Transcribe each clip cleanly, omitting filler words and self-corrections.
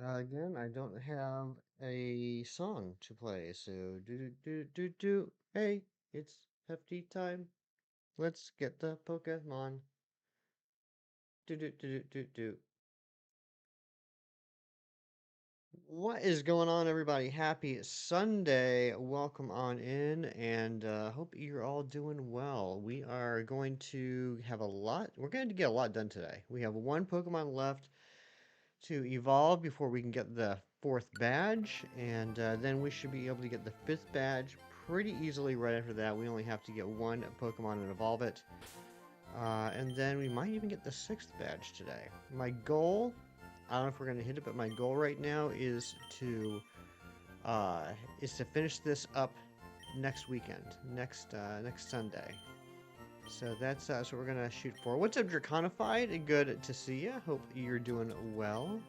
Again, I don't have a song to play, so do. Hey, it's hefty time. Let's get the Pokemon. Do. What is going on, everybody? Happy Sunday. Welcome on in, and hope you're all doing well. We are going to have a lot, we're going to get a lot done today. We have one Pokemon left to evolve before we can get the fourth badge, and then we should be able to get the fifth badge pretty easily right after that. We only have to get one Pokemon and evolve it. And then we might even get the sixth badge today. My goal, I don't know if we're going to hit it, but my goal right now uh, is to finish this up next weekend, next Sunday. So that's what we're gonna shoot for. What's up, Draconified? Good to see you. Hope you're doing well.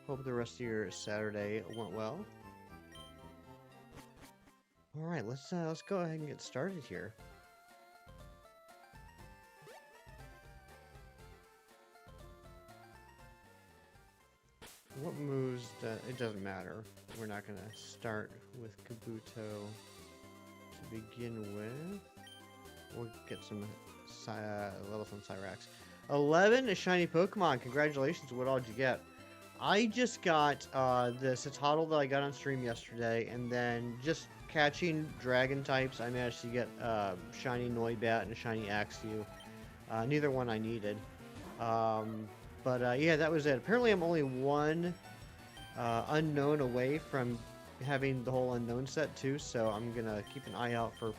Hope the rest of your Saturday went well. All right, let's go ahead and get started here. What moves? It doesn't matter. We're not gonna start with Kabuto to begin with. We'll get some levels on Cyrax. 11, a shiny Pokemon. Congratulations. What all did you get? I just got the Citadel that I got on stream yesterday, and then just catching dragon types, I managed to get shiny Noibat and a shiny Axew. Neither one I needed. Yeah, that was it. Apparently I'm only one unknown away from having the whole unknown set too, so I'm gonna keep an eye out for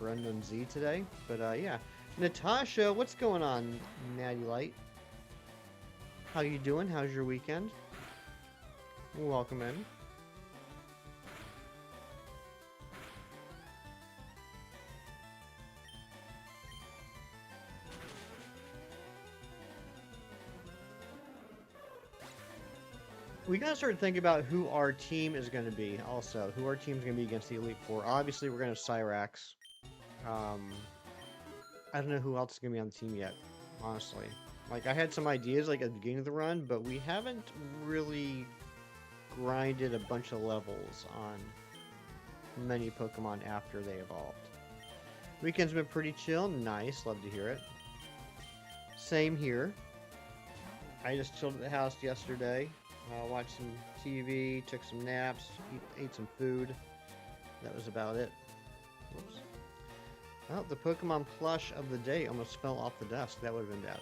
Unknown Z today. Yeah, Natasha, what's going on, Natty Light? How you doing? How's your weekend? Welcome in. We gotta start thinking about who our team is gonna be. Also, who our team's gonna be against the Elite Four. Obviously, we're gonna have Cyrax. Um, I don't know who else is gonna be on the team yet. Honestly, like I had some ideas like at the beginning of the run, but we haven't really grinded a bunch of levels on many Pokemon after they evolved. Weekend's been pretty chill. Nice. Love to hear it. Same here. I just chilled at the house yesterday. Watched some TV, took some naps, ate some food. That was about it. Whoops. Well, the Pokemon plush of the day almost fell off the desk. That would have been bad.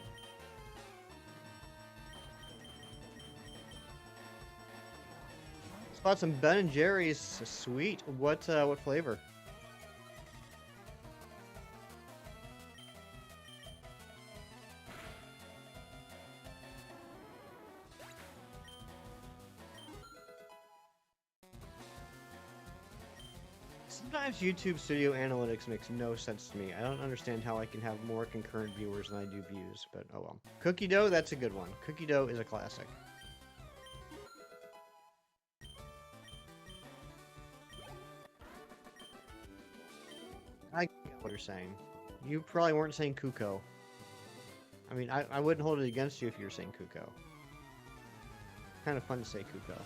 Spot some Ben and Jerry's. Sweet. What flavor? Sometimes YouTube Studio Analytics makes no sense to me. I don't understand how I can have more concurrent viewers than I do views, but oh well. Cookie Dough, that's a good one. Cookie Dough is a classic. I get what you're saying. You probably weren't saying Kuko. I mean, I wouldn't hold it against you if you were saying Kuko. Kind of fun to say Kuko.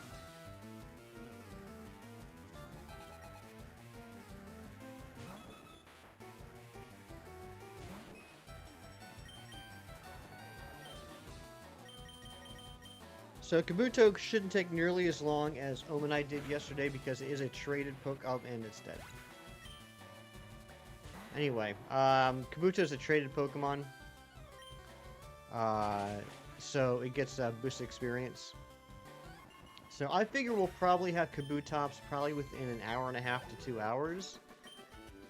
So Kabuto shouldn't take nearly as long as Omanite did yesterday because it is a traded poke up and it's dead. Anyway, Kabuto is a traded Pokemon. Uh, so it gets boosted experience. So I figure we'll probably have Kabutops probably within an hour and a half to 2 hours.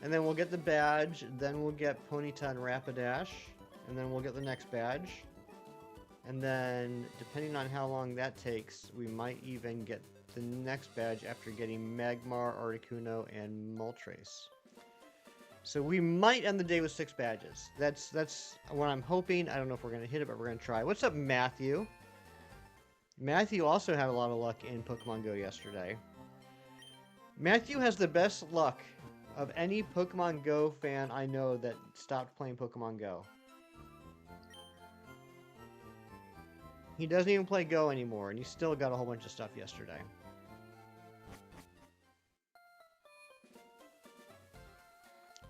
And then we'll get the badge, then we'll get Ponyta and Rapidash, and then we'll get the next badge. And then, depending on how long that takes, we might even get the next badge after getting Magmar, Articuno, and Moltres. So we might end the day with 6 badges. That's what I'm hoping. I don't know if we're going to hit it, but we're going to try. What's up, Matthew? Matthew also had a lot of luck in Pokemon Go yesterday. Matthew has the best luck of any Pokemon Go fan I know that stopped playing Pokemon Go. He doesn't even play Go anymore, and he still got a whole bunch of stuff yesterday.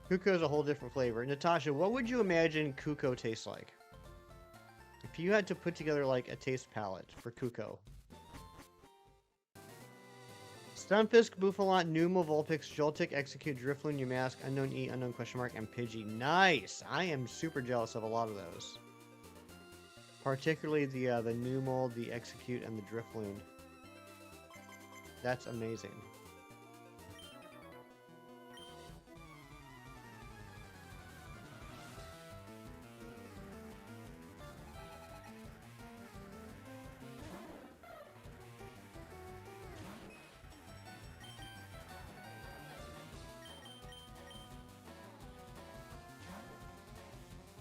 Kuko is a whole different flavor. Natasha, what would you imagine Kuko tastes like? If you had to put together like a taste palette for Kuko. Stunfisk, Buffalant, Numa, Vulpix, Joltik, Execute, Drifloon, Yamask, Unknown E, Unknown Question Mark, and Pidgey. Nice! I am super jealous of a lot of those. Particularly the Numel, the Execute, and the Drifloon. That's amazing.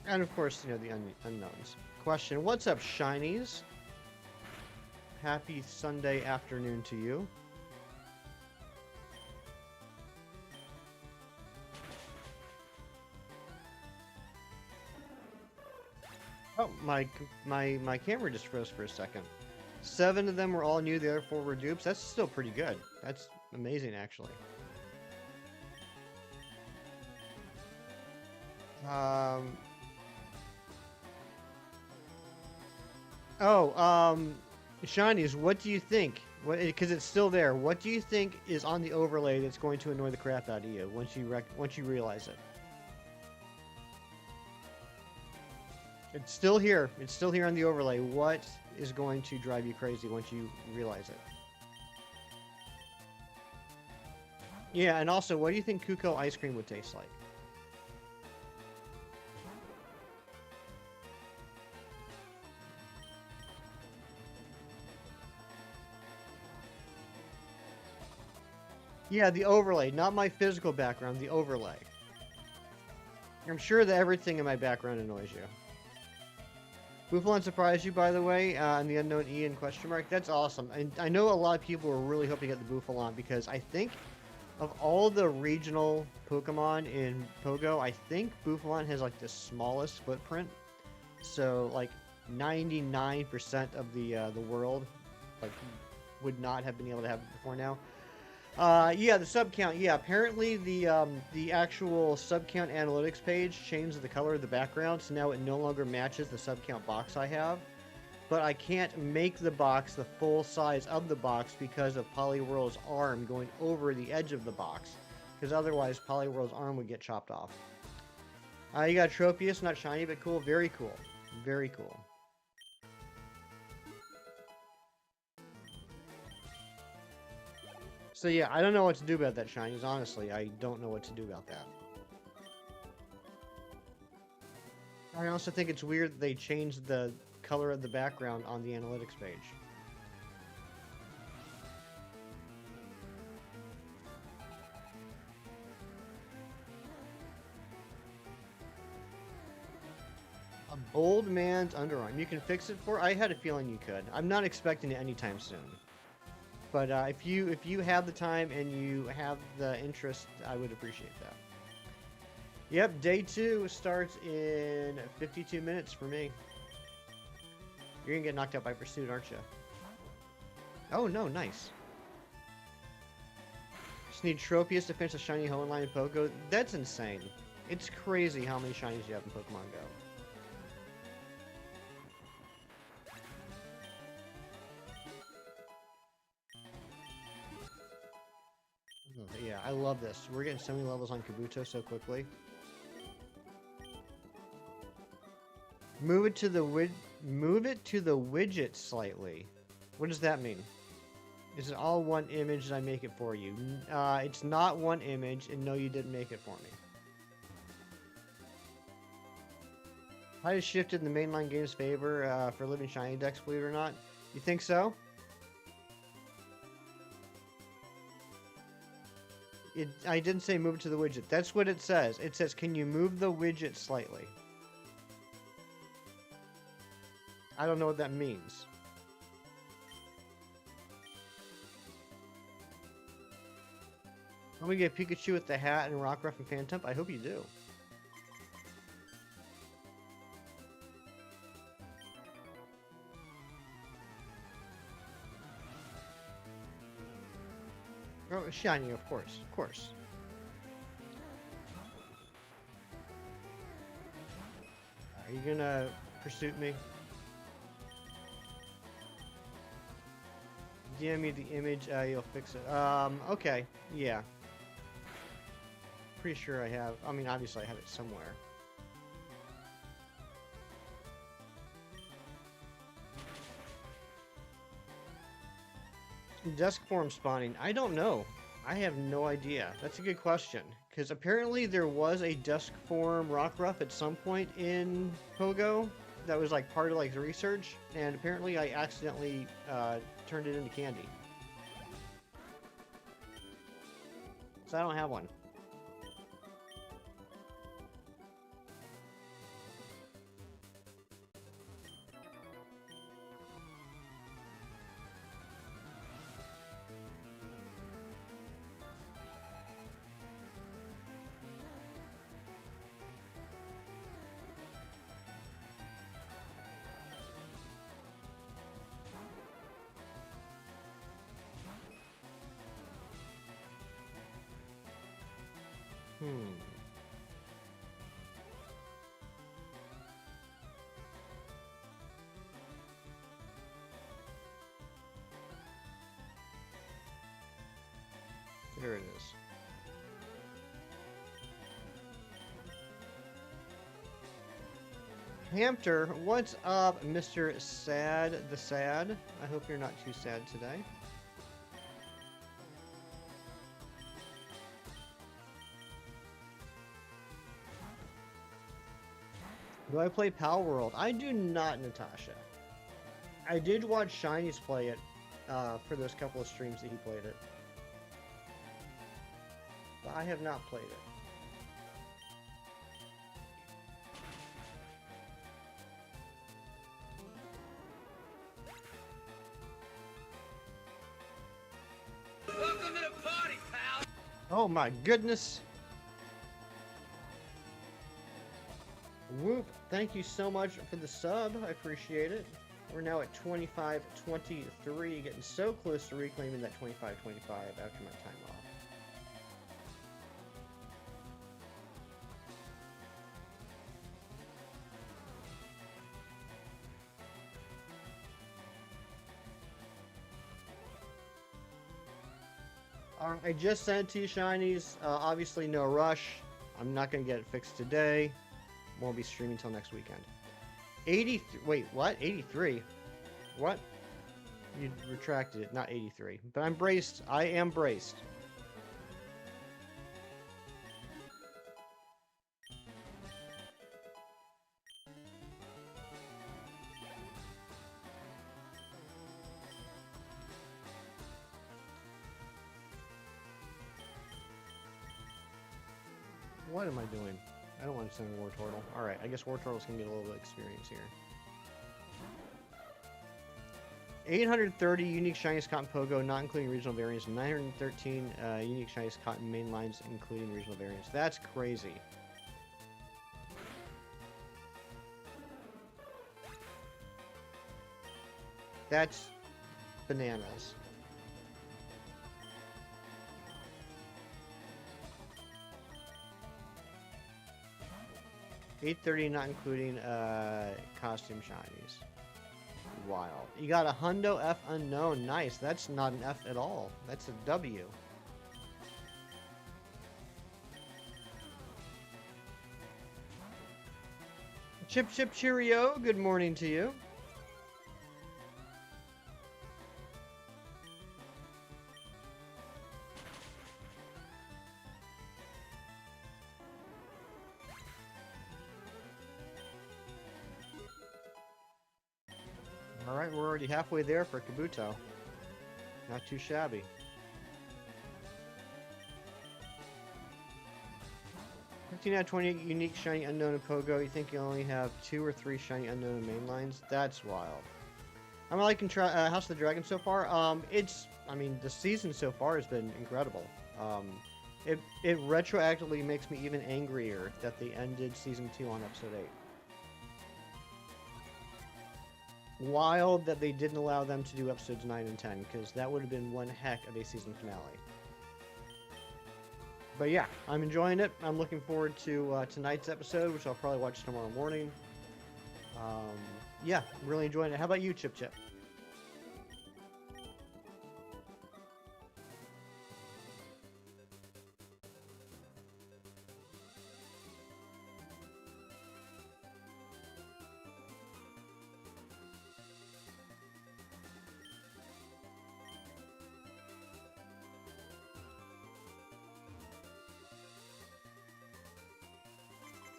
And of course, you know, the unknowns. Question, what's up, Shinies? Happy Sunday afternoon to you. Oh, my camera just froze for a second. 7 of them were all new, the other 4 were dupes. That's still pretty good. That's amazing, actually. Shinies, what do you think? Because it's still there. What do you think is on the overlay that's going to annoy the crap out of you once you realize it? It's still here. It's still here on the overlay. What is going to drive you crazy once you realize it? Yeah, and also, what do you think Kuko ice cream would taste like? Yeah, the overlay, not my physical background, the overlay. I'm sure that everything in my background annoys you. Buffalon surprised you, by the way, and the unknown E and question mark. That's awesome. And I know a lot of people were really hoping to get the Buffalon because I think of all the regional Pokemon in Pogo, I think Buffalon has like the smallest footprint. So like 99% of the world like would not have been able to have it before now. Yeah, the sub count. Yeah, apparently the actual sub count analytics page changed the color of the background, so now it no longer matches the sub count box I have. But I can't make the box the full size of the box because of Poliwhirl's arm going over the edge of the box. Because otherwise, Poliwhirl's arm would get chopped off. You got Tropius, not shiny, but cool. Very cool. Very cool. So yeah, I don't know what to do about that, Shinies. Honestly, I don't know what to do about that. I also think it's weird that they changed the color of the background on the analytics page. A bold man's underarm. You can fix it for? I had a feeling you could. I'm not expecting it anytime soon. But if you have the time and you have the interest, I would appreciate that. Yep, day 2 starts in 52 minutes for me. You're gonna get knocked out by Pursuit, aren't you? Oh no, nice. Just need Tropius to finish a shiny Hoenn in Pogo. That's insane. It's crazy how many shinies you have in Pokemon Go. Yeah, I love this. We're getting so many levels on Kabuto so quickly. Move it to the widget slightly. What does that mean? Is it all one image and I make it for you? It's not one image, and no, you didn't make it for me. I just shifted in the mainline game's favor for living shiny decks, believe it or not. You think so? I didn't say move it to the widget. That's what it says. It says, can you move the widget slightly? I don't know what that means. I'm gonna get Pikachu with the hat and Rockruff and Phantump. I hope you do. Oh, shiny, of course, of course. Are you gonna pursue me? DM me the image, you'll fix it. Okay, yeah. Pretty sure I have. I mean, obviously I have it somewhere. Desk form spawning. I don't know. I have no idea. That's a good question. Because apparently there was a dusk form Rockruff at some point in Pogo that was like part of like the research, and apparently I accidentally turned it into candy. So I don't have one. Hmm. There it is. Hamter, what's up, Mr. Sad the Sad? I hope you're not too sad today. Do I play Pal World? I do not, Natasha. I did watch Shiny's play it for those couple of streams that he played it. But I have not played it. Welcome to the party, pal! Oh my goodness. Whoop, thank you so much for the sub. I appreciate it. We're now at 25-23, getting so close to reclaiming that 25-25 after my time off. I just sent it to you, Shinies. Obviously, no rush. I'm not going to get it fixed today. Won't be streaming until next weekend. 83. Wait, what? 83? What? You retracted it, not 83. But I'm braced. I am braced. What am I doing? I don't want to send War Turtle. Alright, I guess War Turtles can get a little bit of experience here. 830 unique shiniest cotton Pogo, not including regional variants. 913 unique shiniest cotton main lines, including regional variants. That's crazy. That's bananas. $830, not including costume shinies. Wild. You got a Hundo F unknown. Nice. That's not an F at all. That's a W. Chip Chip Cheerio. Good morning to you. Alright, we're already halfway there for Kabuto. Not too shabby. Out of 28 unique shiny unknown in Pogo. You think you only have 2 or 3 shiny unknown in main lines? That's wild. I'm liking House of the Dragon so far. I mean, the season so far has been incredible. It retroactively makes me even angrier that they ended season 2 on episode 8. Wild that they didn't allow them to do episodes 9 and 10, because that would have been one heck of a season finale. But yeah, I'm enjoying it. I'm looking forward to tonight's episode, which I'll probably watch tomorrow morning. Um, yeah, really enjoying it. How about you, Chip Chip?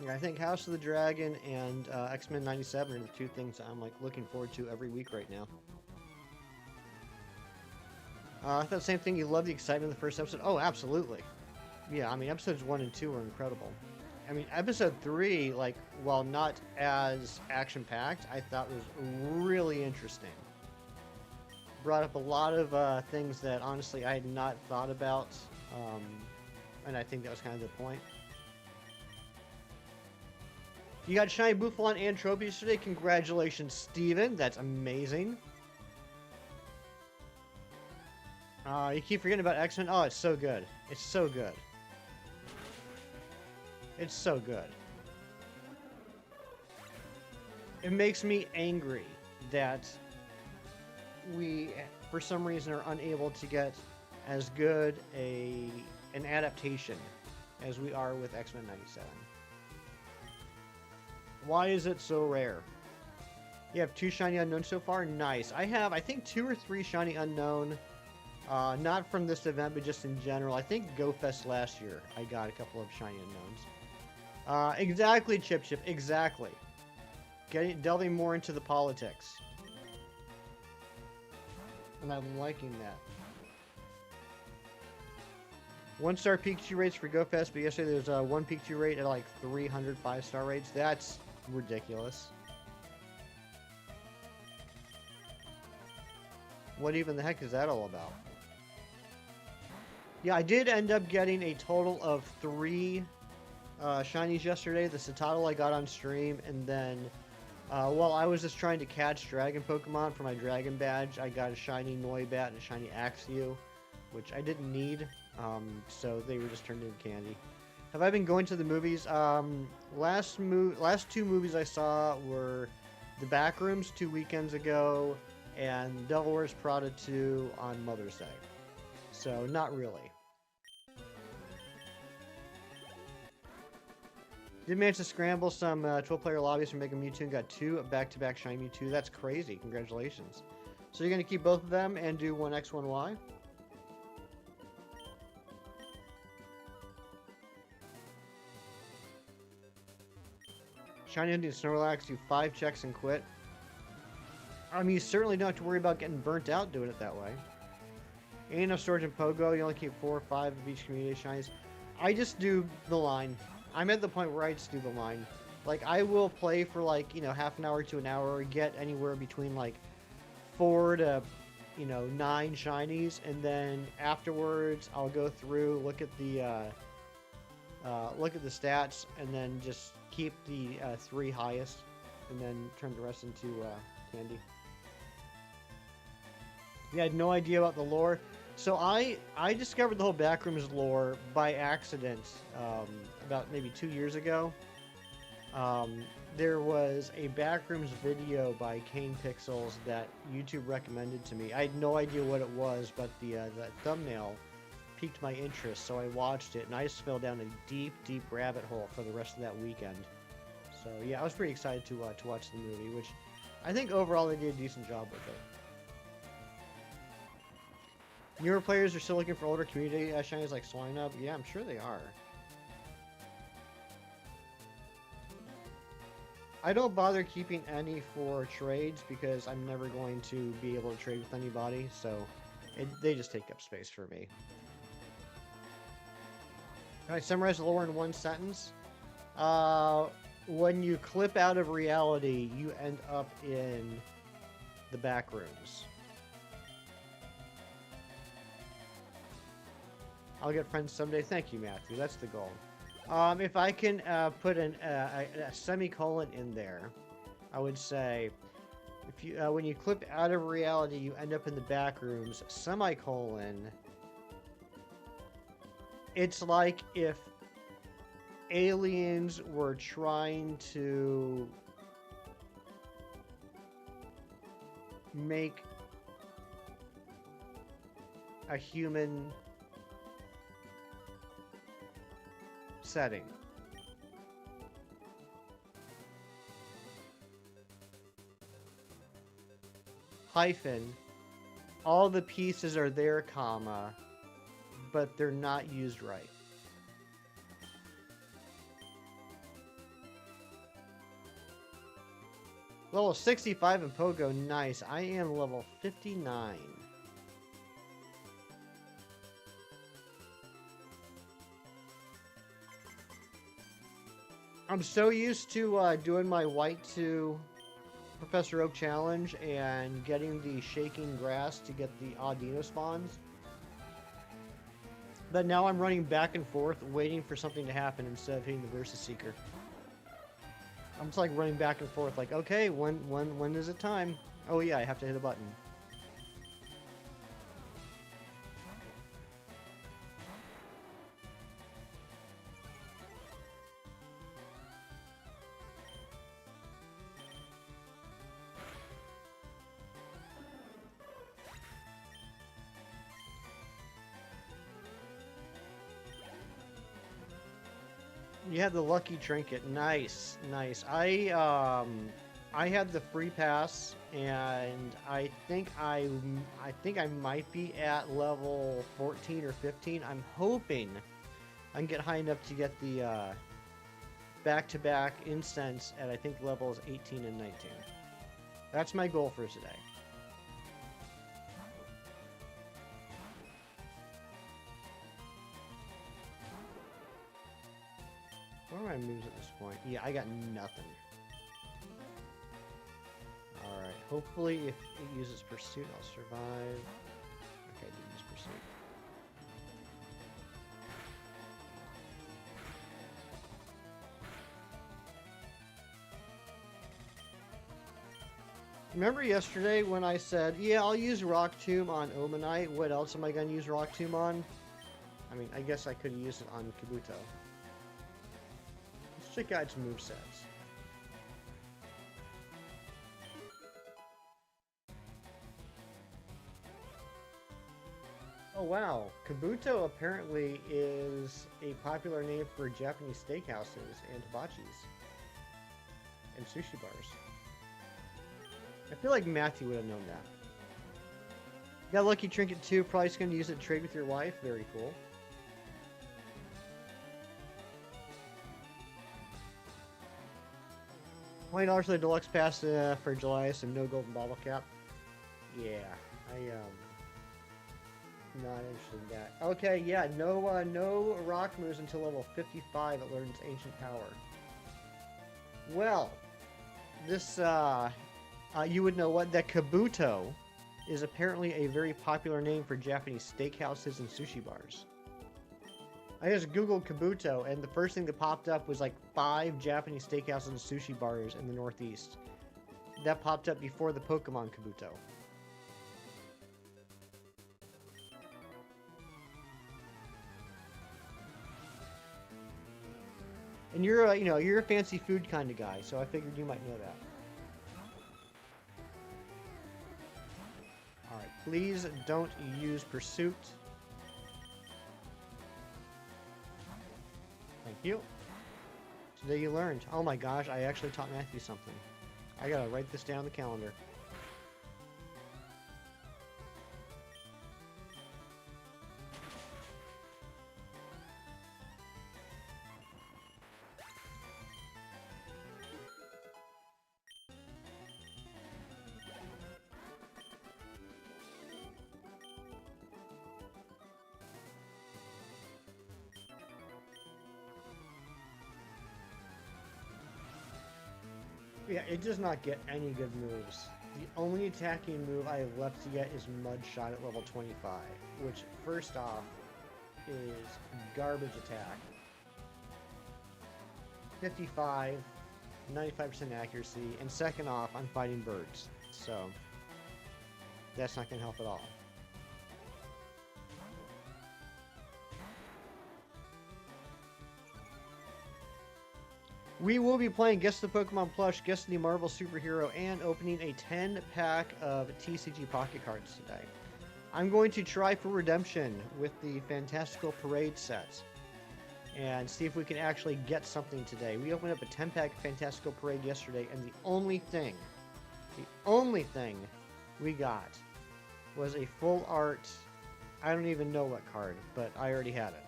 Yeah, I think House of the Dragon and X-Men '97 are the two things I'm like looking forward to every week right now. I thought the same thing. You love the excitement of the first episode. Oh, absolutely. Yeah, I mean, episodes 1 and 2 are incredible. I mean, episode 3, like, while not as action-packed, I thought was really interesting. Brought up a lot of things that honestly I had not thought about, um, and I think that was kind of the point. You got Shiny Bouffalon and trophies today. Congratulations, Steven. That's amazing. You keep forgetting about X-Men. Oh, it's so good. It's so good. It's so good. It makes me angry that we, for some reason, are unable to get as good an adaptation as we are with X-Men '97. Why is it so rare? You have 2 shiny unknown so far? Nice. I have, I think, 2 or 3 shiny unknown. Not from this event, but just in general. I think GoFest last year, I got a couple of shiny unknowns. Exactly, Chip Chip. Exactly. Delving more into the politics. And I'm liking that. 1-star Pikachu rates for GoFest, but yesterday there's a 1 Pikachu rate at like 300 5-star rates. That's ridiculous. What even the heck is that all about? Yeah, I did end up getting a total of 3 shinies yesterday. The Citadel I got on stream, and then while I was just trying to catch Dragon Pokemon for my Dragon Badge, I got a shiny Noibat and a shiny Axew, which I didn't need, so they were just turned into candy. Have I been going to the movies? Last 2 movies I saw were The Backrooms 2 weekends ago, and Devil Wears Prada 2 on Mother's Day. So, not really. Did manage to scramble some 12-player lobbies for Mega Mewtwo and got 2 back-to-back Shiny Mewtwo. That's crazy. Congratulations. So you're going to keep both of them and do 1X, 1Y? Shiny hunting Snorlax, do 5 checks and quit. I mean, you certainly don't have to worry about getting burnt out doing it that way. Ain't enough storage in Pogo. You only keep 4 or 5 of each community shinies. I just do the line. I'm at the point where I just do the line. Like, I will play for, like, you know, half an hour to an hour, get anywhere between, like, 4 to, you know, 9 shinies, and then afterwards, I'll go through, look at the stats, and then just keep the 3 highest, and then turn the rest into candy. You had no idea about the lore. So I discovered the whole Backrooms lore by accident about maybe 2 years ago. There was a Backrooms video by Kane Pixels that YouTube recommended to me. I had no idea what it was, but the thumbnail piqued my interest, so I watched it, and I just fell down a deep, deep rabbit hole for the rest of that weekend. So yeah, I was pretty excited to watch the movie, which I think overall they did a decent job with it. Newer players are still looking for older community shinies like Swinub. Yeah, I'm sure they are. I don't bother keeping any for trades because I'm never going to be able to trade with anybody, so they just take up space for me. Alright, summarize the lore in 1 sentence. When you clip out of reality, you end up in the back rooms. I'll get friends someday. Thank you, Matthew. That's the goal. If I can put a semicolon in there, I would say, if you when you clip out of reality, you end up in the back rooms. Semicolon. It's like if aliens were trying to make a human setting. Hyphen, all the pieces are there, comma, but they're not used right. Level 65 in Pogo, nice. I am level 59. I'm so used to doing my white to Professor Oak challenge and getting the shaking grass to get the Audino spawns. But now I'm running back and forth waiting for something to happen instead of hitting the Versus Seeker. I'm just like running back and forth like, okay, when is it time? Oh yeah, I have to hit a button. You had the lucky trinket. Nice, nice. I had the free pass, and I think I might be at level 14 or 15. I'm hoping I can get high enough to get the back-to-back incense at I think levels 18 and 19. That's my goal for today. What are my moves at this point? Yeah, I got nothing. Alright, hopefully if it uses Pursuit, I'll survive. Okay, I didn't use Pursuit. Remember yesterday when I said, yeah, I'll use Rock Tomb on Omanite. What else am I going to use Rock Tomb on? I mean, I guess I could have used it on Kabuto. Let's check out its movesets. Oh wow, Kabuto apparently is a popular name for Japanese steakhouses and hibachis. And sushi bars. I feel like Matthew would have known that. Got Lucky Trinket 2, probably just going to use it to trade with your wife. Very cool. $20 for the deluxe pass for July, so no golden bottle cap. Yeah, not interested in that. Okay, yeah, no rock moves until level 55. It learns ancient power. Well, this you would know what that Kabuto is apparently a very popular name for Japanese steakhouses and sushi bars. I just googled Kabuto, and the first thing that popped up was like 5 Japanese steakhouses and sushi bars in the Northeast. That popped up before the Pokemon Kabuto. And you're you're a fancy food kind of guy, so I figured you might know that. All right, please don't use Pursuit. Thank you. Today you learned. Oh my gosh, I actually taught Matthew something. I gotta write this down on the calendar. Yeah, it does not get any good moves. The only attacking move I have left to get is Mud Shot at level 25, which first off is garbage attack. 55, 95% accuracy, and second off, I'm fighting birds, so that's not going to help at all. We will be playing Guess the Pokemon Plush, Guess the Marvel Superhero, and opening a 10-pack of TCG Pocket Cards today. I'm going to try for redemption with the Fantastical Parade set and see if we can actually get something today. We opened up a 10-pack Fantastical Parade yesterday, and the only thing we got was a full art, I don't even know what card, but I already had it.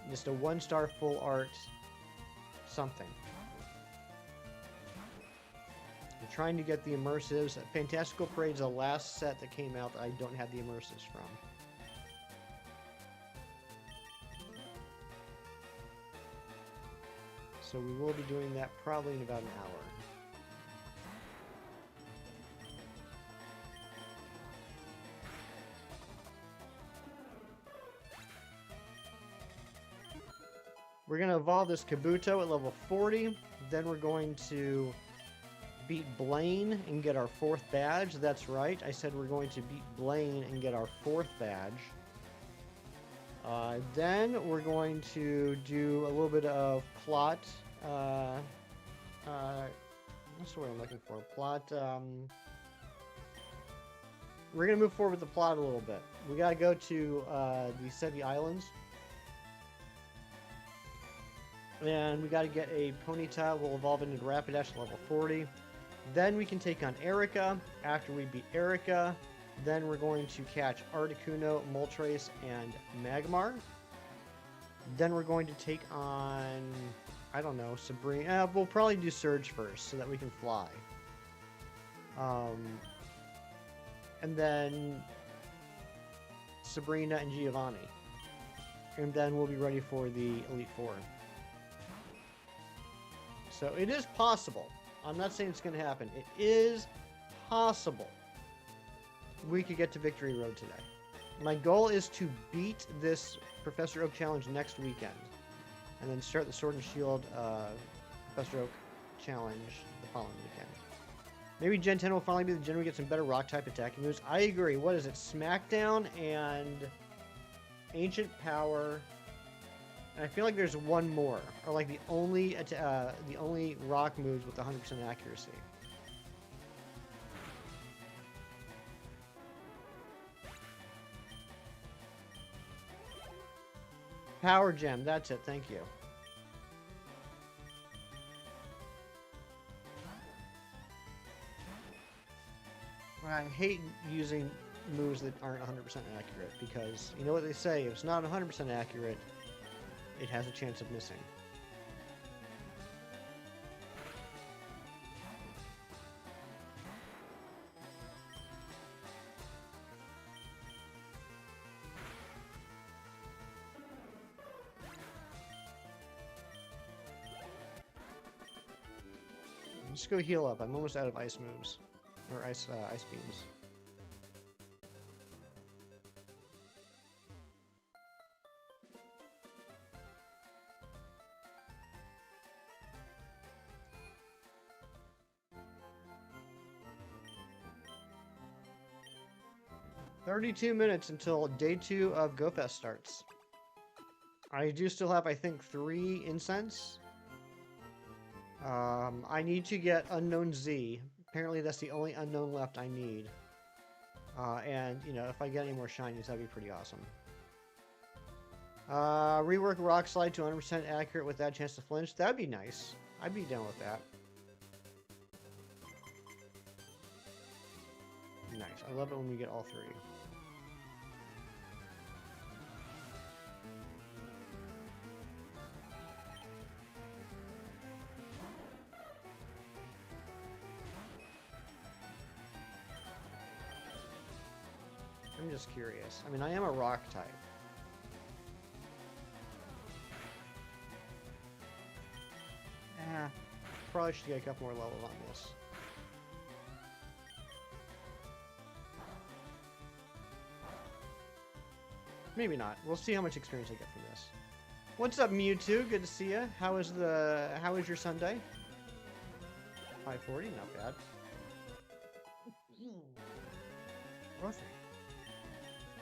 Just a 1-star full art something. I'm trying to get the immersives. Fantastical Parade's the last set that came out that I don't have the immersives from. So we will be doing that probably in about an hour. We're going to evolve this Kabuto at level 40. Then we're going to beat Blaine and get our 4th badge. That's right. I said we're going to beat Blaine and get our 4th badge. Then we're going to do a little bit of plot. What's the word I'm looking for? Plot. We're going to move forward with the plot a little bit. We got to go to the Sevi Islands. And we got to get a Ponyta. We'll evolve into Rapidash at level 40. Then we can take on Erica. After we beat Erica, then we're going to catch Articuno, Moltres, and Magmar. Then we're going to take on, I don't know, Sabrina. We'll probably do Surge first so that we can fly. And then Sabrina and Giovanni. And then we'll be ready for the Elite Four. So it is possible. I'm not saying it's going to happen. It is possible we could get to Victory Road today. My goal is to beat this Professor Oak challenge next weekend. And then start the Sword and Shield Professor Oak challenge the following weekend. Maybe Gen 10 will finally be the gen we get some better rock-type attacking moves. I agree. What is it? Smackdown and Ancient Power. And I feel like there's one more, or like the only rock moves with 100% accuracy. Power Gem, that's it. Thank you. I hate using moves that aren't 100% accurate because you know what they say: if it's not 100% accurate, it has a chance of missing. Let's go heal up. I'm almost out of ice moves. Or ice beams. "32 minutes until day 2 of GoFest starts. I do still have, I think, 3 incense. I need to get Unknown Z. Apparently that's the only unknown left I need. And, you know, if I get any more shinies, that'd be pretty awesome. Rework Rock Slide to 100% accurate with that chance to flinch. That'd be nice. I'd be down with that. Nice. I love it when we get all 3. I'm just curious. I mean, I am a rock type. Probably should get a couple more levels on this. Maybe not. We'll see how much experience I get from this. What's up, Mewtwo? Good to see you. How is your Sunday? 540, not bad. Perfect.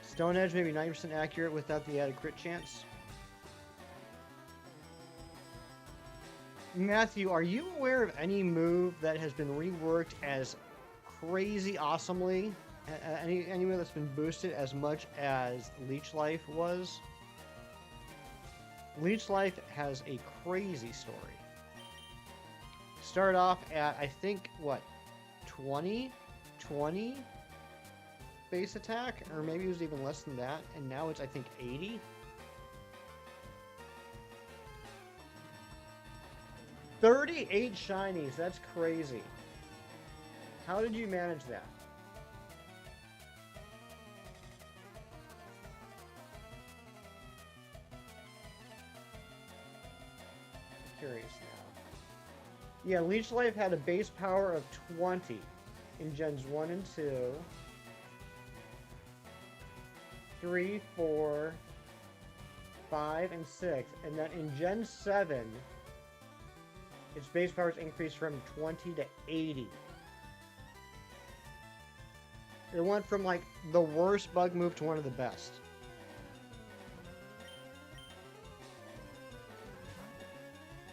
Stone Edge maybe 90% accurate without the added crit chance. Matthew, are you aware of any move that has been reworked as crazy awesomely? Any move that's been boosted as much as Leech Life was? Leech Life has a crazy story. Started off at, I think, what, 20 base attack? Or maybe it was even less than that. And now it's, I think, 80? 38 shinies. That's crazy. How did you manage that? Curious now. Yeah, Leech Life had a base power of 20 in Gens 1 and 2. 3, 4, 5, and 6. And then in Gen 7, its base power is increased from 20 to 80. It went from like the worst bug move to one of the best.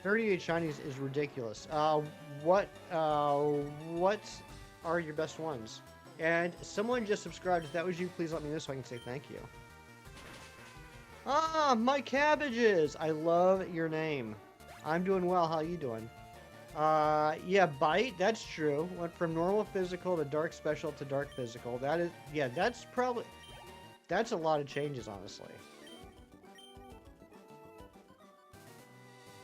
$38 shinies is ridiculous. What are your best ones? And someone just subscribed. If that was you, please let me know so I can say thank you. Ah, my cabbages! I love your name. I'm doing well. How you doing? Yeah, bite. That's true. Went from normal physical to dark special to dark physical. That is, yeah, that's a lot of changes, honestly.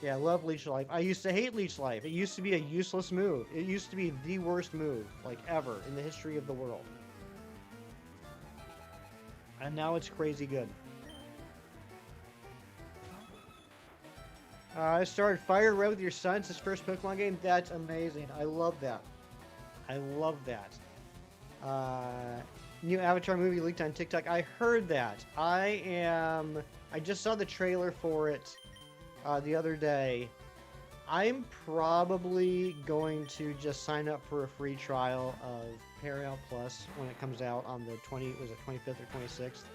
Yeah, I love Leech Life. I used to hate Leech Life. It used to be a useless move. It used to be the worst move, like, ever in the history of the world. And now it's crazy good. I started Fire Red with your son. It's his first Pokemon game. That's amazing. I love that. I love that. New Avatar movie leaked on TikTok. I heard that. I just saw the trailer for it the other day. I'm probably going to just sign up for a free trial of Paramount Plus when it comes out on the 25th or 26th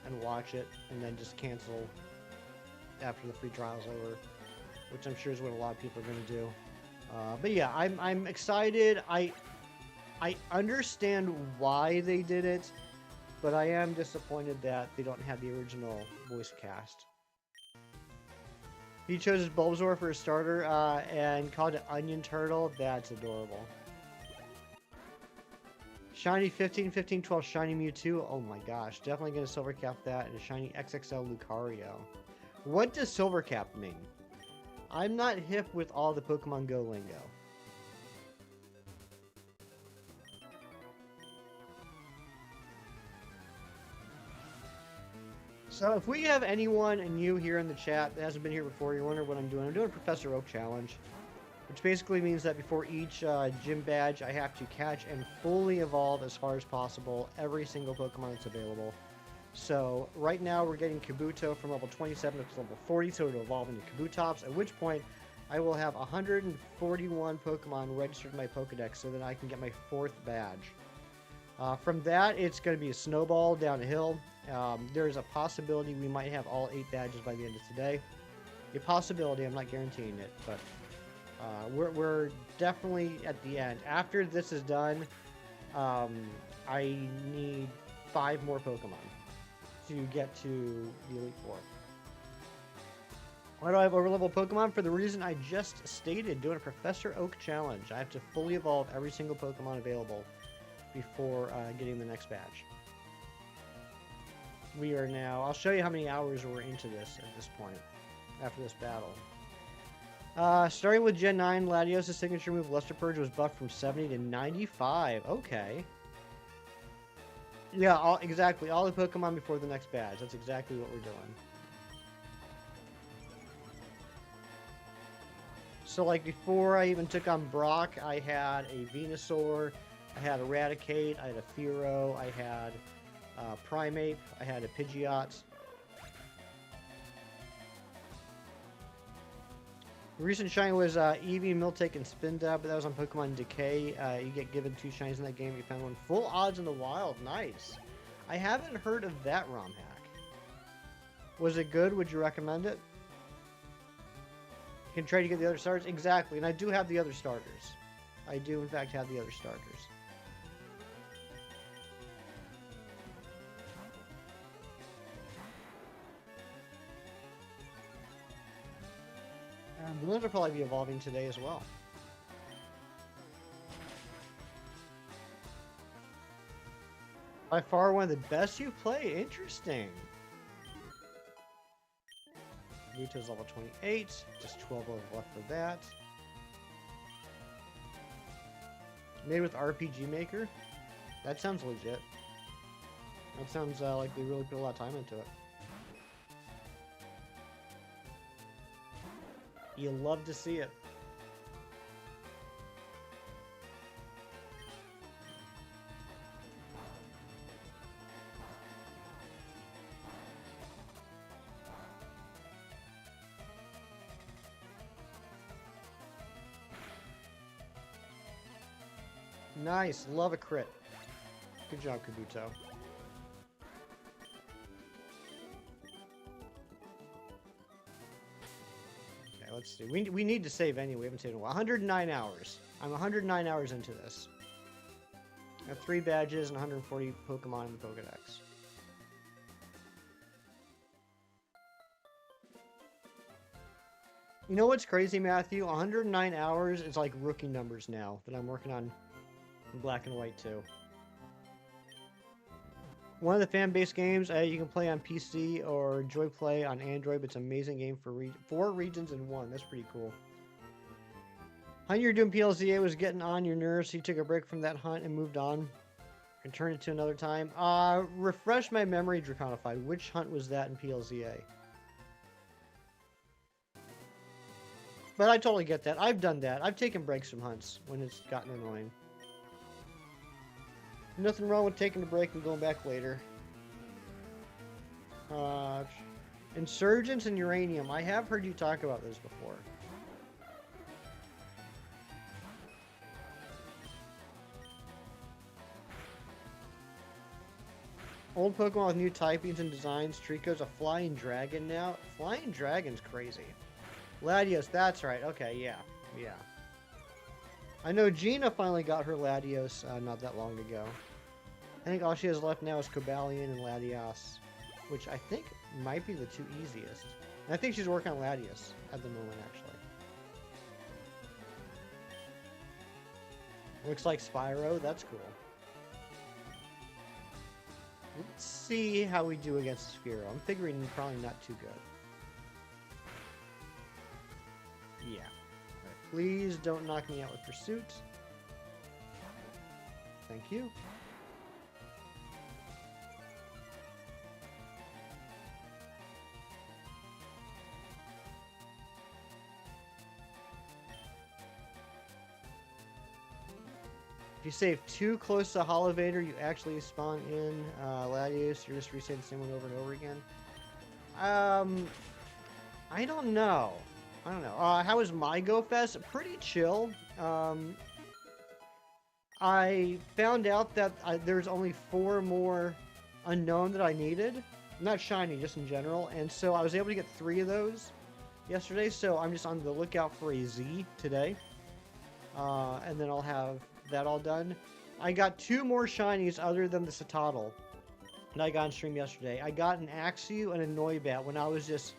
and watch it, and then just cancel after the free trial's over, which I'm sure is what a lot of people are going to do. But yeah, I'm excited. I understand why they did it, but I am disappointed that they don't have the original voice cast. He chose his Bulbasaur for his starter and called it Onion Turtle. That's adorable. Shiny 15, 15, 12 Shiny Mewtwo. Oh my gosh. Definitely going to Silver Cap that. And a Shiny XXL Lucario. What does Silver Cap mean? I'm not hip with all the Pokemon Go lingo. So if we have anyone new here in the chat that hasn't been here before, you're wondering what I'm doing a Professor Oak Challenge, which basically means that before each gym badge, I have to catch and fully evolve as far as possible every single Pokemon that's available. So right now we're getting Kabuto from level 27 to level 40, so it'll evolve into Kabutops, at which point I will have 141 Pokemon registered in my Pokédex so that I can get my 4th badge. From that, it's going to be a snowball down a hill. There's a possibility we might have all 8 badges by the end of today. A possibility, I'm not guaranteeing it, but we're definitely at the end. After this is done, I need 5 more Pokemon to get to the Elite Four. Why do I have overleveled Pokemon? For the reason I just stated, doing a Professor Oak Challenge. I have to fully evolve every single Pokemon available before getting the next badge. We are now, I'll show you how many hours we're into this at this point, after this battle. Starting with Gen 9, Latios' signature move, Luster Purge, was buffed from 70 to 95. Okay. Yeah, exactly. All the Pokemon before the next badge. That's exactly what we're doing. So, like, before I even took on Brock, I had a Venusaur, I had Eradicate, I had a Fearow, I had Primeape, I had a Pidgeot. The recent shiny was Eevee, Miltank, and Spindab, but that was on Pokemon Decay. You get given 2 shinies in that game. You found one. Full odds in the wild. Nice. I haven't heard of that ROM hack. Was it good? Would you recommend it? Can trade to get the other starters? Exactly, and I do have the other starters. I do, in fact, have the other starters. And those will probably be evolving today as well. By far one of the best you play. Interesting. Vito's level 28. Just 12 levels left for that. Made with RPG Maker. That sounds legit. That sounds like they really put a lot of time into it. You love to see it. Nice. Love a crit. Good job, Kabuto. Okay, let's see. We need to save anyway. We haven't saved in a while. 109 hours. I'm 109 hours into this. I have 3 badges and 140 Pokemon in the Pokédex. You know what's crazy, Matthew? 109 hours is like rookie numbers now that I'm working on Black and White too. One of the fan-based games you can play on PC or Joy Play on Android, but it's an amazing game for 4 regions in 1. That's pretty cool. Hunt you're doing PLZA was getting on your nerves, so you took a break from that hunt and moved on and turned it to another time. Refresh my memory, Draconified. Which hunt was that in PLZA? But I totally get that. I've done that. I've taken breaks from hunts when it's gotten annoying. Nothing wrong with taking a break and going back later. Insurgents and Uranium. I have heard you talk about this before. Old Pokemon with new typings and designs. Trico's a flying dragon now. Flying dragon's crazy. Latios, that's right. Okay, yeah. Yeah. I know Gina finally got her Latios not that long ago. I think all she has left now is Cobalion and Latias, which I think might be the 2 easiest. And I think she's working on Latias at the moment, actually. Looks like Spyro. That's cool. Let's see how we do against Sphero. I'm figuring probably not too good. Yeah. Right, please don't knock me out with Pursuit. Thank you. If you save too close to Holovator, you actually spawn in Latios. You're just resetting the same one over and over again. I don't know. How was my Go Fest? Pretty chill. I found out that there's only 4 more unknown that I needed. Not shiny, just in general. And so I was able to get 3 of those yesterday. So I'm just on the lookout for a Z today. And then I'll have that all done. I got 2 more shinies other than the Citadel that I got on stream yesterday. I got an Axew and a Noibat when I was just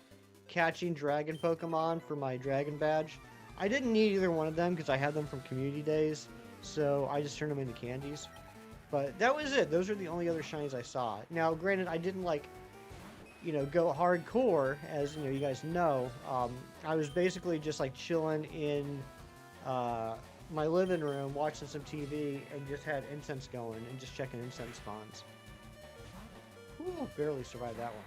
catching dragon Pokemon for my dragon badge. I didn't need either one of them because I had them from community days, so I just turned them into candies. But that was it. Those are the only other shinies I saw. Now, granted, I didn't go hardcore, as you guys know. I was basically just like chilling in my living room, watching some TV, and just had incense going and just checking incense spawns. Ooh, barely survived that one.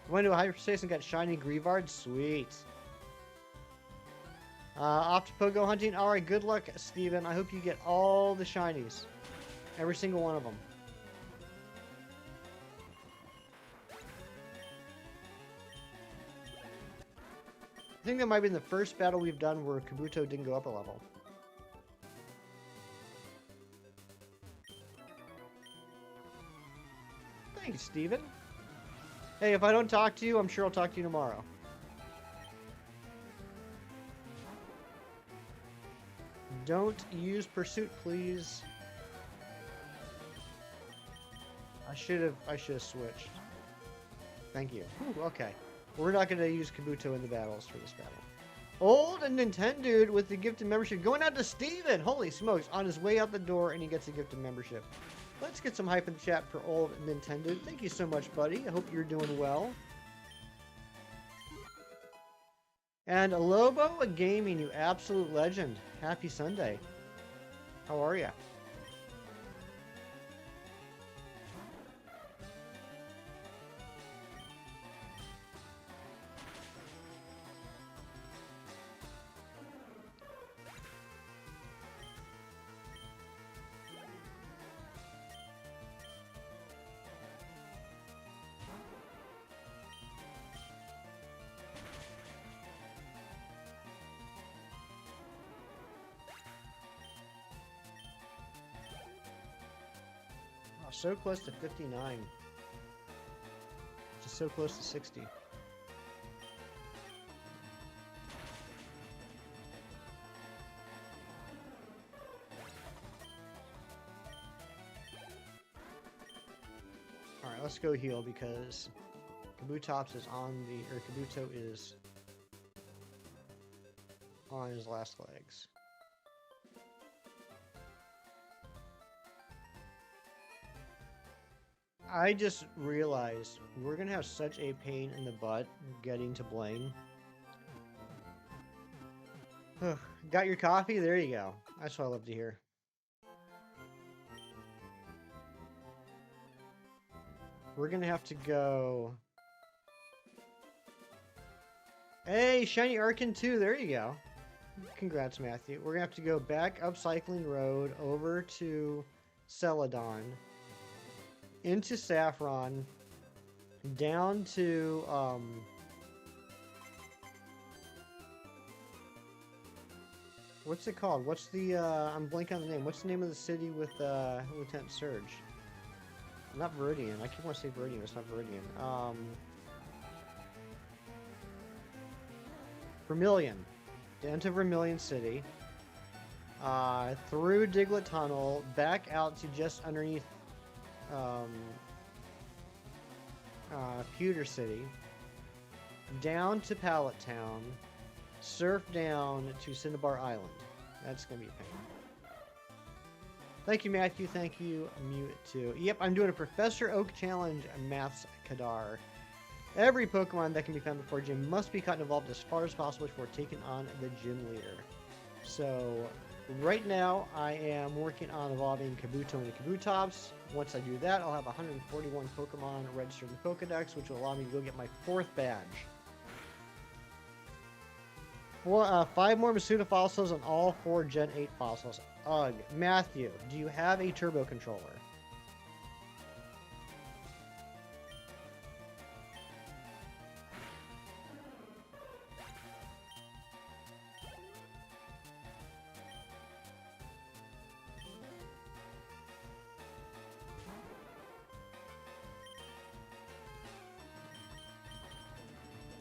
Went to a hyperspace and got shiny Greavard. Sweet. Off to Pogo hunting. Alright, good luck, Steven. I hope you get all the shinies. Every single one of them. I think that might be the first battle we've done where Kabuto didn't go up a level. Thanks, Steven. Hey, if I don't talk to you, I'm sure I'll talk to you tomorrow. Don't use pursuit, please. I should have switched. Thank you. Whew, okay. We're not going to use Kabuto in the battles for this battle. Old and Nintendo with the gifted membership going out to Steven. Holy smokes. On his way out the door and he gets a gifted membership. Let's get some hype in the chat for Old Nintendo. Thank you so much, buddy. I hope you're doing well. And Lobo Gaming, you absolute legend. Happy Sunday. How are ya? So close to 59. Just so close to 60. Alright, let's go heal because Kabutops is on the, or Kabuto is on his last legs. I just realized we're gonna have such a pain in the butt getting to Blaine. Got your coffee? There you go. That's what I love to hear. We're gonna have to go... Hey, Shiny Arkin 2, there you go. Congrats, Matthew. We're gonna have to go back up Cycling Road over to Celadon, into Saffron, down to what's it called? What's the I'm blanking on the name. What's the name of the city with Lieutenant Surge? Not Viridian. I keep wanting to say Viridian. It's not Viridian. Vermilion. Down to Vermilion City. Through Diglett Tunnel, back out to just underneath Pewter City, down to Pallet Town, surf down to Cinnabar Island. That's gonna be a pain. Thank you, Matthew. Thank you, Mewtwo. Yep, I'm doing a Professor Oak Challenge Maths Kadar. Every Pokemon that can be found before gym must be caught and evolved as far as possible before taking on the gym leader. So right now, I am working on evolving Kabuto into Kabutops. Once I do that, I'll have 141 Pokemon registered in the Pokédex, which will allow me to go get my 4th badge. 5 more Masuda fossils and all 4 Gen 8 fossils. Ugh. Matthew, do you have a turbo controller?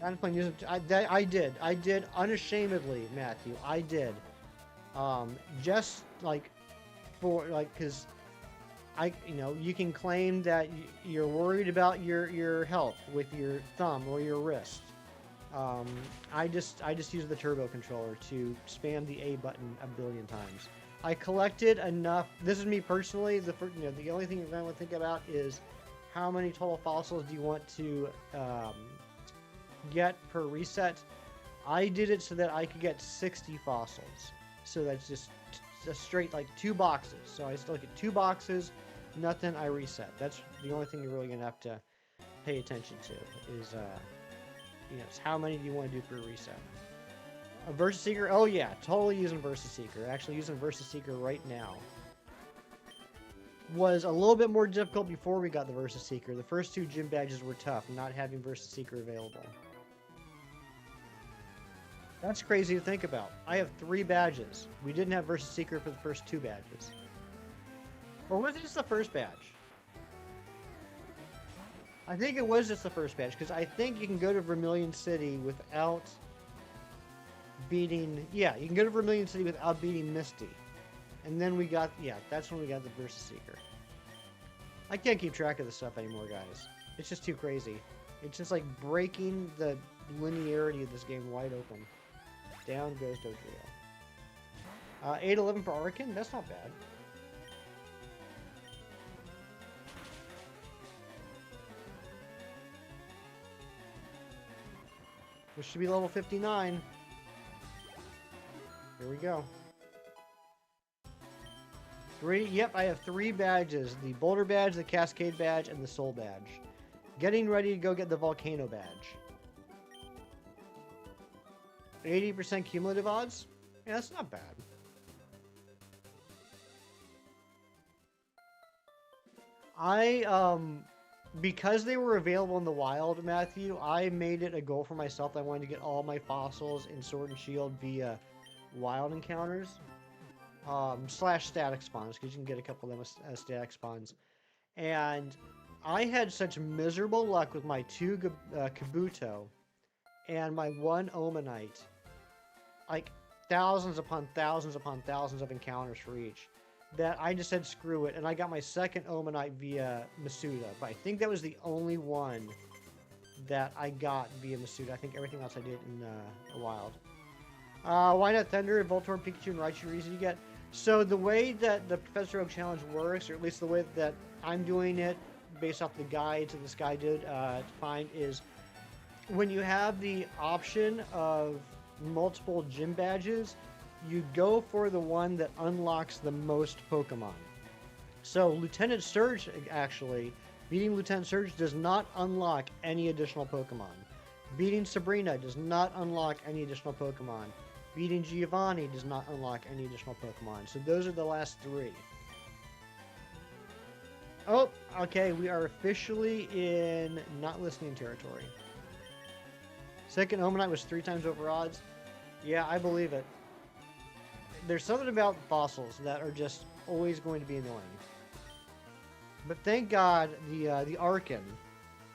I'm playing using. I did unashamedly, Matthew. I did. Just like because you can claim that you're worried about your health with your thumb or your wrist. I just use the turbo controller to spam the A button a billion times. I collected enough. This is me personally. The only thing you're going to think about is how many total fossils do you want to get per reset. I did it so that I could get 60 fossils. So that's just a straight 2 boxes. So I still get 2 boxes, nothing, I reset. That's the only thing you're really gonna have to pay attention to is how many do you want to do per reset. A Versus Seeker? Oh yeah, totally using Versus Seeker. Actually using Versus Seeker right now. Was a little bit more difficult before we got the Versus Seeker. The first 2 gym badges were tough, not having Versus Seeker available. That's crazy to think about. I have 3 badges. We didn't have Versus Seeker for the first 2 badges. Or was it just the first badge? I think it was just the first badge, because I think you can go to Vermilion City without beating, yeah, you can go to Vermilion City without beating Misty. And then we got, yeah, that's when we got the Versus Seeker. I can't keep track of this stuff anymore, guys. It's just too crazy. It's just like breaking the linearity of this game wide open. Down goes Dodrio. 811 for Arkin? That's not bad. This should be level 59. Here we go. Yep, I have 3 badges. The Boulder badge, the Cascade badge, and the Soul badge. Getting ready to go get the Volcano badge. 80% cumulative odds? Yeah, that's not bad. Because they were available in the wild, Matthew, I made it a goal for myself. I wanted to get all my fossils in Sword and Shield via wild encounters. Slash static spawns, because you can get a couple of them as static spawns. And I had such miserable luck with my 2 Kabuto and my 1 Omanite. Like, thousands upon thousands upon thousands of encounters for each, that I just said screw it, and I got my 2nd Omanite via Masuda. But I think that was the only one that I got via Masuda. I think everything else I did in the wild. Why not Thunder, Voltorb, Pikachu, and Raichu reason you get? So the way that the Professor Oak Challenge works, or at least the way that I'm doing it, based off the guides that this guy did to find, is when you have the option of multiple gym badges, you go for the one that unlocks the most Pokemon. So Lieutenant Surge, actually, beating Lieutenant Surge does not unlock any additional Pokemon. Beating Sabrina does not unlock any additional Pokemon. Beating Giovanni does not unlock any additional Pokemon. So those are the last 3. Oh, okay, we are officially in not listening territory. 2nd Omanite was 3 times over odds. Yeah, I believe it. There's something about fossils that are just always going to be annoying. But thank God the Arkin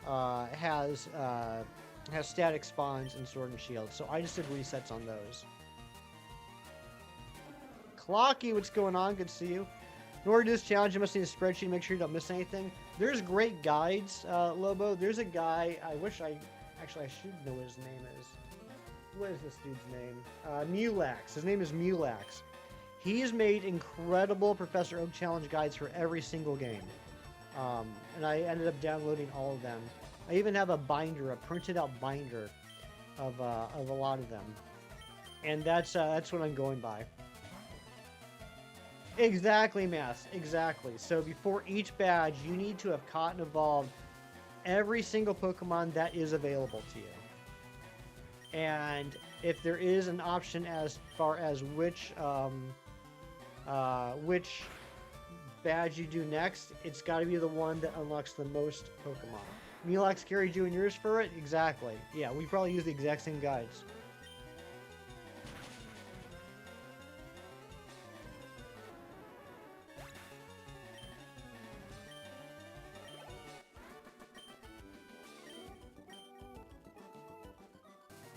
has static spawns in Sword and Shield, so I just did resets on those. Clocky, what's going on? Good to see you. In order to do this challenge, you must need a spreadsheet to make sure you don't miss anything. There's great guides, Lobo. There's a guy, I should know what his name is. What is this dude's name? Mulax. His name is Mulax. He's made incredible Professor Oak Challenge guides for every single game. And I ended up downloading all of them. I even have a binder, a printed out binder of a lot of them. And that's what I'm going by. Exactly, Mass. Exactly. So before each badge, you need to have caught and evolved every single Pokemon that is available to you. And if there is an option as far as which badge you do next, it's got to be the one that unlocks the most Pokemon. Mulax carried you in yours for it? Exactly. Yeah, we probably use the exact same guides.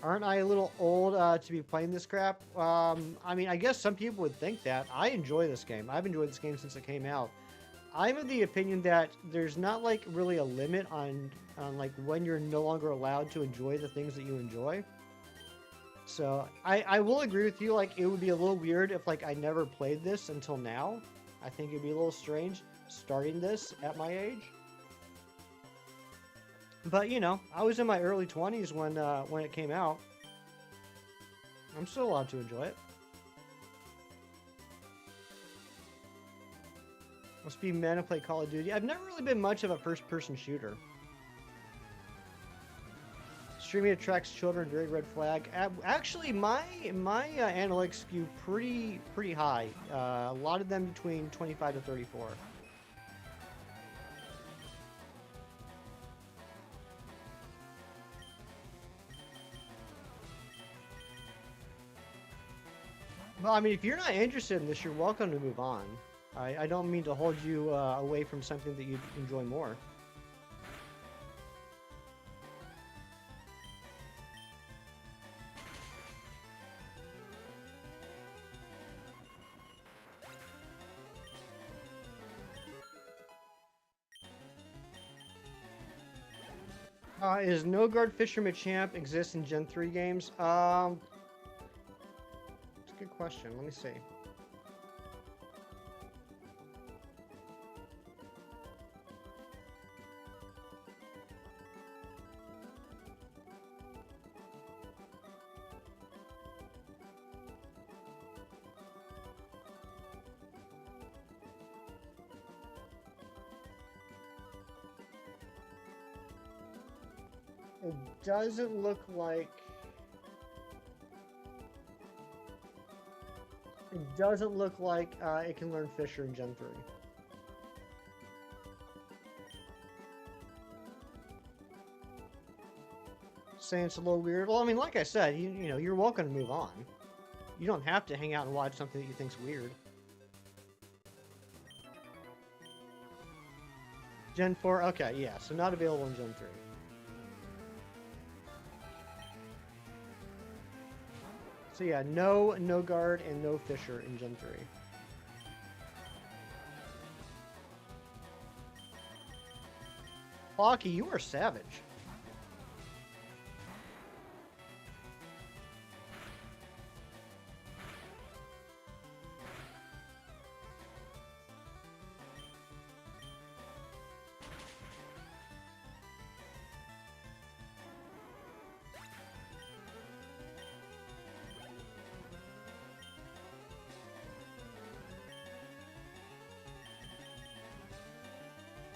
Aren't I a little old to be playing this crap? I mean, I guess some people would think that. I enjoy this game. I've enjoyed this game since it came out. I'm of the opinion that there's not like really a limit on like when you're no longer allowed to enjoy the things that you enjoy. So I will agree with you. Like, it would be a little weird if like I never played this until now. I think it'd be a little strange starting this at my age. But, you know, I was in my early 20s when it came out. I'm still allowed to enjoy it. Must be men who play Call of Duty. I've never really been much of a first-person shooter. Streaming attracts children, very red flag. Actually, my analytics skew pretty high. A lot of them between 25 to 34. Well, I mean, if you're not interested in this, you're welcome to move on. I don't mean to hold you away from something that you'd enjoy more. Is No Guard Fisher Machamp exist in Gen 3 games? It's a good question. Let me see. It doesn't look like... It doesn't look like it can learn Fisher in Gen 3. Saying it's a little weird. Well, I mean, like I said, you know, you're welcome to move on. You don't have to hang out and watch something that you think's weird. Gen 4? Okay, yeah, so not available in Gen 3. So yeah, no guard and no Fisher in Gen 3. Hockey, you are savage.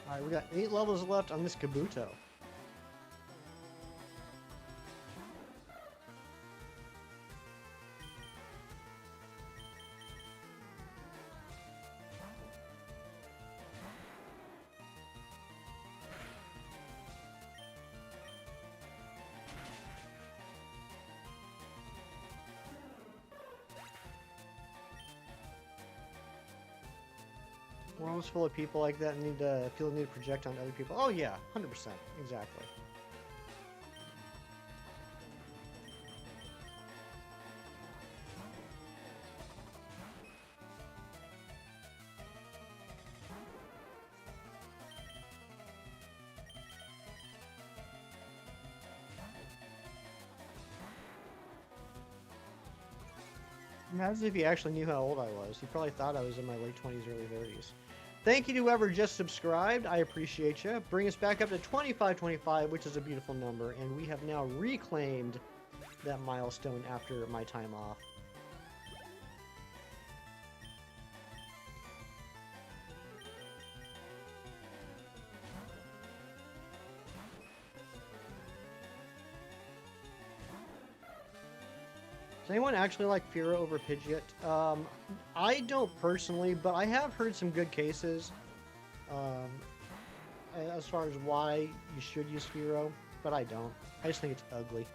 Alright, we got 8 levels left on this Kabuto. World's full of people like that and need to feel the need to project on other people. Oh yeah, 100%, exactly. Imagine if he actually knew how old I was. He probably thought I was in my late 20s, early 30s. Thank you to whoever just subscribed. I appreciate you. Bring us back up to 2525, which is a beautiful number, and we have now reclaimed that milestone after my time off. Does anyone actually like Fira over Pidgeot? I don't personally, but I have heard some good cases as far as why you should use Firo, but I don't. I just think it's ugly.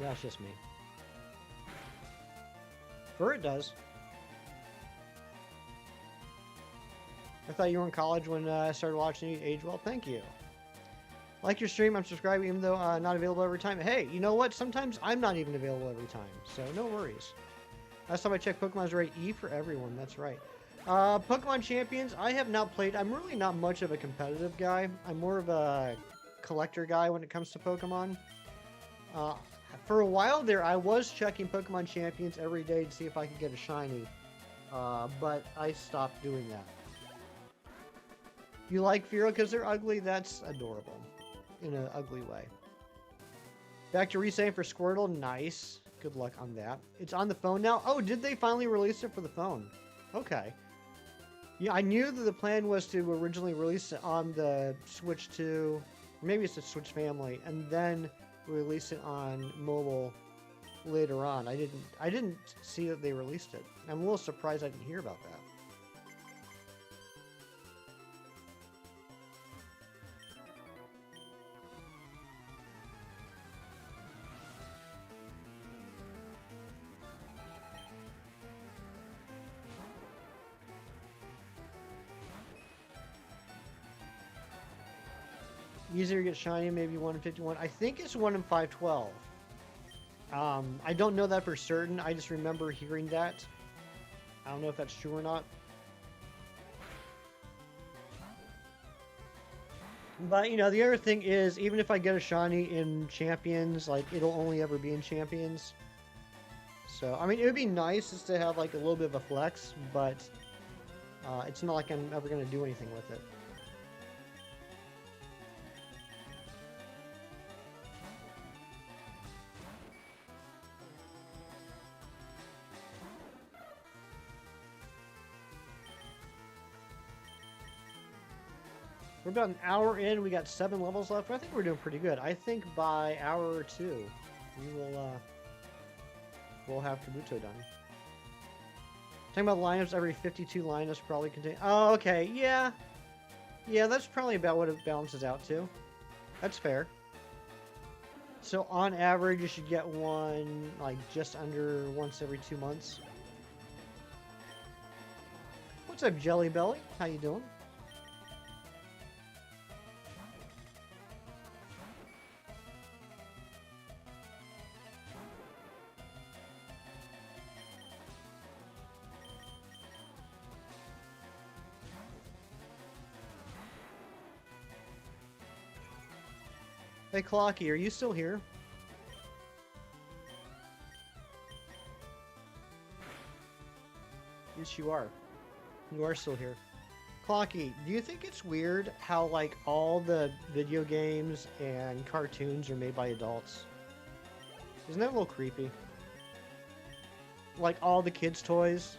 That's just me. Fur it does. I thought you were in college when I started watching you age well. Thank you. Like your stream, I'm subscribing even though not available every time. Hey, you know what? Sometimes I'm not even available every time, so no worries. Last time I checked, Pokemon's rated E for everyone. That's right. Pokemon Champions, I have not played. I'm really not much of a competitive guy. I'm more of a collector guy when it comes to Pokemon. For a while there, I was checking Pokemon Champions every day to see if I could get a shiny, but I stopped doing that. You like Fearow because they're ugly? That's adorable. In an ugly way. Back to resaying for Squirtle. Nice. Good luck on that. It's on the phone now. Oh, did they finally release it for the phone? Okay. Yeah, I knew that the plan was to originally release it on the Switch 2, or maybe it's the Switch family, and then release it on mobile later on. I didn't see that they released it. I'm a little surprised I didn't hear about that. Easier to get shiny, maybe 1 in 51. I think it's 1 in 512. I don't know that for certain. I just remember hearing that. I don't know if that's true or not. But, you know, the other thing is, even if I get a shiny in Champions, like, it'll only ever be in Champions. So, I mean, it would be nice just to have, like, a little bit of a flex, but it's not like I'm ever going to do anything with it. We're about an hour in. We got 7 levels left. I think we're doing pretty good. I think by hour 2, we'll have Kabuto done. Talking about lineups, every 52 lineups probably contain. Oh, okay. Yeah. Yeah, that's probably about what it balances out to. That's fair. So on average, you should get one like just under once every 2 months. What's up, Jelly Belly? How you doing? Hey, Clocky, are you still here? Yes, you are. You are still here. Clocky, do you think it's weird how, like, all the video games and cartoons are made by adults? Isn't that a little creepy? Like, all the kids' toys?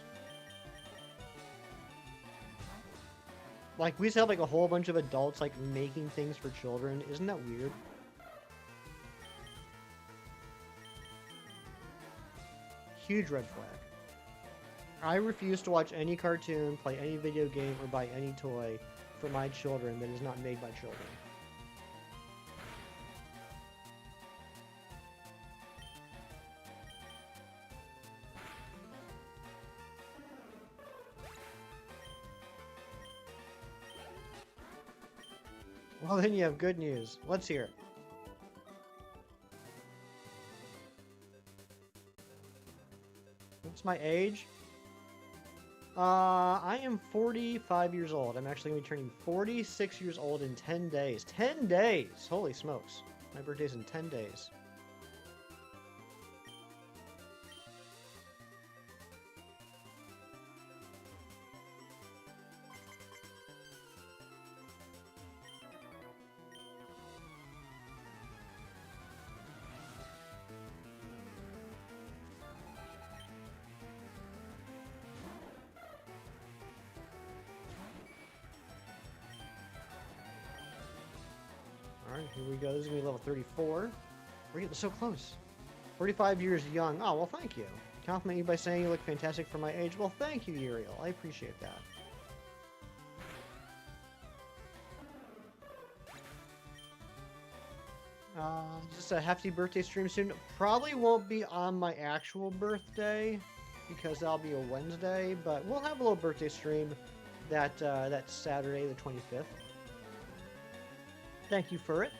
Like, we just have, like, a whole bunch of adults, like, making things for children. Isn't that weird? Huge red flag. I refuse to watch any cartoon, play any video game, or buy any toy for my children that is not made by children. Well, then you have good news. Let's hear it. What's my age? I am 45 years old. I'm actually going to be turning 46 years old in 10 days. 10 days! Holy smokes. My birthday's in 10 days. Alright, here we go. This is going to be level 34. We're getting so close. 45 years young. Oh, well, thank you. Compliment you by saying you look fantastic for my age. Well, thank you, Uriel. I appreciate that. Just a hefty birthday stream soon. Probably won't be on my actual birthday because that'll be a Wednesday, but we'll have a little birthday stream that Saturday, the 25th. Thank you for it.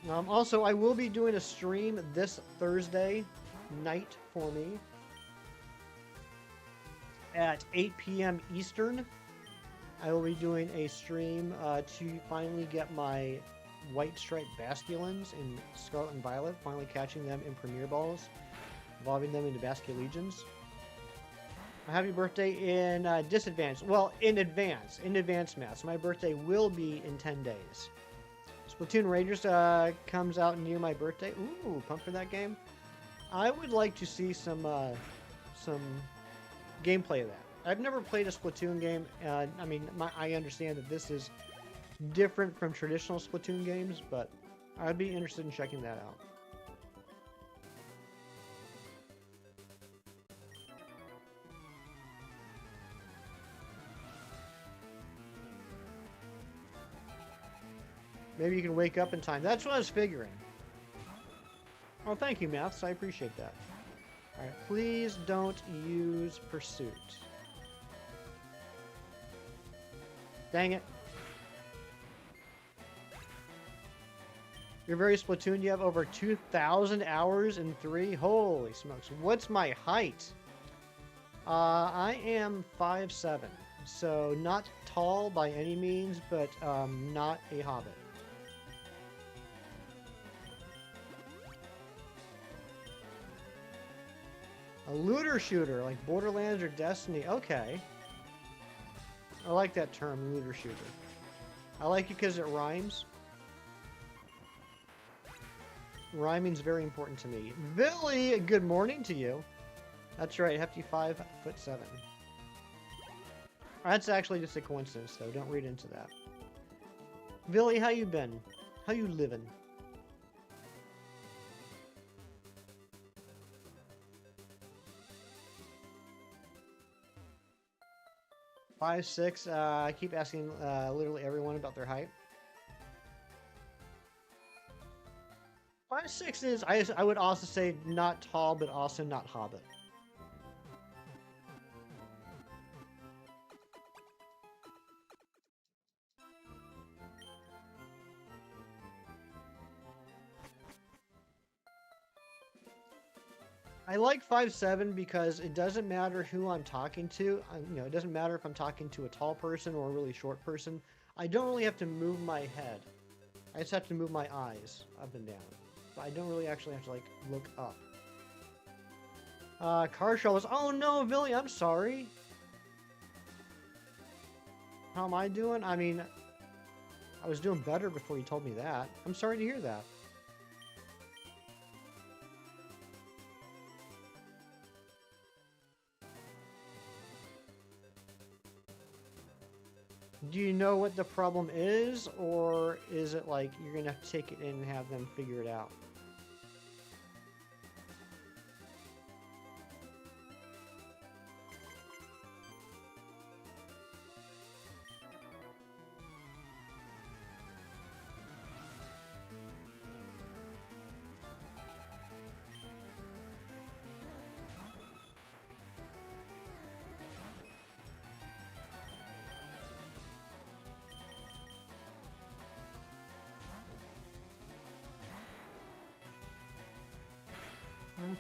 Also, I will be doing a stream this Thursday night for me at 8 p.m. Eastern. I will be doing a stream to finally get my White Stripe Basculins in Scarlet and Violet, finally catching them in Premier Balls, evolving them into Basculegions. A happy birthday in disadvantage. Well, in advance math. So my birthday will be in 10 days. Splatoon Rangers comes out near my birthday. Ooh, pumped for that game. I would like to see some gameplay of that. I've never played a Splatoon game. I mean, I understand that this is different from traditional Splatoon games, but I'd be interested in checking that out. Maybe you can wake up in time. That's what I was figuring. Oh, thank you, Maths. I appreciate that. Alright, please don't use Pursuit. Dang it. You're very Splatoon. You have over 2,000 hours in 3. Holy smokes. What's my height? I am 5'7", so not tall by any means, but not a hobbit. A looter shooter, like Borderlands or Destiny. Okay. I like that term, looter shooter. I like it because it rhymes. Rhyming's very important to me. Billy, good morning to you. That's right, hefty 5'7". That's actually just a coincidence, though. Don't read into that. Billy, how you been? How you living? Five, 6. I keep asking literally everyone about their height. 5'6" is, I would also say not tall, but also not hobbit. I like 5'7" because it doesn't matter who I'm talking to. It doesn't matter if I'm talking to a tall person or a really short person. I don't really have to move my head. I just have to move my eyes up and down. But I don't really actually have to, like, look up. Car troubles. Oh no, Billy, I'm sorry. How am I doing? I mean, I was doing better before you told me that. I'm sorry to hear that. Do you know what the problem is, or is it like you're gonna have to take it in and have them figure it out?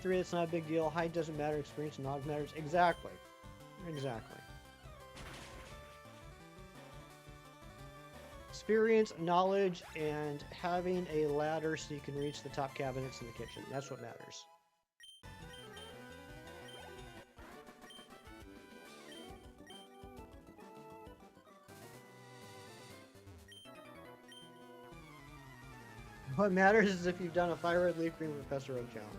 Three, it's not a big deal. Height doesn't matter. Experience and knowledge matters. Exactly. Exactly. Experience, knowledge, and having a ladder so you can reach the top cabinets in the kitchen. That's what matters. What matters is if you've done a Fire Red Leaf Green Professor Oak challenge.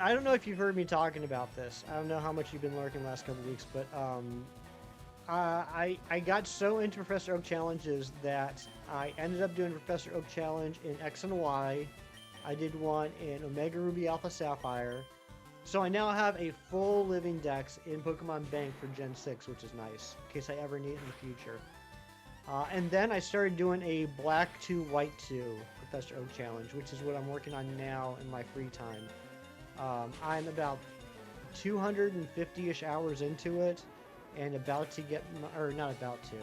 I don't know if you've heard me talking about this. I don't know how much you've been lurking the last couple weeks, but I got so into Professor Oak challenges that I ended up doing Professor Oak challenge in X and Y. I did one in Omega Ruby Alpha Sapphire. So I now have a full living dex in Pokemon Bank for Gen 6, which is nice, in case I ever need it in the future. And then I started doing a Black 2, White 2 Professor Oak challenge, which is what I'm working on now in my free time. I'm about 250-ish hours into it, and about to get, or not about to,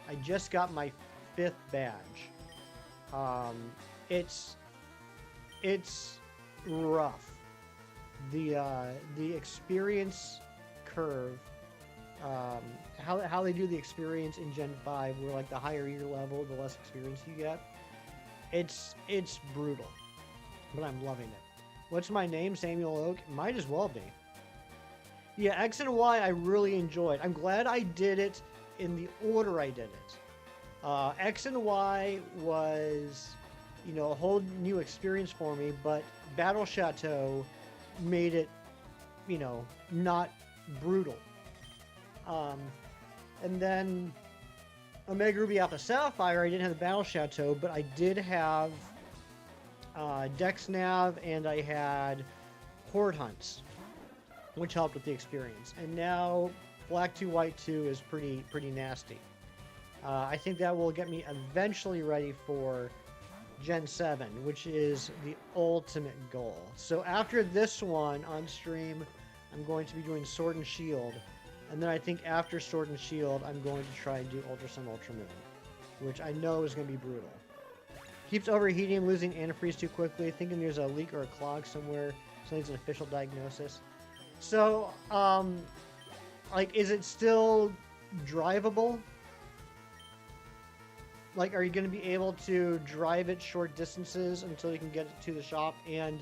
I just got my 5th badge. It's rough. The experience curve, how they do the experience in Gen 5, where like the higher your level, the less experience you get. It's brutal, but I'm loving it. What's my name? Samuel Oak? Might as well be. Yeah, X and Y I really enjoyed. I'm glad I did it in the order I did it. X and Y was, a whole new experience for me, but Battle Chateau made it, not brutal. And then Omega Ruby Alpha Sapphire, I didn't have the Battle Chateau, but I did have Dex Nav, and I had Horde Hunts, which helped with the experience. And now Black 2, White 2 is pretty nasty. I think that will get me eventually ready for Gen 7, which is the ultimate goal. So after this one on stream, I'm going to be doing Sword and Shield. And then I think after Sword and Shield, I'm going to try and do Ultra Sun, Ultra Moon, which I know is going to be brutal. Keeps overheating, losing antifreeze too quickly, thinking there's a leak or a clog somewhere, so needs an official diagnosis. So, like, is it still drivable? Like, are you going to be able to drive it short distances until you can get it to the shop and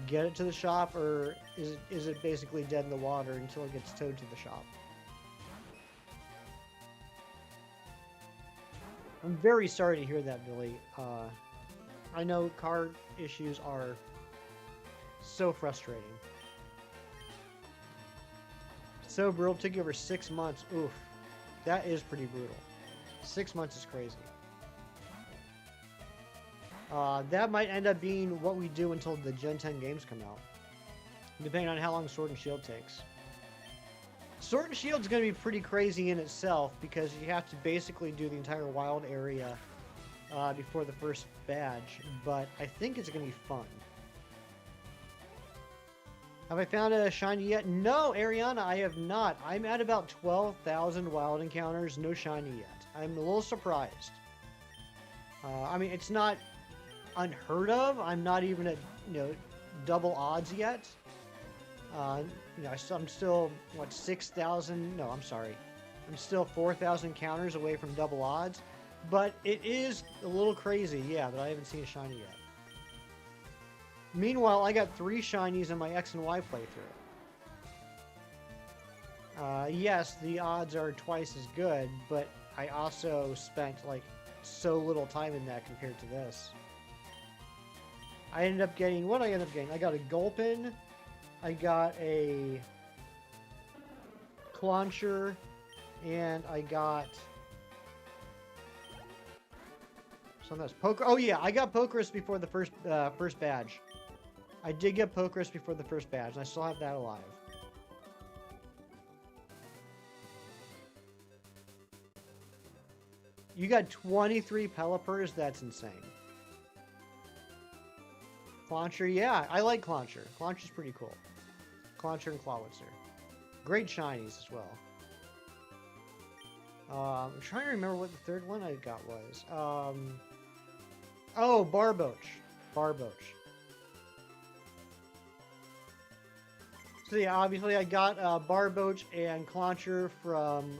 get it to the shop, or is it basically dead in the water until it gets towed to the shop? I'm very sorry to hear that, Billy. I know car issues are so frustrating. So brutal. Took you over 6 months. Oof. That is pretty brutal. 6 months is crazy. That might end up being what we do until the Gen 10 games come out. Depending on how long Sword and Shield takes. Sword and Shield is going to be pretty crazy in itself because you have to basically do the entire wild area before the first badge. But I think it's going to be fun. Have I found a shiny yet? No, Ariana, I have not. I'm at about 12,000 wild encounters. No shiny yet. I'm a little surprised. I mean, it's not unheard of. I'm not even at, double odds yet. I'm still, 6,000? No, I'm sorry. I'm still 4,000 encounters away from double odds. But it is a little crazy, yeah, that I haven't seen a shiny yet. Meanwhile, I got 3 shinies in my X and Y playthrough. Yes, the odds are twice as good, but I also spent, so little time in that compared to this. I ended up getting... What did I end up getting? I got a Gulpin. I got a Clauncher. And I got... something else. Oh, yeah, I got Pokerus before the first badge. I did get Pokerus before the first badge, and I still have that alive. You got 23 Pelipers? That's insane. Clauncher, yeah, I like Clauncher. Clauncher's pretty cool. Clauncher and Clawitzer. Great shinies as well. I'm trying to remember what the third one I got was. Oh, Barboach. Barboach. So yeah, obviously I got Barboach and Clauncher from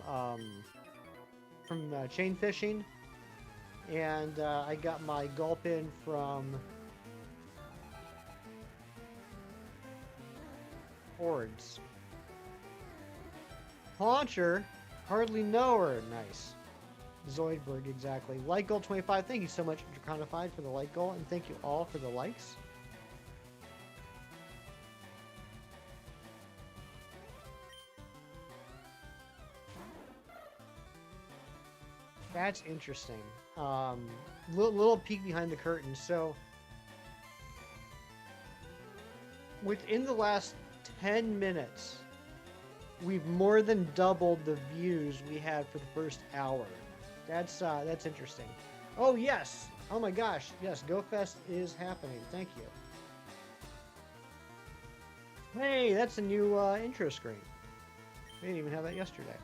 chain fishing, and I got my Gulpin from Hordes. Clauncher, hardly know her. Nice. Zoidberg, exactly. Light goal 25. Thank you so much, Draconified, for the light goal, and thank you all for the likes. That's interesting. Little peek behind the curtain. So, within the last 10 minutes, we've more than doubled the views we had for the first hour. That's interesting. Oh, yes. Oh, my gosh. Yes, GoFest is happening. Thank you. Hey, that's a new intro screen. We didn't even have that yesterday.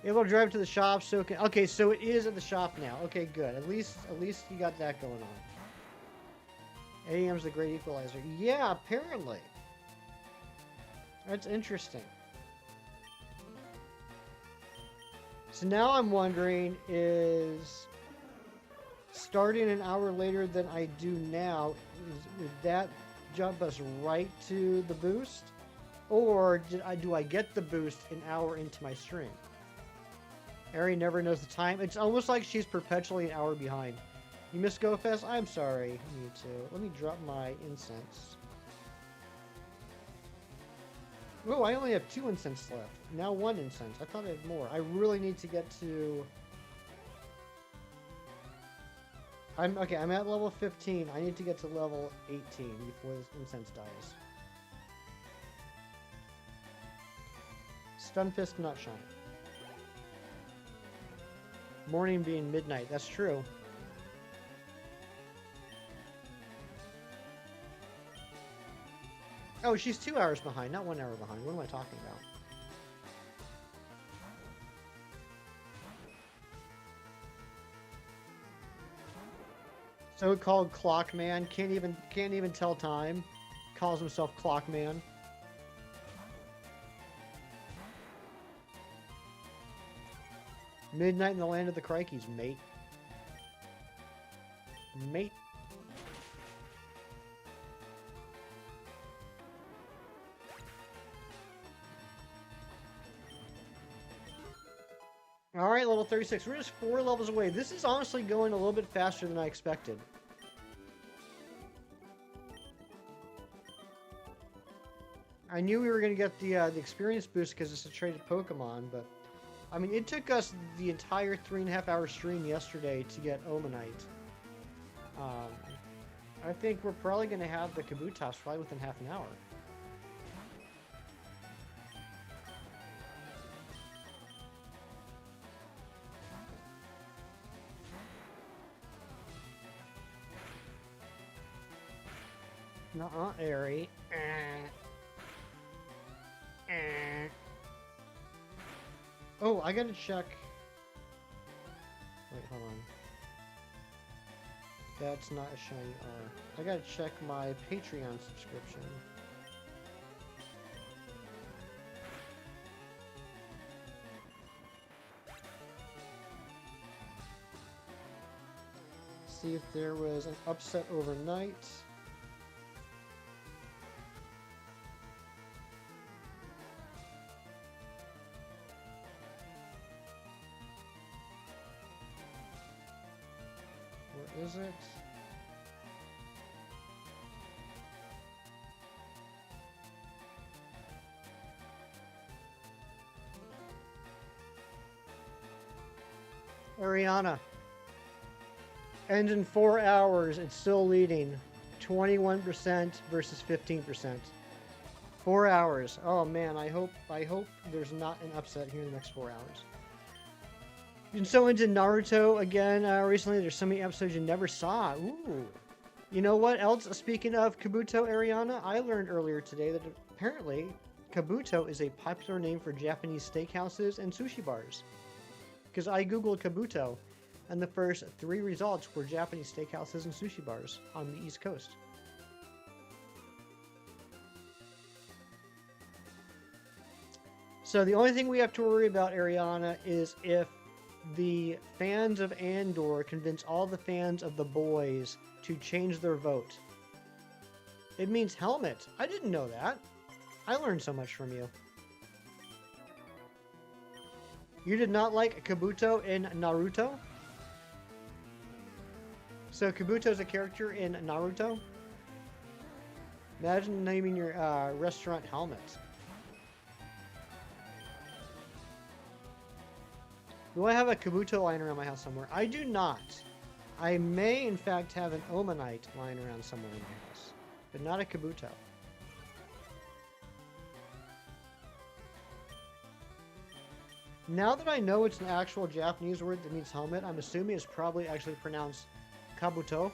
Able to drive to the shop, so it can... Okay, so it is at the shop now. Okay, good. At least you got that going on. AM's the great equalizer. Yeah, apparently. That's interesting. So now I'm wondering, is starting an hour later than I do now, would that jump us right to the boost? Or do I get the boost an hour into my stream? Ari never knows the time. It's almost like she's perpetually an hour behind. You missed GoFest? I'm sorry. Me too. Let me drop my incense. Oh, I only have 2 incense left. Now 1 incense. I thought I had more. I really need to get to... I'm at level 15. I need to get to level 18 before this incense dies. Stunfisk not shine. Morning being midnight. That's true. Oh, she's 2 hours behind, not 1 hour behind. What am I talking about? So-called clock man can't even tell time. calls himself Clockman. Midnight in the land of the Crikeys, mate. Mate. Alright, level 36. We're just 4 levels away. This is honestly going a little bit faster than I expected. I knew we were going to get the experience boost because it's a traded Pokemon, but... I mean, it took us the entire 3.5-hour stream yesterday to get Omanite. I think we're probably going to have the Kabutops probably within half an hour. Nuh-uh, Airy. Oh, I gotta check. Wait, hold on. That's not a shiny R. I gotta check my Patreon subscription. See if there was an upset overnight. Where is it? Ariana. And in 4 hours, it's still leading. 21% versus 15%. 4 hours. Oh man, I hope there's not an upset here in the next 4 hours. Been so into Naruto again recently. There's so many episodes you never saw. Ooh. You know what else? Speaking of Kabuto, Ariana, I learned earlier today that apparently Kabuto is a popular name for Japanese steakhouses and sushi bars. Because I googled Kabuto, and the first 3 results were Japanese steakhouses and sushi bars on the East Coast. So the only thing we have to worry about, Ariana, is if the fans of Andor convince all the fans of the boys to change their vote. It means helmet. I didn't know that. I learned so much from you. You did not like Kabuto in Naruto? So Kabuto is a character in Naruto? Imagine naming your restaurant Helmet. Do I have a Kabuto lying around my house somewhere? I do not. I may, in fact, have an Omanite lying around somewhere in my house, but not a Kabuto. Now that I know it's an actual Japanese word that means helmet, I'm assuming it's probably actually pronounced Kabuto.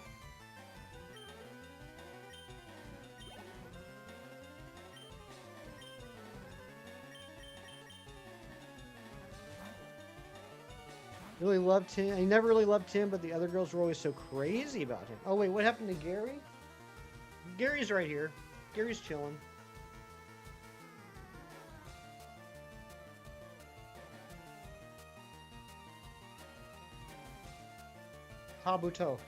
Really loved him. I never really loved him, but the other girls were always so crazy about him. Oh wait, what happened to Gary? Gary's right here. Gary's chilling. Kabuto.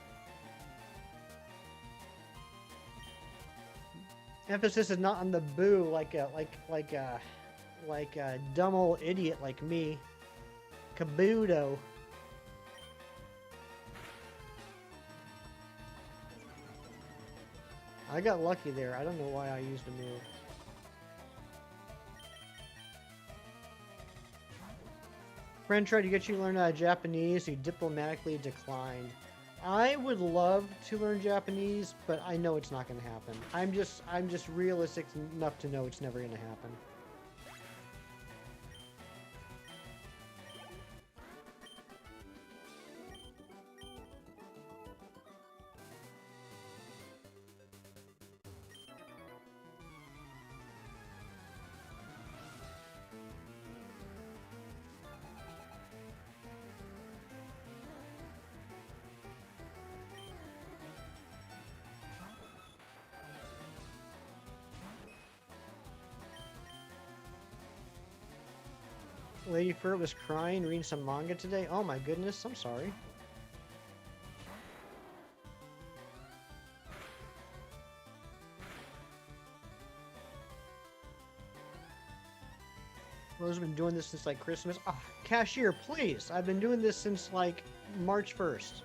Emphasis is not on the boo like a dumb old idiot like me. Kabuto. I got lucky there. I don't know why I used a move. Friend tried to get you to learn Japanese. He diplomatically declined. I would love to learn Japanese, but I know it's not going to happen. I'm just realistic enough to know it's never going to happen. Lady Fur was crying reading some manga today. Oh my goodness, I'm sorry. Rose been doing this since like Christmas. Ah, cashier, please. I've been doing this since like March 1st.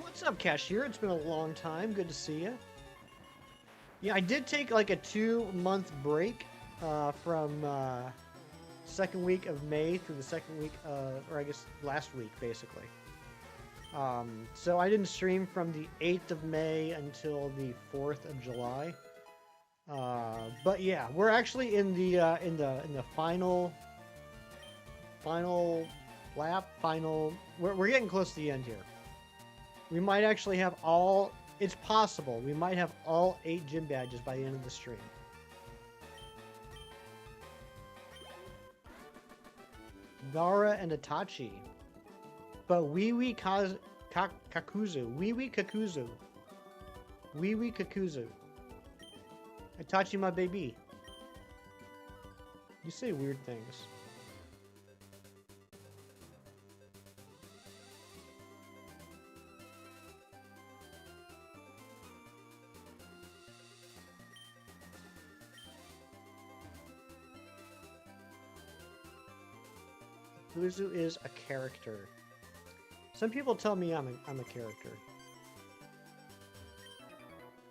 What's up, cashier? It's been a long time. Good to see you. Yeah, I did take like a 2-month break from second week of May through the second week, or I guess last week, basically. So I didn't stream from the 8th of May until the 4th of July. But yeah, we're actually in the final lap. We're getting close to the end here. We might actually have all. It's possible we might have all 8 gym badges by the end of the stream. Gara and Itachi. But Kakuzu. Kakuzu. Kakuzu. Itachi, my baby. You say weird things. Kakuzu is a character. Some people tell me I'm a character.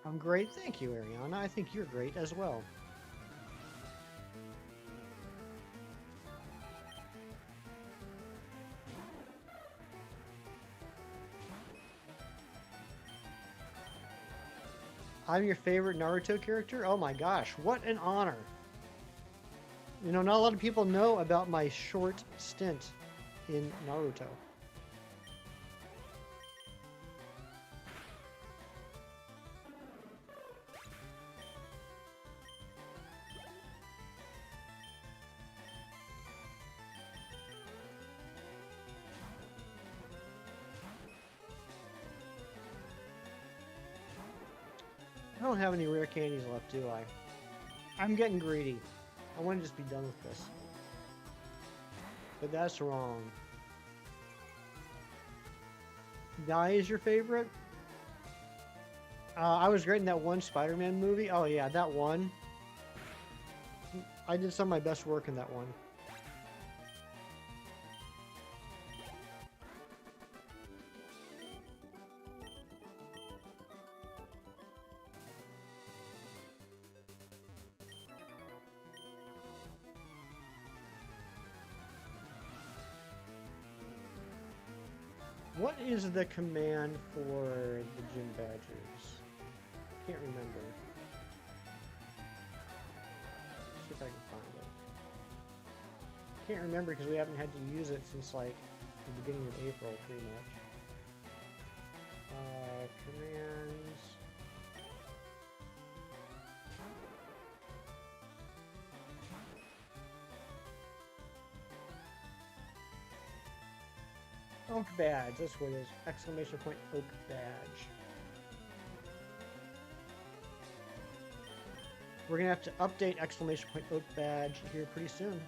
I'm great, thank you, Ariana. I think you're great as well. I'm your favorite Naruto character? Oh my gosh, what an honor. You know, not a lot of people know about my short stint in Naruto. I don't have any rare candies left, do I? I'm getting greedy. I want to just be done with this. But that's wrong. Dai is your favorite? I was great in that one Spider-Man movie. Oh yeah, that one. I did some of my best work in that one. What is the command for the gym badges? Can't remember. See if I can find it. Can't remember because we haven't had to use it since like the beginning of April, pretty much. Commands. Oak badge, that's what it is. Exclamation point oak badge. We're gonna have to update exclamation point oak badge here pretty soon.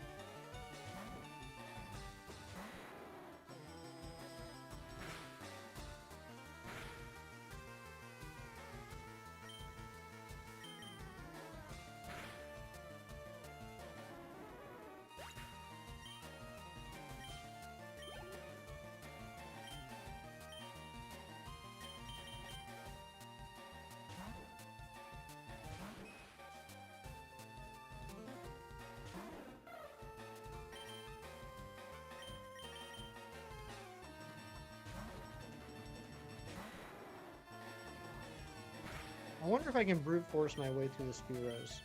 I wonder if I can brute force my way through the Spearows.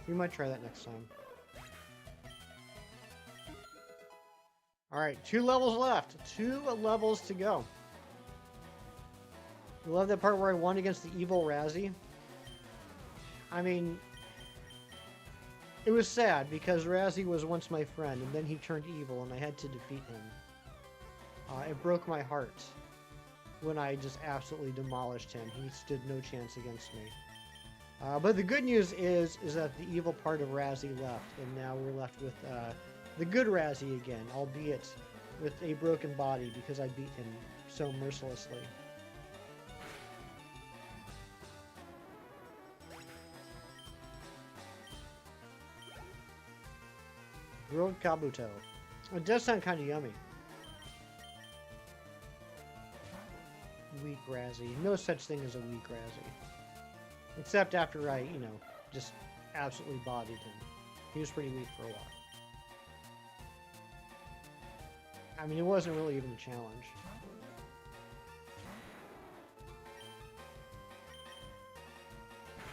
We might try that next time. Alright, 2 levels left. 2 levels to go. You love that part where I won against the evil Razzie? I mean, it was sad because Razzie was once my friend and then he turned evil and I had to defeat him. It broke my heart when I just absolutely demolished him. He stood no chance against me. But the good news is that the evil part of Razzie left, and now we're left with the good Razzie again, albeit with a broken body because I beat him so mercilessly. Grilled Kabuto. It does sound kind of yummy. Weak Razzie. No such thing as a weak Razzie. Except after I, just absolutely bodied him. He was pretty weak for a while. I mean, it wasn't really even a challenge.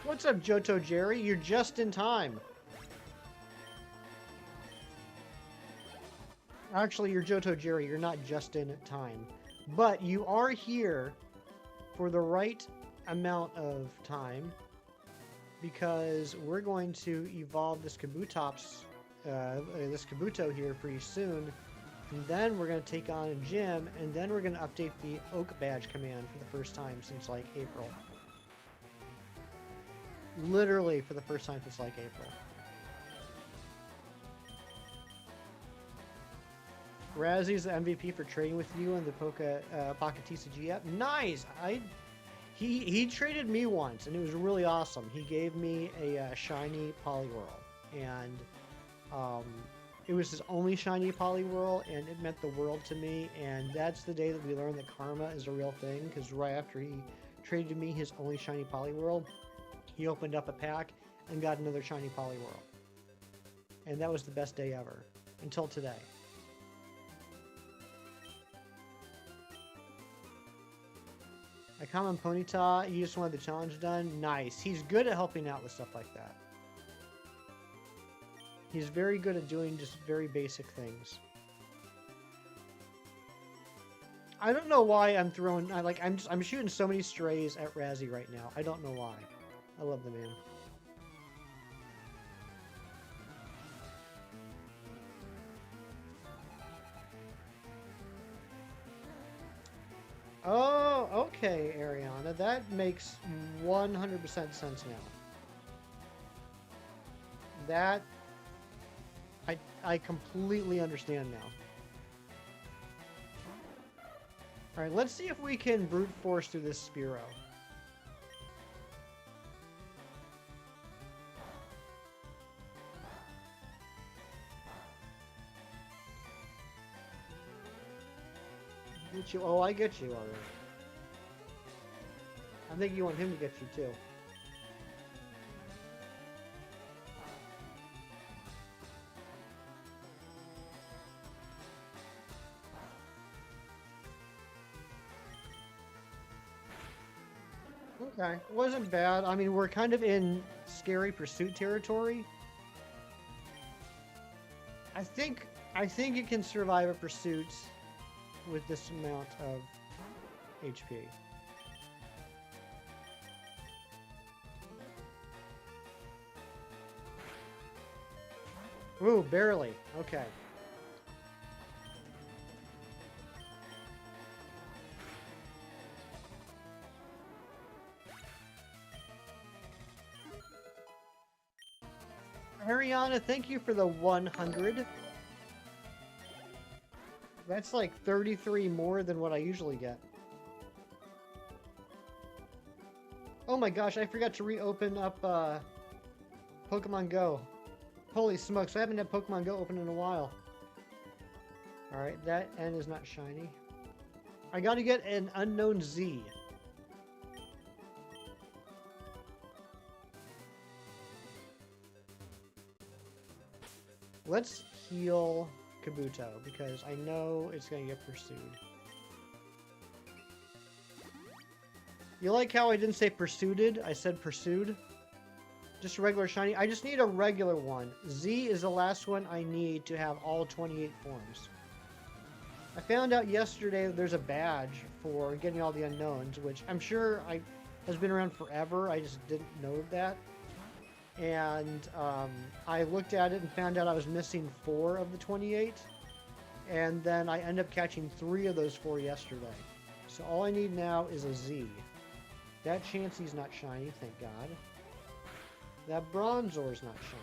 What's up, Johto Jerry? You're just in time. Actually, you're Johto Jerry. You're not just in time. But you are here for the right amount of time, because we're going to evolve this this Kabuto here pretty soon, and then we're going to take on a gym, and then we're going to update the Oak Badge command for the first time since like April. Literally for the first time since like April. Razzie's the MVP for trading with you in the Pocket TCG app. Nice! He traded me once, and it was really awesome. He gave me a shiny Poliwhirl, and it was his only shiny Poliwhirl, and it meant the world to me. And that's the day that we learned that karma is a real thing, because right after he traded me his only shiny Poliwhirl, he opened up a pack and got another shiny Poliwhirl. And that was the best day ever, until today. I comment Ponyta, he just wanted the challenge done. Nice. He's good at helping out with stuff like that. He's very good at doing just very basic things. I don't know why I'm throwing... I'm shooting so many strays at Razzie right now. I don't know why. I love the man. Oh, okay, Ariana. That makes 100% sense now. That... I completely understand now. Alright, let's see if we can brute force through this Spearow. Get you. Oh, I get you already. I think you want him to get you too. Okay, it wasn't bad. I mean, we're kind of in scary pursuit territory. I think it can survive a pursuit with this amount of HP. Ooh, barely. Okay. Ariana, thank you for the 100. That's like 33 more than what I usually get. Oh my gosh, I forgot to reopen up Pokemon Go. Holy smokes, I haven't had Pokemon Go open in a while. Alright, that N is not shiny. I gotta get an unknown Z. Let's heal Kabuto, because I know it's going to get pursued. You like how I didn't say pursued? I said pursued? Just a regular shiny? I just need a regular one. Z is the last one I need to have all 28 forms. I found out yesterday that there's a badge for getting all the unknowns, which I'm sure has been around forever. I just didn't know that. And I looked at it and found out I was missing 4 of the 28. And then I ended up catching 3 of those 4 yesterday. So all I need now is a Z. That Chansey's not shiny, thank God. That Bronzor's not shiny.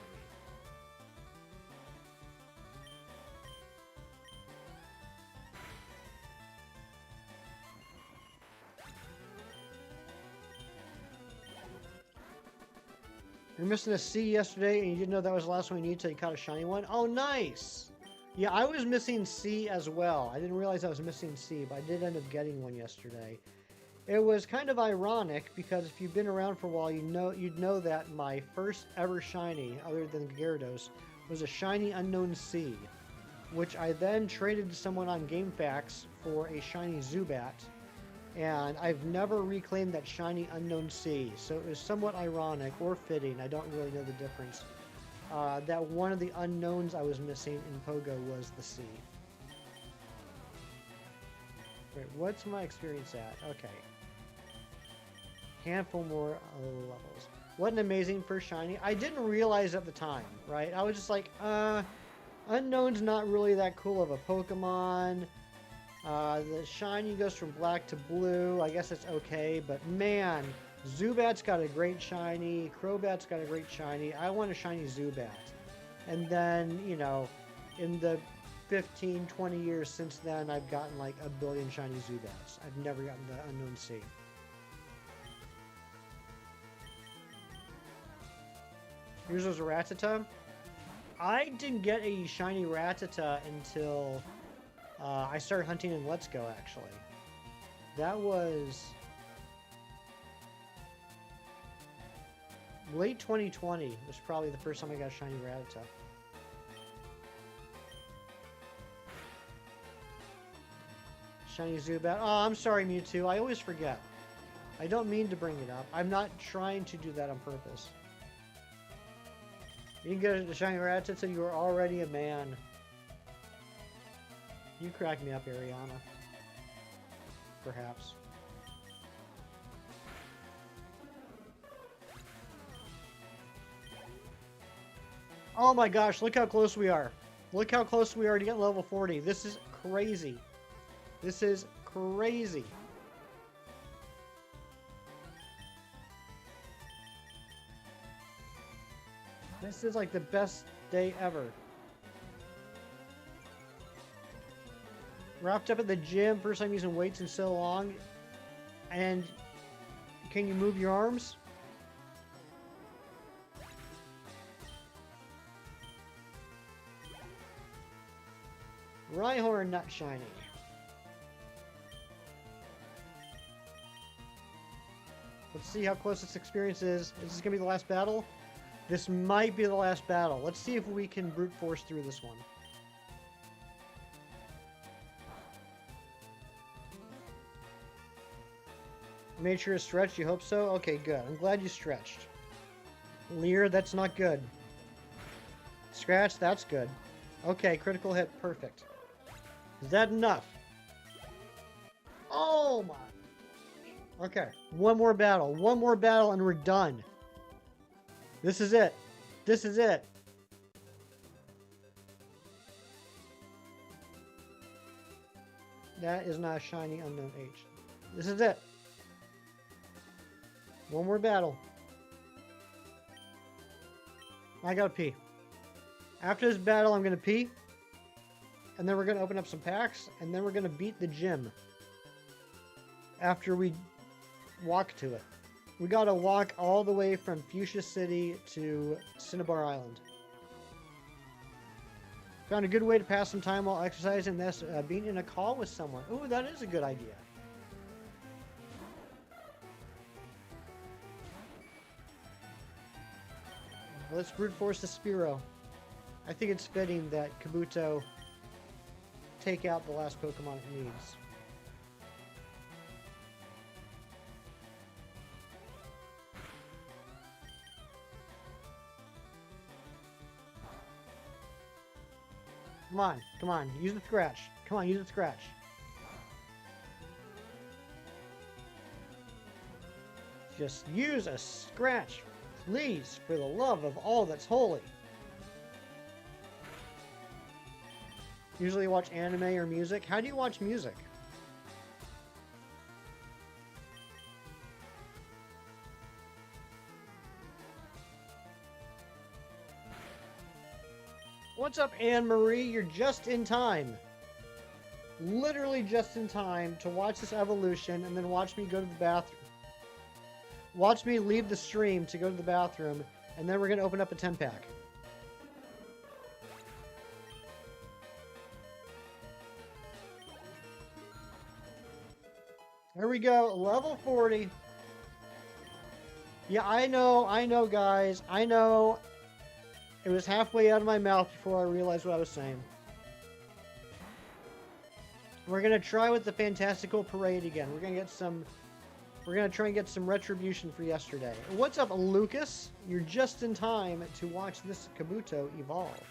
You're missing a C yesterday, and you didn't know that was the last one you needed until you caught a shiny one? Oh, nice! Yeah, I was missing C as well. I didn't realize I was missing C, but I did end up getting one yesterday. It was kind of ironic, because if you've been around for a while, you'd know that my first ever shiny, other than Gyarados, was a shiny unknown C, which I then traded to someone on GameFAQs for a shiny Zubat. And I've never reclaimed that shiny unknown C, so it was somewhat ironic or fitting, I don't really know the difference, that one of the unknowns I was missing in Pogo was the C. Wait, what's my experience at? Okay. Handful more levels. What an amazing first shiny. I didn't realize at the time, right? I was just like, unknown's not really that cool of a Pokemon. The shiny goes from black to blue. I guess it's okay, but man, Zubat's got a great shiny. Crobat's got a great shiny. I want a shiny Zubat. And then, you know, in the 15, 20 years since then, I've gotten like a billion shiny Zubats. I've never gotten the unknown C. Here's a Rattata. I didn't get a shiny Rattata until I started hunting in Let's Go, actually. That was late 2020 was probably the first time I got a shiny Rattata. Shiny Zubat. Oh, I'm sorry, Mewtwo. I always forget. I don't mean to bring it up. I'm not trying to do that on purpose. You can get a shiny Rattata, you are already a man. You crack me up, Ariana. Perhaps. Oh my gosh, look how close we are. Look how close we are to get level 40. This is crazy. This is crazy. This is like the best day ever. Wrapped up at the gym, first time using weights in so long. And can you move your arms? Rhyhorn not shiny. Let's see how close this experience is. Is this going to be the last battle? This might be the last battle. Let's see if we can brute force through this one. Made sure to stretch, you hope so? Okay, good. I'm glad you stretched. Leer, that's not good. Scratch, that's good. Okay, critical hit, perfect. Is that enough? Oh my. Okay, one more battle. One more battle and we're done. This is it. This is it. That is not a shiny unknown H. This is it. One more battle. I gotta pee. After this battle, I'm gonna pee. And then we're gonna open up some packs. And then we're gonna beat the gym. After we walk to it. We gotta walk all the way from Fuchsia City to Cinnabar Island. Found a good way to pass some time while exercising. That's being in a call with someone. Ooh, that is a good idea. Let's brute force the Spearow. I think it's fitting that Kabuto take out the last Pokemon it needs. Come on, use the scratch. Come on, use the scratch. Just use a scratch, please, for the love of all that's holy. Usually watch anime or music. How do you watch music? What's up, Anne Marie? You're just in time. Literally just in time to watch this evolution and then watch me go to the bathroom. Watch me leave the stream to go to the bathroom, and then we're going to open up a 10-pack. There we go, level 40. Yeah, I know, guys. I know. It was halfway out of my mouth before I realized what I was saying. We're going to try with the Fantastical Parade again. We're going to try and get some retribution for yesterday. What's up, Lucas? You're just in time to watch this Kabuto evolve.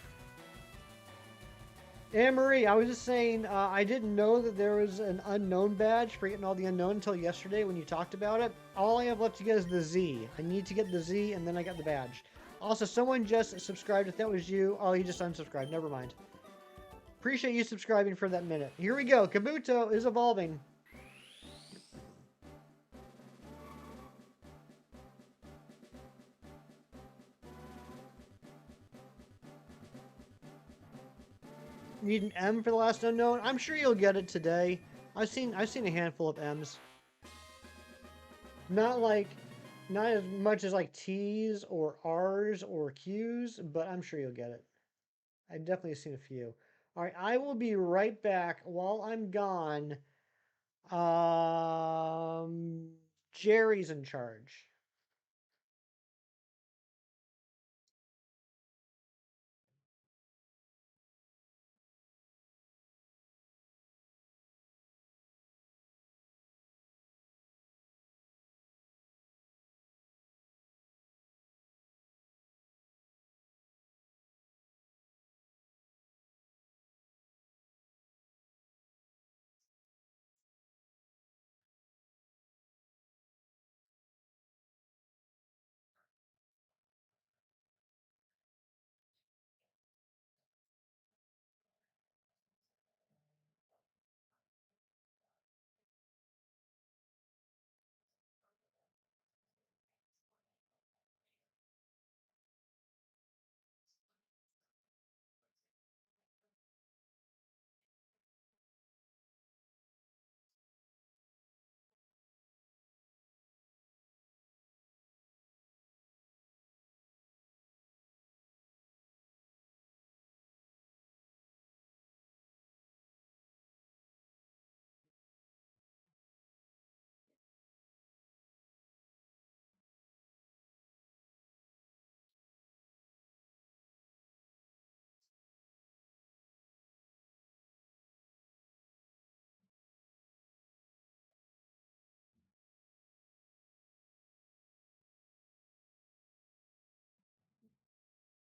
Anne-Marie, I was just saying, I didn't know that there was an unknown badge for getting all the unknown until yesterday when you talked about it. All I have left to get is the Z. I need to get the Z, and then I got the badge. Also, someone just subscribed. If that was you, oh, you just unsubscribed. Never mind. Appreciate you subscribing for that minute. Here we go. Kabuto is evolving. Need an M for the last unknown? I'm sure you'll get it today. I've seen a handful of M's. Not as much as like T's or R's or Q's, but I'm sure you'll get it. I've definitely seen a few. All right, I will be right back. While I'm gone, Jerry's in charge.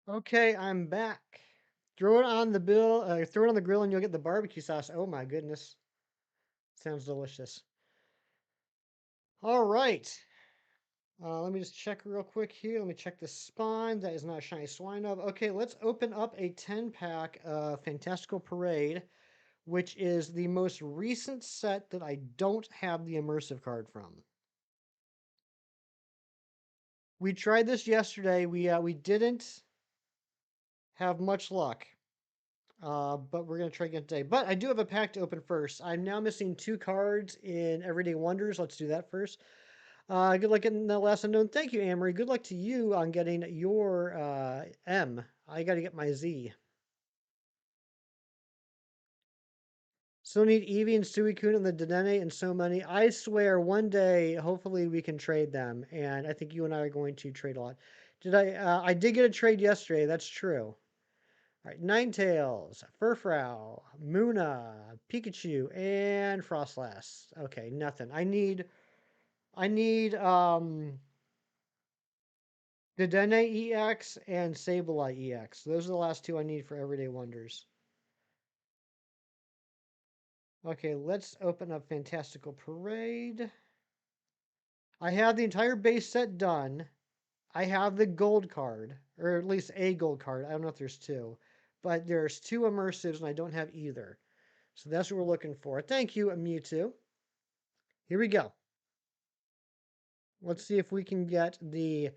Okay, I'm back. Throw it on the throw it on the grill, and you'll get the barbecue sauce. Oh my goodness, sounds delicious. All right. Let me just check real quick here. Let me check the spawn. That is not a shiny swine of. Okay, let's open up a 10-pack of Fantastical Parade, which is the most recent set that I don't have the immersive card from. We tried this yesterday. We didn't have much luck. But we're going to try again today. But I do have a pack to open first. I'm now missing 2 cards in Everyday Wonders. Let's do that first. Good luck in the last unknown. Thank you, Amory. Good luck to you on getting your M. I got to get my Z. Still need Eevee and Suicune and the Dedenne and so many. I swear one day, hopefully we can trade them. And I think you and I are going to trade a lot. I did get a trade yesterday. That's true. All right, Ninetales, Furfrou, Muna, Pikachu, and Frostlass. Okay, nothing. I need Dedenne EX and Sableye EX. Those are the last 2 I need for Everyday Wonders. Okay, let's open up Fantastical Parade. I have the entire base set done. I have the gold card, or at least a gold card. I don't know if there's 2. But there's 2 immersives and I don't have either. So that's what we're looking for. Thank you, Mewtwo. Here we go. Let's see if we can get the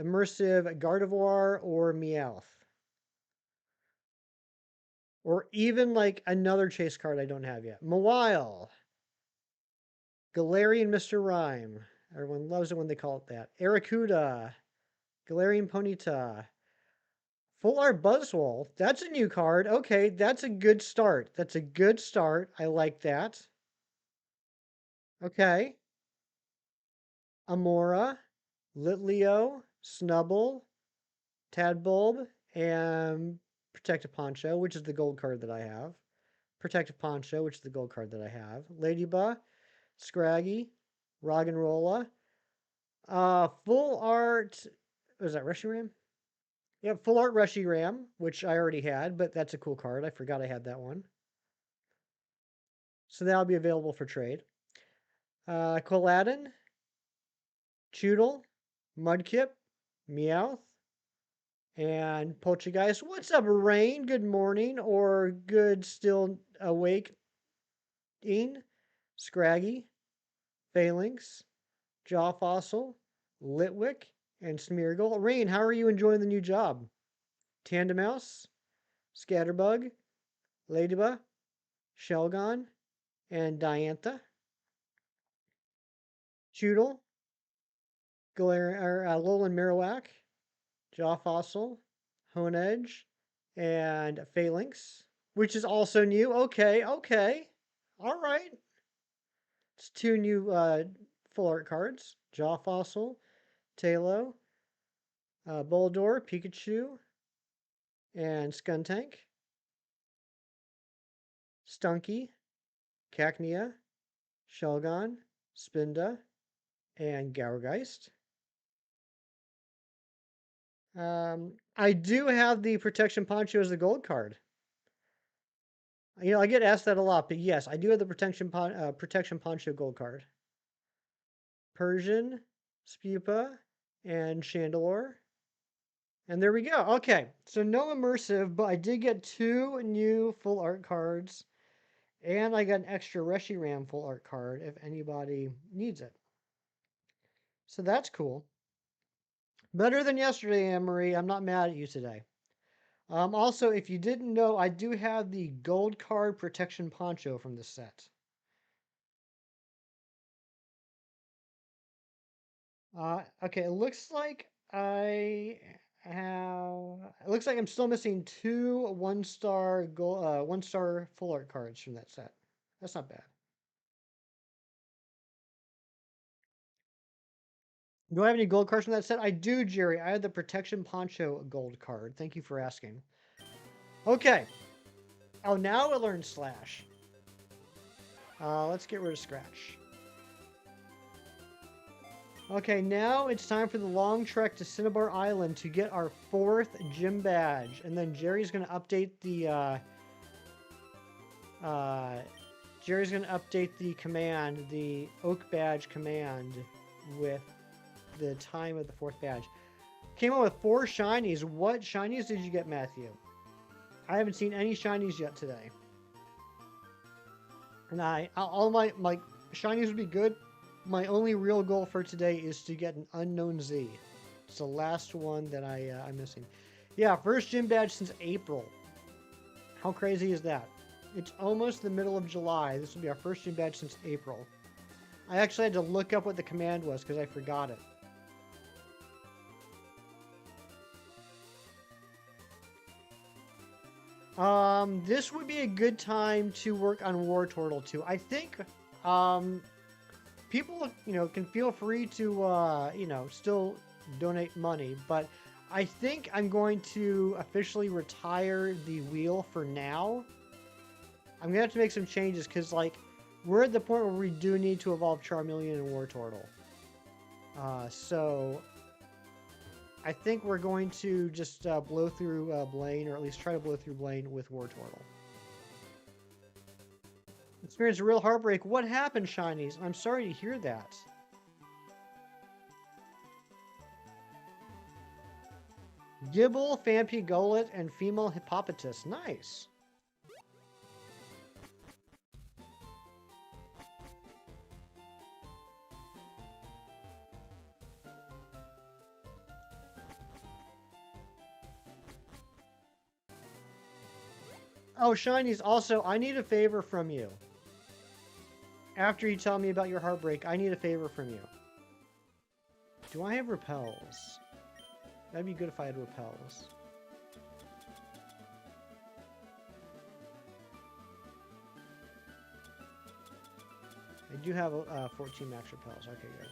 immersive Gardevoir or Meowth. Or even like another chase card I don't have yet. Mawile. Galarian Mr. Rhyme. Everyone loves it when they call it that. Aracuda. Galarian Ponyta. Full Art Buzzwole. That's a new card. Okay, that's a good start. That's a good start. I like that. Okay. Amora. Litleo. Snubble. Tadbulb. And Protective Poncho, which is the gold card that I have. Protective Poncho, which is the gold card that I have. Ladybug. Scraggy. Roggenrola. Full Art. Was that Reshiram? Yeah, Full Art Reshiram, which I already had, but that's a cool card. I forgot I had that one. So that'll be available for trade. Quilladin, Choodle, Mudkip, Meowth, and Poltergeist. What's up, Rain? Good morning, or good still awake, Scraggy, Phalanx, Jaw Fossil, Litwick, and Smeargle. Rain, how are you enjoying the new job? Tandemouse, Scatterbug, Ladybug, Shelgon, and Diantha. Choodle, Alolan Marowak, Jaw Fossil, Honedge, and Phalanx, which is also new. Okay, okay. All right. It's two new full art cards. Jaw Fossil, Talo, Boldor, Pikachu, and Skuntank. Stunky, Cacnea, Shelgon, Spinda, and Gourgeist. I do have the Protection Poncho as the gold card. You know, I get asked that a lot, but yes, I do have the Protection Poncho gold card. Persian, Spupa, and Chandelure. And there we go. Okay, so no immersive, but I did get two new full art cards. And I got an extra Reshiram full art card if anybody needs it. So that's cool. Better than yesterday, Anne-Marie. I'm not mad at you today. Also, if you didn't know, I do have the gold card Protection Poncho from this set. Okay, it looks like I have. It looks like I'm still missing two one-star full art cards from that set. That's not bad. Do I have any gold cards from that set? I do, Jerry. I have the Protection Poncho gold card. Thank you for asking. Okay. Oh, now I learned Slash. Let's get rid of Scratch. Okay, now it's time for the long trek to Cinnabar Island to get our 4th gym badge. And then Jerry's going to update the command, the Oak Badge command, with the time of the 4th badge. Came out with 4 shinies. What shinies did you get, Matthew? I haven't seen any shinies yet today. And all my shinies would be good. My only real goal for today is to get an Unknown Z. It's the last one that I'm missing. Yeah, first gym badge since April. How crazy is that? It's almost the middle of July. This will be our first gym badge since April. I actually had to look up what the command was because I forgot it. This would be a good time to work on War Turtle too. I think, people, can feel free to, still donate money, but I think I'm going to officially retire the wheel for now. I'm going to have to make some changes because, we're at the point where we do need to evolve Charmeleon and War Turtle. So I think we're going to just blow through Blaine, or at least try to blow through Blaine with War Turtle. Experienced a real heartbreak. What happened, Shinies? I'm sorry to hear that. Gibble, Phanpy, Golett, and Female Hippopotamus. Nice. Oh, Shinies, also, I need a favor from you. After you tell me about your heartbreak, I need a favor from you. Do I have repels? That'd be good if I had repels. I do have 14 max repels. Okay, good.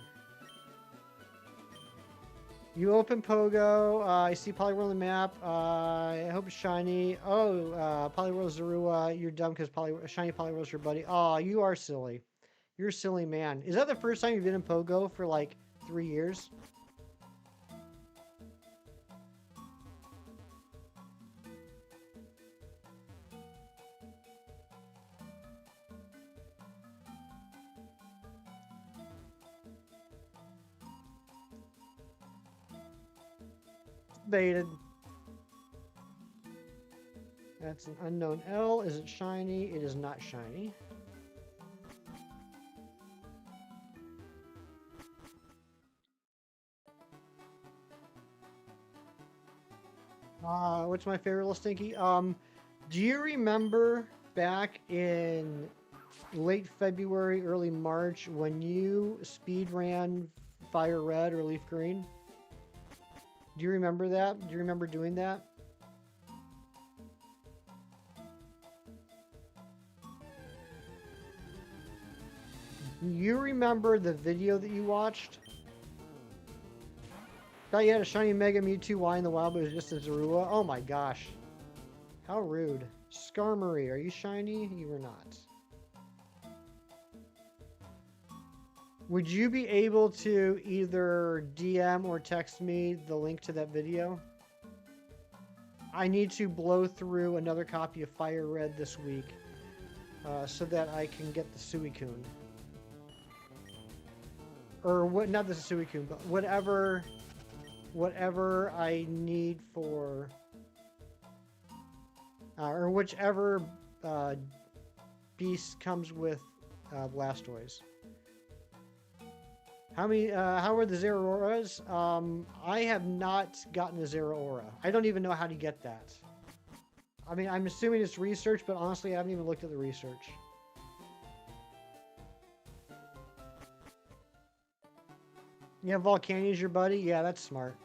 You open Pogo. I see Poliwhirl on the map. I hope it's shiny. Oh, Poliwhirl Zorua. You're dumb because shiny Poliwhirl's your buddy. Oh, you are silly. You're a silly man. Is that the first time you've been in Pogo for like 3 years? Baited. That's an unknown L. Is it shiny? It is not shiny. What's my favorite little stinky? Do you remember back in late February, early March when you speed ran Fire Red or Leaf Green? Do you remember that? Do you remember doing that? Do you remember the video that you watched? Thought you had a shiny Mega Mewtwo Y in the wild, but it was just a Zorua? Oh my gosh. How rude. Skarmory, are you shiny? You were not. Would you be able to either DM or text me the link to that video? I need to blow through another copy of Fire Red this week so that I can get the Suicune. Or what? Not the Suicune, but whatever I need for, or whichever beast comes with Blastoise. How are the Zeraoras? I have not gotten a Zeraora. I don't even know how to get that. I mean, I'm assuming it's research, but honestly, I haven't even looked at the research. You have Volcani's your buddy? Yeah, that's smart.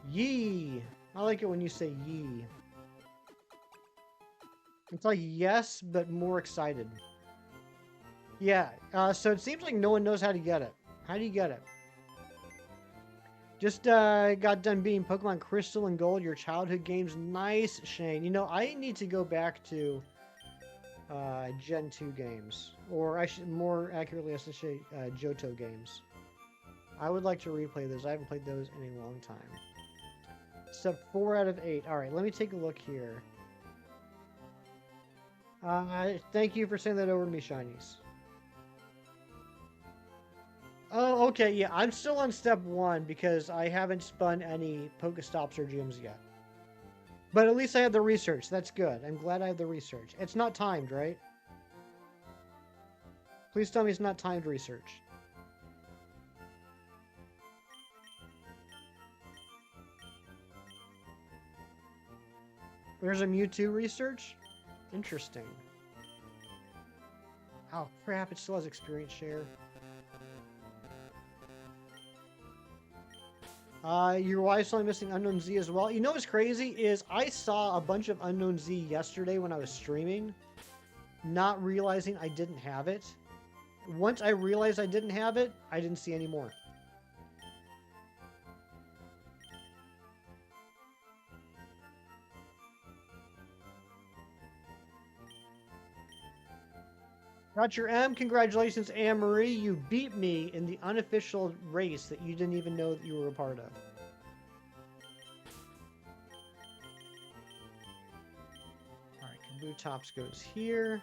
Yee! I like it when you say yee. It's like yes, but more excited. Yeah, so it seems like no one knows how to get it. How do you get it? Just got done beating Pokemon Crystal and Gold, your childhood games. Nice, Shane. You know, I need to go back to Gen 2 games. Or I should, more accurately, I should say Johto games. I would like to replay those. I haven't played those in a long time. Step 4 out of 8. Alright, let me take a look here. Thank you for sending that over to me, Shinies. Oh, okay, yeah, I'm still on step 1 because I haven't spun any Pokestops or gyms yet. But at least I have the research. That's good. I'm glad I have the research. It's not timed, right? Please tell me it's not timed research. There's a Mewtwo research? Interesting. Oh, crap, it still has experience share. Your wife's only missing Unknown Z as well. You know what's crazy is I saw a bunch of Unknown Z yesterday when I was streaming, not realizing I didn't have it. Once I realized I didn't have it, I didn't see any more. Got your M. Congratulations, Anne-Marie. You beat me in the unofficial race that you didn't even know that you were a part of. Alright, Kabutops goes here.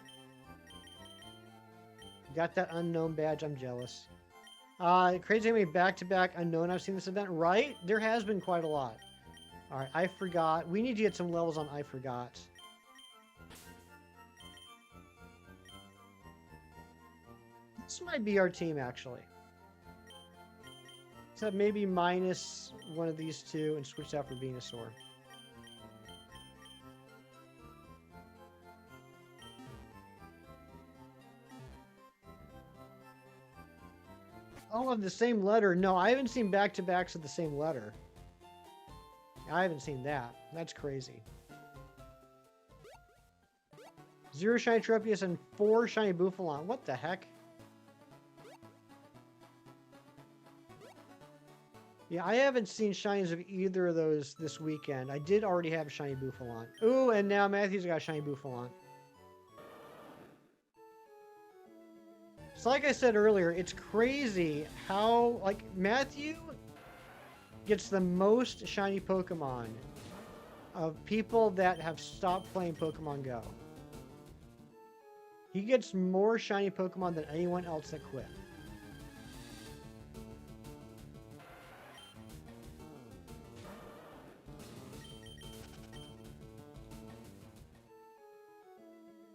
Got that unknown badge. I'm jealous. Crazy how many back-to-back unknown I've seen this event. Right? There has been quite a lot. Alright, I forgot. We need to get some levels on I forgot. This might be our team, actually. Except maybe minus one of these two and switch out for Venusaur. All of the same letter. No, I haven't seen back-to-backs of the same letter. I haven't seen that. That's crazy. 0 shiny Tropius and 4 shiny Bouffalon. What the heck? Yeah, I haven't seen shinies of either of those this weekend. I did already have shiny Bouffalon. Ooh, and now Matthew's got shiny Bouffalon. So like I said earlier, it's crazy how, like, Matthew gets the most shiny Pokemon of people that have stopped playing Pokemon Go. He gets more shiny Pokemon than anyone else that quit.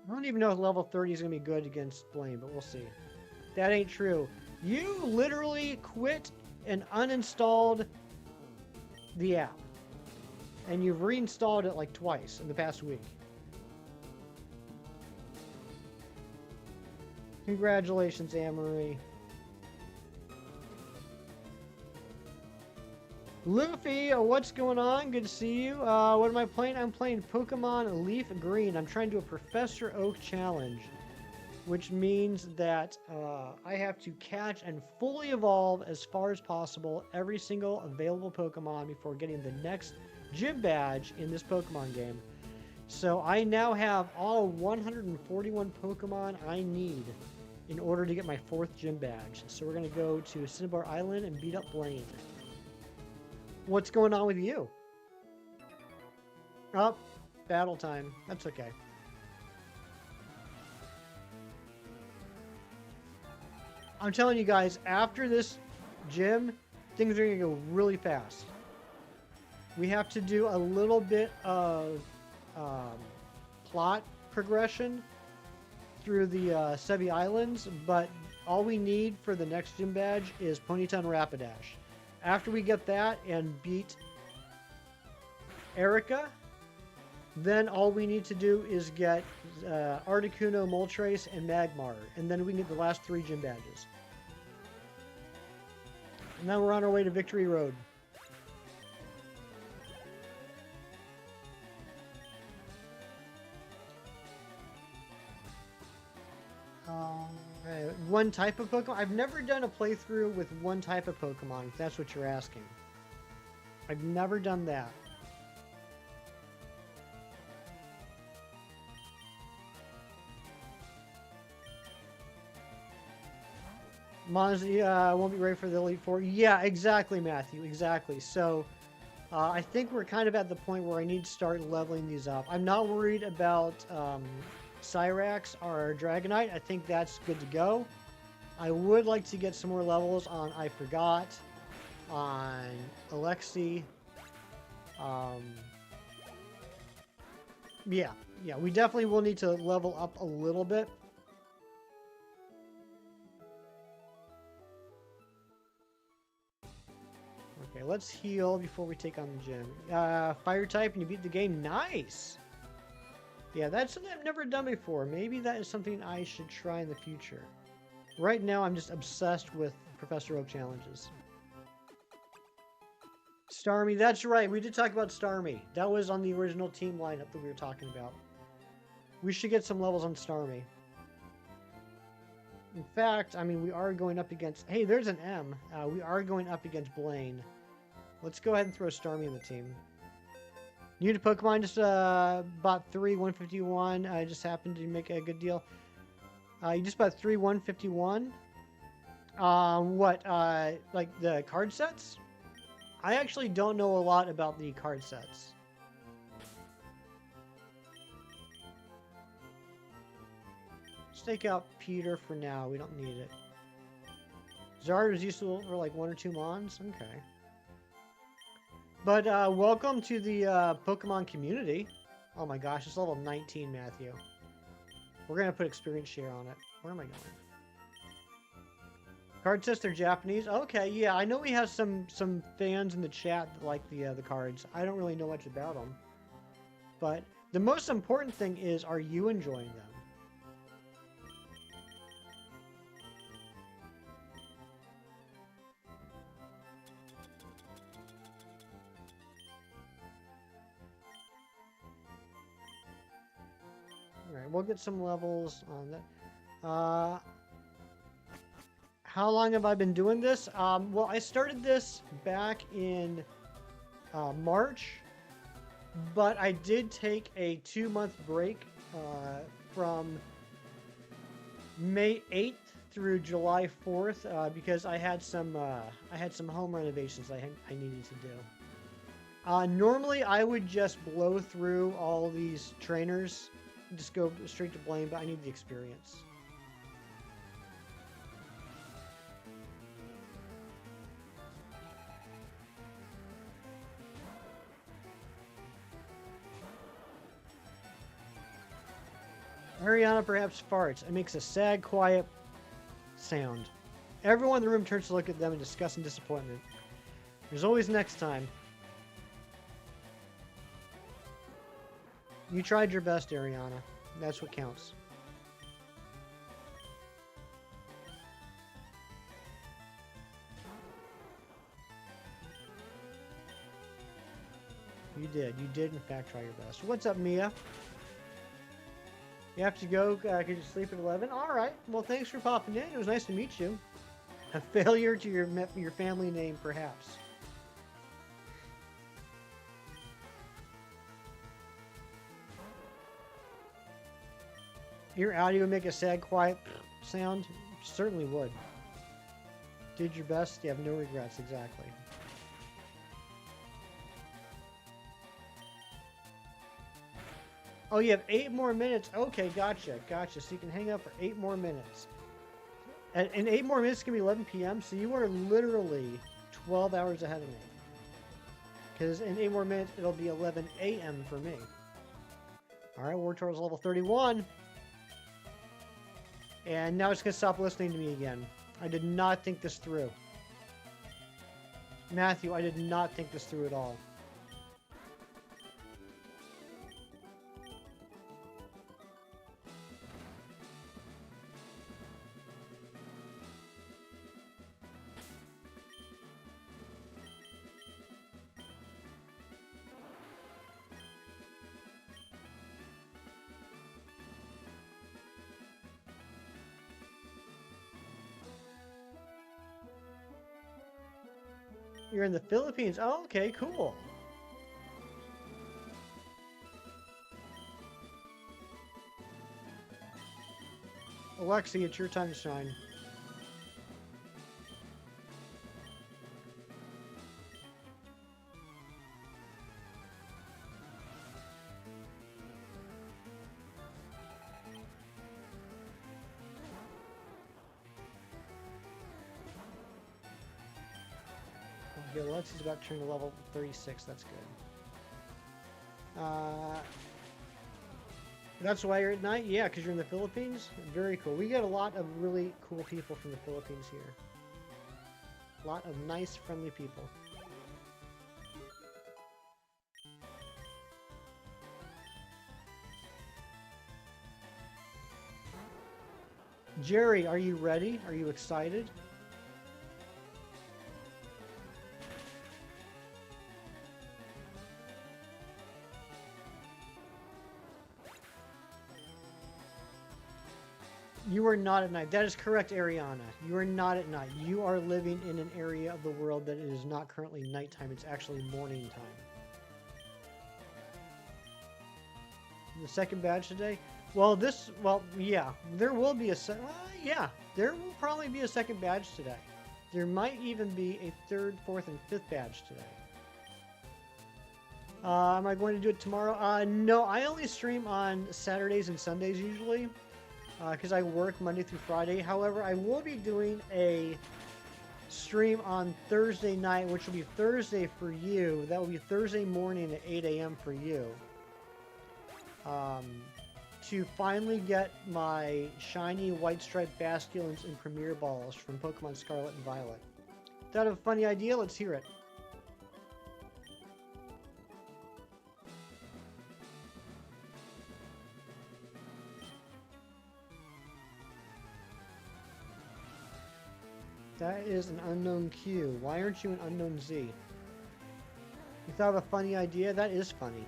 I don't even know if level 30 is going to be good against Blaine, but we'll see. That ain't true. You literally quit and uninstalled the app. And you've reinstalled it like twice in the past week. Congratulations, Anne-Marie. Luffy, what's going on? Good to see you. What am I playing? I'm playing Pokemon Leaf Green. I'm trying to do a Professor Oak challenge, which means that I have to catch and fully evolve as far as possible every single available Pokemon before getting the next gym badge in this Pokemon game. So I now have all 141 Pokemon I need in order to get my 4th gym badge. So we're going to go to Cinnabar Island and beat up Blaine. What's going on with you? Oh, battle time. That's okay. I'm telling you guys, after this gym, things are going to go really fast. We have to do a little bit of plot progression through the Sevi Islands, but all we need for the next gym badge is Ponyta and Rapidash. After we get that and beat Erica, then all we need to do is get Articuno, Moltres, and Magmar, and then we can get the last 3 gym badges. And then we're on our way to Victory Road. One type of Pokemon? I've never done a playthrough with one type of Pokemon, if that's what you're asking. I've never done that. Monzy won't be ready for the Elite Four. Yeah, exactly, Matthew. Exactly. So, I think we're kind of at the point where I need to start leveling these up. I'm not worried about Cyrax or Dragonite. I think that's good to go. I would like to get some more levels on I Forgot, on Alexi. Yeah, we definitely will need to level up a little bit. Okay, let's heal before we take on the gym. Fire type and you beat the game. Nice! Yeah, that's something I've never done before. Maybe that is something I should try in the future. Right now, I'm just obsessed with Professor Oak challenges. Starmie, that's right. We did talk about Starmie. That was on the original team lineup that we were talking about. We should get some levels on Starmie. In fact, I mean, we are going up against... Hey, there's an M. We are going up against Blaine. Let's go ahead and throw Starmie in the team. New to Pokemon, just bought 3 151. I just happened to make a good deal. You just bought 3 151. What? Like the card sets? I actually don't know a lot about the card sets. Let's take out Peter for now. We don't need it. Zard was useful for like 1 or 2 Mons. Okay. But welcome to the Pokemon community. Oh my gosh, it's level 19, Matthew. We're going to put experience share on it. Where am I going? Card says they're Japanese. Okay, yeah, I know we have some fans in the chat that like the cards. I don't really know much about them, but the most important thing is, are you enjoying them? All right, we'll get some levels on that. How long have I been doing this? Well, I started this back in March, but I did take a 2-month break from May 8th through July 4th because I had some home renovations I needed to do. Normally, I would just blow through all these trainers, just go straight to blame, but I need the experience. Ariana perhaps farts. It makes a sad, quiet sound. Everyone in the room turns to look at them in disgust and disappointment. There's always next time. You tried your best, Ariana. That's what counts. You did. You did, in fact, try your best. What's up, Mia? You have to go. Could you sleep at 11? All right. Well, thanks for popping in. It was nice to meet you. A failure to your family name, perhaps. Your audio would make a sad, quiet sound? Certainly would. Did your best? You have no regrets, exactly. Oh, you have 8 more minutes. Okay, gotcha. So you can hang out for 8 more minutes. And 8 more minutes can be 11 p.m., so you are literally 12 hours ahead of me. Because in 8 more minutes, it'll be 11 a.m. for me. Alright, War Turtle's level 31. And now it's going to stop listening to me again. I did not think this through. Matthew, I did not think this through at all. You're in the Philippines. Oh, okay, cool. Alexi, it's your time to shine. Okay, Alexi's about to turn to level 36. That's good. That's why you're at night? Yeah, because you're in the Philippines? Very cool. We get a lot of really cool people from the Philippines here. A lot of nice, friendly people. Jerry, are you ready? Are you excited? You are not at night. That is correct, Ariana. You are not at night. You are living in an area of the world that is not currently nighttime. It's actually morning time. The second badge today? Well, yeah. There will be there will probably be a second badge today. There might even be a 3rd, 4th, and 5th badge today. Am I going to do it tomorrow? No, I only stream on Saturdays and Sundays usually. Because I work Monday through Friday. However, I will be doing a stream on Thursday night, which will be Thursday for you. That will be Thursday morning at 8 a.m. for you. to finally get my shiny white striped Basculins and Premier Balls from Pokemon Scarlet and Violet. Is that a funny idea? Let's hear it. That is an unknown Q. Why aren't you an unknown Z? You thought of a funny idea? That is funny.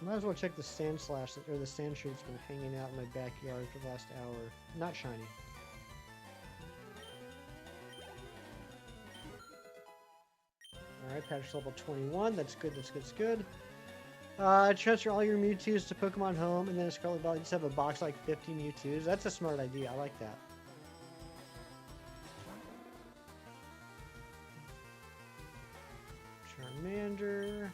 Might as well check the sand slash or the sand shoots been hanging out in my backyard for the last hour. Not shiny. Alright, patch level 21. That's good, that's good, that's good. Transfer all your Mewtwo's to Pokemon Home, and then a Scarlet Valley just have a box like 50 Mewtwo's. That's a smart idea. I like that. Charmander.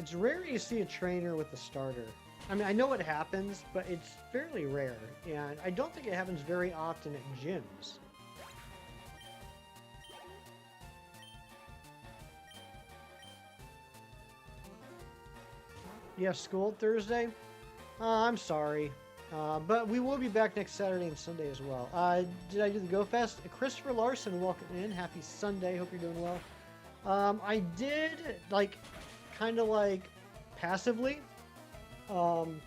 It's rare you see a trainer with a starter. I mean, I know it happens, but it's fairly rare, and I don't think it happens very often at gyms. You have school Thursday? I'm sorry. But we will be back next Saturday and Sunday as well. Did I do the Go Fest? Christopher Larson, welcome in. Happy Sunday. Hope you're doing well. I did, kind of passively. On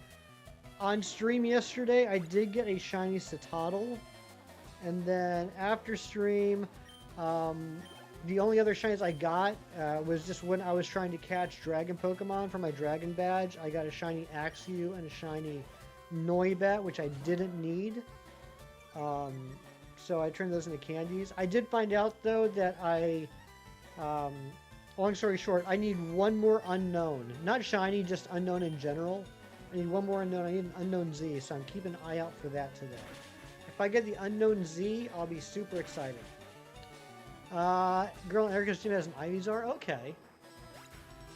stream yesterday, I did get a shiny Citadel. And then after stream, the only other shinies I got was just when I was trying to catch Dragon Pokemon for my Dragon Badge. I got a shiny Axew and a shiny Noibat, which I didn't need. So I turned those into candies. I did find out, though, that long story short, I need one more unknown. Not shiny, just unknown in general. I need one more unknown. I need an unknown Z, so I'm keeping an eye out for that today. If I get the unknown Z, I'll be super excited. Girl in Erica's gym has an Ivysaur? Okay.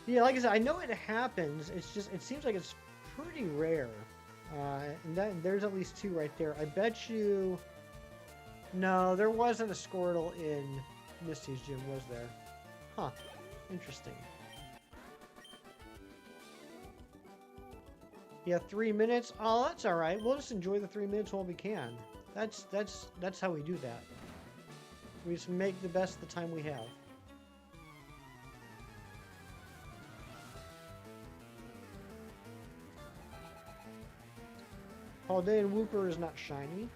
Yeah, like I said, I know it happens. It's just, it seems like it's pretty rare. And there's at least two right there. I bet you... No, there wasn't a Squirtle in Misty's gym, was there? Huh. Interesting. Yeah, 3 minutes? Oh, that's alright. We'll just enjoy the 3 minutes while we can. That's how we do that. We just make the best of the time we have. Paldean Wooper is not shiny.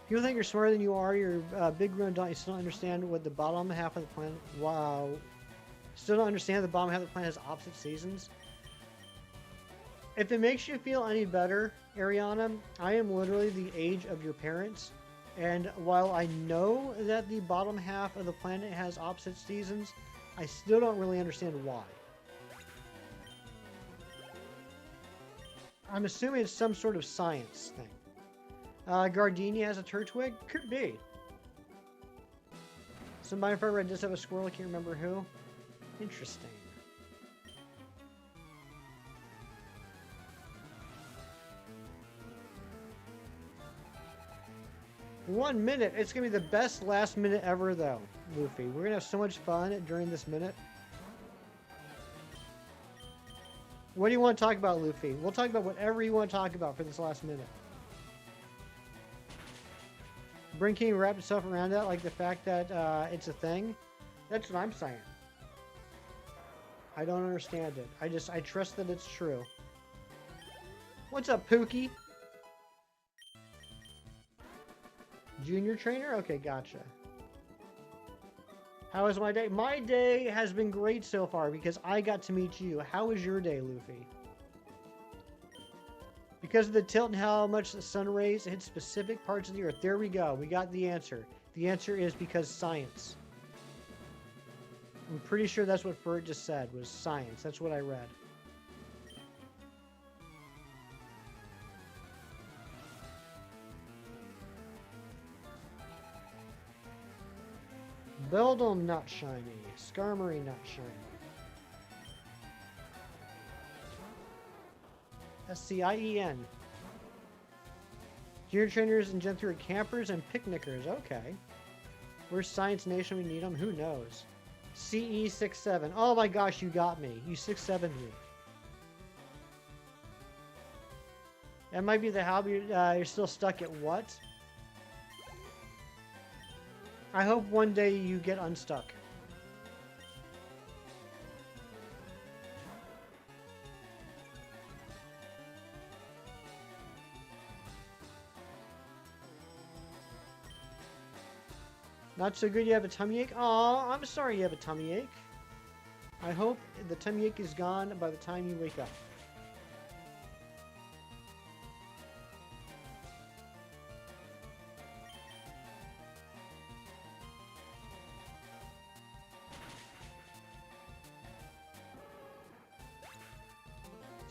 People think you're smarter than you are. You're big grown adult. You still don't understand what the bottom half of the planet... Wow. Still don't understand the bottom half of the planet has opposite seasons. If it makes you feel any better, Ariana, I am literally the age of your parents. And while I know that the bottom half of the planet has opposite seasons, I still don't really understand why. I'm assuming it's some sort of science thing. Gardenia has a Turtwig? Could be. Somebody forever I just have a squirrel, I can't remember who. Interesting. One minute. It's going to be the best last minute ever, though, Luffy. We're going to have so much fun during this minute. What do you want to talk about, Luffy? We'll talk about whatever you want to talk about for this last minute. Bryn King wrapped itself around that, like the fact that it's a thing. That's what I'm saying. I don't understand it. I trust that it's true. What's up, Pookie? Junior trainer? Okay, gotcha. How was my day? My day has been great so far because I got to meet you. How was your day, Luffy? Because of the tilt and how much the sun rays hit specific parts of the earth. There we go. We got the answer. The answer is because science. I'm pretty sure that's what Fert just said, was science. That's what I read. Beldum, not shiny. Skarmory, not shiny. Scien. Junior trainers and Gen 3 are campers and picnickers. Okay. Where's Science Nation? We need them. Who knows? CE67. Oh my gosh, you got me. You 6-7'd me. That might be the how you're still stuck at what? I hope one day you get unstuck. Not so good you have a tummy ache? Aw, I'm sorry you have a tummy ache. I hope the tummy ache is gone by the time you wake up.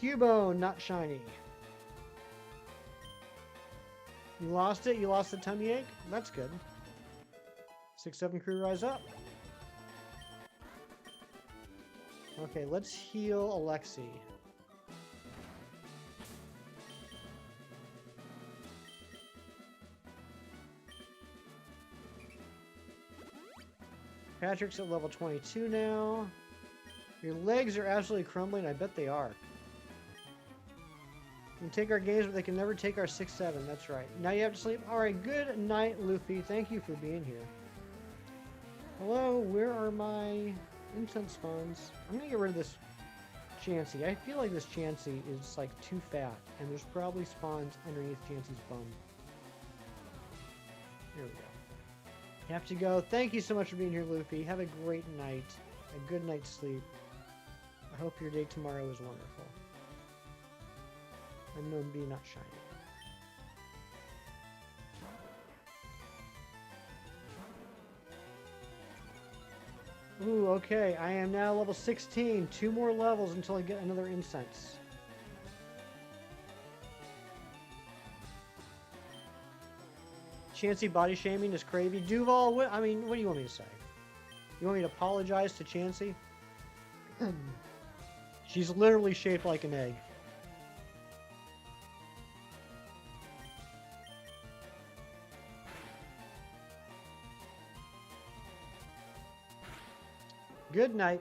Cubone, not shiny. You lost it? You lost the tummy ache? That's good. 6-7 crew, rise up. Okay, let's heal Alexi. Patrick's at level 22 now. Your legs are absolutely crumbling. I bet they are. You can take our games, but they can never take our 6-7. That's right. Now you have to sleep. Alright, good night, Luffy. Thank you for being here. Hello, where are my incense spawns? I'm gonna get rid of this Chansey. I feel like this Chansey is like too fat, and there's probably spawns underneath Chansey's bum. Here we go. You have to go. Thank you so much for being here, Luffy. Have a great night. A good night's sleep. I hope your day tomorrow is wonderful. And no, be not shiny. Ooh, okay. I am now level 16. 2 more levels until I get another incense. Chansey body shaming is crazy. Duval, what do you want me to say? You want me to apologize to Chansey? She's literally shaped like an egg. Good night.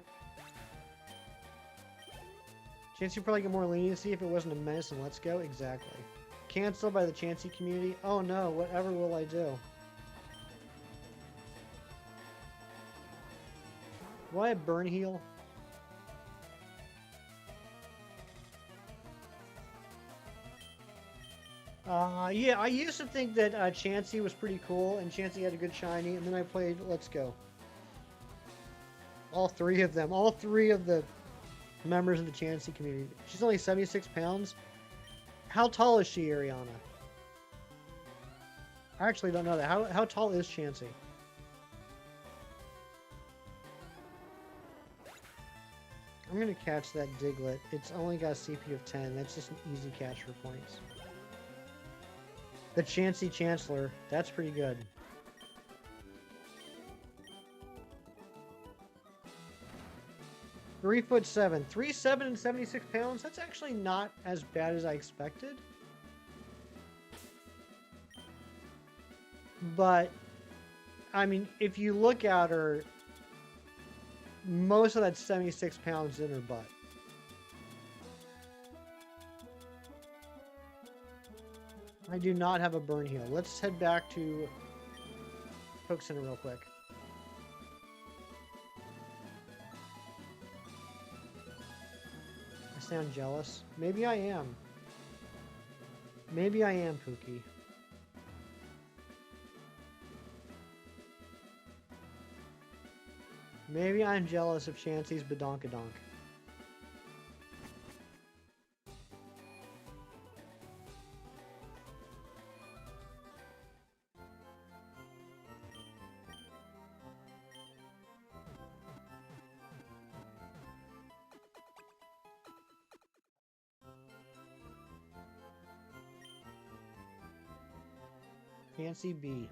Chansey would probably get more leniency if it wasn't a menace and let's go. Exactly. Cancelled by the Chansey community. Oh no, whatever will I do? Will I have burn heal? Yeah, I used to think that Chansey was pretty cool and Chansey had a good shiny, and then I played Let's Go. All 3 of them. All 3 of the members of the Chansey community. She's only 76 pounds. How tall is she, Ariana? I actually don't know that. How tall is Chansey? I'm going to catch that Diglett. It's only got a CP of 10. That's just an easy catch for points. The Chansey Chancellor. That's pretty good. Three foot 7. 3'7" and 76 pounds? That's actually not as bad as I expected. But, I mean, if you look at her, most of that 76 pounds in her butt. I do not have a burn heal. Let's head back to Poke Center real quick. I sound jealous. Maybe I am. Maybe I am, Pookie. Maybe I'm jealous of Chansey's Badonkadonk. Fancy B.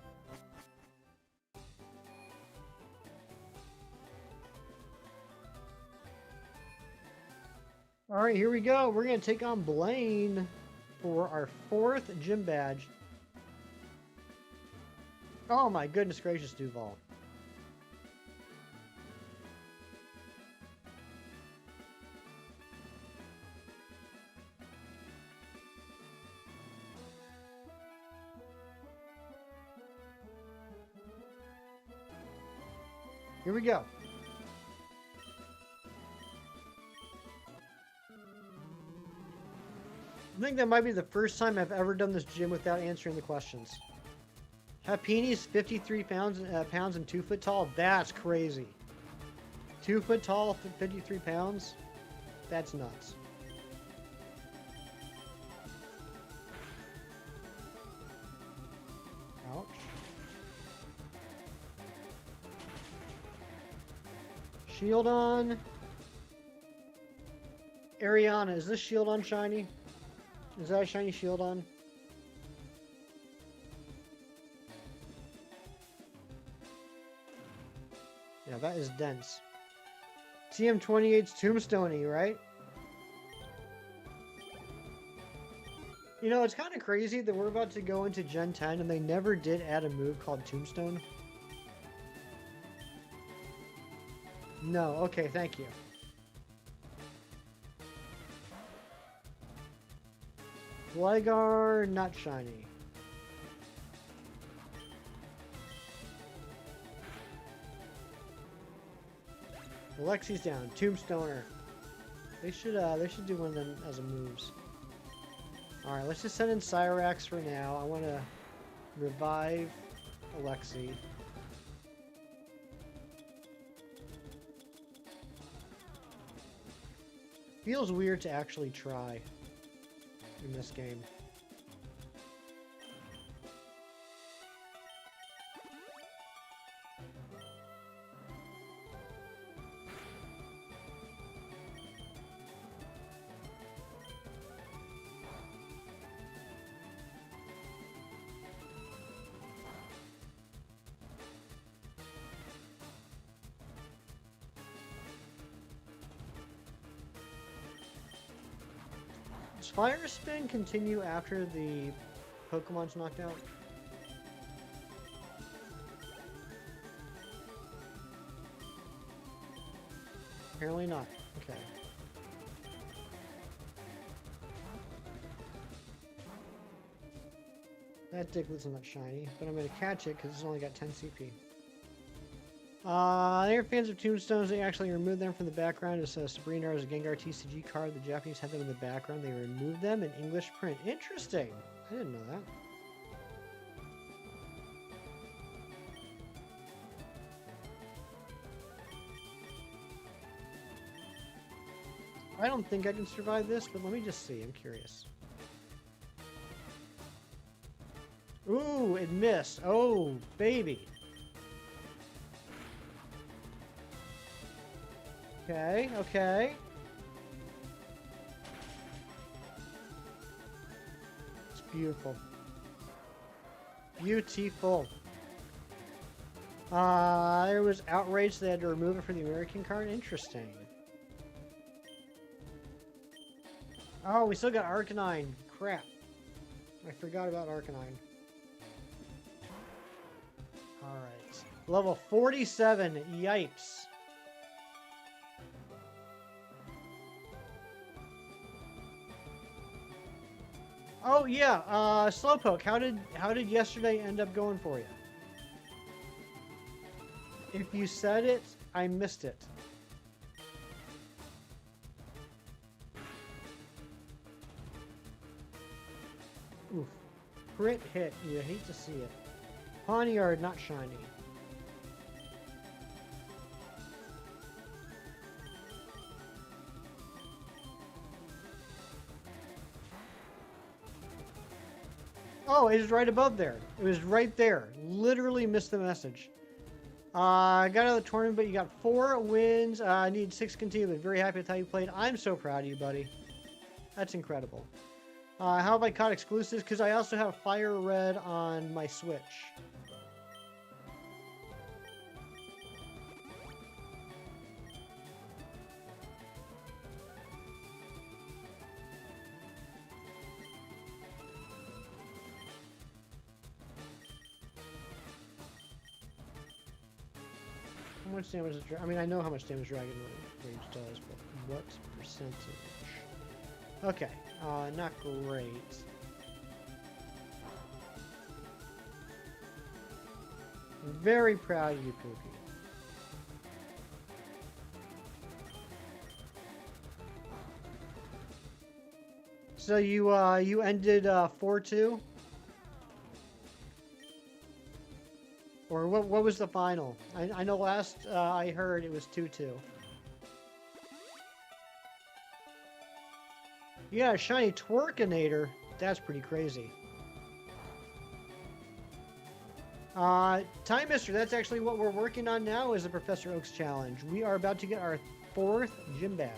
All right, here we go. We're going to take on Blaine for our 4th gym badge. Oh my goodness gracious, Duval. Here we go. I think that might be the first time I've ever done this gym without answering the questions. Happini's 53 pounds and 2 foot tall. That's crazy. 2 foot tall, 53 pounds. That's nuts. Ouch. Shield on. Ariana, is this shield on shiny? Is that a shiny shield on? Yeah, that is dense. TM28's Tombstoney, right? You know, it's kind of crazy that we're about to go into Gen 10 and they never did add a move called Tombstone. No, okay, thank you. Gligar, not shiny. Alexi's down. Tombstoner. They should do one of them as a moves. All right, let's just send in Cyrax for now. I want to revive Alexi. Feels weird to actually try in this game. Does Fire Spin continue after the Pokemon's knocked out? Apparently not. Okay. That Digltt's not shiny, but I'm going to catch it because it's only got 10 CP. They're fans of Tombstones. They actually removed them from the background. It says Sabrina is a Gengar TCG card. The Japanese had them in the background. They removed them in English print. Interesting. I didn't know that. I don't think I can survive this, but let me just see. I'm curious. Ooh, it missed. Oh, baby. Okay, okay. It's beautiful. Beautiful. There was outrage they had to remove it for the American card. Interesting. Oh, we still got Arcanine. Crap. I forgot about Arcanine. Alright. Level 47. Yipes. Oh yeah, Slowpoke, how did yesterday end up going for you? If you said it, I missed it. Oof. Crit hit, you hate to see it. Pawniard, not shiny. Oh, it was right above there. It was right there. Literally missed the message. I got out of the tournament, but you got 4 wins. I need 6 continued. Very happy with how you played. I'm so proud of you, buddy. That's incredible. How have I caught exclusives? Because I also have Fire Red on my Switch. How much damage does I mean, I know how much damage Dragon Rage does, but what percentage? Okay, not great. I'm very proud of you, Pookie. So you ended 4-2? Or what was the final? I know last I heard it was 2-2. Yeah, shiny Twerkinator. That's pretty crazy. Time Mister, that's actually what we're working on now is the Professor Oak's challenge. We are about to get our 4th gym badge.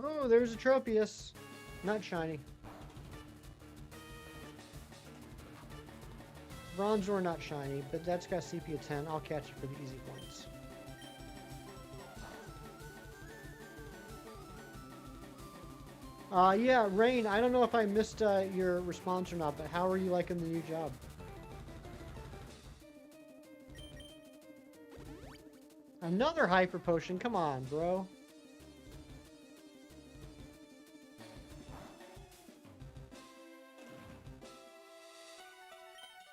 Oh, there's a Tropius. Not shiny. Bronzor not shiny, but that's got CP of 10. I'll catch it for the easy points. Yeah, Rain, I don't know if I missed your response or not, but how are you liking the new job? Another Hyper Potion, come on, bro.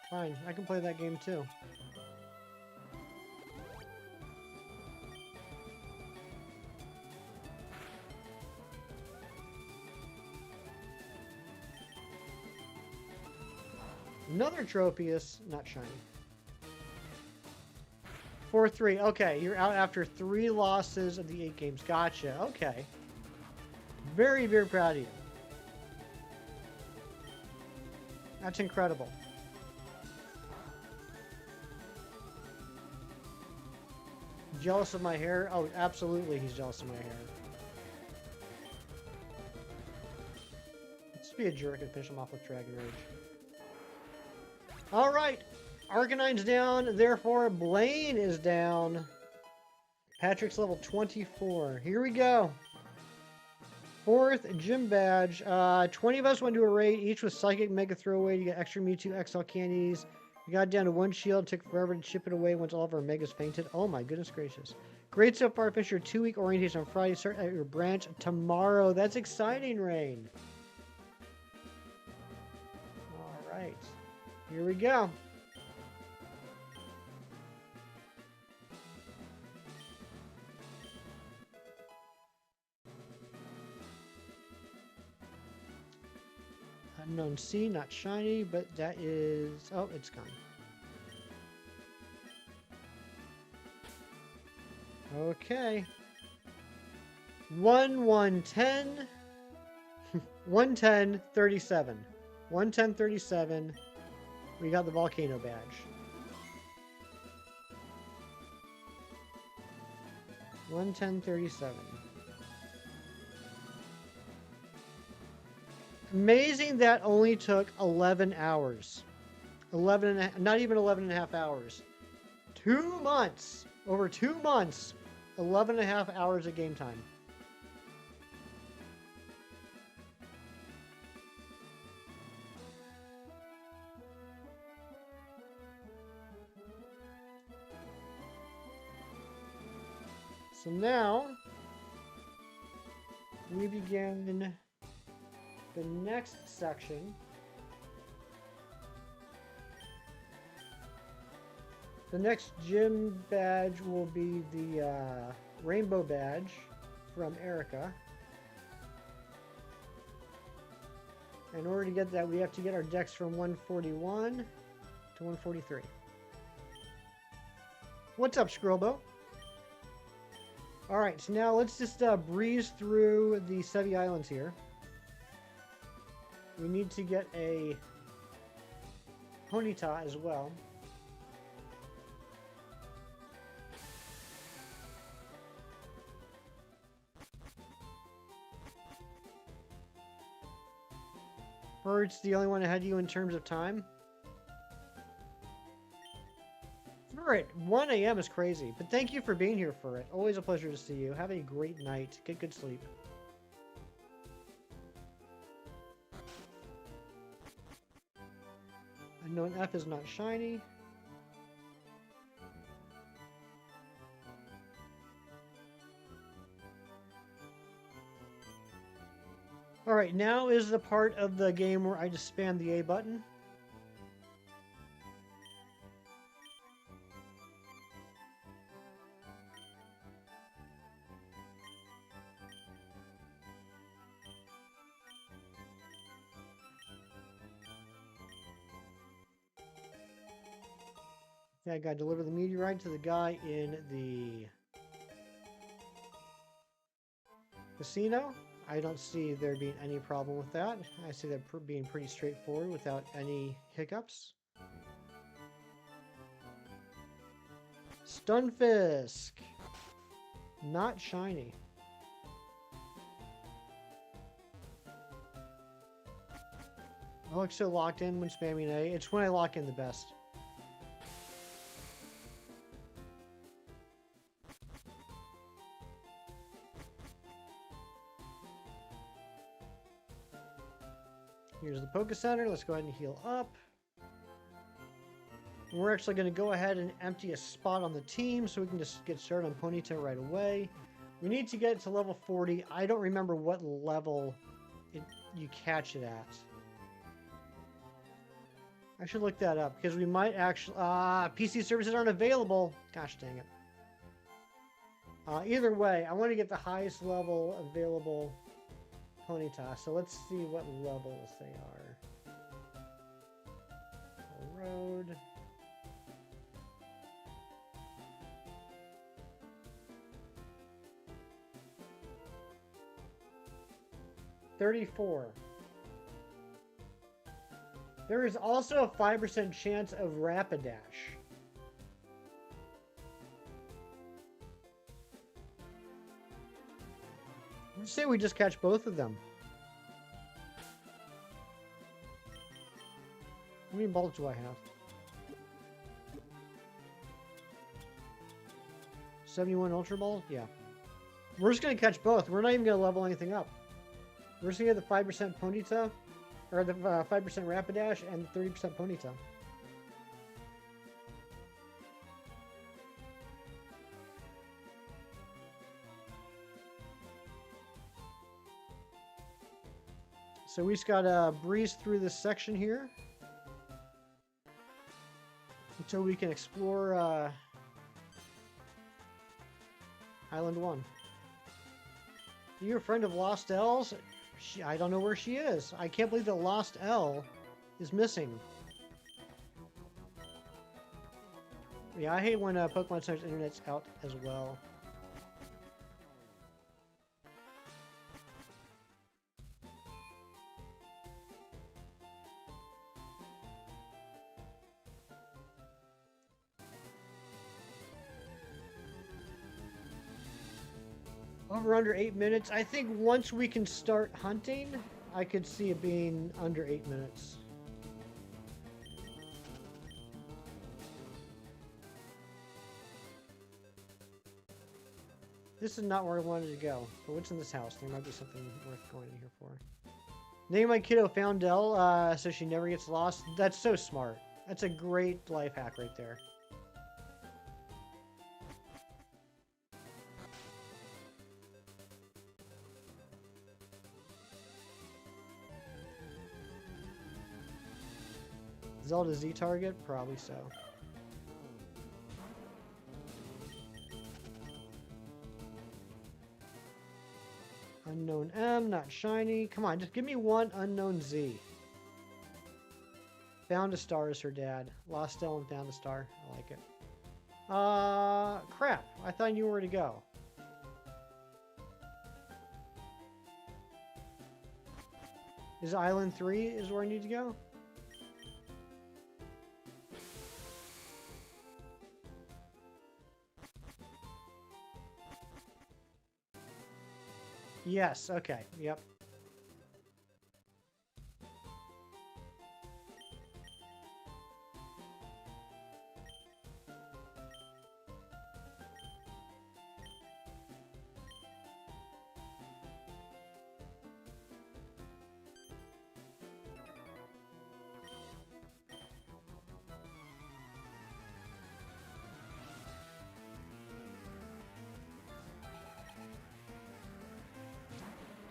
Fine, I can play that game too. Another Tropius, not shiny. 4-3. Okay, you're out after 3 losses of the 8 games. Gotcha. Okay. Very, very proud of you. That's incredible. Jealous of my hair? Oh, absolutely he's jealous of my hair. Let's be a jerk and finish him off with Dragon Rage. Alright. Arcanine's down, therefore Blaine is down. Patrick's level 24. Here we go. 4th gym badge. 20 of us went to a raid, each with Psychic Mega Throwaway to get extra Mewtwo XL candies. We got down to 1 shield, took forever to chip it away once all of our Megas fainted. Oh my goodness gracious. Great so far, finish your 2-week orientation on Friday, start at your branch tomorrow. That's exciting, Rain. Alright. Here we go. Unknown C, not shiny, but that is... Oh, it's gone. Okay. 1-1-10. 1-10-37. 1-10-37. We got the Volcano badge. $110.37. Amazing that only took 11 hours. 11 and a, not even 11 and a half hours. 2 months. Over 2 months. 11 and a half hours of game time. So now we begin the next section. The next gym badge will be the rainbow badge from Erica. In order to get that, we have to get our dex from 141 to 143. What's up, Scrobo? Alright, so now let's just breeze through the Sevi Islands here. We need to get a Ponyta as well. Bird's the only one ahead of you in terms of time. Furret, 1 a.m. is crazy, but thank you for being here, Furret. Always a pleasure to see you. Have a great night. Get good sleep. Unknown F is not shiny. Alright, now is the part of the game where I just spam the A button. Yeah, I gotta deliver the meteorite to the guy in the casino. I don't see there being any problem with that. I see that being pretty straightforward without any hiccups. Stunfisk! Not shiny. I look so locked in when spamming A. It's when I lock in the best. Here's the Poké Center. Let's go ahead and heal up. And we're actually going to go ahead and empty a spot on the team so we can just get started on Ponyta right away. We need to get to level 40. I don't remember what level you catch it at. I should look that up because we might actually... PC services aren't available. Gosh dang it. Either way, I want to get the highest level available Ponyta. So let's see what levels they are. Road. $34. There is also a 5% chance of Rapidash. Let's say we just catch both of them. How many balls do I have? 71 Ultra Balls? Yeah. We're just going to catch both. We're not even going to level anything up. We're just going to get the 5% Ponyta, or the 5% Rapidash, and the 30% Ponyta. So we just got to breeze through this section here until we can explore Island 1. Are you a friend of Lost Elle's? I don't know where she is. I can't believe that Lost Elle is missing. Yeah, I hate when Pokemon Center's internet's out as well. Over under 8 minutes. I think once we can start hunting, I could see it being under 8 minutes. This is not where I wanted to go. But what's in this house? There might be something worth going in here for. Name my kiddo Foundell, so she never gets lost. That's so smart. That's a great life hack right there. Zelda Z target? Probably so. Unknown M, not shiny. Come on, just give me one unknown Z. Found a Star is her dad. Lost Elle and Found a Star. I like it. Crap. I thought I knew where to go. Is Island 3 is where I need to go? Yes, okay, yep.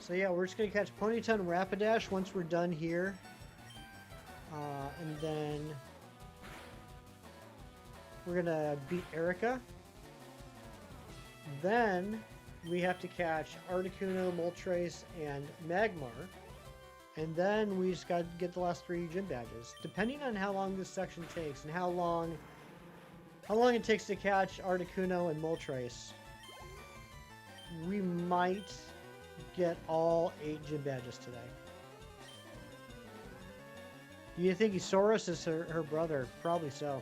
So yeah, we're just gonna catch Ponyta and Rapidash once we're done here. And then we're gonna beat Erica. Then we have to catch Articuno, Moltres, and Magmar. And then we just gotta get the last 3 gym badges. Depending on how long this section takes and how long it takes to catch Articuno and Moltres, we might get all 8 gym badges today. Do you think Isaurus is her brother? Probably so.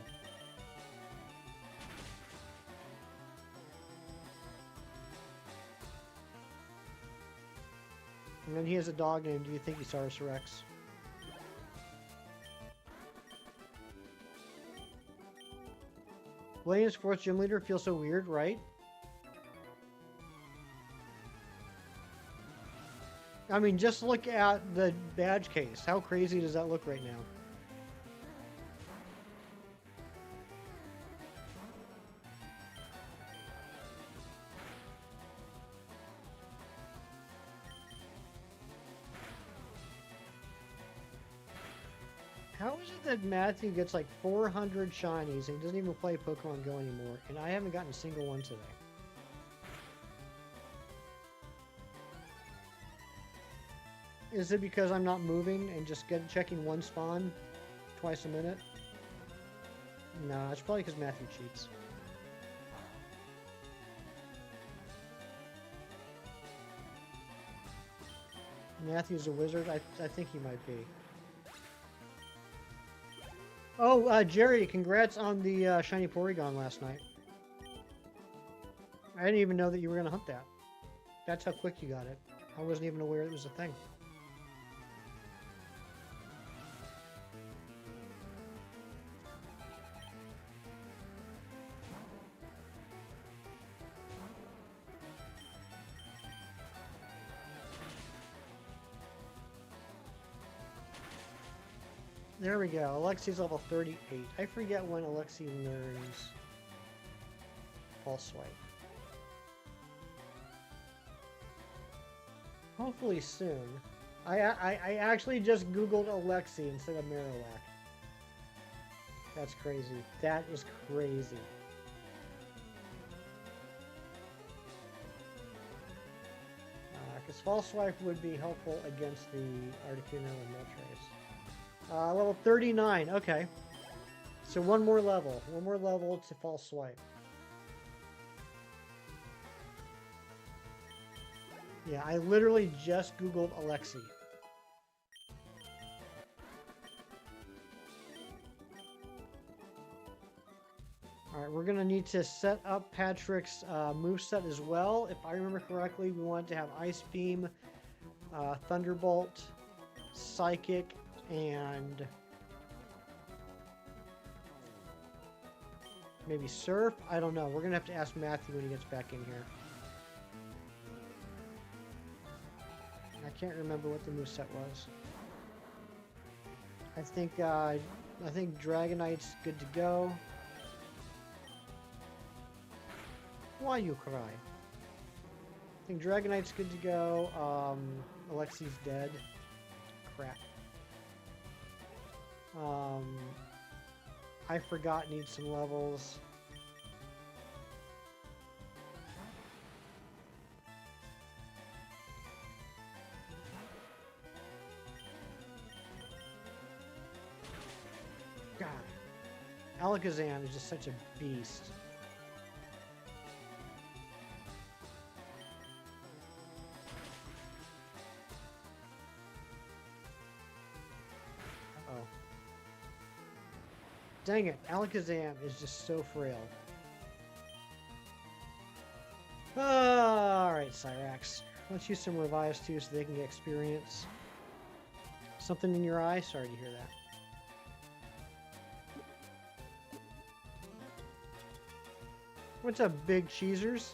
And then he has a dog named, do you think Isaurus Rex? William's 4th gym leader feels so weird, right? I mean, just look at the badge case. How crazy does that look right now? How is it that Matthew gets like 400 shinies and he doesn't even play Pokemon Go anymore, and I haven't gotten a single one today? Is it because I'm not moving and just checking one spawn twice a minute? No, it's probably because Matthew cheats. Matthew's a wizard? I think he might be. Oh, Jerry, congrats on the shiny Porygon last night. I didn't even know that you were going to hunt that. That's how quick you got it. I wasn't even aware it was a thing. There we go. Alexi's level 38. I forget when Alexi learns False Swipe. Hopefully soon. I actually just Googled Alexi instead of Marowak. That's crazy. That is crazy. Because False Swipe would be helpful against the Articuno and Moltres. Level 39, okay. So one more level to False Swipe. Yeah, I literally just Googled Alexi. Alright, we're going to need to set up Patrick's moveset as well. If I remember correctly, we want to have Ice Beam, Thunderbolt, Psychic, and maybe Surf? I don't know. We're going to have to ask Matthew when he gets back in here. I can't remember what the moveset was. I think Dragonite's good to go. Why you cry? I think Dragonite's good to go. Alexi's dead. Crap. I forgot needs some levels. God. Alakazam is just such a beast. Uh-oh. Dang it, Alakazam is just so frail. Alright, Cyrax. Let's use some Revives too so they can get experience. Something in your eye? Sorry to hear that. What's up, big cheesers?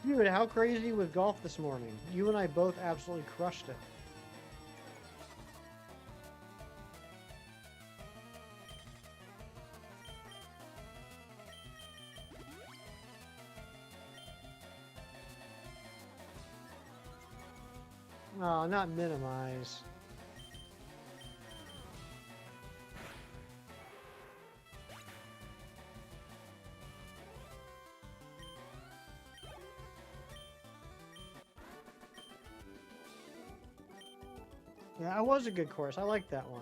Dude, how crazy was golf this morning? You and I both absolutely crushed it. Oh, not minimize. Yeah, that was a good course. I like that one.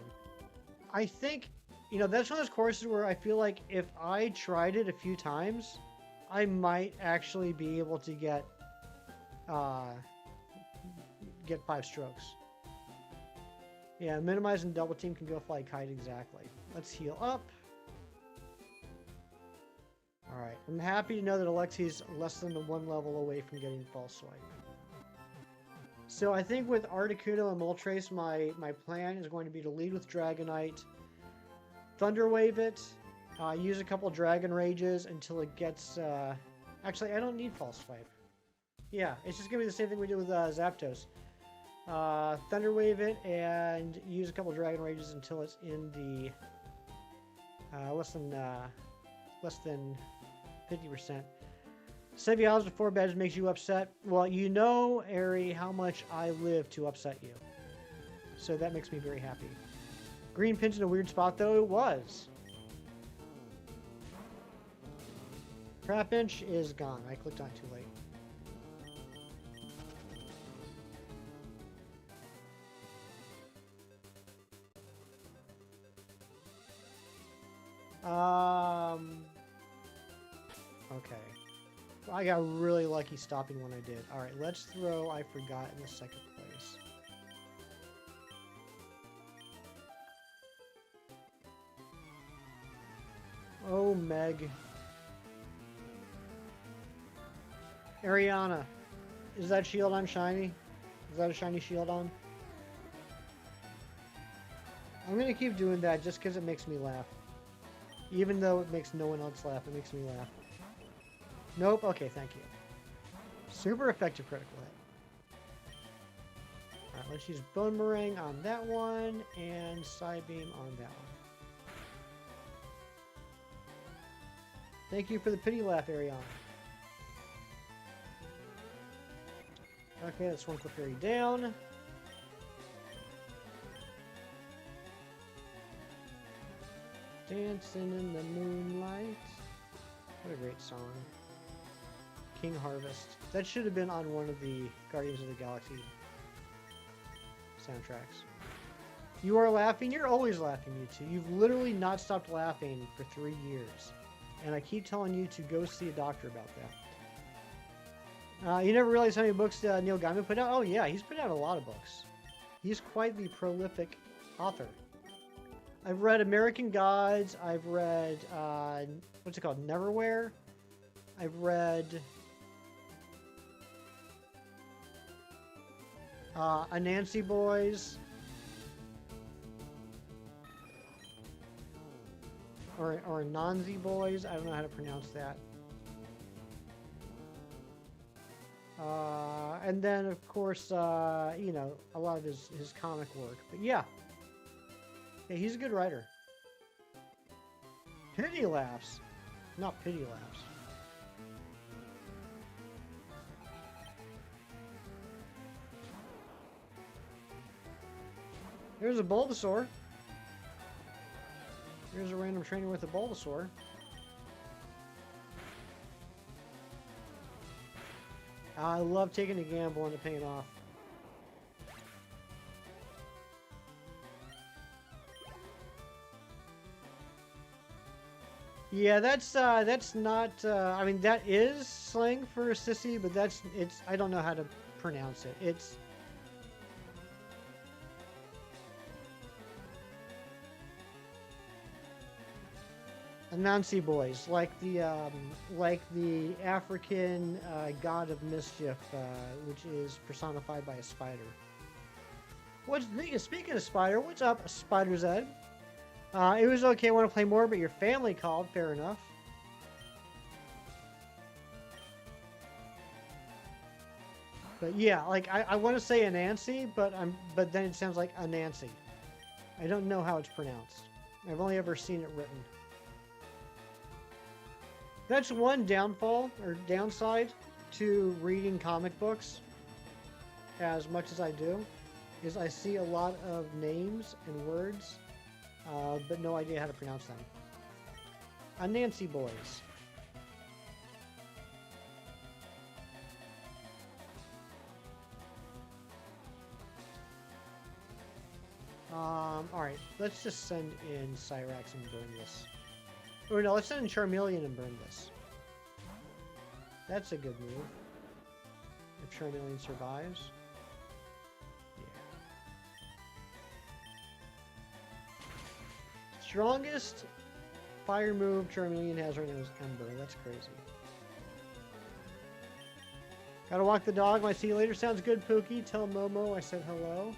I think, that's one of those courses where I feel like if I tried it a few times, I might actually be able to uh, get 5 strokes. Yeah, minimize and double team can go fly kite exactly. Let's heal up. Alright, I'm happy to know that Alexi's less than 1 level away from getting false swipe. So I think with Articuno and Moltres, my plan is going to be to lead with Dragonite, Thunder Wave it, use a couple Dragon Rages until it gets... Actually, I don't need false swipe. Yeah, it's just going to be the same thing we did with Zapdos. Thunder Wave it and use a couple Dragon Rages until it's in the less than 50%. Sevia's to 4 badges makes you upset. Well, you know, Ari, how much I live to upset you. So that makes me very happy. Green pin's in a weird spot, though. It was. Trapinch is gone. I clicked on it too late. Okay. I got really lucky stopping when I did. Alright, let's throw I Forgot in the second place. Oh, Meg. Ariana. Is that shield on shiny? Is that a shiny shield on? I'm gonna keep doing that just because it makes me laugh. Even though it makes no one else laugh, it makes me laugh. Nope. Okay, thank you. Super effective critical hit. Alright, let's use Bone Meringue on that one, and Psybeam on that one. Thank you for the pity laugh, Ariana. Okay, that's one Clefairy down. Dancing in the moonlight. What a great song. King Harvest. That should have been on one of the Guardians of the Galaxy soundtracks. You are laughing? You're always laughing, you two. You've literally not stopped laughing for 3 years. And I keep telling you to go see a doctor about that. You never realized how many books Neil Gaiman put out? Oh yeah, he's put out a lot of books. He's quite the prolific author. I've read American Gods. I've read, what's it called? Neverwhere. I've read Anansi Boys. Or Anansi Boys. I don't know how to pronounce that. And then, of course, you know, a lot of his comic work. But yeah. Yeah, he's a good writer. Pity laughs. Not pity laughs. There's a Bulbasaur. Here's a random trainer with a Bulbasaur. I love taking a gamble and it paying off. Yeah, that's not. I mean, that is slang for sissy, but it's. I don't know how to pronounce it. It's. Anansi Boys, like the African god of mischief, which is personified by a spider. Speaking of spider, what's up, Spider's Ed? It was okay, I want to play more, but your family called. Fair enough. But yeah, like I want to say Anansi, but then it sounds like Anansi. I don't know how it's pronounced. I've only ever seen it written. That's one downfall or downside to reading comic books. as much as I do is I see a lot of names and words, but no idea how to pronounce them. Nancy boys. Alright, let's just send in Cyrax and burn this. Or no, let's send in Charmeleon and burn this. That's a good move. If Charmeleon survives. Yeah. Strongest fire move Charmeleon has right now is Ember. That's crazy. Gotta walk the dog. My see you later sounds good, Pookie. Tell Momo I said hello.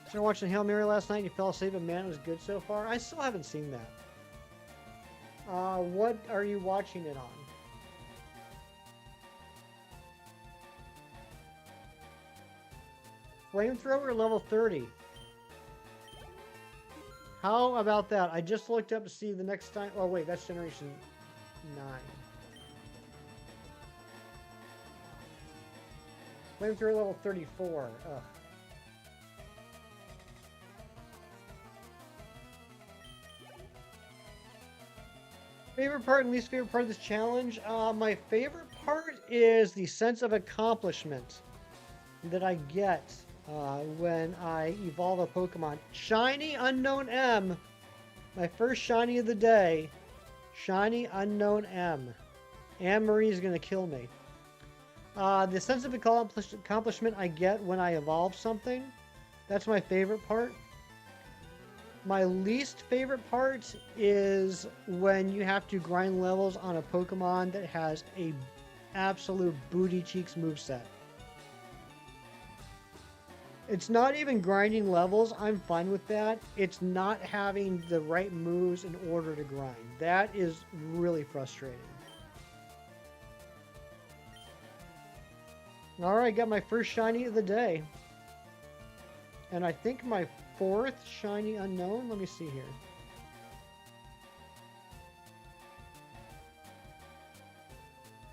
Started watching Hail Mary last night. You fell asleep, but man, it was good so far. I still haven't seen that. What are you watching it on? Flamethrower level 30. How about that? I just looked up to see the next time. Oh wait, that's generation 9. Flamethrower level 34. Ugh. Favorite part and least favorite part of this challenge? My favorite part is the sense of accomplishment that I get when I evolve a Pokemon. Shiny Unknown M. My first shiny of the day. Shiny Unknown M. Anne-Marie is going to kill me. The sense of accomplishment I get when I evolve something. That's my favorite part. My least favorite part is when you have to grind levels on a Pokemon that has a absolute booty cheeks moveset. It's not even grinding levels. I'm fine with that. It's not having the right moves in order to grind. That is really frustrating. Alright, got my first shiny of the day. And I think my 4th shiny unknown. Let me see here.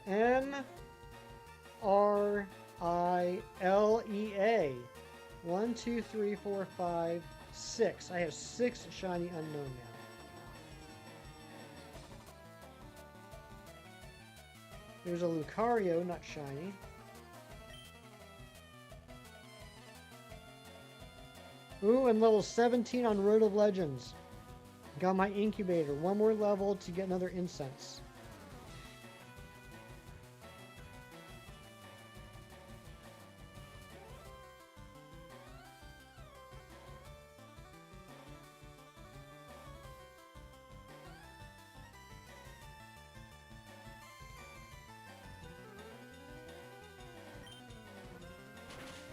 M-R-I-L-E-A. 1, 2, 3, 4, 5, 6. I have 6 shiny unknown now. There's a Lucario, not shiny. Ooh, and level 17 on Road of Legends. Got my incubator. One more level to get another incense.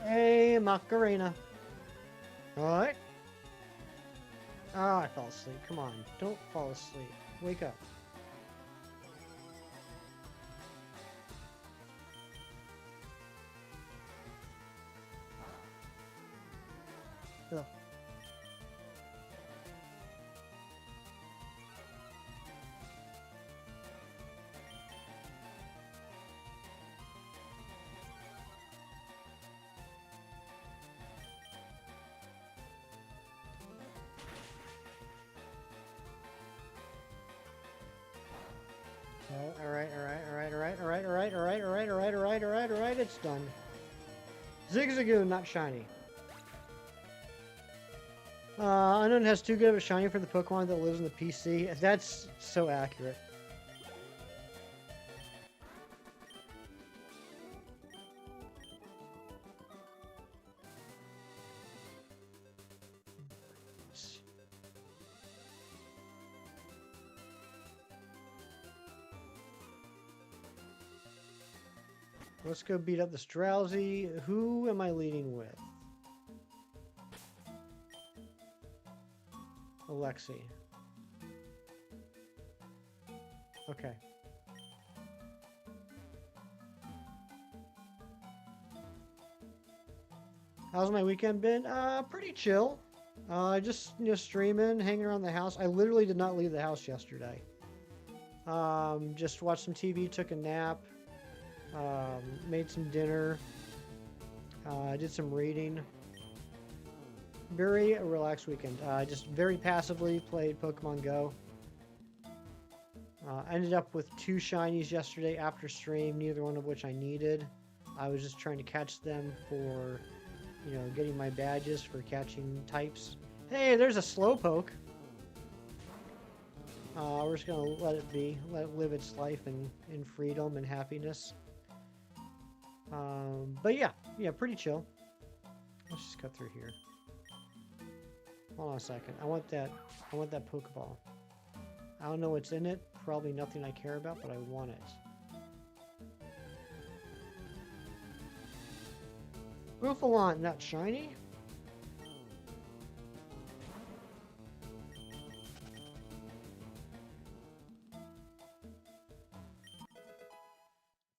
Hey, Macarena. Alright. Ah, I fell asleep. Come on. Don't fall asleep. Wake up. Ugh. Alright, it's done. Zigzagoon, not shiny. Unknown has too good of a shiny for the Pokemon that lives in the PC. That's so accurate. Let's go beat up this Drowsy. Who am I leading with? Alexi. Okay. How's my weekend been? Pretty chill. Just streaming, hanging around the house. I literally did not leave the house yesterday. Just watched some TV, took a nap, made some dinner, did some reading. Very relaxed weekend. Just very passively played Pokemon Go. Ended up with 2 shinies yesterday after stream, neither one of which I needed. I was just trying to catch them for, getting my badges for catching types. Hey, there's a Slowpoke. We're just gonna let it be, let it live its life in freedom and happiness. But yeah, pretty chill. Let's just cut through here. Hold on a second. I want that Pokeball. I don't know what's in it. Probably nothing I care about, but I want it. Bouffalant, not shiny.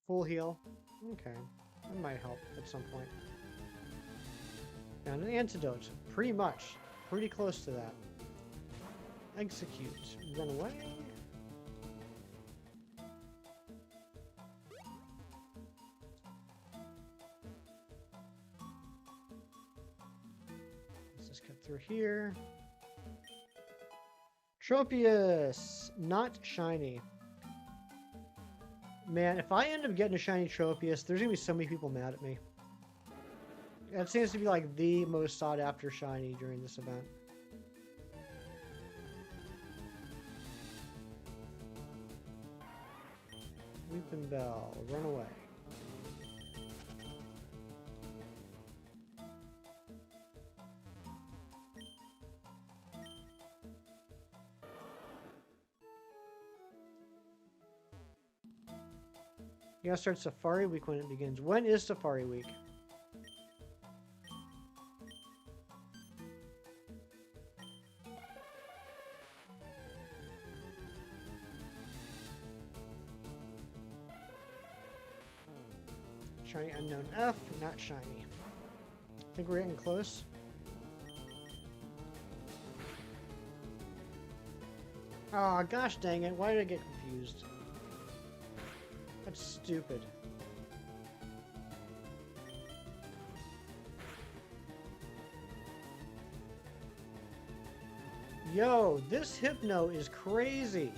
Full heal. Okay. That might help at some point. And an antidote. Pretty much. Pretty close to that. Execute. Run away. Let's just cut through here. Tropius. Not shiny. Man, if I end up getting a shiny Tropius, there's gonna be so many people mad at me. That seems to be like the most sought after shiny during this event. Weeping Bell, run away. You gotta start Safari Week when it begins. When is Safari Week? Shiny Unknown F, not shiny. I think we're getting close. Oh, gosh dang it. Why did I get confused? That's stupid. Yo, this Hypno is crazy.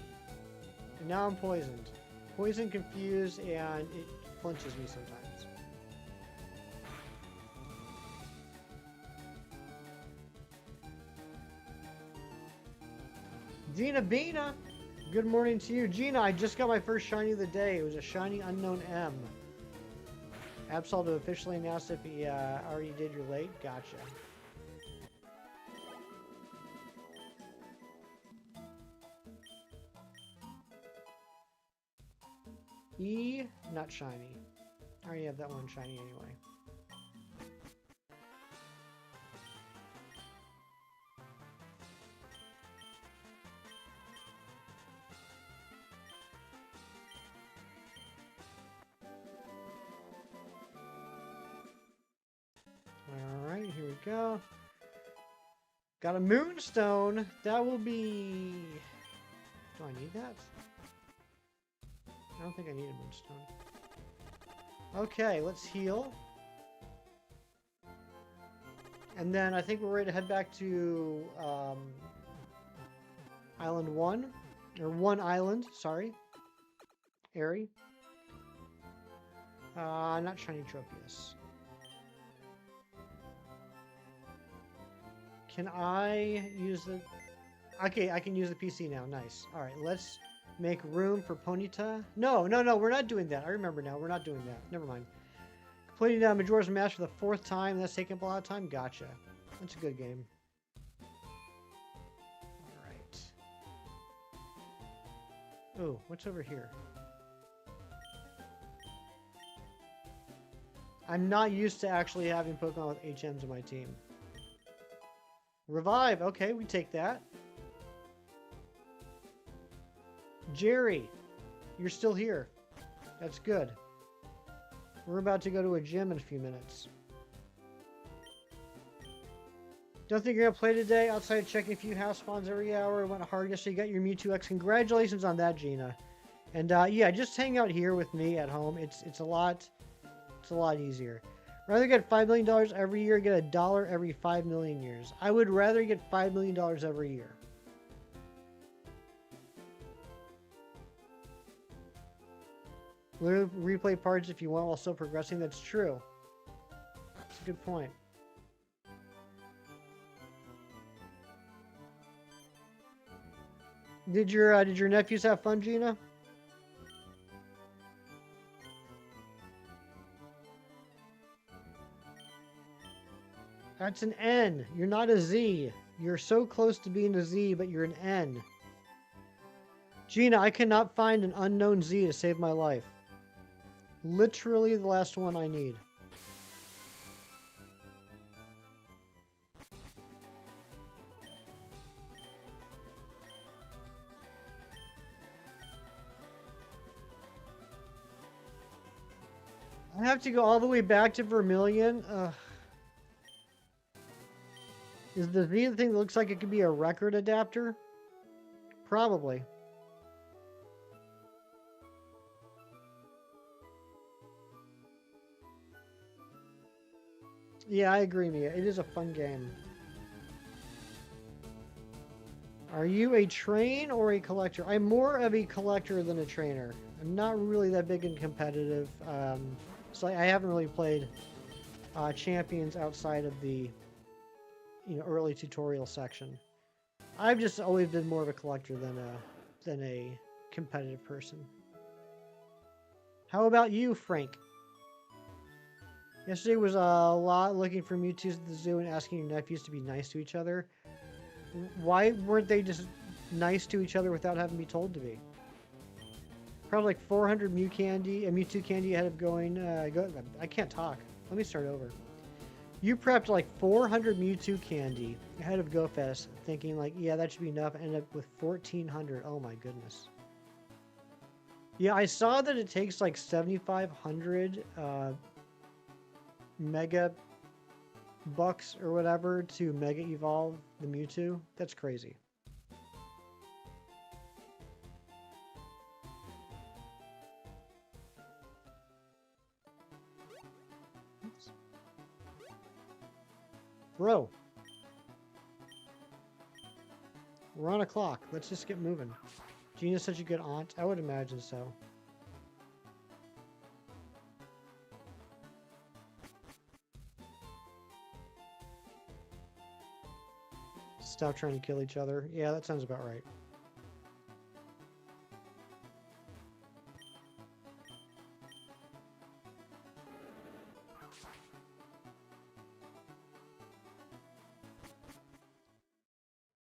And now I'm poisoned. Poison, confused, and it flinches me sometimes. Gina Bina, good morning to you. Gina, I just got my first shiny of the day. It was a shiny Unknown M. Absol to officially announce if he already did, you're late. Gotcha. E, not shiny. I already have that one shiny anyway. Alright, here we go. Got a Moonstone. That will be... Do I need that? I don't think I need a Moonstone. Okay, let's heal. And then I think we're ready to head back to Island 1. Or 1 Island, sorry. Airy. Not shiny Tropius. Can I use the... Okay, I can use the PC now. Nice. Alright, let's make room for Ponyta. No, we're not doing that. I remember now. We're not doing that. Never mind. Completing Majora's Mask for the 4th time. That's taking up a lot of time. Gotcha. That's a good game. Alright. Oh, what's over here? I'm not used to actually having Pokemon with HMs in my team. Revive. Okay, we take that. Jerry, you're still here. That's good. We're about to go to a gym in a few minutes. Don't think you're gonna play today outside of checking a few house spawns every hour. Went hard yesterday. You got your Mewtwo X. Congratulations on that, Gina. And yeah, just hang out here with me at home. It's a lot easier. Rather get $5 million every year, get $1 every 5 million years. I would rather get $5 million every year. Replay parts if you want while still progressing. That's true. That's a good point. Did your nephews have fun, Gina? That's an N. You're not a Z. You're so close to being a Z, but you're an N. Gina, I cannot find an unknown Z to save my life. Literally the last one I need. I have to go all the way back to Vermilion. Is the V the thing that looks like it could be a record adapter? Probably. Yeah, I agree, Mia. It is a fun game. Are you a train or a collector? I'm more of a collector than a trainer. I'm not really that big and competitive. So I haven't really played champions outside of the early tutorial section. I've just always been more of a collector than a competitive person. How about you, Frank? Yesterday was a lot looking for Mewtwo's at the zoo and asking your nephews to be nice to each other. Why weren't they just nice to each other without having to be told to be? Probably like 400 Mewtwo candy ahead of going. I can't talk. Let me start over. You prepped like 400 Mewtwo candy ahead of GoFest, thinking like, yeah, that should be enough. Ended up with 1,400. Oh my goodness. Yeah, I saw that it takes like 7,500 mega bucks or whatever to mega evolve the Mewtwo. That's crazy. Oops. Bro. We're on a clock. Let's just get moving. Gina's such a good aunt. I would imagine so. Stop trying to kill each other. Yeah, that sounds about right.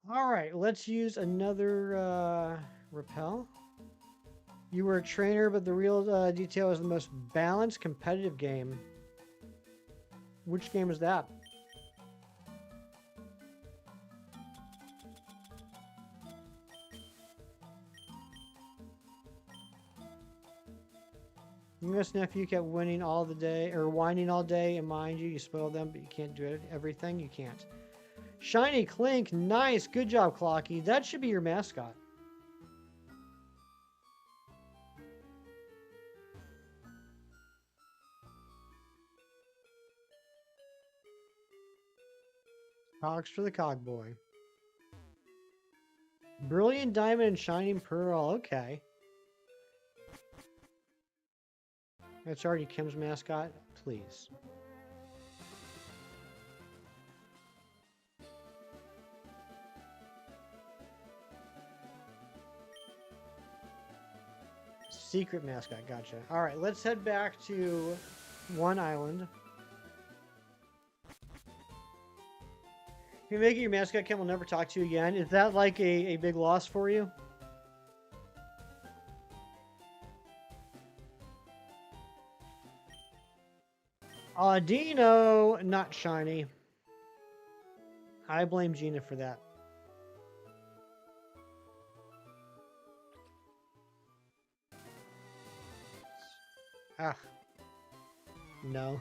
All right, let's use another repel. You were a trainer, but the real detail is the most balanced competitive game. Which game is that? Youngest nephew kept winning all the day, or whining all day, and mind you, you spoiled them, but you can't do everything. You can't. Shiny Clink, nice, good job, Clocky. That should be your mascot. Cogs for the Cog Boy. Brilliant Diamond and Shining Pearl, okay. That's already Kim's mascot, please. Secret mascot, gotcha. All right, let's head back to One Island. If you make it your mascot, Kim will never talk to you again. Is that like a big loss for you? Dino, not shiny. I blame Gina for that. Ah. No.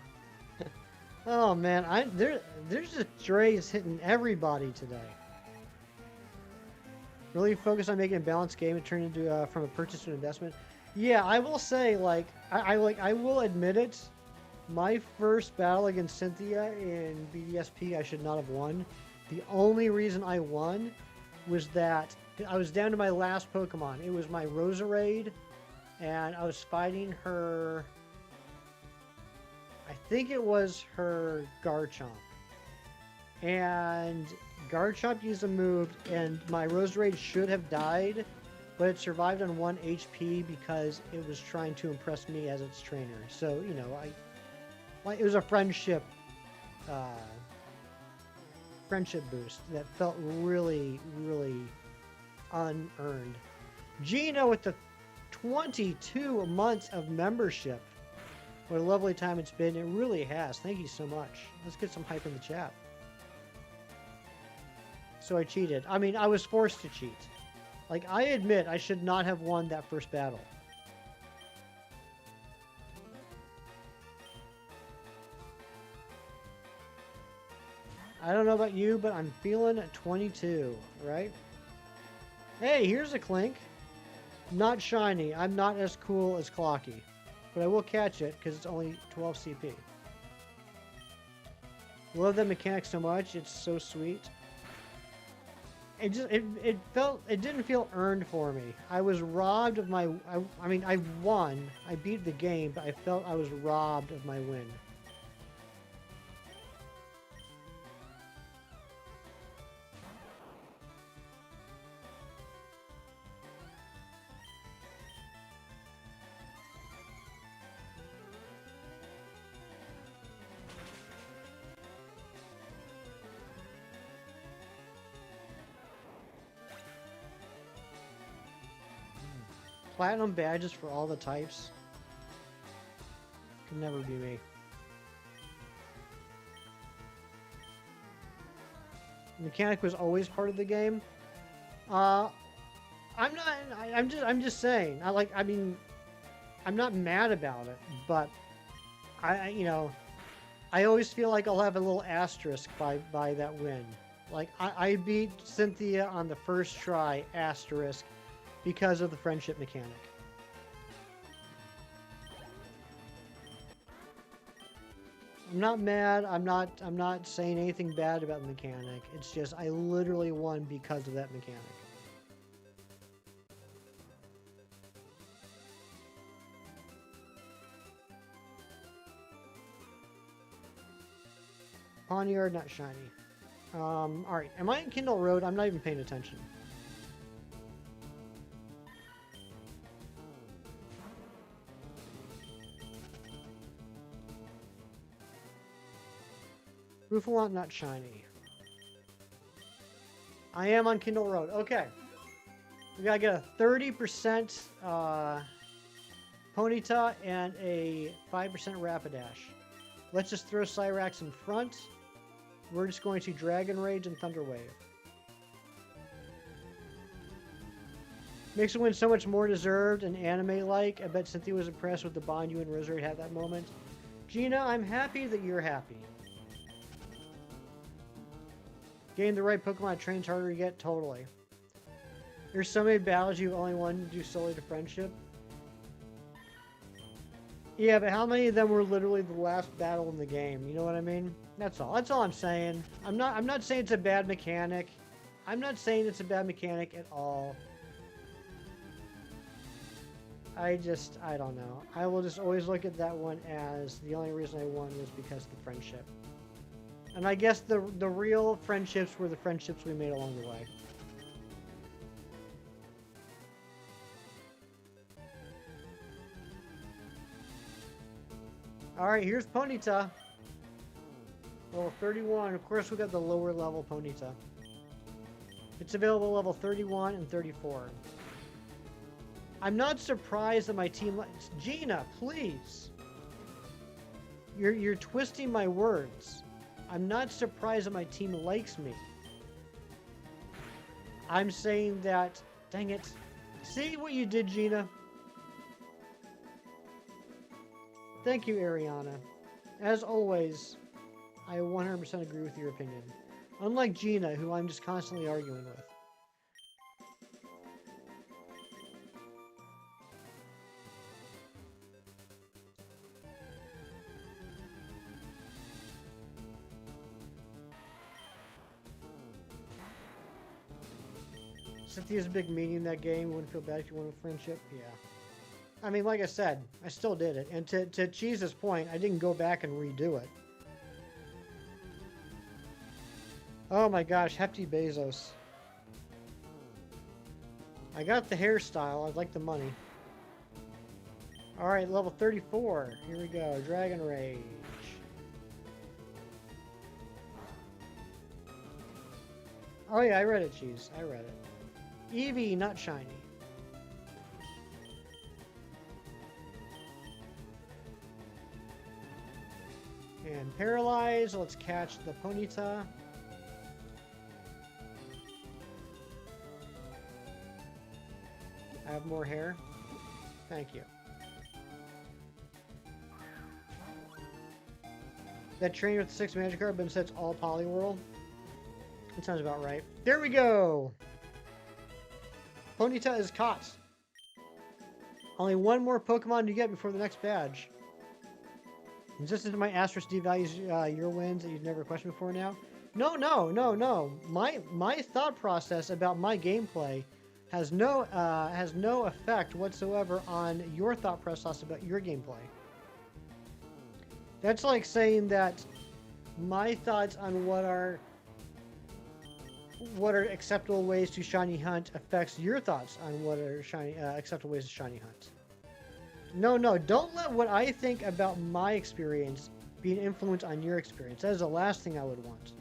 Oh man, there's just strays hitting everybody today. Really focus on making a balanced game and turn into from a purchase to an investment. Yeah, I will say like I will admit it. My first battle against Cynthia in BDSP, I should not have won. The only reason I won was that I was down to my last Pokemon. It was my Roserade, and I was fighting her. I think it was her Garchomp. And Garchomp used a move, and my Roserade should have died, but it survived on 1 HP because it was trying to impress me as its trainer. So, you know, it was a uh, friendship boost that felt really, really unearned. Gina with the 22 months of membership. What a lovely time it's been. It really has. Thank you so much. Let's get some hype in the chat. So I cheated. I mean, I was forced to cheat. Like, I admit I should not have won that first battle. I don't know about you, but I'm feeling 22, right? Hey, here's a Clink. Not shiny. I'm not as cool as Clocky. But I will catch it because it's only 12 CP. Love that mechanic so much. It's so sweet. It didn't feel earned for me. I was robbed of my, I mean, I won. I beat the game, but I felt I was robbed of my win. Platinum badges for all the types. Could never be me. Mechanic was always part of the game. I'm not. I'm just saying. I mean, I'm not mad about it, but you know, I always feel like I'll have a little asterisk by that win. Like I beat Cynthia on the first try, asterisk, because of the friendship mechanic. I'm not mad. I'm not saying anything bad about the mechanic. It's just I literally won because of that mechanic. Pawniard, not shiny. Alright, am I in Kindle Road? I'm not even paying attention. Buffalant, not shiny. I am on Kindle Road. Okay. We gotta get a 30% Ponyta and a 5% Rapidash. Let's just throw Cyrax in front. We're just going to Dragon Rage and Thunder Wave. Makes the win so much more deserved and anime-like. I bet Cynthia was impressed with the bond you and Roserade had that moment. Gina, I'm happy that you're happy. Getting the right Pokemon trains harder to get? Totally. There's so many battles you've only won due solely to friendship. Yeah, but how many of them were literally the last battle in the game? You know what I mean? That's all. That's all I'm saying. I'm not saying it's a bad mechanic. I'm not saying it's a bad mechanic at all. I don't know. I will just always look at that one as the only reason I won was because of the friendship. And I guess the real friendships were the friendships we made along the way. Alright, here's Ponyta. Level 31. Of course, we got the lower level Ponyta. It's available level 31 and 34. I'm not surprised that my team... Gina, please! You're twisting my words. I'm not surprised that my team likes me. I'm saying that... Dang it. See what you did, Gina? Thank you, Ariana. As always, I 100% agree with your opinion. Unlike Gina, who I'm just constantly arguing with. Cynthia's a big meaning in that game. Wouldn't feel bad if you wanted a friendship. Yeah. I mean, like I said, I still did it. And to Cheese's point, I didn't go back and redo it. Oh my gosh, Hefty Bezos. I got the hairstyle. I'd like the money. Alright, level 34. Here we go. Dragon Rage. Oh yeah, I read it, Cheese. I read it. Eevee, not shiny. And Paralyze. Let's catch the Ponyta. I have more hair. Thank you. That trainer with the 6 magic card, but instead it's all Poliwhirl. That sounds about right. There we go! Ponyta is caught. Only one more Pokemon to get before the next badge. Resistance to my asterisk devalues your wins that you've never questioned before now. No. My thought process about my gameplay has no effect whatsoever on your thought process about your gameplay. That's like saying that my thoughts on what are acceptable ways to shiny hunt affects your thoughts on what are acceptable ways to shiny hunt. No, don't let what I think about my experience be an influence on your experience. That is the last thing I would want.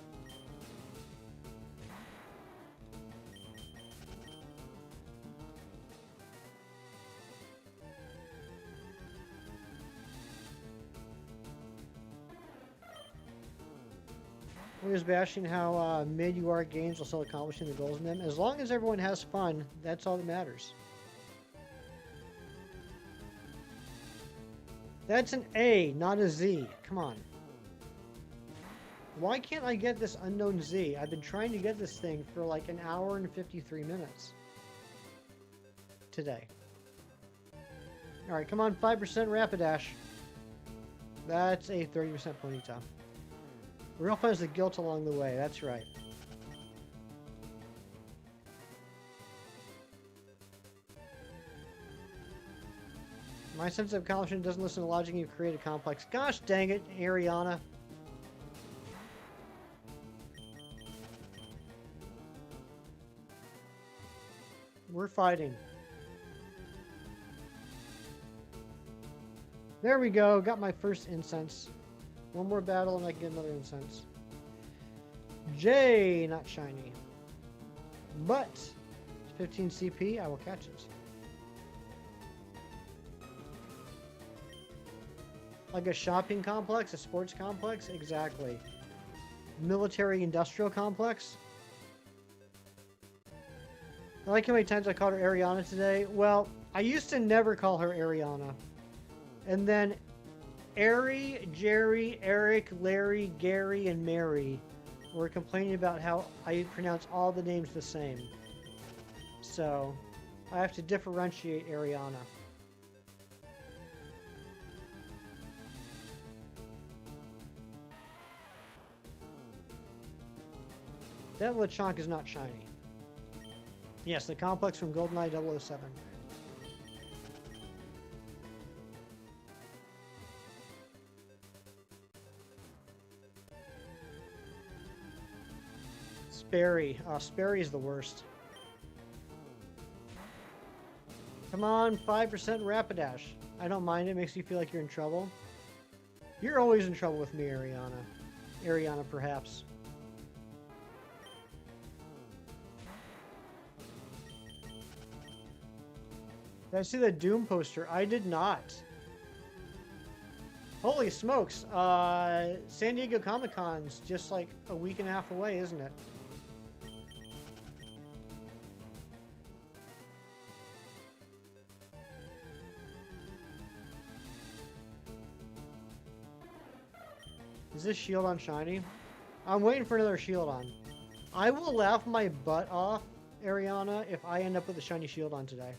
We're just bashing how mid you are at games while still accomplishing the goals in them. As long as everyone has fun, that's all that matters. That's an A, not a Z. Come on. Why can't I get this unknown Z? I've been trying to get this thing for like an hour and 53 minutes. Today. Alright, come on, 5% Rapidash. That's a 30% Ponyta. Real fun is the guilt along the way, that's right. My sense of accomplishment doesn't listen to logic. You've created complex. Gosh dang it, Ariana. We're fighting. There we go. Got my first incense. One more battle and I get another incense. J, not shiny. But 15 CP, I will catch it. Like a shopping complex, a sports complex? Exactly. Military industrial complex? I like how many times I called her Ariana today. Well, I used to never call her Ariana. And then Ari, Jerry, Eric, Larry, Gary, and Mary were complaining about how I pronounce all the names the same. So, I have to differentiate Ariana. That Lechonk is not shiny. Yes, the complex from GoldenEye 007. Sperry. Oh, Sperry is the worst. Come on, 5% Rapidash. I don't mind it. Makes you feel like you're in trouble. You're always in trouble with me, Ariana. Ariana, perhaps. Did I see the Doom poster? I did not. Holy smokes. San Diego Comic-Con's just like a week and a half away, isn't it? Is this shield on shiny? I'm waiting for another shield on. I will laugh my butt off, Ariana, if I end up with a shiny shield on today.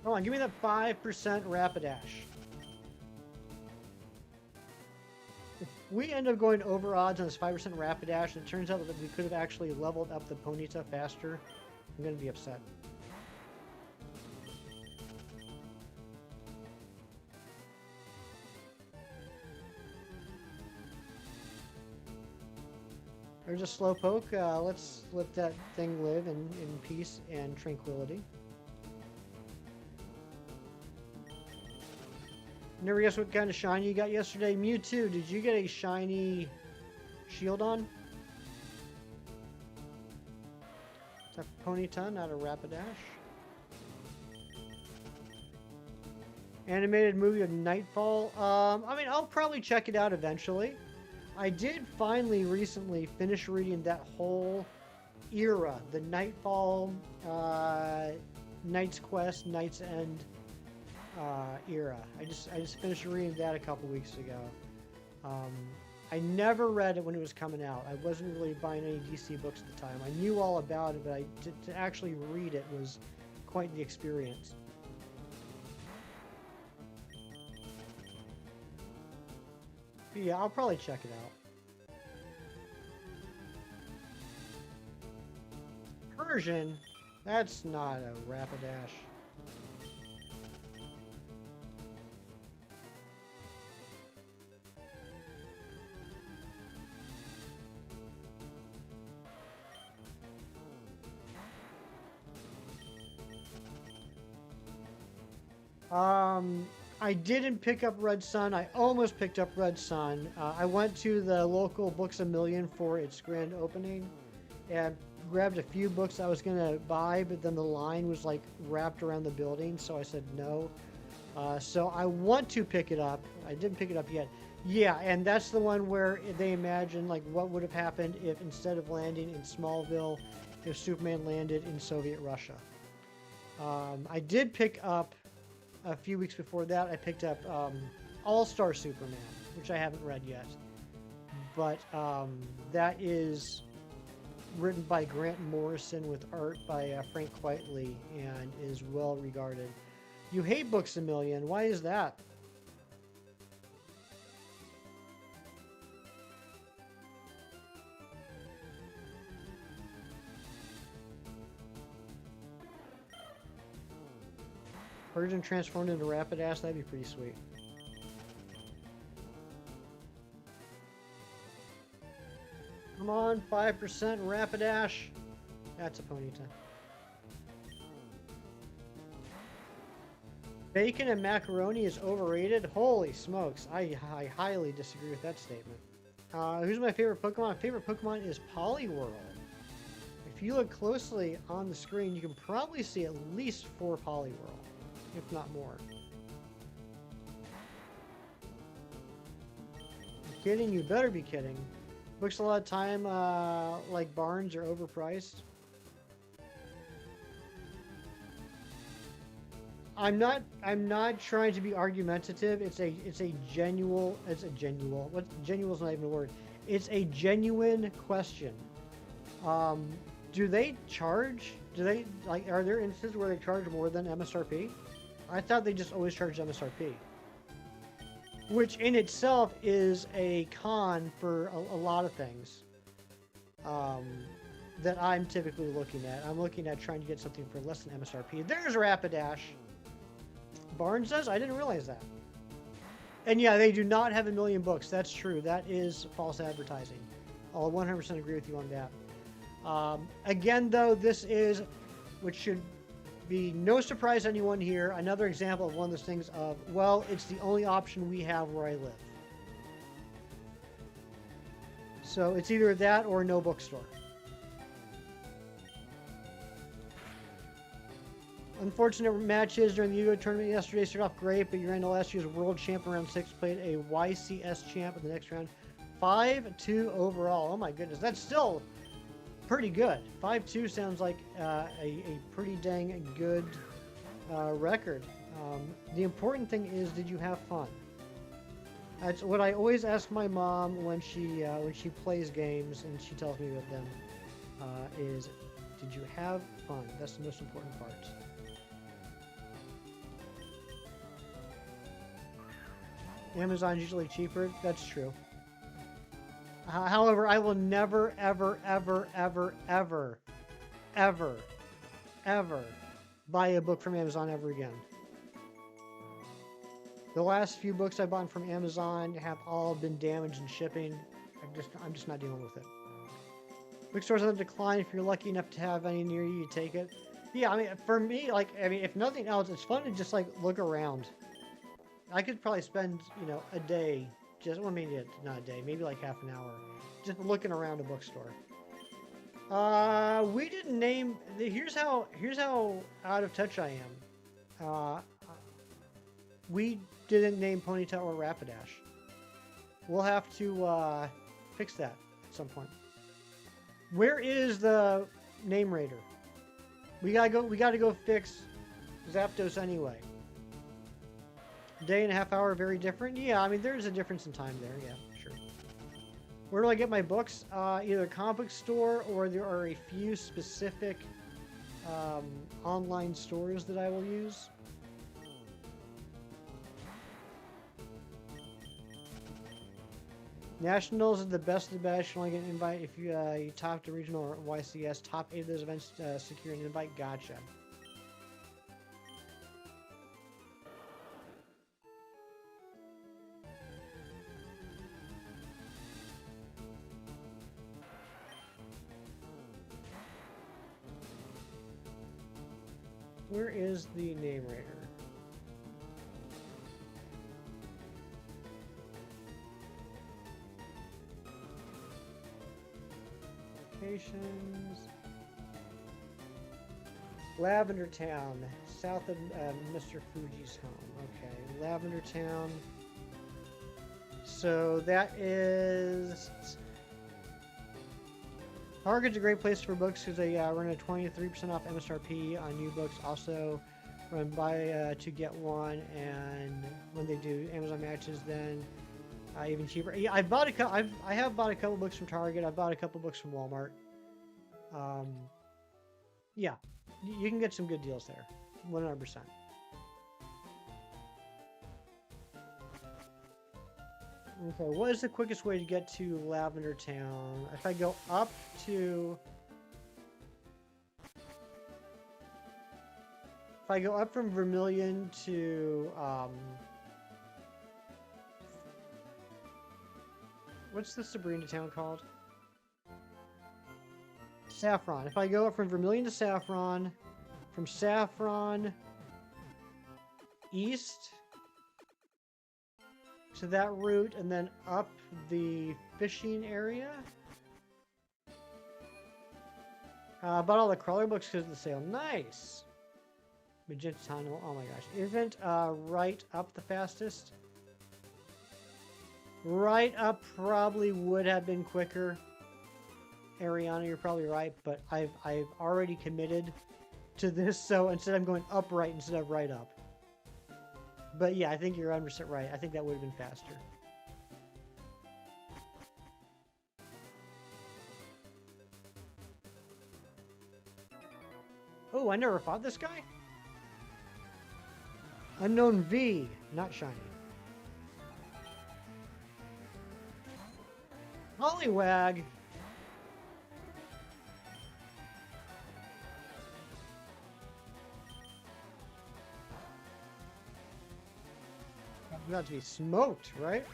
Come on, give me that 5% Rapidash. If we end up going over odds on this 5% Rapidash, and it turns out that we could have actually leveled up the Ponyta faster, I'm going to be upset. There's a Slowpoke. Let's let that thing live in peace and tranquility. Never guess what kind of shiny you got yesterday. Mewtwo, did you get a shiny shield on? It's a Ponyta, not a Rapidash. Animated movie of Nightfall. I mean, I'll probably check it out eventually. I did finally recently finish reading that whole era, the Nightfall, Knight's Quest, Knight's End era. I just finished reading that a couple weeks ago. I never read it when it was coming out. I wasn't really buying any DC books at the time. I knew all about it, but to actually read it was quite the experience. But yeah, I'll probably check it out. Persian? That's not a Rapidash. I didn't pick up Red Sun. I almost picked up Red Sun. I went to the local Books A Million for its grand opening and grabbed a few books I was going to buy, but then the line was like wrapped around the building, so I said no. So I want to pick it up. I didn't pick it up yet. Yeah, and that's the one where they imagine like what would have happened if instead of landing in Smallville, if Superman landed in Soviet Russia. I did pick up a few weeks before that. I picked up All-Star Superman, which I haven't read yet, but that is written by Grant Morrison with art by Frank Quitely and is well regarded. You hate Books A Million. Why is that? Persian transformed into Rapidash, that'd be pretty sweet. Come on, 5% Rapidash. That's a Ponyta. Bacon and macaroni is overrated? Holy smokes, I highly disagree with that statement. Who's my favorite Pokemon? My favorite Pokemon is Poliwhirl. If you look closely on the screen, you can probably see at least 4 Poliwhirl, if not more. You're kidding? You better be kidding. Books a lot of time, like Barnes, are overpriced. I'm not trying to be argumentative. It's a genuine. What genuine is not even a word. It's a genuine question. Do they charge? Do they like? Are there instances where they charge more than MSRP? I thought they just always charged MSRP, which in itself is a con for a lot of things that I'm typically looking at. I'm looking at trying to get something for less than MSRP. There's Rapidash. Barnes does? I didn't realize that. And yeah, they do not have 1 million books. That's true. That is false advertising. I'll 100% agree with you on that. Again, though, this is, which should be no surprise to anyone here, another example of one of those things of, well, it's the only option we have where I live. So it's either that or no bookstore. Unfortunate matches during the Yu-Gi-Oh! Tournament yesterday. Started off great, but you ran to last year's world champ in round 6, played a YCS champ in the next round. 5-2 overall. Oh my goodness, that's still pretty good. 5-2 sounds like a pretty dang good record. The important thing is, did you have fun? That's what I always ask my mom when she plays games and she tells me about them. Is did you have fun? That's the most important part. Amazon's usually cheaper. That's true. However, I will never, ever, ever, ever, ever, ever, ever buy a book from Amazon ever again. The last few books I bought from Amazon have all been damaged in shipping. I'm just not dealing with it. Bookstores on the decline. If you're lucky enough to have any near you, you take it. Yeah, I mean, for me, like, I mean, if nothing else, it's fun to just like look around. I could probably spend, you know, a day just, well, maybe not a day, maybe like half an hour, just looking around a bookstore. We didn't name. Here's how out of touch I am. We didn't name Ponyta or Rapidash. We'll have to fix that at some point. Where is the name raider? We gotta go fix Zapdos anyway. Day and a half hour, very different. Yeah, I mean there's a difference in time there. Yeah, sure. Where do I get my books? Either a comic book store, or there are a few specific online stores that I will use. Nationals are the best of the best. You only get an invite if you top the regional or YCS. Top 8 of those events secure an invite. Gotcha. Where is the name raider? Locations. Lavender Town, south of Mr. Fuji's home. Okay, Lavender Town. So that is. Target's a great place for books because they run a 23% off MSRP on new books. Also, run buy to get one, and when they do Amazon matches, then even cheaper. Yeah, I have bought a couple books from Target. I've bought a couple books from Walmart. Yeah, you can get some good deals there, 100%. Okay, what is the quickest way to get to Lavender Town? If I go up to... If I go up from Vermilion to... what's the Sabrina town called? Saffron. If I go up from Vermilion to Saffron, from Saffron east to that route, and then up the fishing area. Bought all the crawler books because of the sale. Nice! Magenta Tunnel. Oh my gosh. Isn't right up the fastest? Right up probably would have been quicker. Ariana, you're probably right, but I've already committed to this, so instead I'm going upright instead of right up. But yeah, I think you're 100% right. I think that would have been faster. Oh, I never fought this guy? Unknown V, not shiny. Hollywag! I'm about to be smoked, right?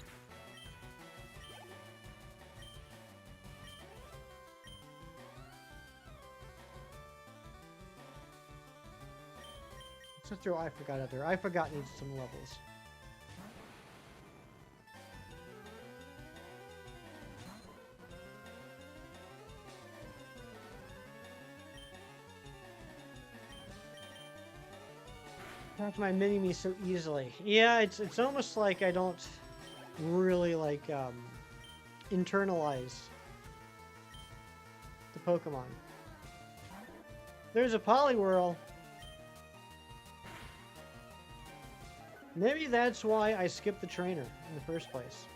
Let's throw I Forgot out there. I Forgot needs some levels. Talk to my mini-me so easily. Yeah, it's almost like I don't really like internalize the Pokemon. There's a Poliwhirl. Maybe that's why I skipped the trainer in the first place.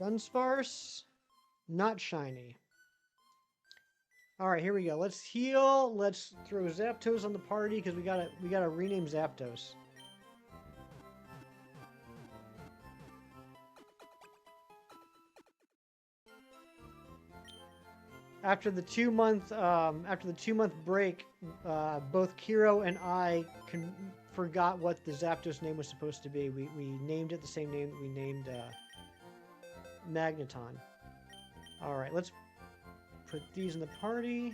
Dunsparce, not shiny. All right, here we go. Let's heal. Let's throw Zapdos on the party because we gotta rename Zapdos. After the 2-month break, both Kiro and I forgot what the Zapdos name was supposed to be. We named it the same name that we named Magneton. All right, let's put these in the party.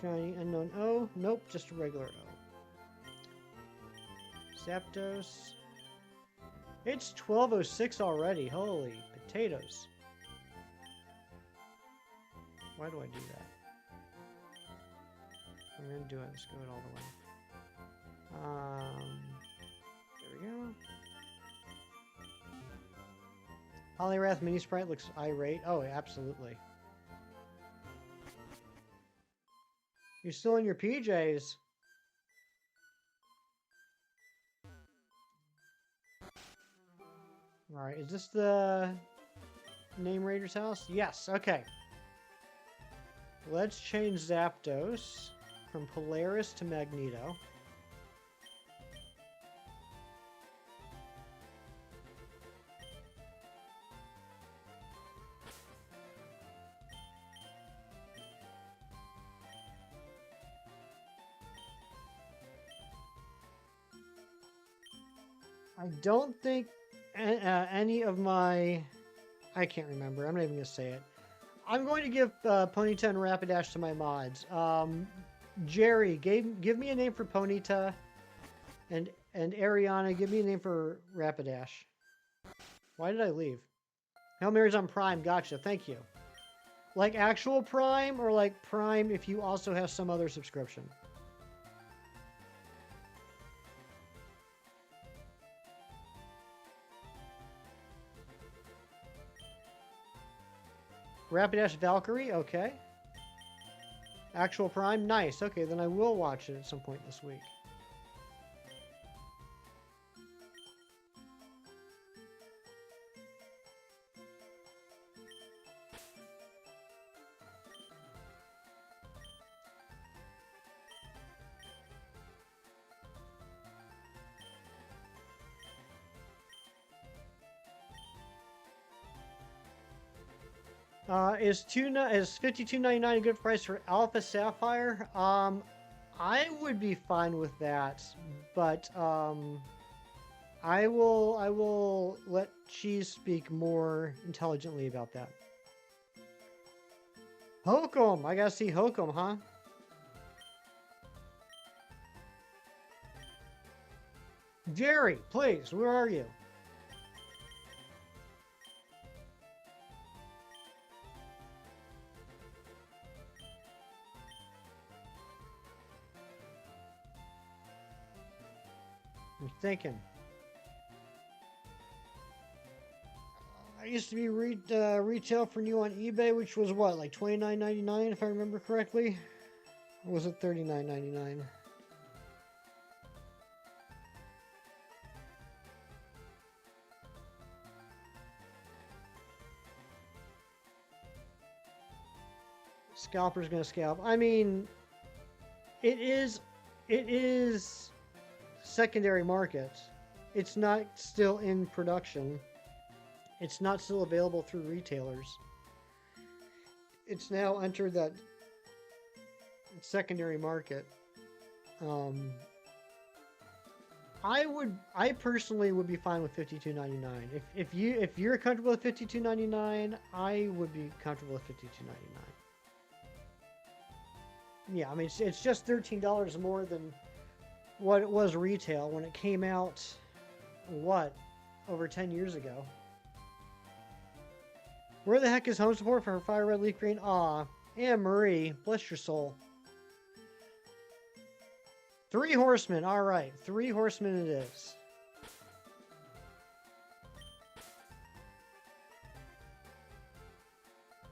Shiny unknown O. Nope, just a regular O. Zapdos. It's 12:06 already. Holy potatoes. Why do I do that? I'm gonna do it. Let's go it all the way. There we go. Poliwrath Mini Sprite looks irate. Oh, absolutely. You're still in your PJs. Alright, is this the Name Raider's house? Yes, okay. Let's change Zapdos from Polaris to Magneto. I don't think any of my... I can't remember. I'm not even going to say it. I'm going to give Ponyta and Rapidash to my mods. Jerry, give me a name for Ponyta. And Ariana, give me a name for Rapidash. Why did I leave? Hail Mary's on Prime. Gotcha. Thank you. Like actual Prime or like Prime if you also have some other subscription? Rapidash Valkyrie, okay. Actual Prime, nice. Okay, then I will watch it at some point this week. Is $52.99 a good price for Alpha Sapphire? I would be fine with that, but I will let Cheese speak more intelligently about that. Hokum, I gotta see Hokum, huh? Jerry, please, where are you? I'm thinking. I used to be retail for new on eBay, which was what, like $29.99 if I remember correctly? Or was it $39.99? Scalper's gonna scalp. I mean, it is secondary market. It's not still in production. It's not still available through retailers. It's now entered that secondary market. I personally would be fine with $52.99. If you're comfortable with $52.99, I would be comfortable with $52.99. Yeah, I mean it's just $13 more than what it was retail when it came out. what? Over 10 years ago. Where the heck is home support for Fire Red Leaf Green? Aw, Anne Marie, bless your soul. 3 horsemen, alright. 3 horsemen it is.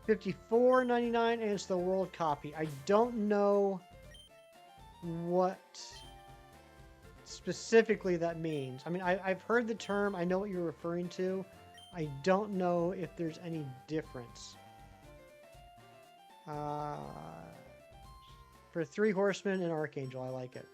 $54.99 and it's the world copy. I don't know what specifically that means. I mean, I've heard the term. I know what you're referring to. I don't know if there's any difference. For 3 horsemen and Archangel, I like it.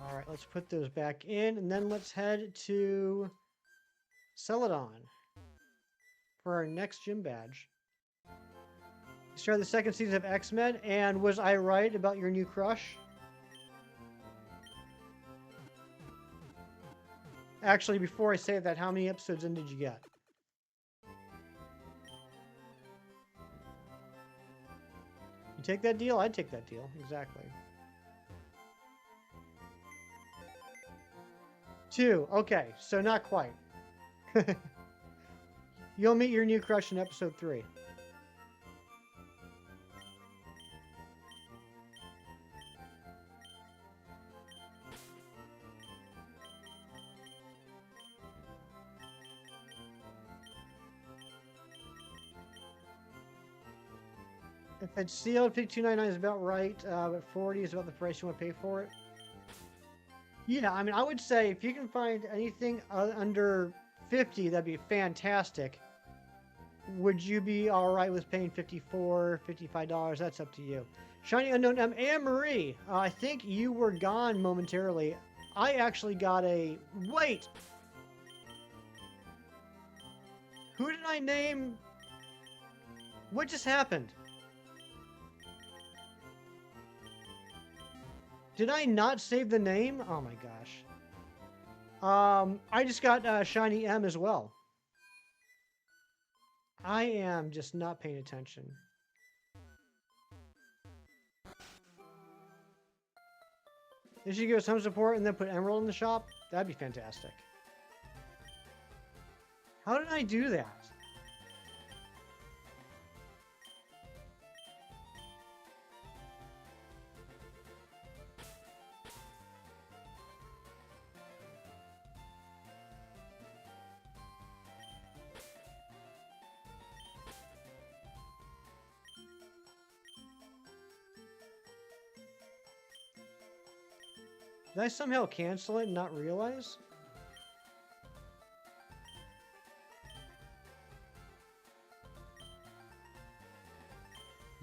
All right, let's put those back in, and then let's head to Celadon for our next gym badge. Start the second season of X-Men, and was I right about your new crush? Actually, before I say that, how many episodes in did you get? You take that deal? I'd take that deal. Exactly. 2. Okay, so not quite. You'll meet your new crush in episode 3. If it's sealed, $52.99 is about right, but $40 is about the price you want to pay for it. Yeah, I mean, I would say if you can find anything under 50, that'd be fantastic. Would you be all right with paying $54, $55? That's up to you. Shiny Unknown Anne Marie, I think you were gone momentarily. I actually got a... Wait! Who did I name? What just happened? Did I not save the name? Oh my gosh. I just got Shiny M as well. I am just not paying attention. If you give some support and then put Emerald in the shop, that'd be fantastic. How did I do that? Did I somehow cancel it and not realize?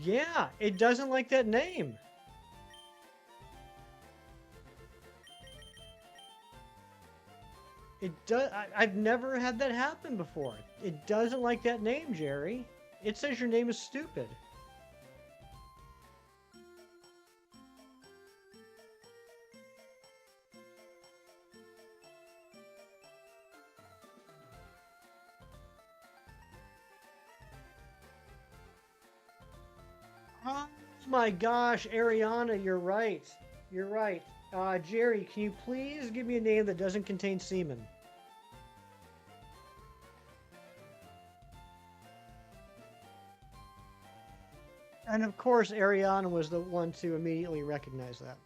Yeah, it doesn't like that name. It does. I've never had that happen before. It doesn't like that name, Jerry. It says your name is stupid. Oh my gosh, Ariana, you're right. You're right. Jerry, can you please give me a name that doesn't contain semen? And of course, Ariana was the one to immediately recognize that.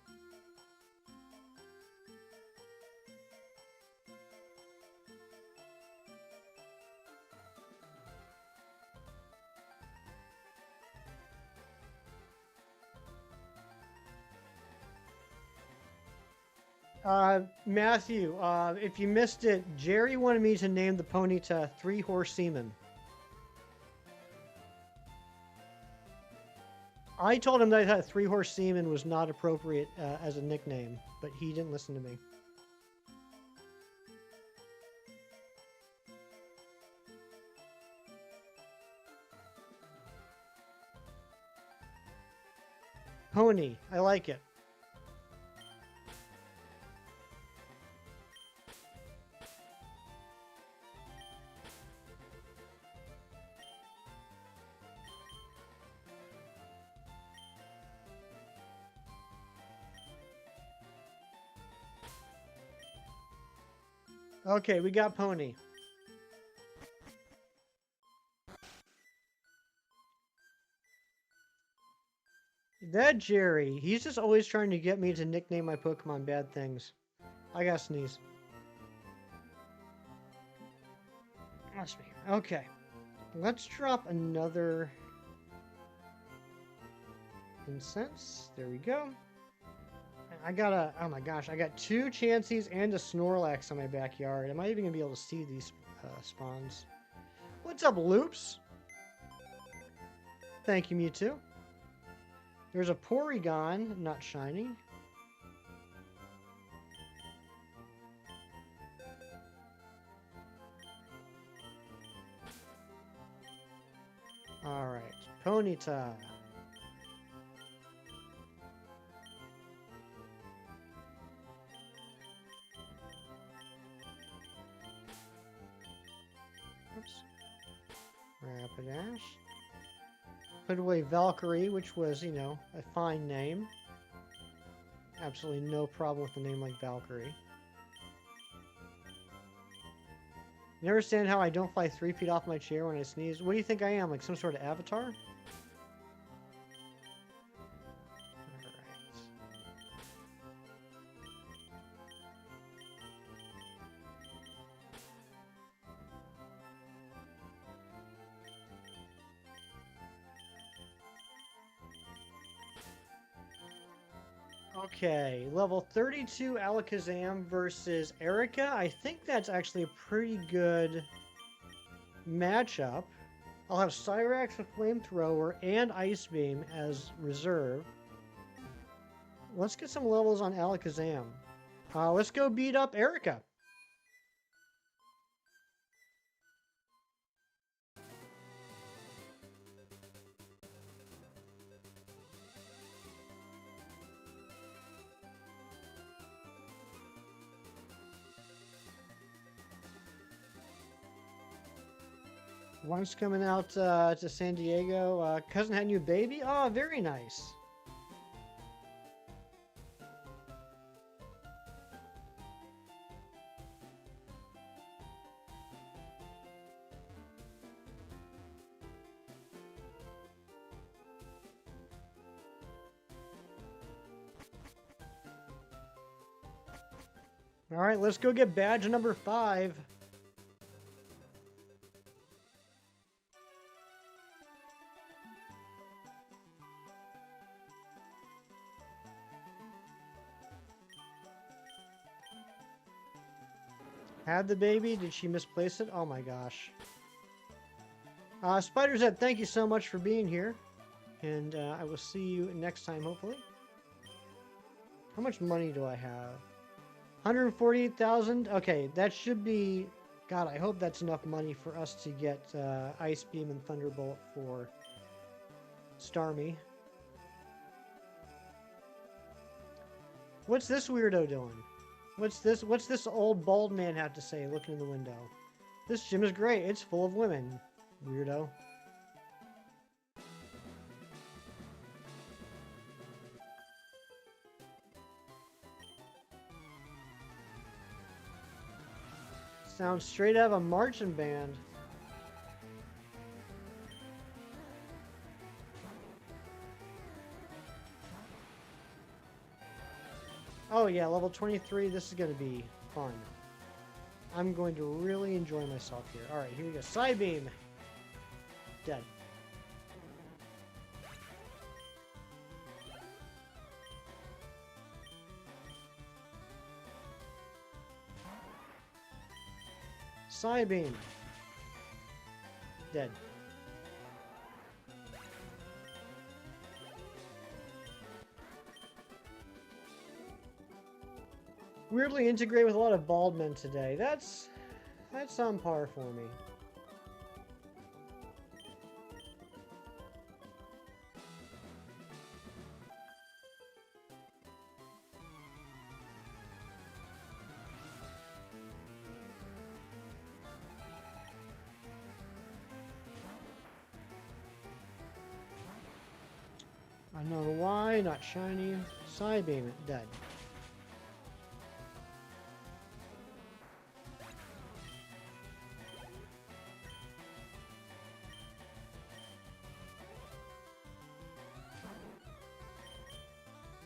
Matthew, if you missed it, Jerry wanted me to name the Ponyta 3-Horse Seaman. I told him that I thought 3-Horse Seaman was not appropriate as a nickname, but he didn't listen to me. Pony. I like it. Okay, we got Pony. That Jerry, he's just always trying to get me to nickname my Pokemon bad things. I gotta sneeze. Must be. Okay. Let's drop another incense. There we go. I got a, oh my gosh, I got 2 Chanseys and a Snorlax in my backyard. Am I even gonna be able to see these spawns? What's up, Loops? Thank you, Mewtwo. There's a Porygon, not shiny. Alright, Ponyta. Oops. Rapidash. Put away Valkyrie, which was, you know, a fine name. Absolutely no problem with a name like Valkyrie. You understand how I don't fly 3 feet off my chair when I sneeze? What do you think I am? Like some sort of avatar? Alright. Okay, level 32 Alakazam versus Erica. I think that's actually a pretty good matchup. I'll have Cyrax with Flamethrower and Ice Beam as reserve. Let's get some levels on Alakazam. Let's go beat up Erica. One's coming out to San Diego. Cousin had a new baby. Oh, very nice. All right, let's go get badge number 5. Had the baby? Did she misplace it? Oh my gosh. Spider-Zed, thank you so much for being here. And I will see you next time, hopefully. How much money do I have? 148,000? Okay, that should be... God, I hope that's enough money for us to get Ice Beam and Thunderbolt for Starmie. What's this weirdo doing? What's this old bald man have to say looking in the window? This gym is great. It's full of women. Weirdo. Sounds straight out of a marching band. Oh yeah, level 23, this is going to be fun. I'm going to really enjoy myself here. Alright, here we go. Psybeam! Dead. Psybeam! Dead. Weirdly integrate with a lot of bald men today. That's on par for me. I don't know why, not shiny. Psybeam, dead.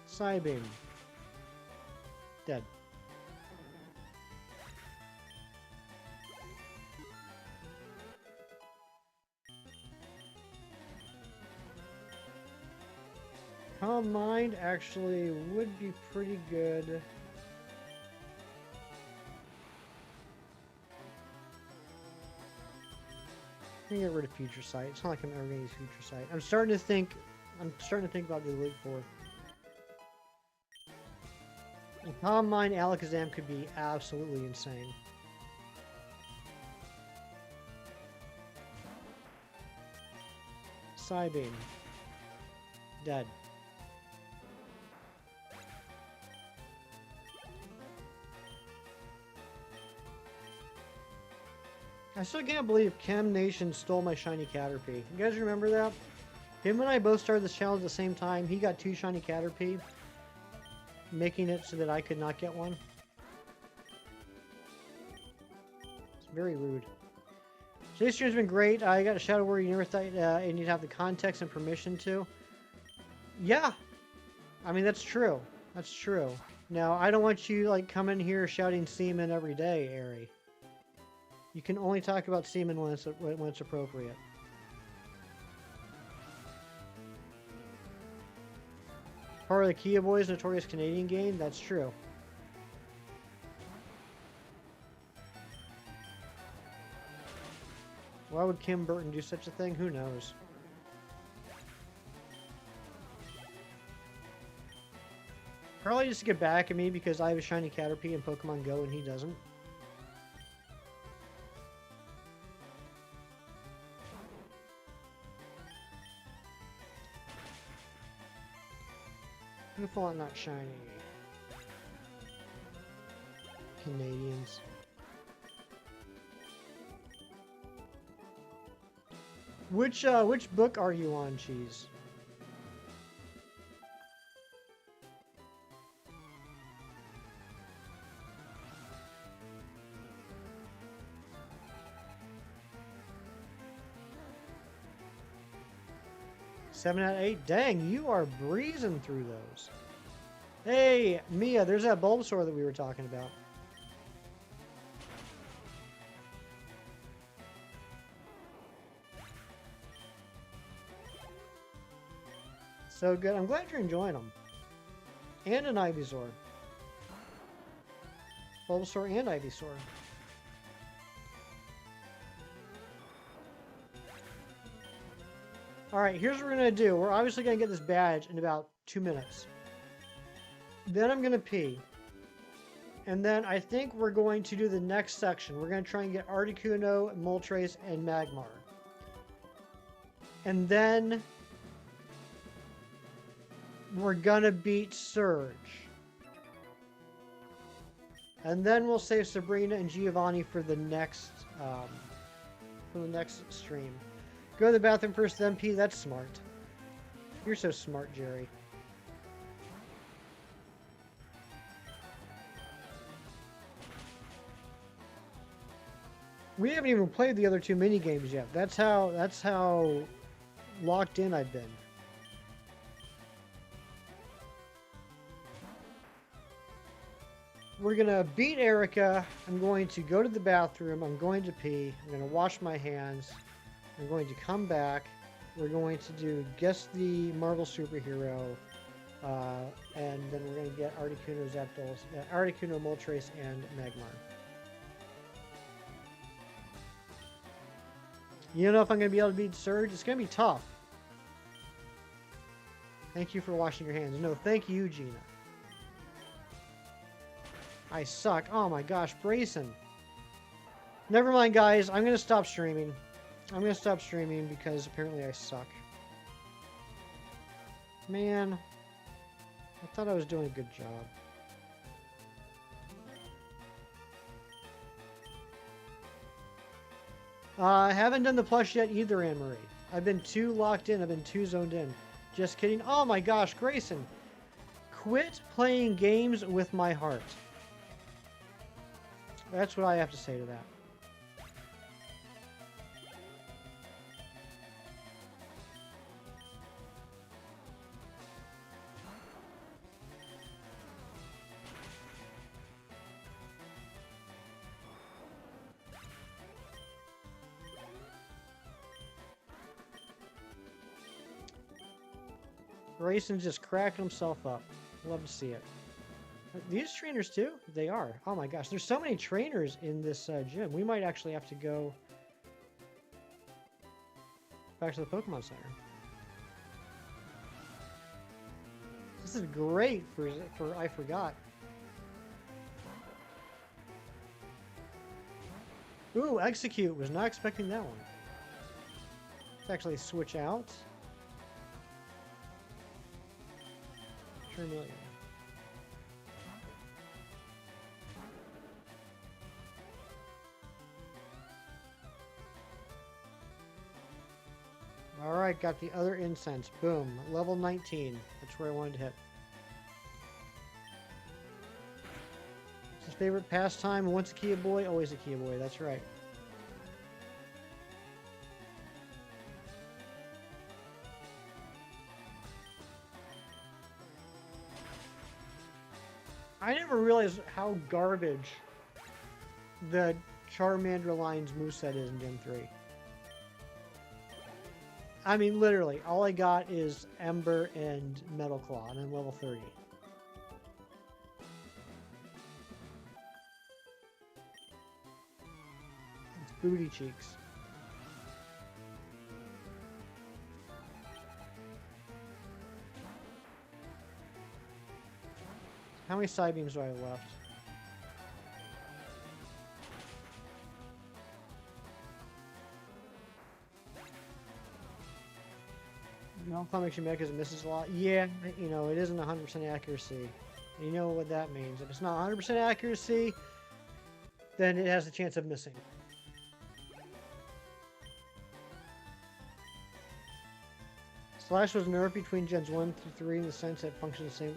Psybeam. Dead. Calm Mind actually would be pretty good. I'm gonna get rid of Future Sight. It's not like I'm ever gonna use Future Sight. I'm starting to think about the Elite Four. And Calm Mind Alakazam could be absolutely insane. Psybeam. Dead. I still can't believe Chem Nation stole my shiny Caterpie. You guys remember that? Him and I both started this challenge at the same time. He got 2 shiny Caterpie, making it so that I could not get one. It's very rude. Today's stream's been great. I got a Shadow Warrior you never thought you'd have the context and permission to. Yeah. I mean, that's true. That's true. Now, I don't want you, like, coming here shouting semen every day, Ari. You can only talk about semen when it's appropriate. Part of the Kia Boys' notorious Canadian game? That's true. Why would Kim Burton do such a thing? Who knows? Probably just to get back at me because I have a shiny Caterpie in Pokemon Go and he doesn't. Hoofont not shiny. Canadians. Which book are you on, Cheese? Seven out of 8. Dang, you are breezing through those. Hey, Mia, there's that Bulbasaur that we were talking about. So good. I'm glad you're enjoying them. And an Ivysaur. Bulbasaur and Ivysaur. Alright, here's what we're going to do. We're obviously going to get this badge in about 2 minutes. Then I'm going to pee. And then I think we're going to do the next section. We're going to try and get Articuno, Moltres, and Magmar. And then we're going to beat Surge. And then we'll save Sabrina and Giovanni for the next stream. Go to the bathroom first, then pee. That's smart. You're so smart, Jerry. We haven't even played the other 2 mini games yet. That's how locked in I've been. We're gonna beat Erica. I'm going to go to the bathroom. I'm going to pee. I'm gonna wash my hands. I'm going to come back. We're going to do Guess the Marvel Superhero. And then we're going to get Articuno, Zapdos, Articuno, Moltres, and Magmar. You don't know if I'm going to be able to beat Surge? It's going to be tough. Thank you for washing your hands. No, thank you, Gina. I suck. Oh my gosh, Brayson. Never mind, guys. I'm going to stop streaming. I'm going to stop streaming because apparently I suck. Man. I thought I was doing a good job. I haven't done the plush yet either, Anne-Marie. I've been too locked in. I've been too zoned in. Just kidding. Oh my gosh, Grayson. Quit playing games with my heart. That's what I have to say to that. Grayson's just cracking himself up. Love to see it. These trainers too? They are. Oh my gosh, there's so many trainers in this gym. We might actually have to go back to the Pokemon Center. This is great for I forgot. Ooh, execute. Was not expecting that one. Let's actually switch out. Charmeleon. Alright, got the other incense. Boom. Level 19. That's where I wanted to hit. His favorite pastime. Once a Kia boy, always a Kia boy. That's right. I never realized how garbage the Charmander line's moveset is in Gen 3. I mean, literally, all I got is Ember and Metal Claw, and I'm level 30. It's booty cheeks. How many side beams do I have left? No, Clown makes you mad because it misses a lot. Yeah, you know, it isn't 100% accuracy. And you know what that means. If it's not 100% accuracy, then it has a chance of missing. Slash was nerfed between gens 1 through 3 in the sense that it functions the same,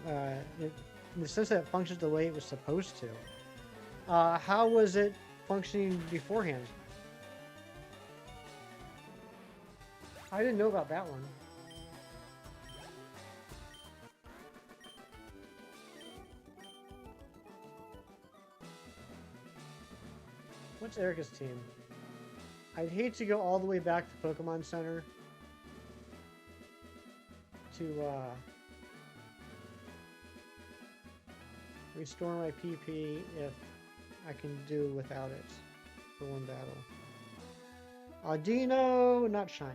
in the sense that it functions the way it was supposed to. How was it functioning beforehand? I didn't know about that one. What's Erica's team? I'd hate to go all the way back to Pokemon Center to restore my PP if I can do without it for one battle. Audino, not shiny.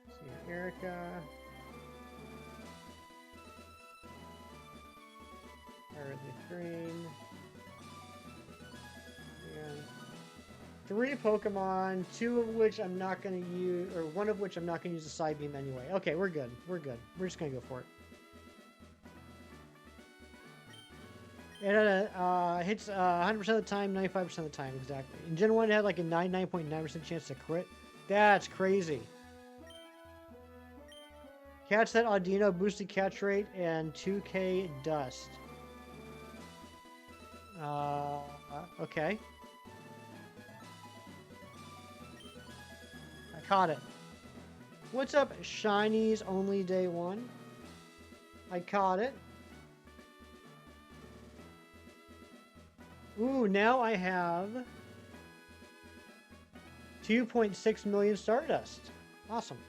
Let's see, Erica. Early Green. And 3 Pokemon, 2 of which I'm not going to use, or 1 of which I'm not going to use the side beam anyway. Okay, we're good. We're good. We're just going to go for it. It hits 100% of the time, 95% of the time, exactly. In Gen 1, it had like a 99.9% chance to crit. That's crazy. Catch that Audino, boosted catch rate, and 2k dust. Okay. I caught it. What's up, Shinies only day 1? I caught it. Ooh, now I have 2.6 million Stardust. Awesome.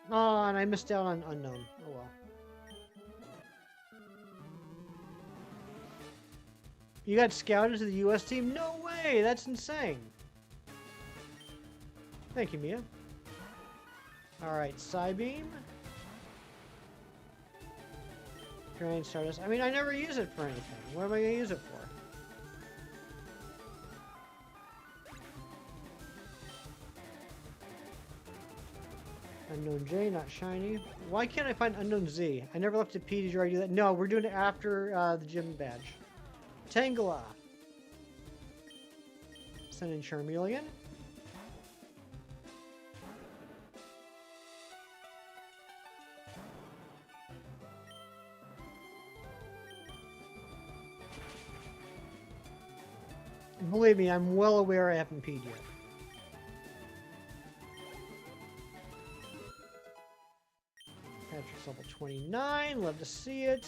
Oh, and I missed out on Unknown. Oh well. You got scouted to the US team? No way! That's insane. Thank you, Mia. Alright, Psybeam. Drain Stardust. I mean, I never use it for anything. What am I going to use it for? Unknown J, not shiny. Why can't I find Unknown Z? I never left a P. Did you already do that? No, we're doing it after the gym badge. Tangela. Send in Charmeleon. Believe me, I'm well aware I haven't peed yet. Patrick's level 29. Love to see it.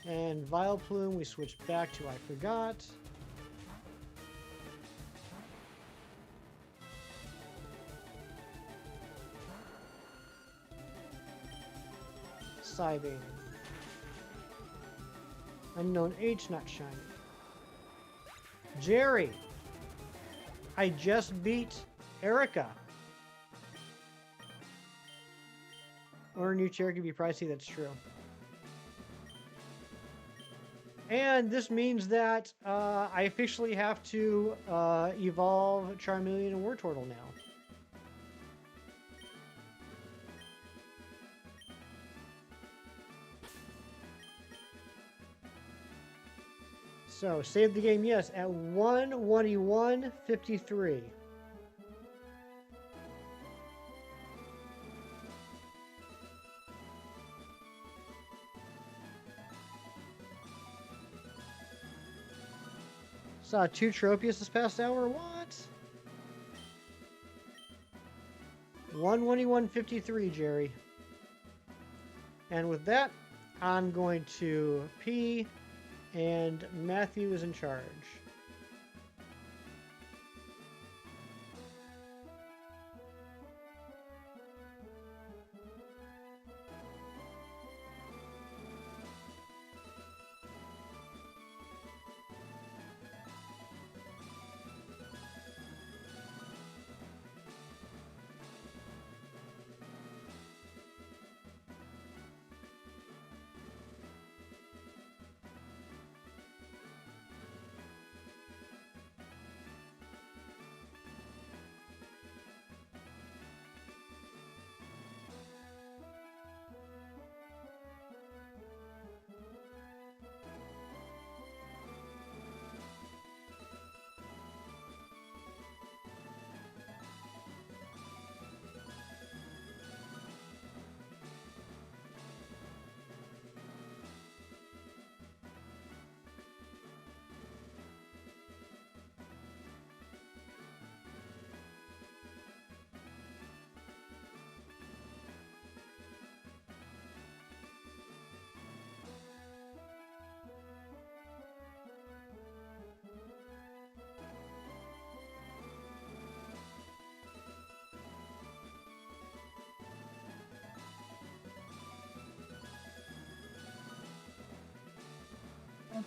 And Vileplume, we switched back to I Forgot. Psybane. Unknown H, not shiny. Jerry. I just beat Erica. Or a new chair could be pricey, that's true. And this means that I officially have to evolve Charmeleon and Wartortle now. So, save the game, yes, at 1:21:53. Saw 2 Tropius this past hour. What? 1:21:53, Jerry. And with that, I'm going to pee, and Matthew is in charge.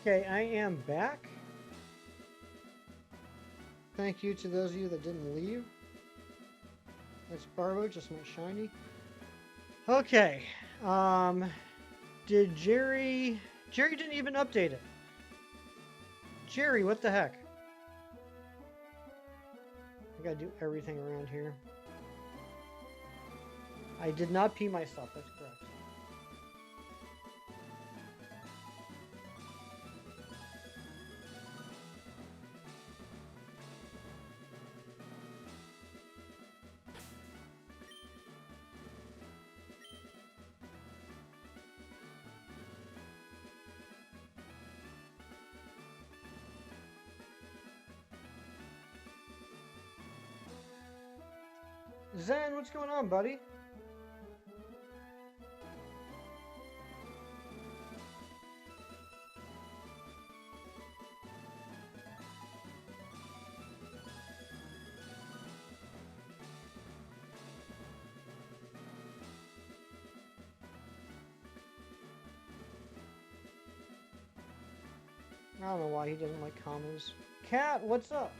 Okay, I am back. Thank you to those of you that didn't leave. That's Barbo, just went shiny. Okay, did Jerry didn't even update it. Jerry, what the heck? I gotta do everything around here. I did not pee myself, that's correct. Zen, what's going on, buddy? I don't know why he doesn't like commas. Cat, what's up?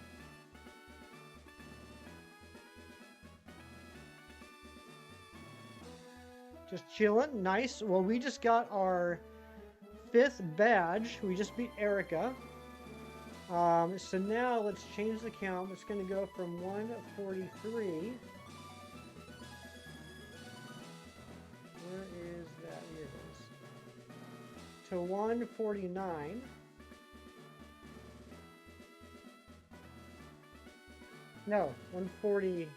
Just chilling. Nice. Well, we just got our 5th badge. We just beat Erica. So now let's change the count. It's going to go from 143. Where is that? Here it is. To 149. No, 148.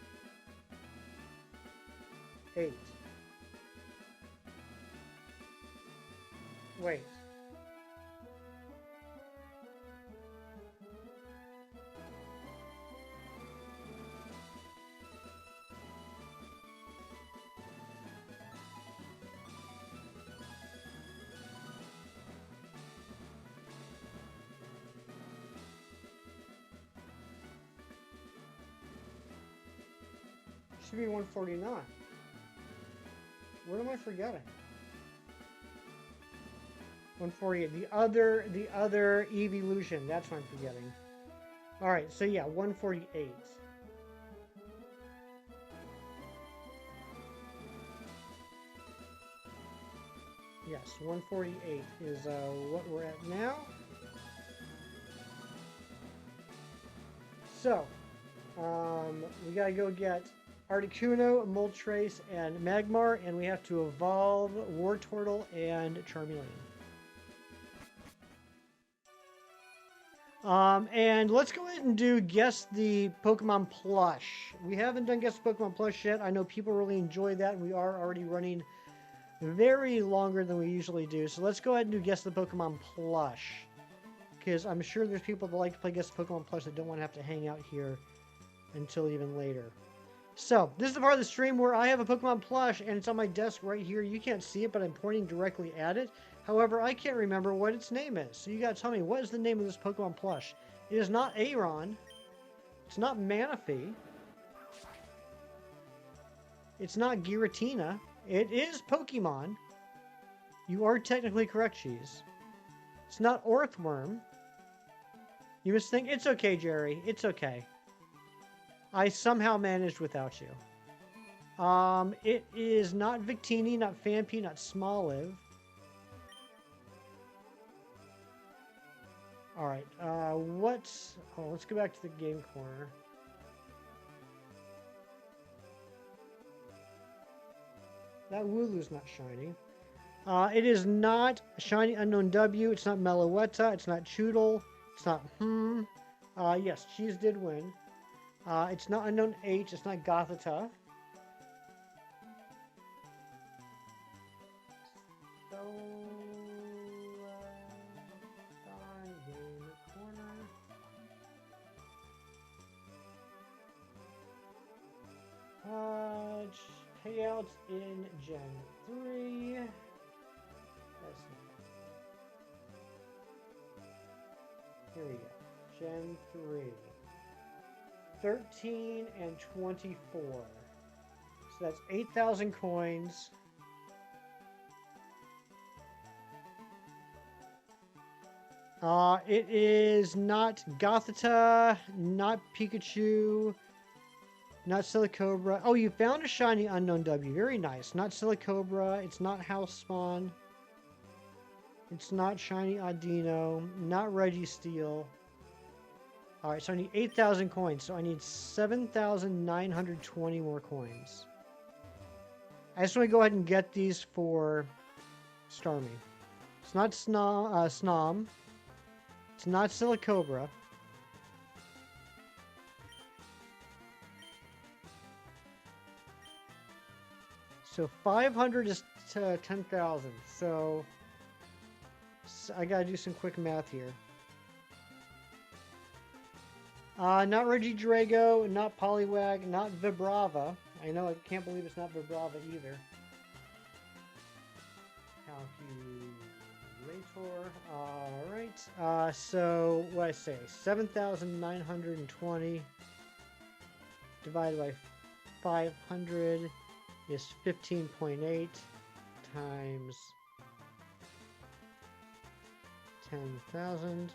Wait. should be 149. What am I forgetting? 148. The other evolution. That's what I'm forgetting. All right. So yeah, 148. Yes, 148 is what we're at now. So, we gotta go get Articuno, Moltres, and Magmar, and we have to evolve Wartortle and Charmeleon. And let's go ahead and do Guess the Pokemon Plush. We haven't done Guess the Pokemon Plush yet. I know people really enjoy that, and we are already running very longer than we usually do. So let's go ahead and do Guess the Pokemon Plush. Because I'm sure there's people that like to play Guess the Pokemon Plush that don't want to have to hang out here until even later. So, this is the part of the stream where I have a Pokemon Plush and it's on my desk right here. You can't see it, but I'm pointing directly at it. However, I can't remember what its name is. So you gotta tell me, what is the name of this Pokemon Plush? It is not Aeron. It's not Manaphy. It's not Giratina. It is Pokemon. You are technically correct, Cheese. It's not Orthworm. You must think, it's okay, Jerry. It's okay. I somehow managed without you. It is not Victini, not Phanpy, not Smoliv. Alright, let's go back to the game corner. That Wooloo's not shiny. It is not Shiny Unknown W. It's not Meloetta. It's not Choodle. It's not yes, Cheese did win. It's not Unknown H. It's not Gothita. So, game corner. Payouts in Gen 3. That's here we go. Gen 3. 13 and 24. So that's 8,000 coins. It is not Gothita, not Pikachu, not Silicobra. Oh, you found a shiny Unknown W. Very nice. Not Silicobra. It's not Housespawn. It's not shiny Audino. Not Registeel. Alright, so I need 8,000 coins. So I need 7,920 more coins. I just want to go ahead and get these for Starmie. It's not Snom. It's not Silicobra. So 500 is to 10,000. So I gotta do some quick math here. Not Regidrago, not Poliwag, not Vibrava. I know, I can't believe it's not Vibrava either. Calculator. Alright. So, what I say? 7,920 divided by 500 is 15.8 times 10,000.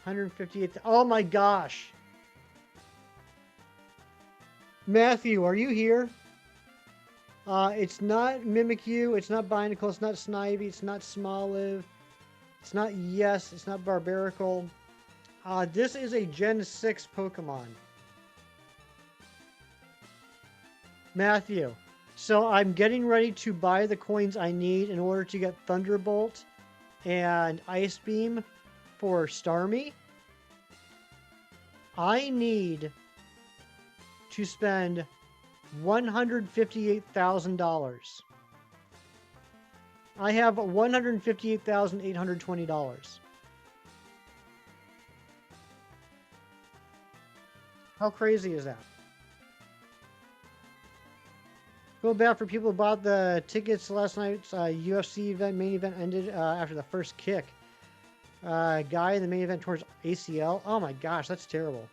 158. Oh my gosh! Matthew, are you here? It's not Mimikyu, it's not Binacle, it's not Snivy, it's not Smoliv, it's not Yes, it's not Barbaracle. This is a Gen 6 Pokemon. Matthew, so I'm getting ready to buy the coins I need in order to get Thunderbolt and Ice Beam for Starmie. I need to spend $158,000. I have $158,820. How crazy is that? Feel bad for people who bought the tickets last night's UFC event. Main event ended after the first kick. Guy in the main event towards ACL. Oh my gosh, that's terrible.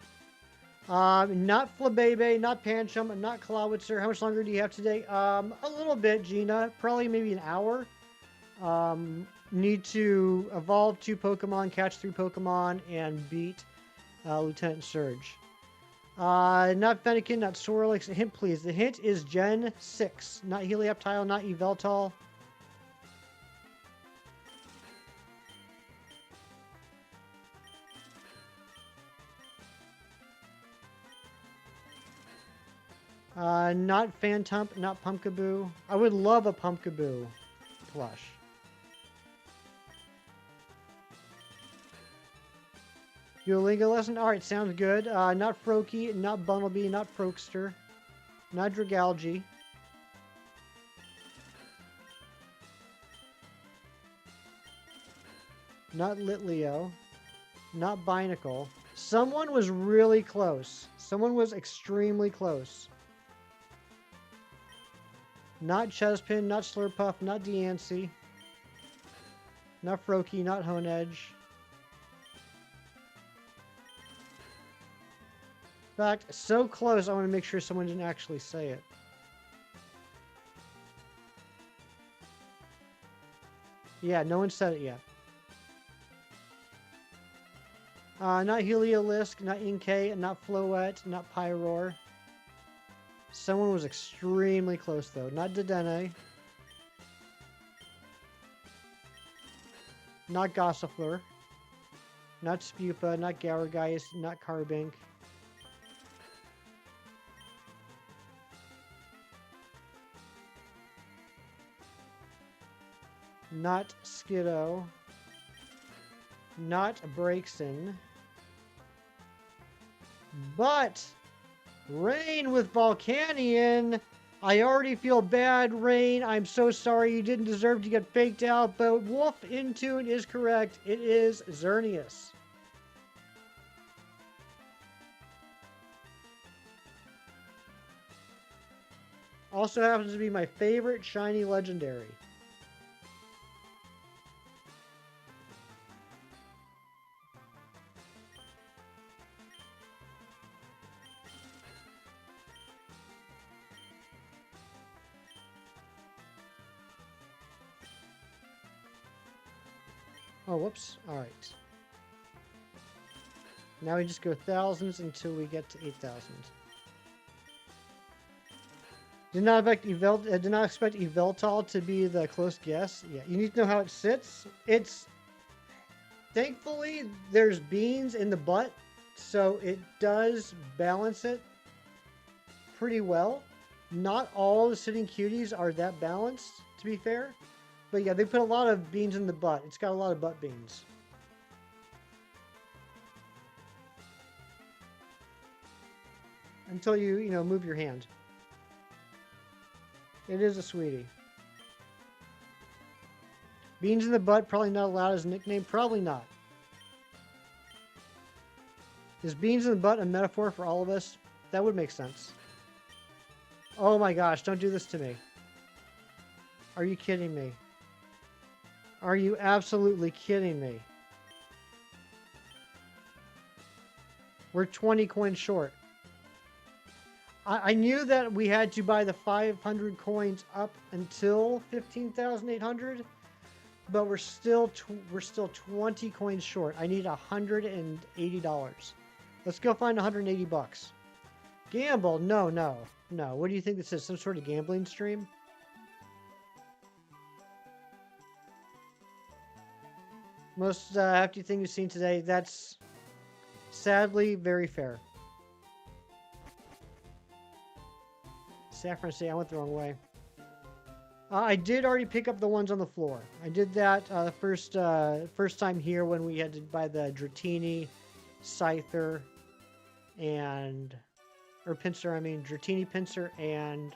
Not Flabebe, not Pancham, not Clawitzer. How much longer do you have today? A little bit, Gina. Probably maybe an hour. Need to evolve 2 Pokemon, catch 3 Pokemon, and beat Lieutenant Surge. Not Fennekin, not Swirlix. A hint, please. The hint is Gen 6. Not Helioptile, not Yveltal. Not Phantump, not Pumpkaboo. I would love a Pumpkaboo plush. Duolingo lesson? Alright, sounds good. Not Froakie, not Bunnelby, not Frokester. Not Dragalge. Not Litleo. Not Binacle. Someone was really close. Someone was extremely close. Not Chespin, not Slurpuff, not Deancey. Not Froakie, not Honedge. In fact, so close, I want to make sure someone didn't actually say it. Yeah, no one said it yet. Not Heliolisk, not Inkay, not Floette, not Pyroar. Someone was extremely close, though. Not Dedenne. Not Gossifleur. Not Spupa, not Gourgeist, not Carbink. Not Skiddo. Not Braixen. But Rain with Volcanion. I already feel bad, Rain. I'm so sorry. You didn't deserve to get faked out, but Wolf in Tune is correct. It is Xerneas. Also happens to be my favorite shiny legendary. Oh, whoops. Alright. Now we just go thousands until we get to 8,000. Did not expect Yveltal to be the close guess. Yeah, you need to know how it sits. Thankfully, there's beans in the butt, so it does balance it pretty well. Not all the sitting cuties are that balanced, to be fair. But yeah, they put a lot of beans in the butt. It's got a lot of butt beans. Until you move your hand. It is a sweetie. Beans in the butt, probably not allowed as a nickname. Probably not. Is beans in the butt a metaphor for all of us? That would make sense. Oh my gosh, don't do this to me. Are you kidding me? Are you absolutely kidding me? We're 20 coins short. I knew that we had to buy the 500 coins up until 15,800, but we're still 20 coins short. I need $180. Let's go find 180 bucks. Gamble? No. What do you think this is? Some sort of gambling stream? Most hefty thing you've seen today. That's sadly very fair. Saffron City, I went the wrong way. I did already pick up the ones on the floor. I did that first time here when we had to buy the Dratini, Scyther, Dratini, Pinsir, and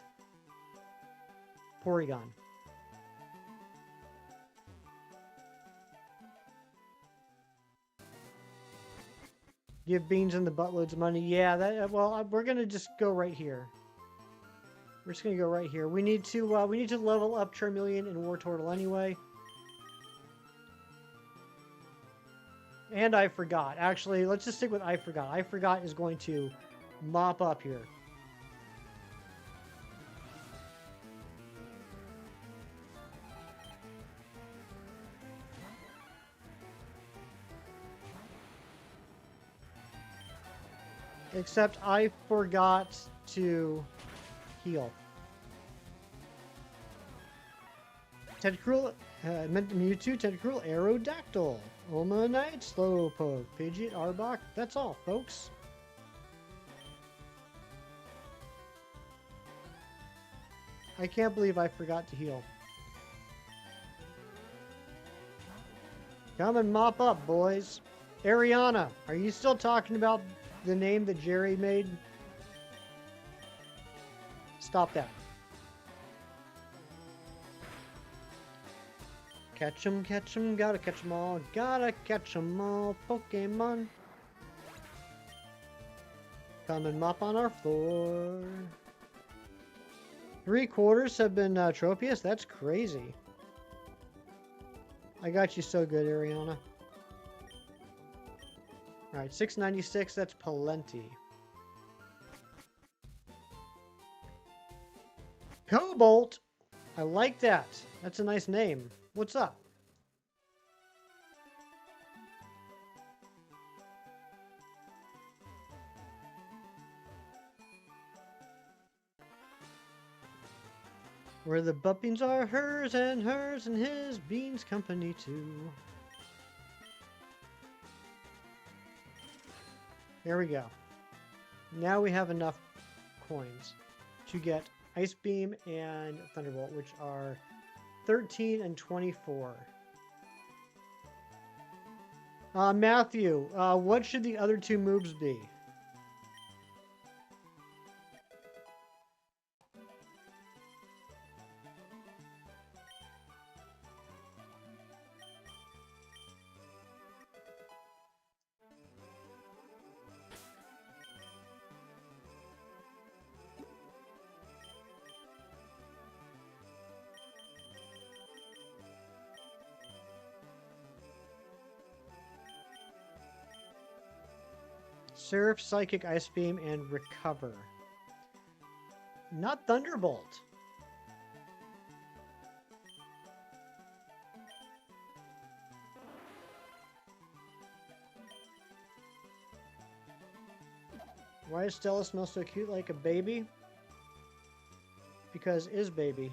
Porygon. Give beans in the butt loads of money. Yeah, we're gonna just go right here. We're just gonna go right here. We need to level up Charmeleon and Wartortle anyway. And I forgot. Actually, let's just stick with I forgot. I forgot is going to mop up here. Except I forgot to heal. Tentacruel, Mewtwo, Tentacruel, Aerodactyl, Omanite, Slowpoke, Pidgeot, Arbok. That's all, folks. I can't believe I forgot to heal. Come and mop up, boys. Ariana, are you still talking about the name that Jerry made? Stop that. Catch 'em, gotta catch 'em all, gotta catch 'em all, Pokemon. Come and mop on our floor. 3/4 have been Tropius? That's crazy. I got you so good, Ariana. Alright, 696, that's plenty. Cobalt! I like that. That's a nice name. What's up? Where the butt beans are hers and his beans company too. There we go. Now we have enough coins to get Ice Beam and Thunderbolt, which are 13 and 24. Matthew, what should the other two moves be? Surf, Psychic, Ice Beam, and Recover. Not Thunderbolt. Why does Stella smell so cute like a baby? Because is baby.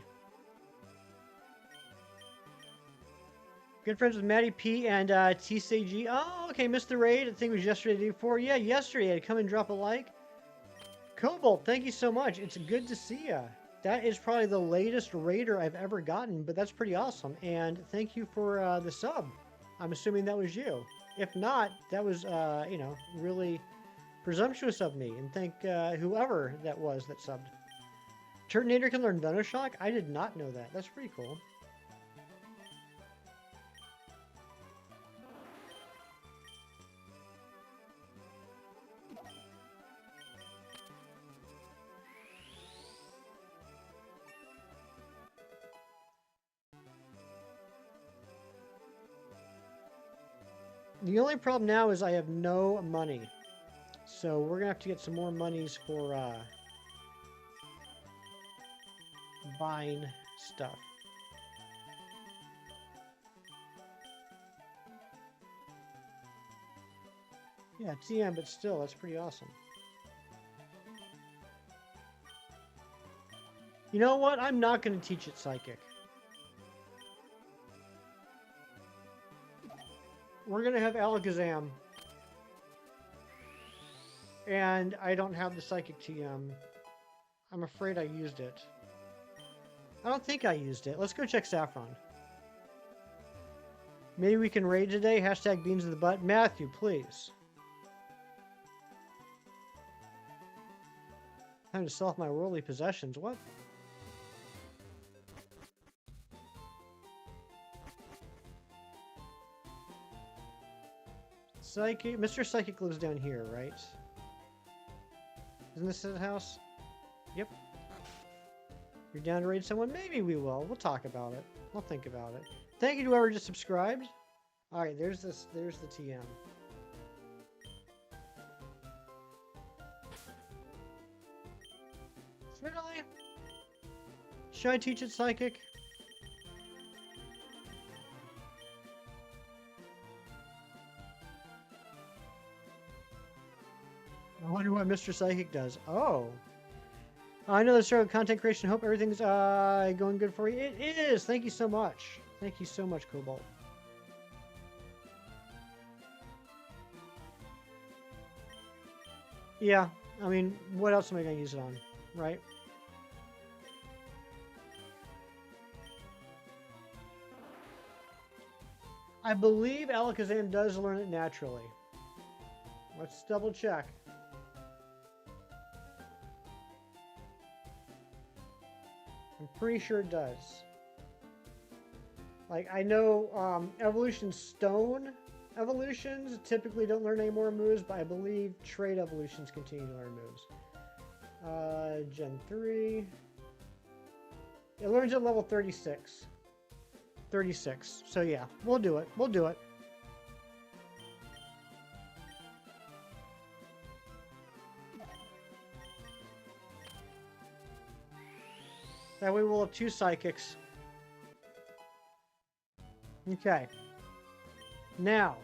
Good friends with Maddie P and TCG. Oh, okay, missed the raid. I think it was yesterday, the day before. Yeah, yesterday. I'd come and drop a like. Cobalt, thank you so much. It's good to see ya. That is probably the latest raider I've ever gotten, but that's pretty awesome. And thank you for the sub. I'm assuming that was you. If not, that was, you know, really presumptuous of me. And thank whoever that was that subbed. Turtonator can learn Venoshock? I did not know that. That's pretty cool. The only problem now is I have no money. So we're going to have to get some more monies for buying stuff. Yeah, TM, but still, that's pretty awesome. You know what? I'm not going to teach it Psychic. We're going to have Alakazam. And I don't have the Psychic TM. I'm afraid I used it. I don't think I used it. Let's go check Saffron. Maybe we can raid today. Hashtag beans in the butt. Matthew, please. Time to sell off my worldly possessions. What? Psychic. Mr. Psychic lives down here, right? Isn't this his house? Yep. You're down to raid someone? Maybe we will. We'll talk about it. We'll think about it. Thank you to whoever just subscribed. Alright, there's this. There's the TM. Should I teach it Psychic? I wonder what Mr. Psychic does. Oh. I know the start of content creation. Hope everything's going good for you. It is. Thank you so much. Thank you so much, Cobalt. Yeah. I mean, what else am I going to use it on? Right? I believe Alakazam does learn it naturally. Let's double check. I'm pretty sure it does. Like, I know Evolution Stone evolutions typically don't learn any more moves, but I believe Trade evolutions continue to learn moves. Gen 3. It learns at level 36. 36. So yeah, we'll do it. We'll do it. That way we'll have 2 psychics. Okay. Now.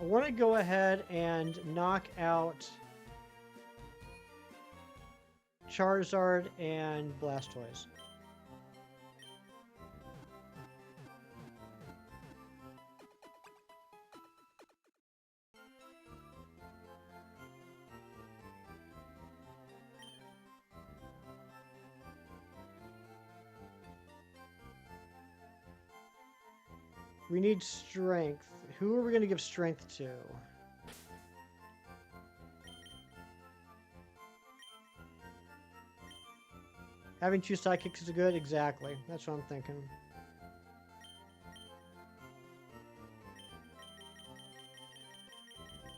I want to go ahead and knock out Charizard and Blastoise. We need strength. Who are we going to give strength to? Having 2 psychics is good? Exactly. That's what I'm thinking.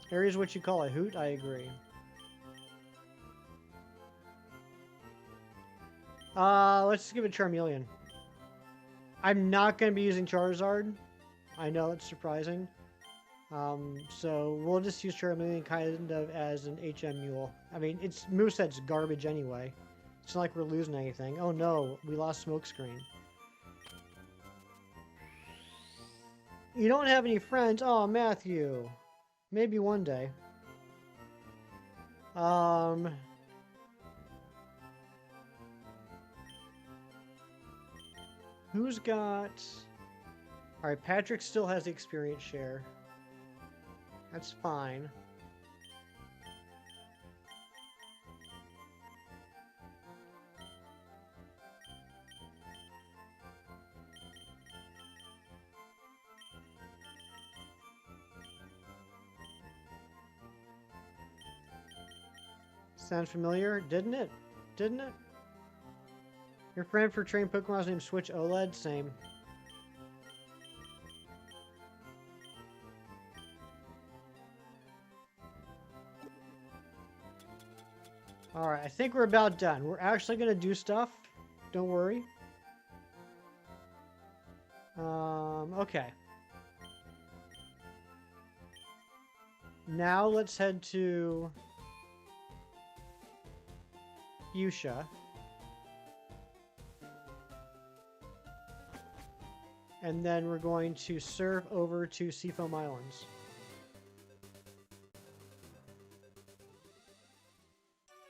Area's what you call a hoot? I agree. Let's give it Charmeleon. I'm not going to be using Charizard. I know it's surprising. So we'll just use Charmeleon kind of as an HM mule. I mean, its moveset's garbage anyway. It's not like we're losing anything. Oh no, we lost Smokescreen. You don't have any friends? Oh, Matthew. Maybe one day. Who's got... Alright, Patrick still has the experience share. That's fine. Sounds familiar, didn't it? Didn't it? Your friend for trained Pokemon's named Switch OLED? Same. Alright, I think we're about done. We're actually going to do stuff. Don't worry. Okay. Now let's head to Fuchsia. And then we're going to surf over to Seafoam Islands.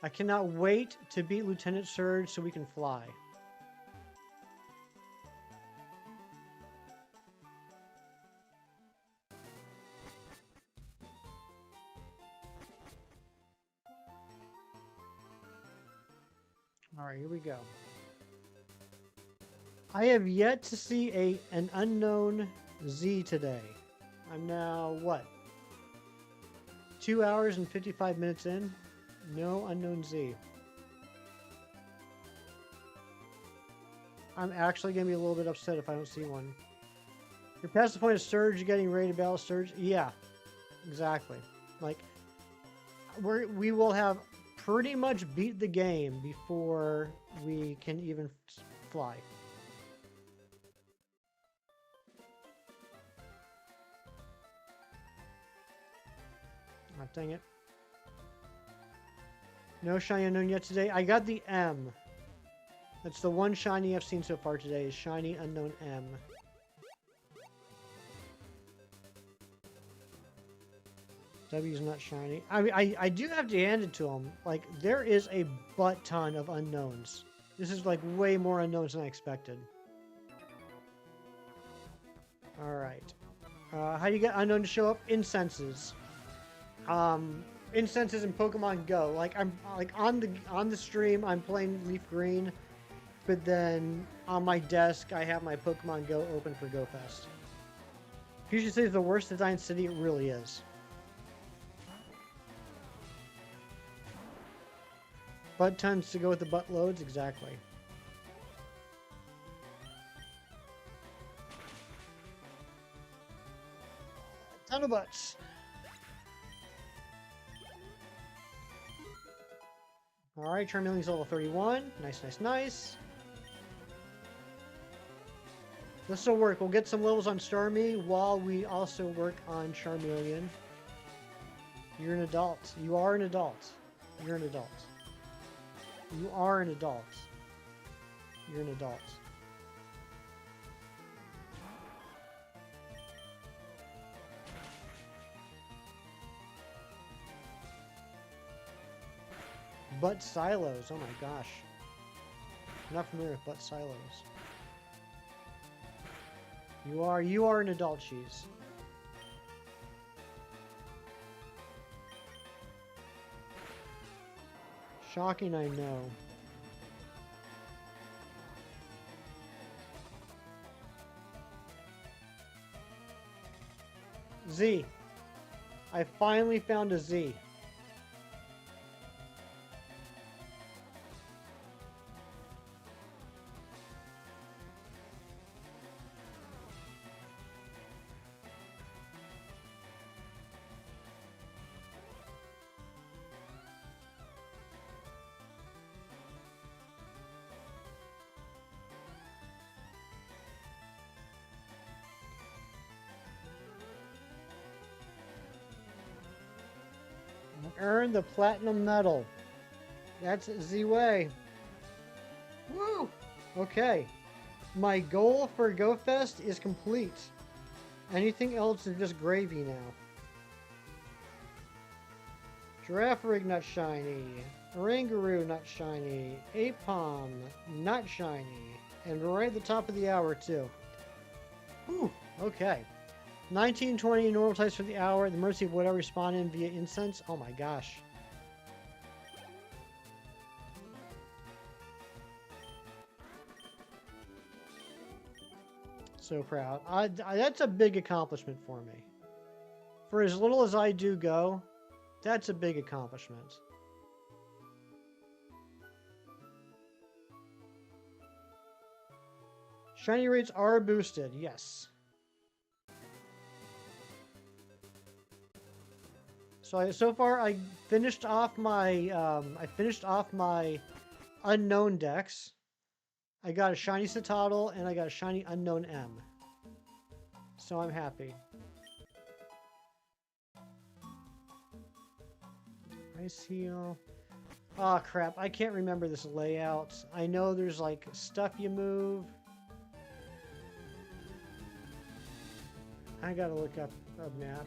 I cannot wait to beat Lieutenant Surge so we can fly. Alright, here we go. I have yet to see an unknown Z today. I'm now, what? 2 hours and 55 minutes in? No unknown Z. I'm actually going to be a little bit upset if I don't see one. You're past the point of Surge, you're getting ready to battle Surge? Yeah, exactly. Like, we will have pretty much beat the game before we can even fly. Oh, dang it. No shiny unknown yet today. I got the M. That's the one shiny I've seen so far today, is shiny unknown M. W's not shiny. I mean, I do have to hand it to him. Like, there is a butt ton of unknowns. This is like way more unknowns than I expected. Alright. How do you get unknown to show up? Incenses. Incenses in Pokemon Go. Like, I'm like on the stream, I'm playing Leaf Green, but then on my desk, I have my Pokemon Go open for GoFest. Fusion City is the worst designed city. It really is. Butt tons to go with the butt loads, exactly. Ton of butts. Alright, Charmeleon's level 31. Nice, nice, nice. This will work. We'll get some levels on Starmie while we also work on Charmeleon. You're an adult. You are an adult. You're an adult. You are an adult. You're an adult. Butt silos. Oh my gosh. I'm not familiar with butt silos. You are an adult, cheese. Shocking, I know. Z. I finally found a Z. Earn the platinum medal. That's Z-Way. Woo! Okay. My goal for GoFest is complete. Anything else is just gravy now. Giraffe Rig not shiny. Oranguru not shiny. Apom not shiny. And right at the top of the hour too. Whew, okay. 1920 normal types for the hour. At the mercy of whatever spawn in via incense. Oh my gosh. So proud. That's a big accomplishment for me. For as little as I do go, that's a big accomplishment. Shiny rates are boosted, yes. So far I finished off my unknown decks. I got a shiny Citadel and I got a shiny unknown M. So I'm happy. Ice heal. Oh crap, I can't remember this layout. I know there's like stuff you move. I gotta look up a map.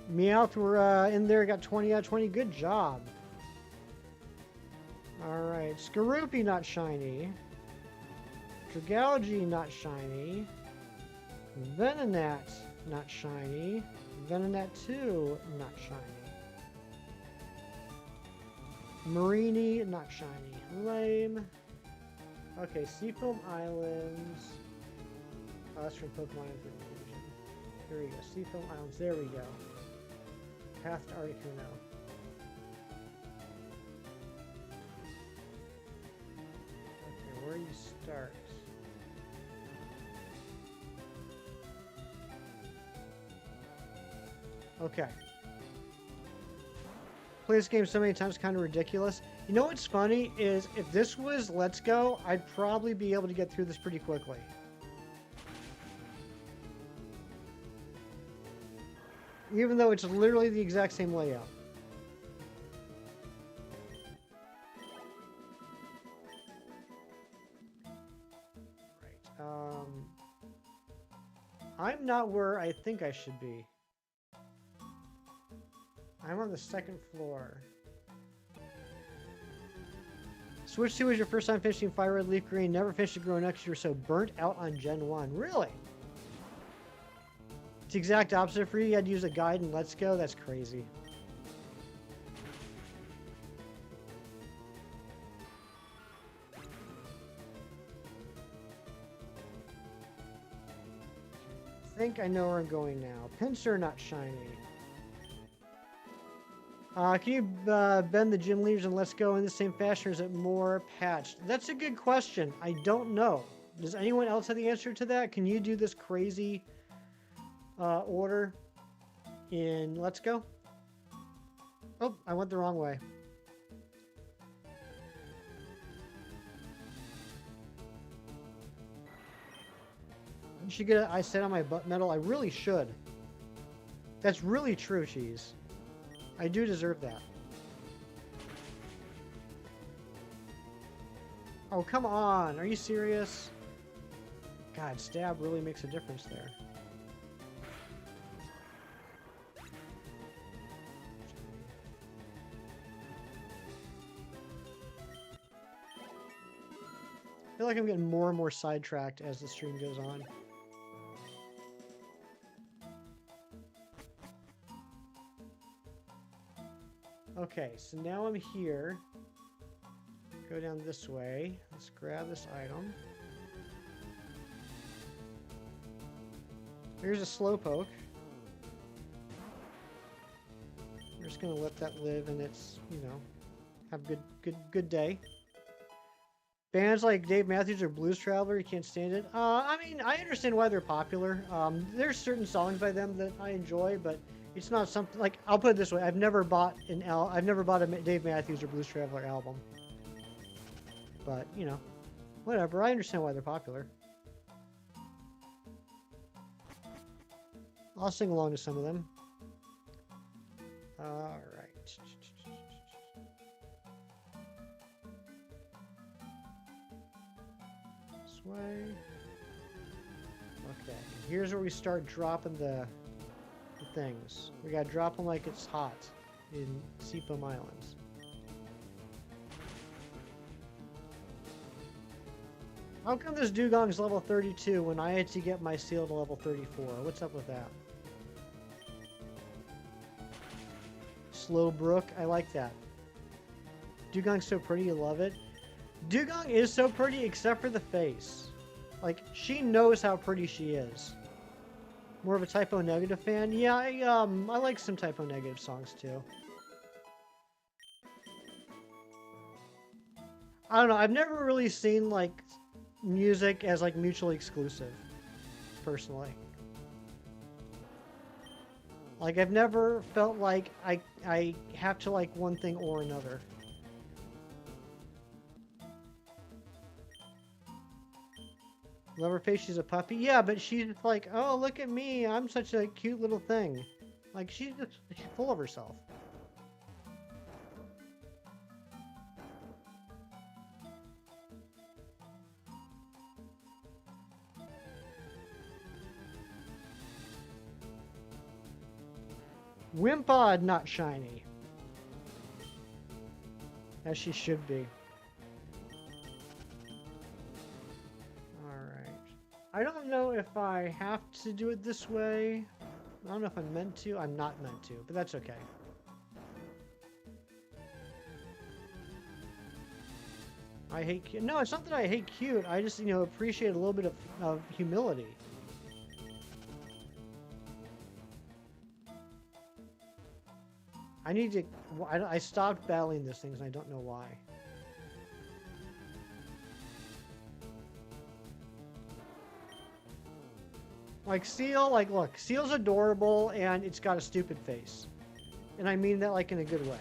Meowth were in there, got 20 out of 20. Good job. Alright, Skorupi not shiny. Dragalge not shiny. Venonat not shiny. Venonat 2 not shiny. Marini not shiny. Lame. Okay, Seafoam Islands. Oh, that's from Pokemon Information. Here we go. Seafoam Islands. There we go. Path to Articuno. Okay, where do you start? Okay. Play this game so many times, kind of ridiculous. You know what's funny is if this was Let's Go, I'd probably be able to get through this pretty quickly. Even though it's literally the exact same layout. Right. I'm not where I think I should be. I'm on the second floor. Switch 2 was your first time finishing Fire Red Leaf Green. Never finished it growing up because you were so burnt out on Gen 1. Really? It's the exact opposite for you. You had to use a guide and Let's Go. That's crazy. I think I know where I'm going now. Pincer, not shiny. Can you bend the gym leaders and Let's Go in the same fashion, or is it more patched? That's a good question. I don't know. Does anyone else have the answer to that? Can you do this crazy order in Let's Go? Oh, I went the wrong way. I should get I set on my butt medal. I really should. That's really true, Cheese. I do deserve that. Oh, come on. Are you serious? God, stab really makes a difference there. I feel like I'm getting more and more sidetracked as the stream goes on. Okay, so now I'm here. Go down this way. Let's grab this item. Here's a Slowpoke. We're just gonna let that live and it's, you know, have good day. Bands like Dave Matthews or Blues Traveler, you can't stand it. I mean, I understand why they're popular. There's certain songs by them that I enjoy, but it's not something like, I'll put it this way: I've never bought a Dave Matthews or Blues Traveler album. But you know, whatever. I understand why they're popular. I'll sing along to some of them. All right. This way. Okay. Here's where we start dropping the things. We gotta drop them like it's hot in Seafoam Islands. How come this Dugong's level 32 when I had to get my seal to level 34? What's up with that? Slowbrook, I like that. Dugong's so pretty, you love it. Dugong is so pretty except for the face. Like, she knows how pretty she is. More of a Typo Negative fan? Yeah, I like some Typo Negative songs too. I don't know, I've never really seen like music as like mutually exclusive, personally. Like, I've never felt like I have to like one thing or another. Love her face, she's a puppy. Yeah, but she's like, oh, look at me, I'm such a cute little thing. Like, she's full of herself. Wimpod, not shiny. As she should be. I don't know if I have to do it this way. I don't know if I'm meant to. I'm not meant to, but that's okay. I hate cute. No, it's not that I hate cute. I just, you know, appreciate a little bit of humility. I need to... I stopped battling these things and I don't know why. Like, Seal, like, look, Seal's adorable, and it's got a stupid face. And I mean that, like, in a good way.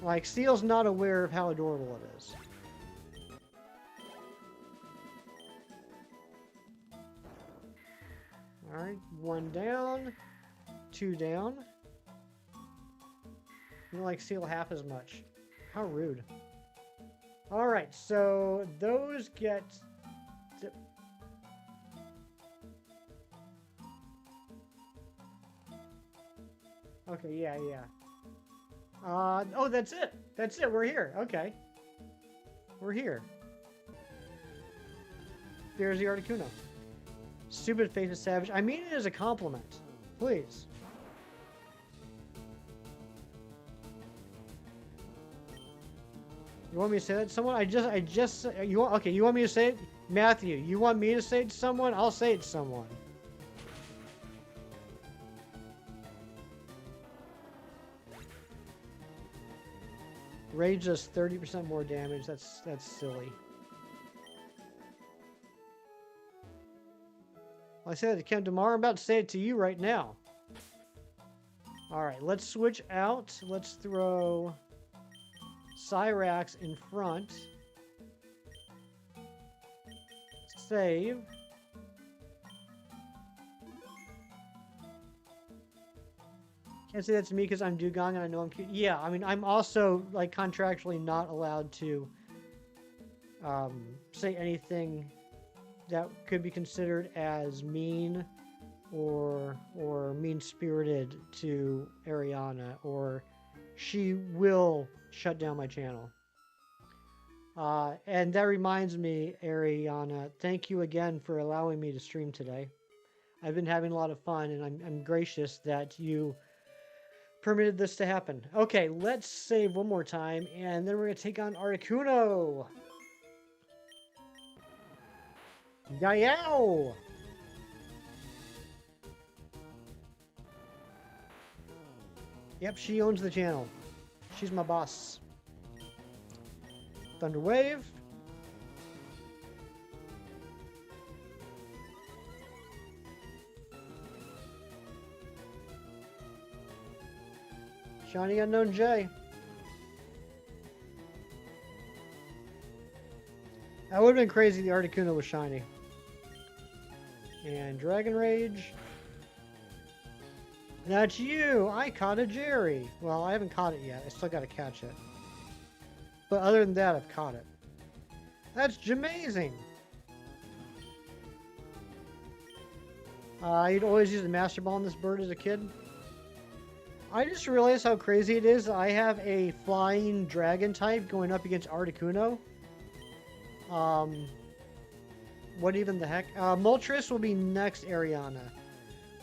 Like, Steel's not aware of how adorable it is. Alright, 1 down. 2 down. You don't like Steel half as much. How rude. Alright, so those get... Okay, yeah. Oh, that's it. That's it. We're here. Okay. We're here. There's the Articuno. Stupid face of savage. I mean it as a compliment. Please. You want me to say that to someone? You want, okay, you want me to say it? Matthew, you want me to say it to someone? I'll say it to someone. Rage does 30% more damage. That's silly. Well, I said it to Kim tomorrow. I'm about to say it to you right now. Alright, let's switch out. Let's throw Cyrax in front. Save. Can't say that to me because I'm Dugong and I know I'm cute. Yeah, I mean, I'm also, like, contractually not allowed to say anything that could be considered as mean or mean-spirited to Ariana, or she will shut down my channel. And that reminds me, Ariana, thank you again for allowing me to stream today. I've been having a lot of fun, and I'm gracious that you permitted this to happen. Okay, let's save one more time, and then we're going to take on Articuno. Yaow! Yep, she owns the channel. She's my boss. Thunder Wave. Shiny Unknown J. That would have been crazy if the Articuno was shiny. And Dragon Rage. That's you! I caught a Jerry! Well, I haven't caught it yet. I still gotta catch it. But other than that, I've caught it. That's Jamazing! You'd always use the Master Ball on this bird as a kid. I just realized how crazy it is. I have a flying dragon type going up against Articuno. What even the heck? Moltres will be next, Ariana.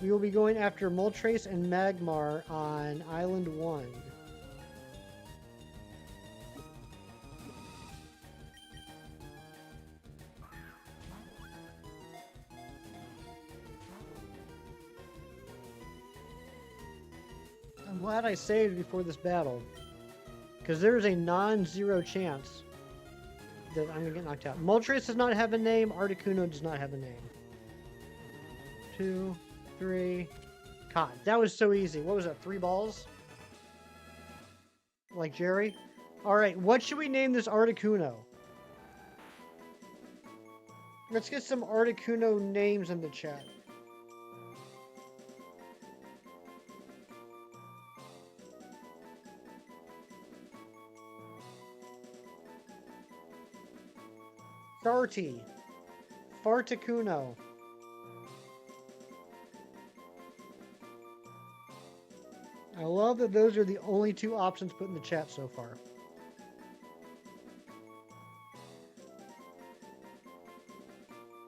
We will be going after Moltres and Magmar on Island 1. I'm glad I saved before this battle, because there's a non-zero chance that I'm going to get knocked out. Moltres does not have a name. Articuno does not have a name. 2, 3. Caught. That was so easy. What was that? 3 balls? Like Jerry? Alright, what should we name this Articuno? Let's get some Articuno names in the chat. Farty. Farticuno. I love that those are the only 2 options put in the chat so far.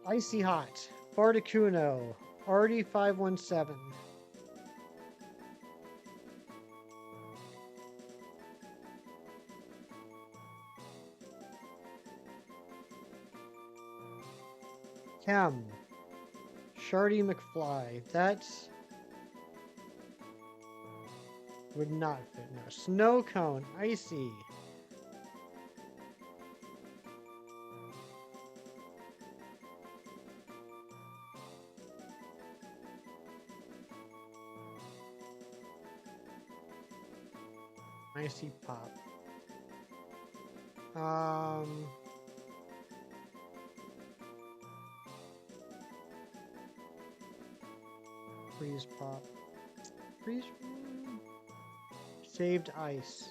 Icy Hot. Farticuno. Artie517. Cam. Shardy McFly. That's... would not fit. No. Snow Cone. Icy. Icy Pop. Um, freeze pop. Freeze. Saved ice.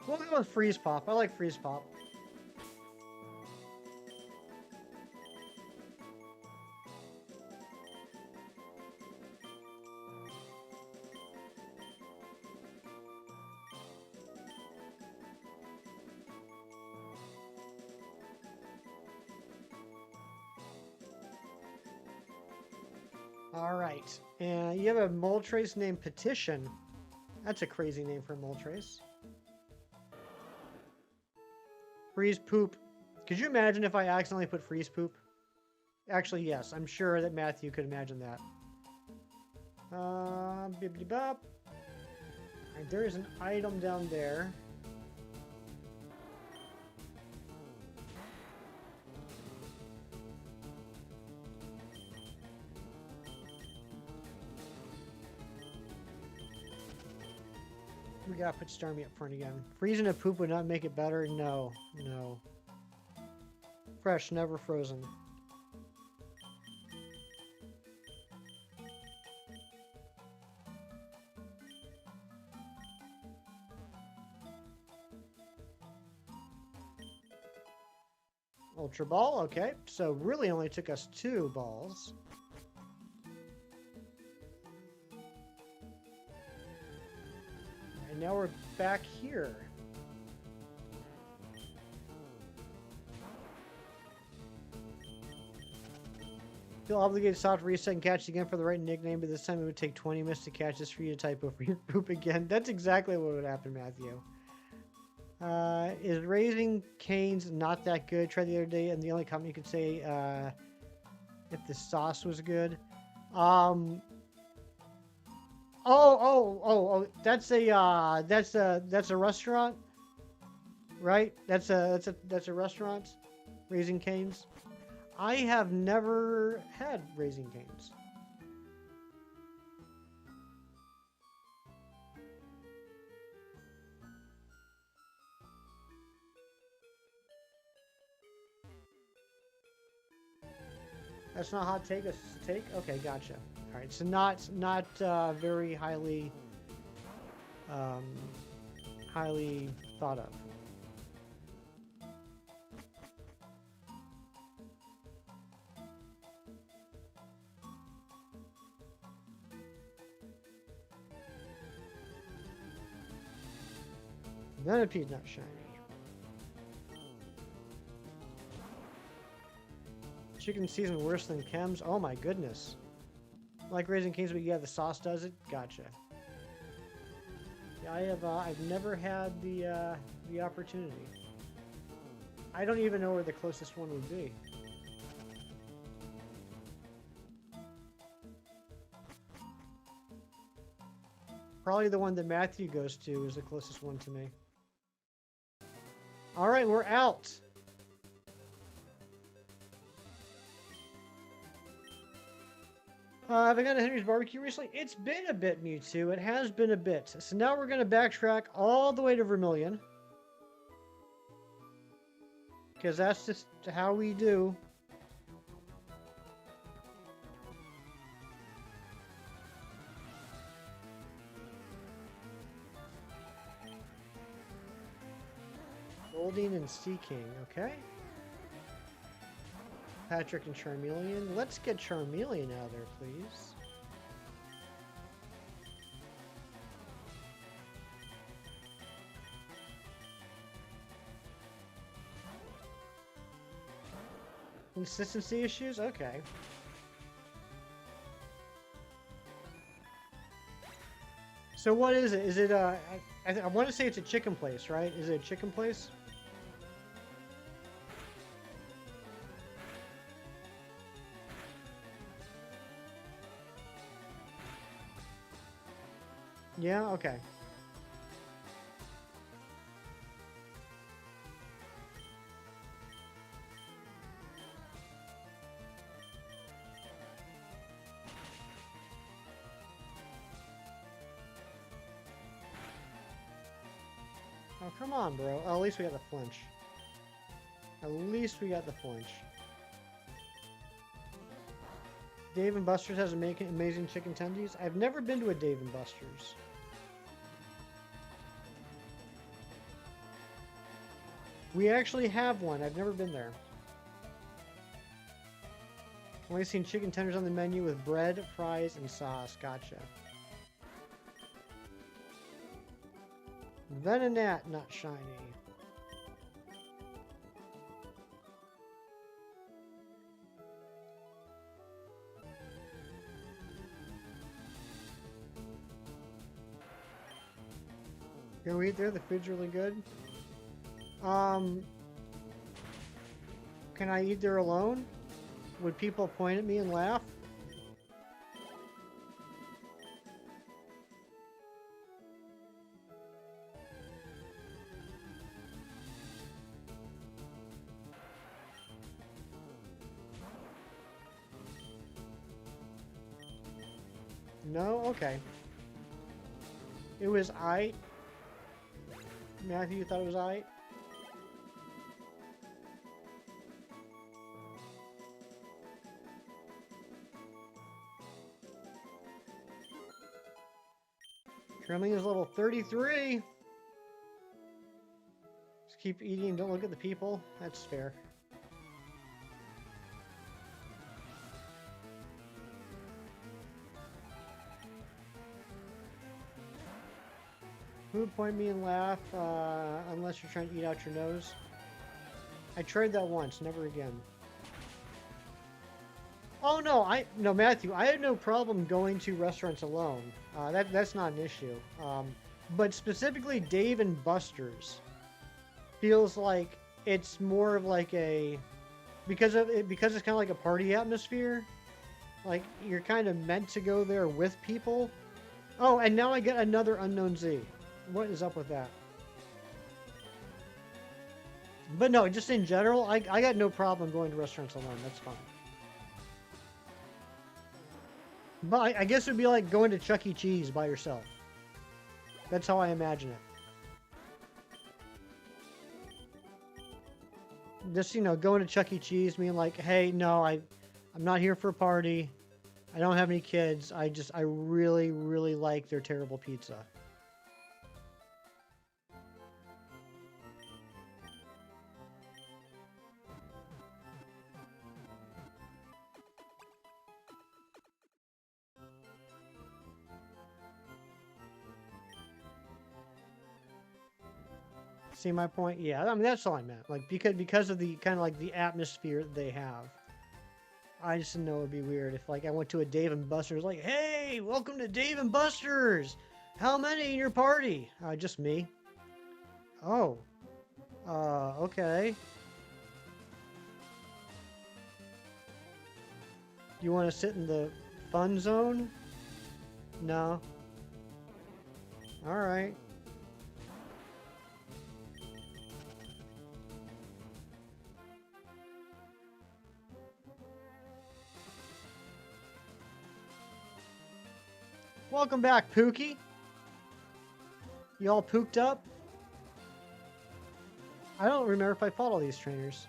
We'll go with freeze pop. I like freeze pop. All right. And you have a Moltres named Petition. That's a crazy name for a Moltres. Freeze poop. Could you imagine if I accidentally put freeze poop? Actually, yes. I'm sure that Matthew could imagine that. Bibbidi bop. Alright, there is an item down there. We gotta put Starmie up front again. Freezing a poop would not make it better? No. No. Fresh, never frozen. Ultra Ball, okay. So really only took us 2 balls. And now we're back here. Feel obligated to stop, reset, and catch again for the right nickname, but this time it would take 20 minutes to catch this for you to type over your poop again. That's exactly what would happen, Matthew. Is Raising Cane's not that good? Tried the other day, and the only company could say if the sauce was good. Oh, that's a restaurant, right? That's a restaurant, Raising Cane's. I have never had Raising Cane's. That's not a hot take. That's a take. Okay, gotcha. All right, so not very highly highly thought of. Venipede's not shiny. Chicken season worse than chems? Oh my goodness. Like Raising Cane's, but yeah, the sauce does it? Gotcha. Yeah, I've never had the opportunity. I don't even know where the closest one would be. Probably the one that Matthew goes to is the closest one to me. All right, we're out. Have I gone to Henry's Barbecue recently? It's been a bit, Mewtwo. It has been a bit. So now we're going to backtrack all the way to Vermilion. Because that's just how we do. Goldeen and Sea King, okay. Patrick and Charmeleon. Let's get Charmeleon out of there, please. Consistency issues? Okay. So what is it? Is it I want to say it's a chicken place, right? Is it a chicken place? Yeah, okay. Oh, come on, bro. Oh, at least we got the flinch. At least we got the flinch. Dave and Buster's has amazing chicken tendies. I've never been to a Dave and Buster's. We actually have one. I've never been there. Only seen chicken tenders on the menu with bread, fries, and sauce. Gotcha. Venonat, not shiny. Go eat there. The food's really good. Can I eat there alone? Would people point at me and laugh? No? Okay. It was aight. Matthew, you thought it was aight? Trembling is level 33. Just keep eating and don't look at the people. That's fair. Who would point me and laugh unless you're trying to eat out your nose? I tried that once, never again. Oh no, Matthew, I had no problem going to restaurants alone. That's not an issue. But specifically Dave and Buster's feels like it's more of like a because it's kind of like a party atmosphere. Like you're kind of meant to go there with people. Oh, and now I get another unknown Z. What is up with that? But no, just in general, I got no problem going to restaurants alone. That's fine. But I guess it would be like going to Chuck E. Cheese by yourself. That's how I imagine it. Just, you know, going to Chuck E. Cheese, being like, hey, no, I'm not here for a party. I don't have any kids. I really, really like their terrible pizza. See my point? Yeah, I mean that's all I meant. Like because of the kind of like the atmosphere that they have. I just didn't know it would be weird if like I went to a Dave and Buster's like, hey, welcome to Dave and Buster's. How many in your party? Just me. Oh. Okay. You want to sit in the fun zone? No. All right. Welcome back, Pookie. You all pooked up? I don't remember if I fought all these trainers.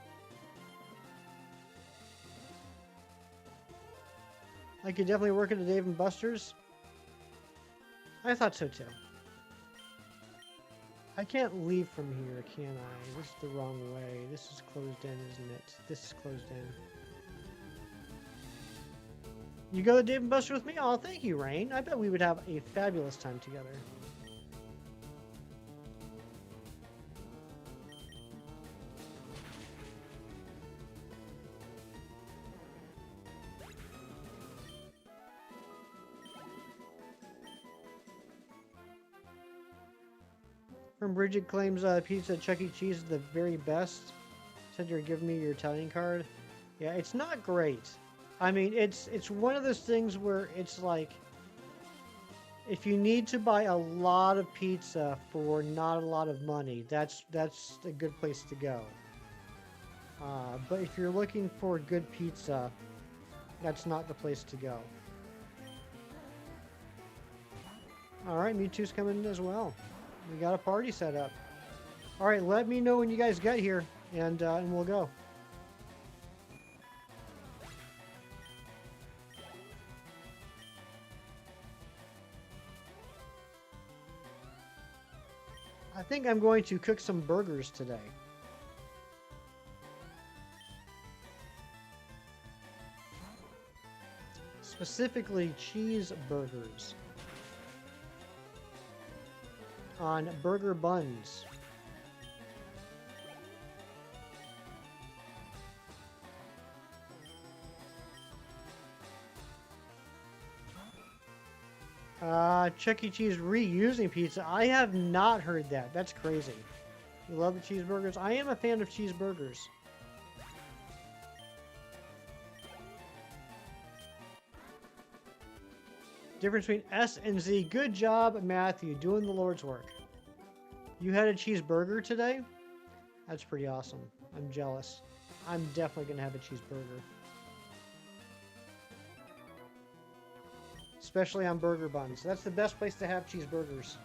I could definitely work at a Dave & Buster's. I thought so too. I can't leave from here, can I? This is the wrong way. This is closed in, isn't it? This is closed in. You go to Dave & Buster's with me? Oh, thank you, Rain. I bet we would have a fabulous time together. From Bridget claims pizza at Chuck E. Cheese is the very best. Said you're giving me your Italian card. Yeah, it's not great. I mean, it's one of those things where it's like, if you need to buy a lot of pizza for not a lot of money, that's a good place to go. But if you're looking for good pizza, that's not the place to go. All right, Mewtwo's coming as well. We got a party set up. All right, let me know when you guys get here, and we'll go. I think I'm going to cook some burgers today. Specifically, cheeseburgers on burger buns. Chuck E. Cheese reusing pizza. I have not heard that. That's crazy. You love the cheeseburgers? I am a fan of cheeseburgers. Difference between S and Z. Good job, Matthew, doing the Lord's work. You had a cheeseburger today? That's pretty awesome. I'm jealous. I'm definitely going to have a cheeseburger. Especially on burger buns. That's the best place to have cheeseburgers.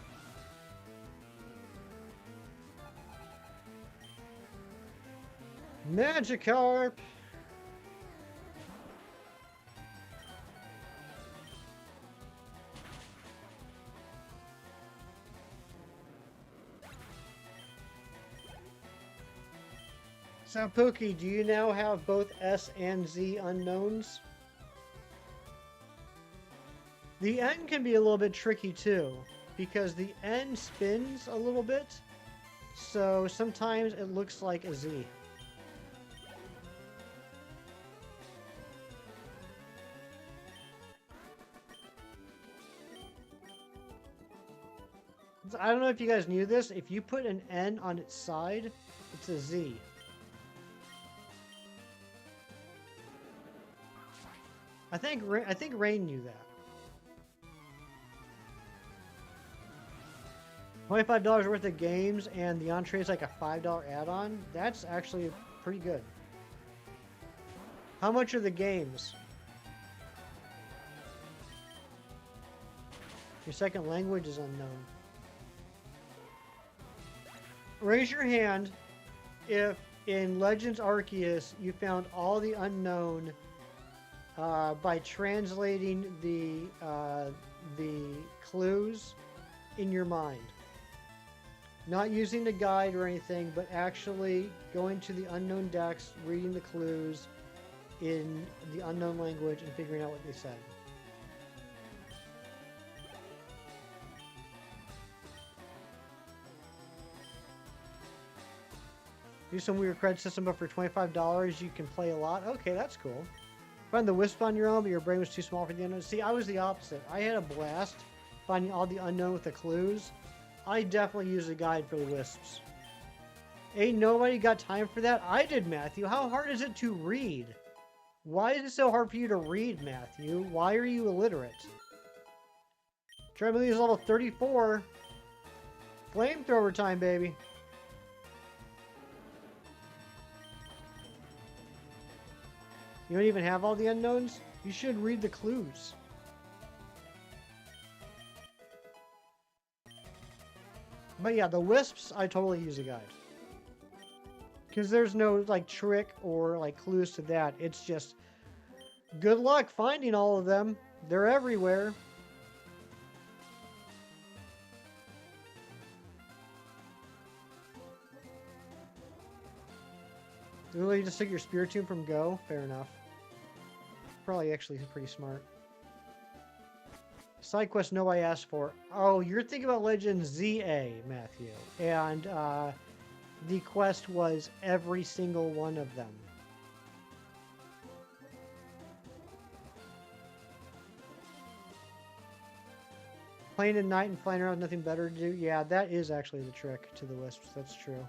Magikarp! So, Pookie, do you now have both S and Z unknowns? The N can be a little bit tricky too, because the N spins a little bit, so sometimes it looks like a Z. I don't know if you guys knew this, if you put an N on its side, it's a Z. I think Rain knew that. $25 worth of games and the entree is like a $5 add-on. That's actually pretty good. How much are the games? Your second language is unknown. Raise your hand if in Legends Arceus you found all the unknown by translating the clues in your mind. Not using the guide or anything, but actually going to the unknown decks, reading the clues in the unknown language and figuring out what they said. Do some weird credit system, but for $25 you can play a lot. Okay, that's cool. Find the wisp on your own, but your brain was too small for the unknown. See, I was the opposite. I had a blast finding all the unknown with the clues. I definitely use a guide for the wisps. Ain't nobody got time for that? I did, Matthew. How hard is it to read? Why is it so hard for you to read, Matthew? Why are you illiterate? Treadmill is level 34. Flamethrower time, baby. You don't even have all the unknowns? You should read the clues. But yeah, the wisps, I totally use a guide. Because there's no like trick or like clues to that. It's just good luck finding all of them. They're everywhere. Really, just took your Spiritomb from Go? Fair enough. Probably actually pretty smart. Side quest nobody asked for. Oh, you're thinking about Legend ZA, Matthew. And the quest was every single one of them. Playing at night and flying around with nothing better to do. Yeah, that is actually the trick to the wisps. That's true.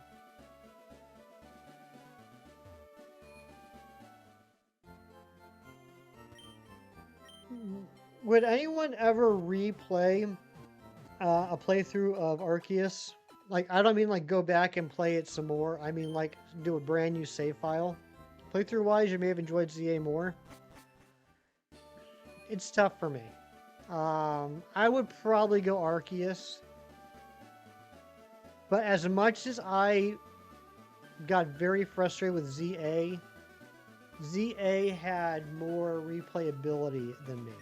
Would anyone ever replay a playthrough of Arceus? Like, I don't mean like go back and play it some more. I mean like do a brand new save file. Playthrough wise, you may have enjoyed ZA more. It's tough for me. I would probably go Arceus. But as much as I got very frustrated with ZA, ZA had more replayability than me,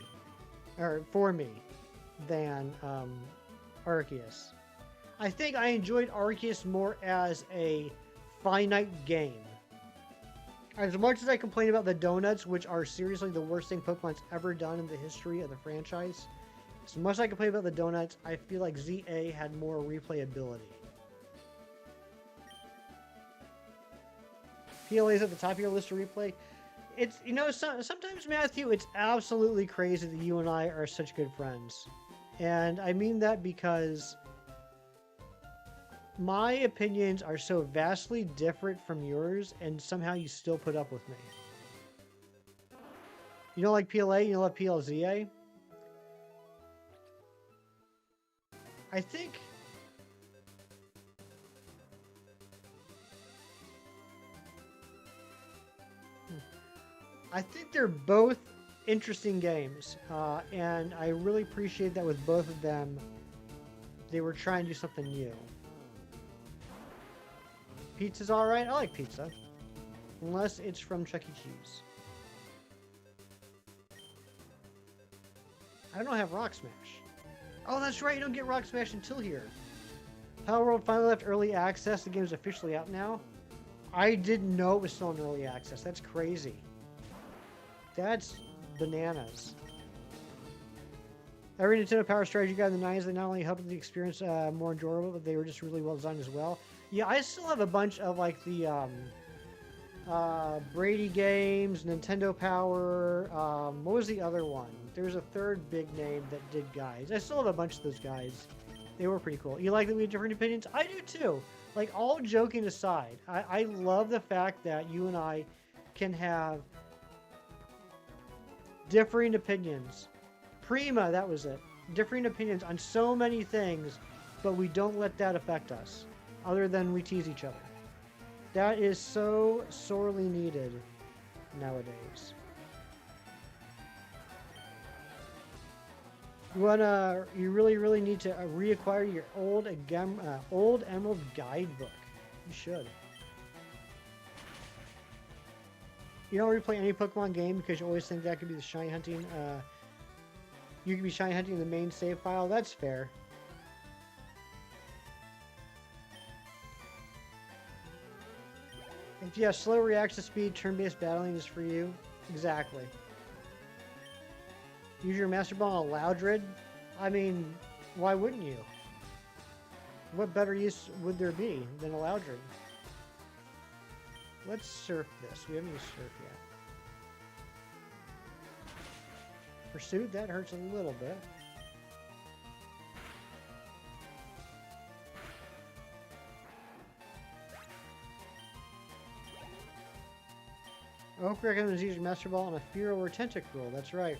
or for me, than Arceus. I think I enjoyed Arceus more as a finite game. As much as I complain about the donuts, which are seriously the worst thing Pokemon's ever done in the history of the franchise, as much as I complain about the donuts, I feel like ZA had more replayability. PLA's at the top of your list to replay. It's, you know, sometimes, Matthew, it's absolutely crazy that you and I are such good friends. And I mean that because my opinions are so vastly different from yours, and somehow you still put up with me. You don't like PLA, you don't like PLZA? I think... I think they're both interesting games, and I really appreciate that with both of them, they were trying to do something new. Pizza's alright. I like pizza. Unless it's from Chuck E. Cheese. I don't have Rock Smash. Oh, that's right. You don't get Rock Smash until here. Power World finally left early access. The game's officially out now. I didn't know it was still in early access. That's crazy. That's bananas. Every Nintendo Power Strategy guide in the 90s, they not only helped the experience more enjoyable, but they were just really well designed as well. Yeah, I still have a bunch of like the Brady games, Nintendo Power. What was the other one? There's a third big name that did guides. I still have a bunch of those guides. They were pretty cool. You like that we have different opinions? I do too. Like, all joking aside, I love the fact that you and I can have differing opinions. Prima, that was it. Differing opinions on so many things, but we don't let that affect us, other than we tease each other. That is so sorely needed nowadays. You really need to reacquire your old Emerald guidebook. You should. You don't replay any Pokemon game because you always think that could be the shiny hunting. You could be shiny hunting in the main save file. That's fair. If you have slow reaction speed, turn-based battling is for you. Exactly. Use your Master Ball on a Loudred? I mean, why wouldn't you? What better use would there be than a Loudred? Let's surf this. We haven't used surf yet. Pursuit, that hurts a little bit. Oak recommends using Master Ball on a Fearow or Tentacruel. That's right.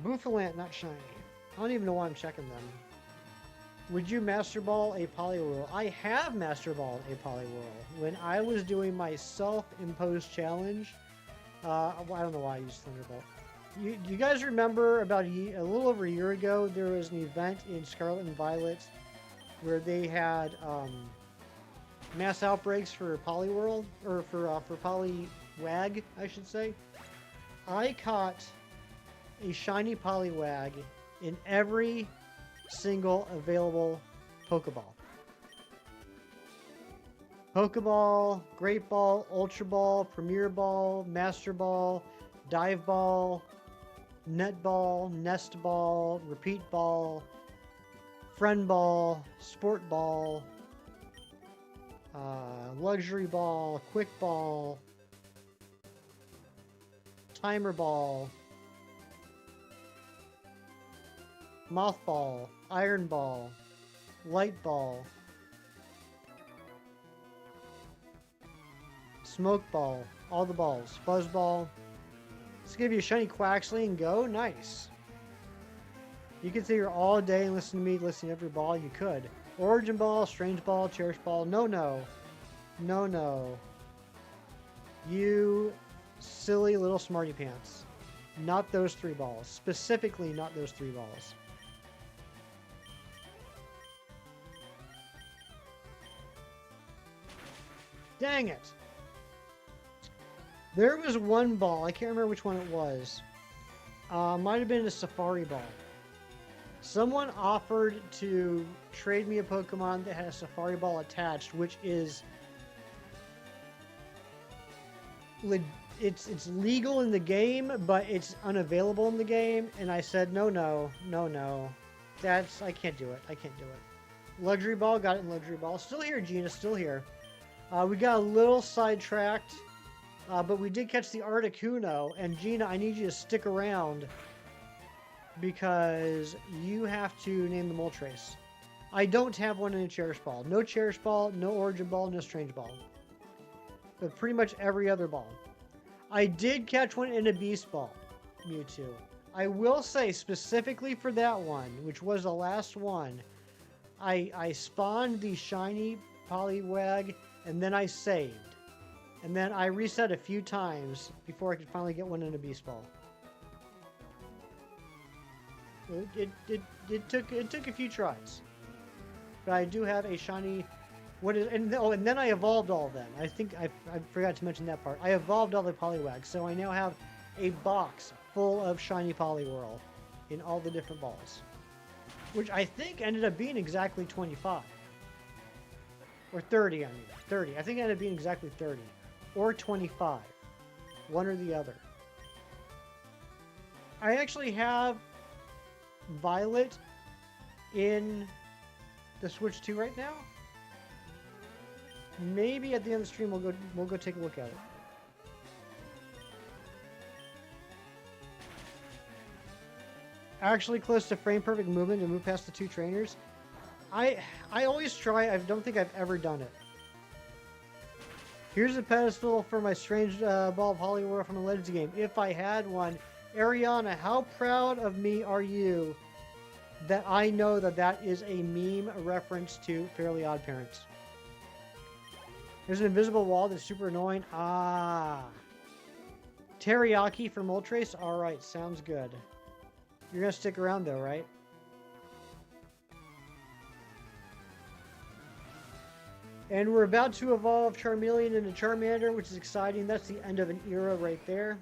Bouffalant, not shiny. I don't even know why I'm checking them. Would you Master Ball a Poliwhirl? I have Master Ball a Poliwhirl. When I was doing my self-imposed challenge, I don't know why I used Thunderbolt. You guys remember about a little over a year ago, there was an event in Scarlet and Violet where they had mass outbreaks for Poliwhirl, or for Poliwag, I should say. I caught a shiny Poliwag in every single available Pokeball. Pokeball, Great Ball, Ultra Ball, Premier Ball, Master Ball, Dive Ball, Net Ball, Nest Ball, Repeat Ball, Friend Ball, Sport Ball, Luxury Ball, Quick Ball, Timer Ball, Moth Ball, Iron Ball, Light Ball, Smoke Ball, all the balls, Fuzz Ball. Let's give you a shiny Quaxley and go. Nice. You could sit here all day and listen to me listen to every ball. You could. Origin Ball, Strange Ball, Cherish Ball. No, no. No, no. You silly little smarty pants. Not those three balls. Specifically, not those three balls. Dang it. There was one ball. I can't remember which one it was. Might have been a Safari ball. Someone offered to trade me a Pokemon that had a Safari ball attached, which is... It's legal in the game, but it's unavailable in the game. And I said, no. I can't do it. I can't do it. Luxury Ball, got it in Luxury Ball. Still here, Gina, still here. We got a little sidetracked, but we did catch the Articuno. And Gina, I need you to stick around because you have to name the Moltres. I don't have one in a Cherish Ball. No Cherish Ball, no Origin Ball, no Strange Ball. But pretty much every other ball. I did catch one in a Beast Ball, Mewtwo. I will say specifically for that one, which was the last one, I spawned the shiny Poliwag and then I saved. And then I reset a few times before I could finally get one in a Beast Ball. It took a few tries. But I do have a shiny... and then I evolved all of them. I think I forgot to mention that part. I evolved all the Poliwags, so I now have a box full of shiny Poliwhirl in all the different balls. Which I think ended up being exactly 25. Or 30, I mean. 30. I think it ended up being exactly 30. Or 25. One or the other. I actually have Violet in the Switch 2 right now. Maybe at the end of the stream we'll go take a look at it. Actually close to frame perfect movement to move past the two trainers. I always try. I don't think I've ever done it. Here's a pedestal for my strange ball of Poliwhirl from a Legends game. If I had one. Ariana, how proud of me are you that I know that is a meme reference to Fairly Odd Parents? There's an invisible wall that's super annoying. Ah. Teriyaki for Moltres? Alright, sounds good. You're gonna stick around though, right? And we're about to evolve Charmeleon into Charmander, which is exciting. That's the end of an era right there.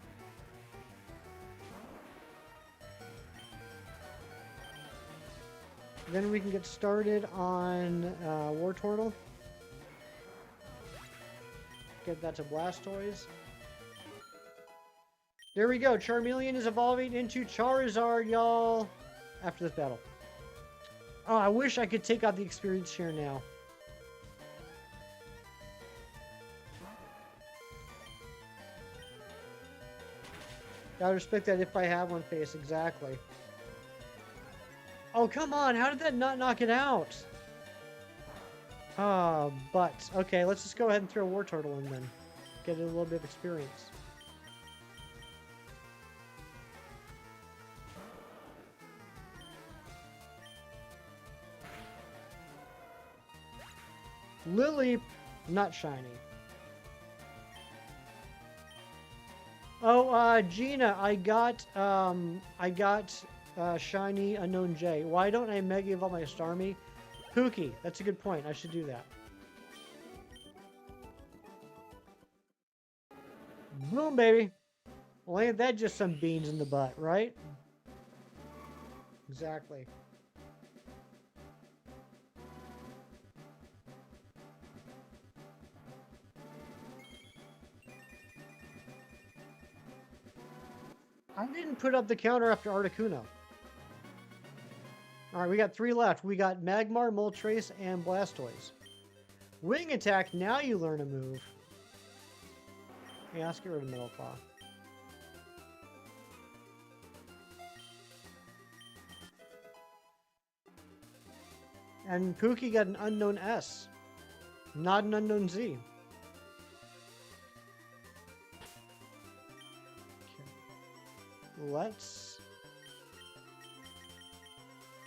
Then we can get started on Wartortle. Get that to Blastoise. There we go. Charmeleon is evolving into Charizard, y'all. After this battle. Oh, I wish I could take out the experience share now. Gotta respect that if I have one face, exactly. Oh, come on. How did that not knock it out? But okay, let's just go ahead and throw Wartortle in then. Get a little bit of experience. Lily, not shiny. Oh, Gina, I got shiny Unknown J. Why don't I Mega Evolve my Starmie? Pookie, that's a good point. I should do that. Boom, baby. Well, ain't that just some beans in the butt, right? Exactly. I didn't put up the counter after Articuno. Alright, we got 3 left. We got Magmar, Moltres, and Blastoise. Wing Attack, now you learn a move. Yeah, let's get rid of Metal Claw. And Pookie got an Unknown S. Not an Unknown Z. Okay. Let's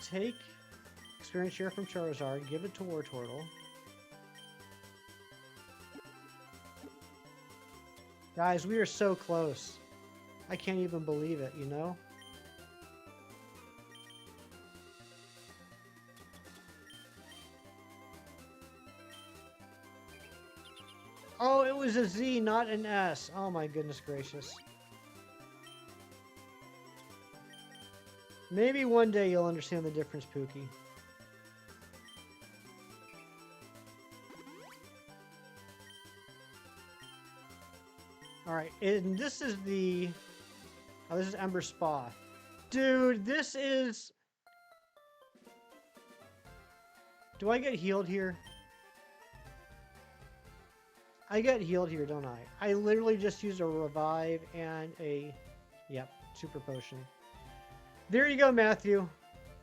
take experience share from Charizard, give it to Wartortle. Guys, we are so close. I can't even believe it, you know? Oh, it was a Z, not an S. Oh my goodness gracious. Maybe one day you'll understand the difference, Pookie. Alright, and this is the... Oh, this is Ember Spa. Dude, this is... Do I get healed here? I get healed here, don't I? I literally just used a revive and a... Yep, super potion. There you go, Matthew.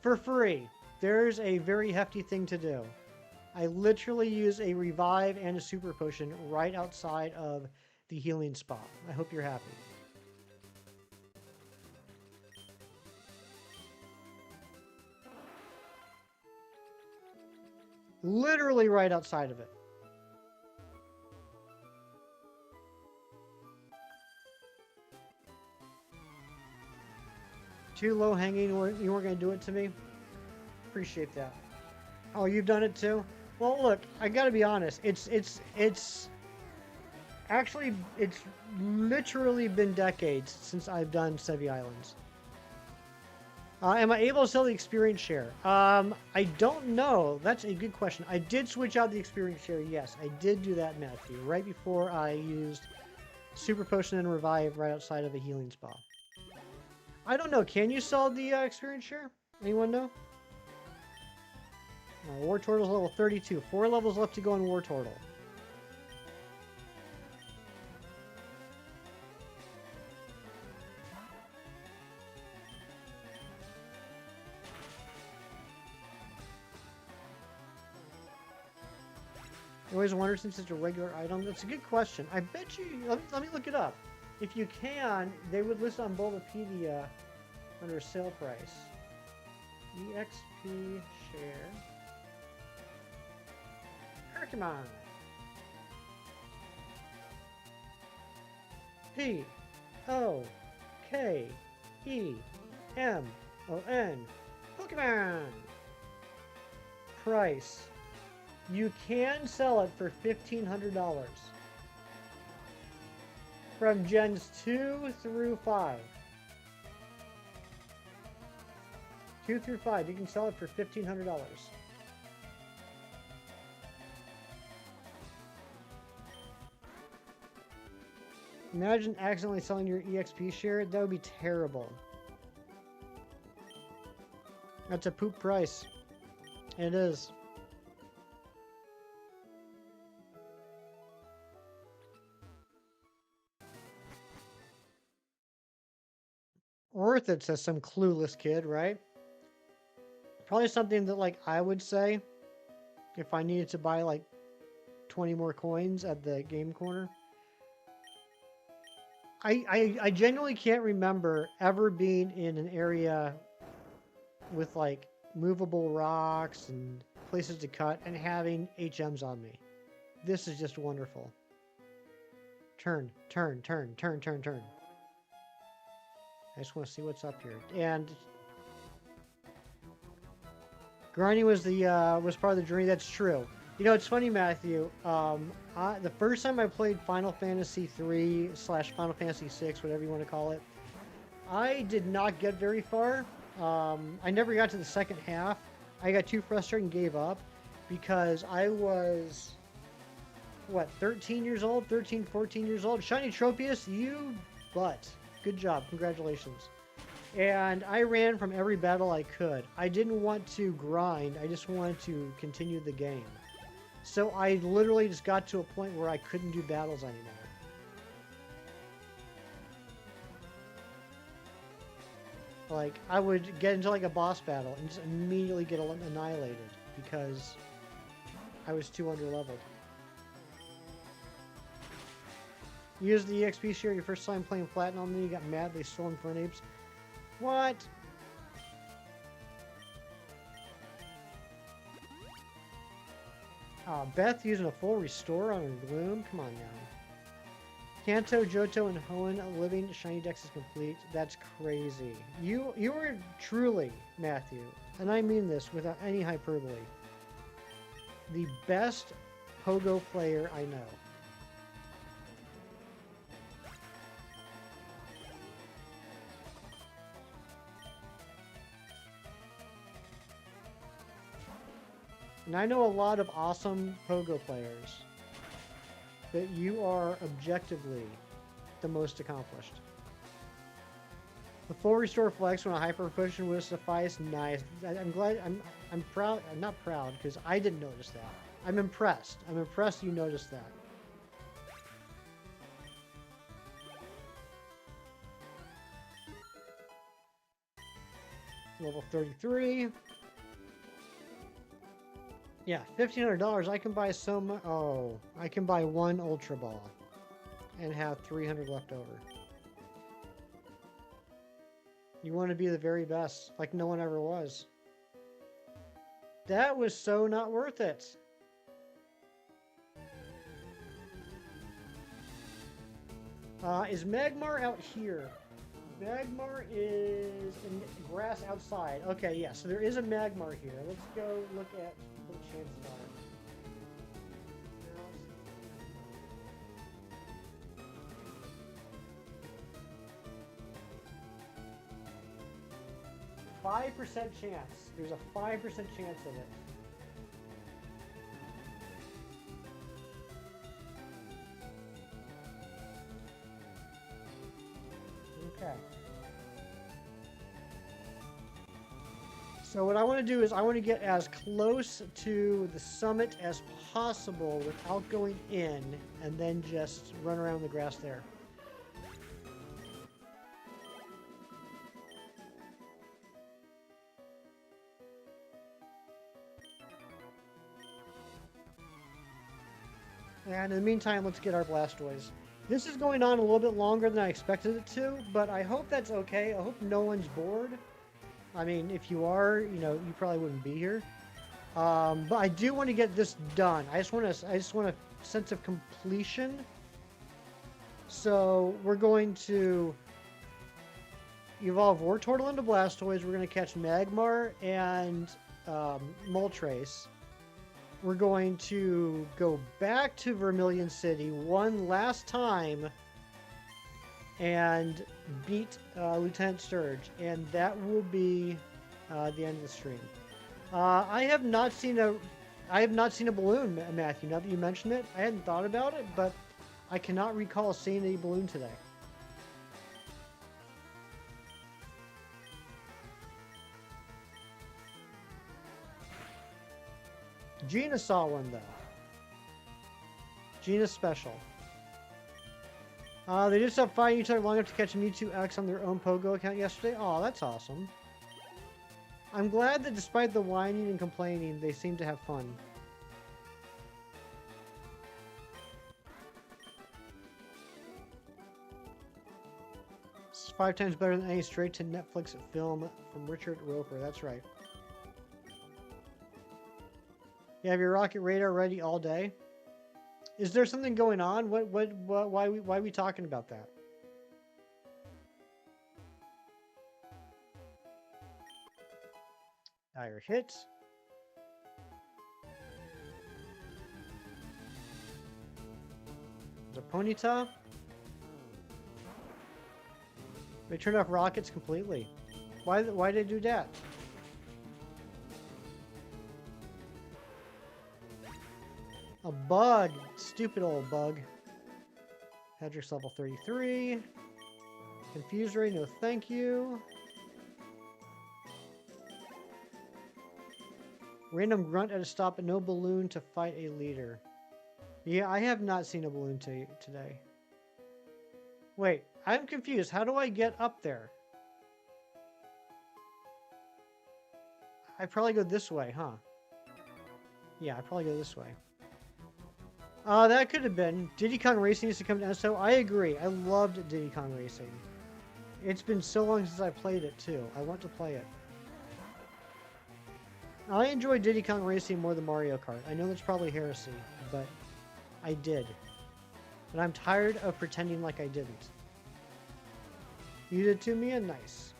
For free. There's a very hefty thing to do. I literally use a revive and a super potion right outside of the healing spot. I hope you're happy. Literally right outside of it. Too low hanging, you weren't going to do it to me? Appreciate that. Oh, you've done it too? Well, look, I gotta be honest. It's actually, it's literally been decades since I've done Sevi Islands. Am I able to sell the experience share? I don't know. That's a good question. I did switch out the experience share. Yes, I did do that, Matthew, right before I used Super Potion and Revive right outside of a healing spa. I don't know. Can you sell the experience share? Anyone know? War Turtle's level 32. 4 levels left to go in War Turtle. I always wondered since it's a regular item. That's a good question. I bet you... Let me look it up. If you can, they would list on Bulbapedia under sale price. EXP share. Pokémon. P-O-K-E-M-O-N. Pokémon. Price. You can sell it for $1,500. From gens 2 through 5. 2 through 5, you can sell it for $1,500. Imagine accidentally selling your EXP share. That would be terrible. That's a poop price. It is. Worth it, says some clueless kid, right? Probably something that, like, I would say if I needed to buy, like, 20 more coins at the game corner. I genuinely can't remember ever being in an area with, like, movable rocks and places to cut and having HMs on me. This is just wonderful. Turn, turn, turn, turn, turn, turn. I just want to see what's up here. And grinding was part of the journey. That's true. You know, it's funny, Matthew. The first time I played Final Fantasy 3/Final Fantasy 6, whatever you want to call it, I did not get very far. I never got to the second half. I got too frustrated and gave up because I was, what, 13 years old? 13, 14 years old? Shiny Tropius, you butt. Good job. Congratulations. And I ran from every battle I could. I didn't want to grind. I just wanted to continue the game. So I literally just got to a point where I couldn't do battles anymore. Like, I would get into like a boss battle and just immediately get annihilated because I was too underleveled. You used the EXP share your first time playing Platinum, and then you got mad they stole them for apes. What? Beth using a full restore on her Gloom? Come on now. Kanto, Johto, and Hoenn living Shiny Dex is complete. That's crazy. You are truly, Matthew, and I mean this without any hyperbole, the best Pogo player I know. And I know a lot of awesome Pogo players, but you are objectively the most accomplished. The full restore flex when a hyper potion would suffice. Nice. I'm glad. I'm proud. I'm not proud because I didn't notice that. I'm impressed. I'm impressed you noticed that. Level 33. Yeah, $1,500. I can buy so much. Oh, I can buy one Ultra Ball and have 300 left over. You want to be the very best, like no one ever was. That was so not worth it. Is Magmar out here? Magmar is in grass outside. Okay, yeah, so there is a Magmar here. Let's go look at what the chances are. 5% chance. There's a 5% chance of it. Okay. So what I want to do is I want to get as close to the summit as possible without going in, and then just run around the grass there. And in the meantime, let's get our Blastoise. This is going on a little bit longer than I expected it to, but I hope that's okay. I hope no one's bored. I mean, if you are, you know, you probably wouldn't be here. But I do want to get this done. I just want a sense of completion. So we're going to evolve Wartortle into Blastoise. We're going to catch Magmar and Moltres. We're going to go back to Vermilion City one last time and beat Lieutenant Sturge, and that will be the end of the stream. I have not seen a balloon, Matthew. Now that you mention it, I hadn't thought about it, but I cannot recall seeing a balloon today. Gina saw one though. Gina's special. They just stopped fighting each other long enough to catch a Mewtwo X on their own Pogo account yesterday. Oh, that's awesome. I'm glad that despite the whining and complaining, they seem to have fun. This is 5 times better than any straight-to Netflix film from Richard Roper. That's right. You have your rocket radar ready all day? Is there something going on? Why are we talking about that? Dire hit. There's a Ponyta. They turned off rockets completely. Why did they do that? A bug! Stupid old bug. Hedrick's level 33. Confuse Ray, no thank you. Random grunt at a stop, but no balloon to fight a leader. Yeah, I have not seen a balloon today. Wait, I'm confused. How do I get up there? I probably go this way, huh? Yeah, I probably go this way. That could have been. Diddy Kong Racing used to come to NSO. I agree. I loved Diddy Kong Racing. It's been so long since I played it, too. I want to play it. I enjoy Diddy Kong Racing more than Mario Kart. I know that's probably heresy, but I did. And I'm tired of pretending like I didn't. You did too, Mia? Nice.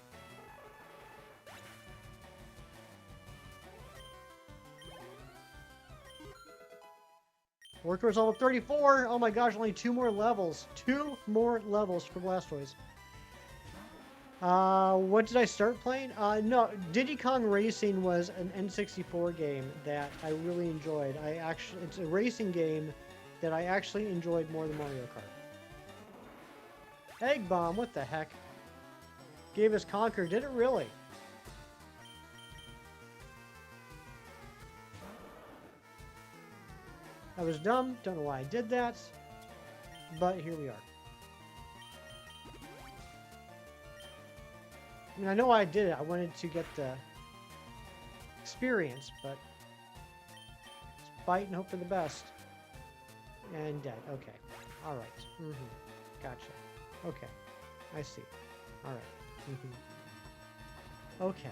Work towards level 34. Oh my gosh, only 2 more levels. 2 more levels for Blastoise. What did I start playing? No, Diddy Kong Racing was an N64 game that I really enjoyed. It's a racing game that I actually enjoyed more than Mario Kart. Egg Bomb, what the heck? Gave us Conquer, did it really? That was dumb, don't know why I did that, but here we are. I mean, I know why I did it. I wanted to get the experience, but just bite and hope for the best. And dead. Okay. All right. Gotcha. Okay. I see. All right. Okay.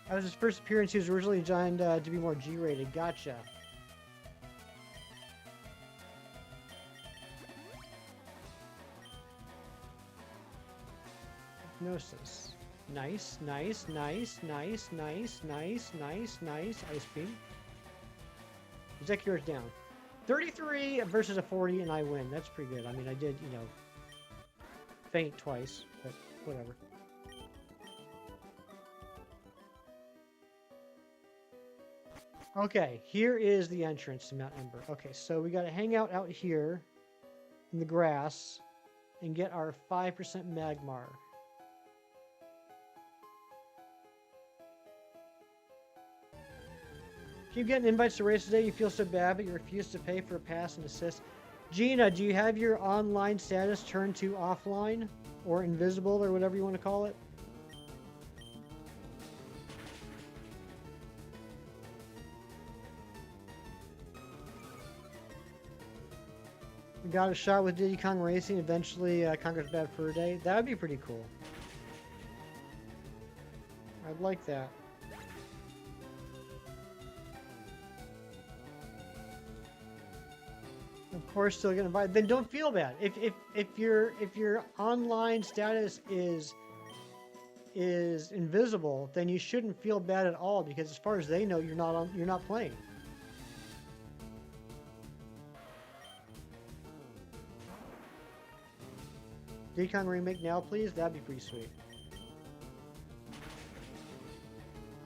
That was his first appearance. He was originally designed to be more G-rated. Gotcha. Hypnosis. Nice, nice, nice, nice, nice, nice, nice, nice. Ice beam. Executor's down. 33 versus a 40, and I win. That's pretty good. I mean, I did, you know, faint twice, but whatever. Okay, here is the entrance to Mount Ember. Okay, so we got to hang out here in the grass and get our 5% Magmar. Keep getting invites to race today. You feel so bad, but you refuse to pay for a pass and assist. Gina, do you have your online status turned to offline or invisible or whatever you want to call it? We got a shot with Diddy Kong Racing. Eventually, Conquer's Bad Fur Day. That would be pretty cool. I'd like that. Of course, still get invited. Then don't feel bad. If your online status is invisible, then you shouldn't feel bad at all because as far as they know, you're not playing. Decon remake now, please. That'd be pretty sweet.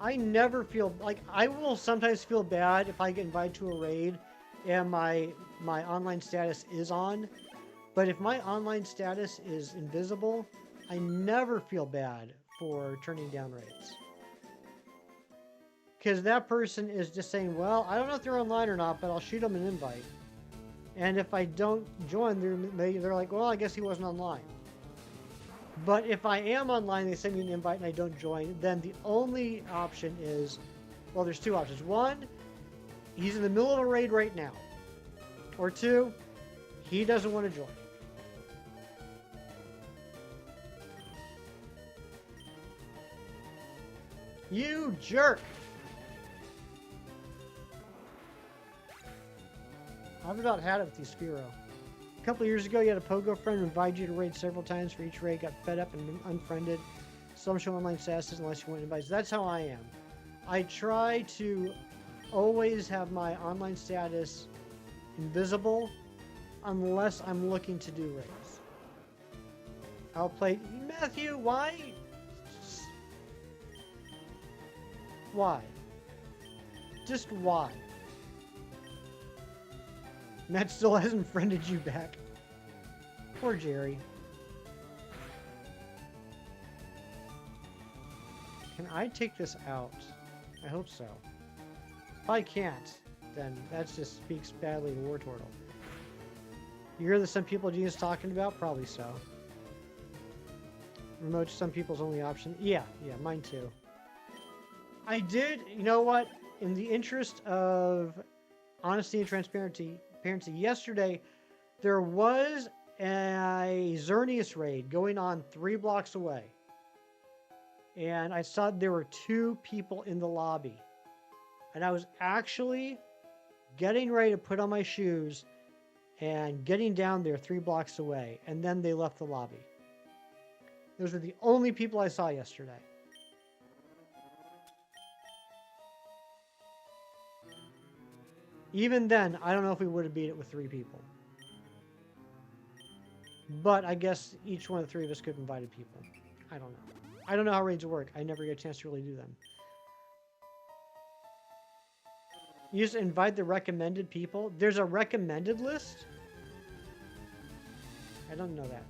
I never feel like I will sometimes feel bad if I get invited to a raid and my online status is on, but if my online status is invisible, I never feel bad for turning down raids. Because that person is just saying, well, I don't know if they're online or not, but I'll shoot them an invite. And if I don't join, they're like, well, I guess he wasn't online. But if I am online, they send me an invite and I don't join, then the only option is, well, there's two options. One, he's in the middle of a raid right now. Or two, he doesn't want to join. You jerk! I've about had it with you, Sphero. A couple of years ago, you had a Pogo friend who invited you to raid several times for each raid, got fed up and unfriended. Some show online statuses unless you want invites. That's how I am. I try to always have my online status invisible unless I'm looking to do raids. I'll play... Matthew, why? Why? Just why? Matt still hasn't friended you back. Poor Jerry. Can I take this out? I hope so. If I can't, then that just speaks badly to War Turtle. You hear that some people Gina's talking about? Probably so. Remote some people's only option. Yeah, mine too. I did, you know what? In the interest of honesty and transparency, yesterday there was a Xerneas raid going on 3 blocks away. And I saw there were 2 people in the lobby. And I was actually getting ready to put on my shoes and getting down there 3 blocks away. And then they left the lobby. Those were the only people I saw yesterday. Even then, I don't know if we would have beat it with 3 people. But I guess each one of the three of us could have invited people. I don't know. I don't know how raids work. I never get a chance to really do them. You just invite the recommended people. There's a recommended list? I don't know that.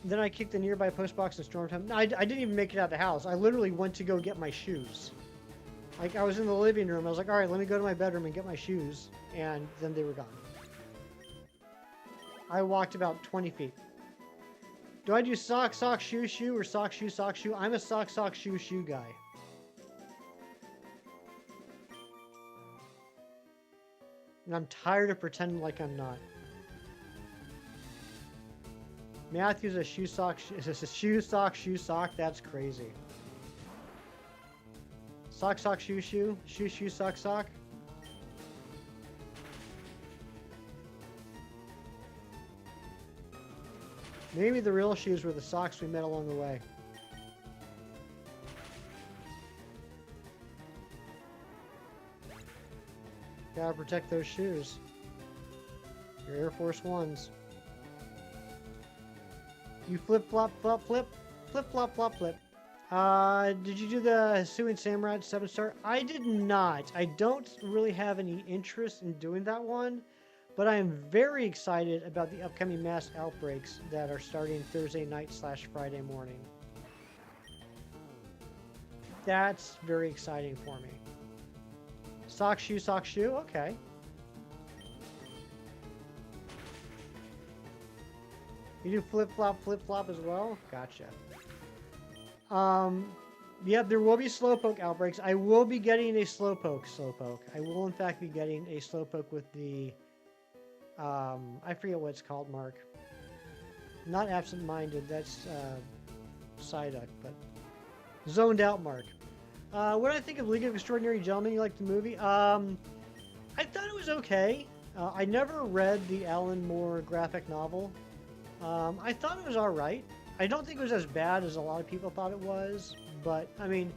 Then I kicked the nearby post box and stormed home. No, I didn't even make it out of the house. I literally went to go get my shoes. Like, I was in the living room. I was like, all right, let me go to my bedroom and get my shoes. And then they were gone. I walked about 20 feet. Do I do sock, sock, shoe, shoe, or sock, shoe, sock, shoe? I'm a sock, sock, shoe, shoe guy. And I'm tired of pretending like I'm not. Matthew's a shoe sock. Is this a shoe sock, shoe sock? That's crazy. Sock, sock, shoe, shoe. Shoe, shoe, sock, sock. Maybe the real shoes were the socks we met along the way. Gotta protect those shoes. Your Air Force Ones. You flip, flop, flop, flip. Flip, flop, flop, flip. Did you do the Sue and Samurai 7-star? I did not. I don't really have any interest in doing that one, but I am very excited about the upcoming mass outbreaks that are starting Thursday night / Friday morning. That's very exciting for me. Sock, shoe, okay. You do flip flop as well? Gotcha. Yeah, there will be Slowpoke outbreaks. I will be getting a Slowpoke. I will in fact be getting a Slowpoke with the, I forget what it's called, Mark. Not absent-minded, that's, Psyduck, but zoned out, Mark. What do I think of League of Extraordinary Gentlemen? You like the movie? I thought it was okay. I never read the Alan Moore graphic novel. I thought it was alright. I don't think it was as bad as a lot of people thought it was, but, I mean,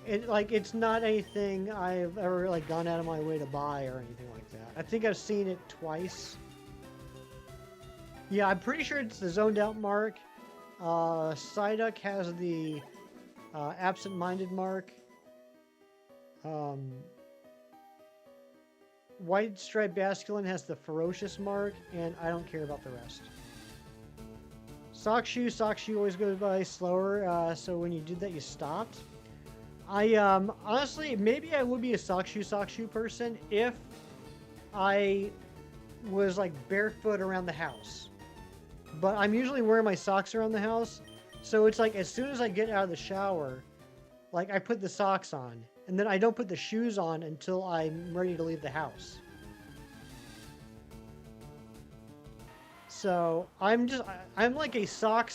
it's not anything I've ever, gone out of my way to buy or anything like that. I think I've seen it twice. Yeah, I'm pretty sure it's the zoned out mark. Psyduck has the absent-minded mark. White Striped Basculin has the ferocious mark, and I don't care about the rest. Sock Shoe always goes by slower, so when you did that, you stopped. I, honestly, maybe I would be a Sock Shoe person if I was, barefoot around the house. But I'm usually wearing my socks around the house, so it's as soon as I get out of the shower, I put the socks on, and then I don't put the shoes on until I'm ready to leave the house. So, I'm like a sock.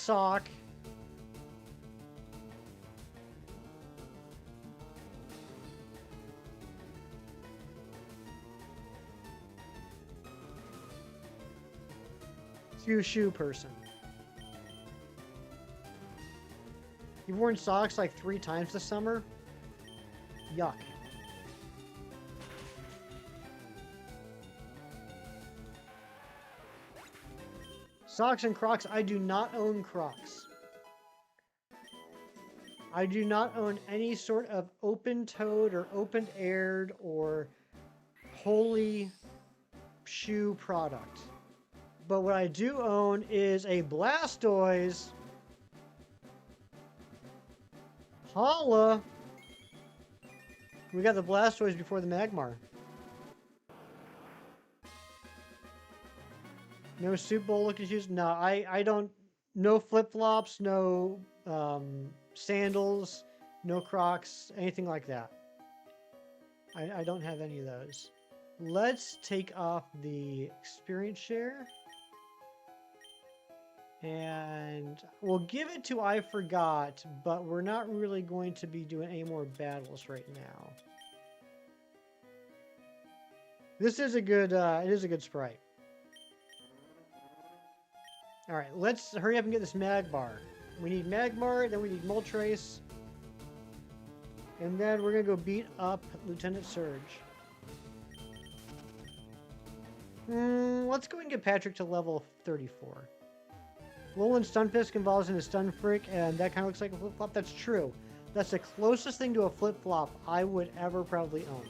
Shoe person. You've worn socks 3 times this summer? Yuck. Socks and Crocs. I do not own Crocs. I do not own any sort of open-toed or open-aired or holy shoe product. But what I do own is a Blastoise. Holla! We got the Blastoise before the Magmar. No Soup Bowl looking shoes? No, I don't. No flip-flops, no sandals, no Crocs, anything like that. I don't have any of those. Let's take off the experience share. And we'll give it to I Forgot, but we're not really going to be doing any more battles right now. This is a good, it is a good sprite. Alright, let's hurry up and get this Magmar. We need Magmar, then we need Moltres. And then we're gonna go beat up Lieutenant Surge. Let's go and get Patrick to level 34. Alolan Stunfisk evolves into Stunfrick, and that kind of looks like a flip-flop. That's true. That's the closest thing to a flip-flop I would ever probably own.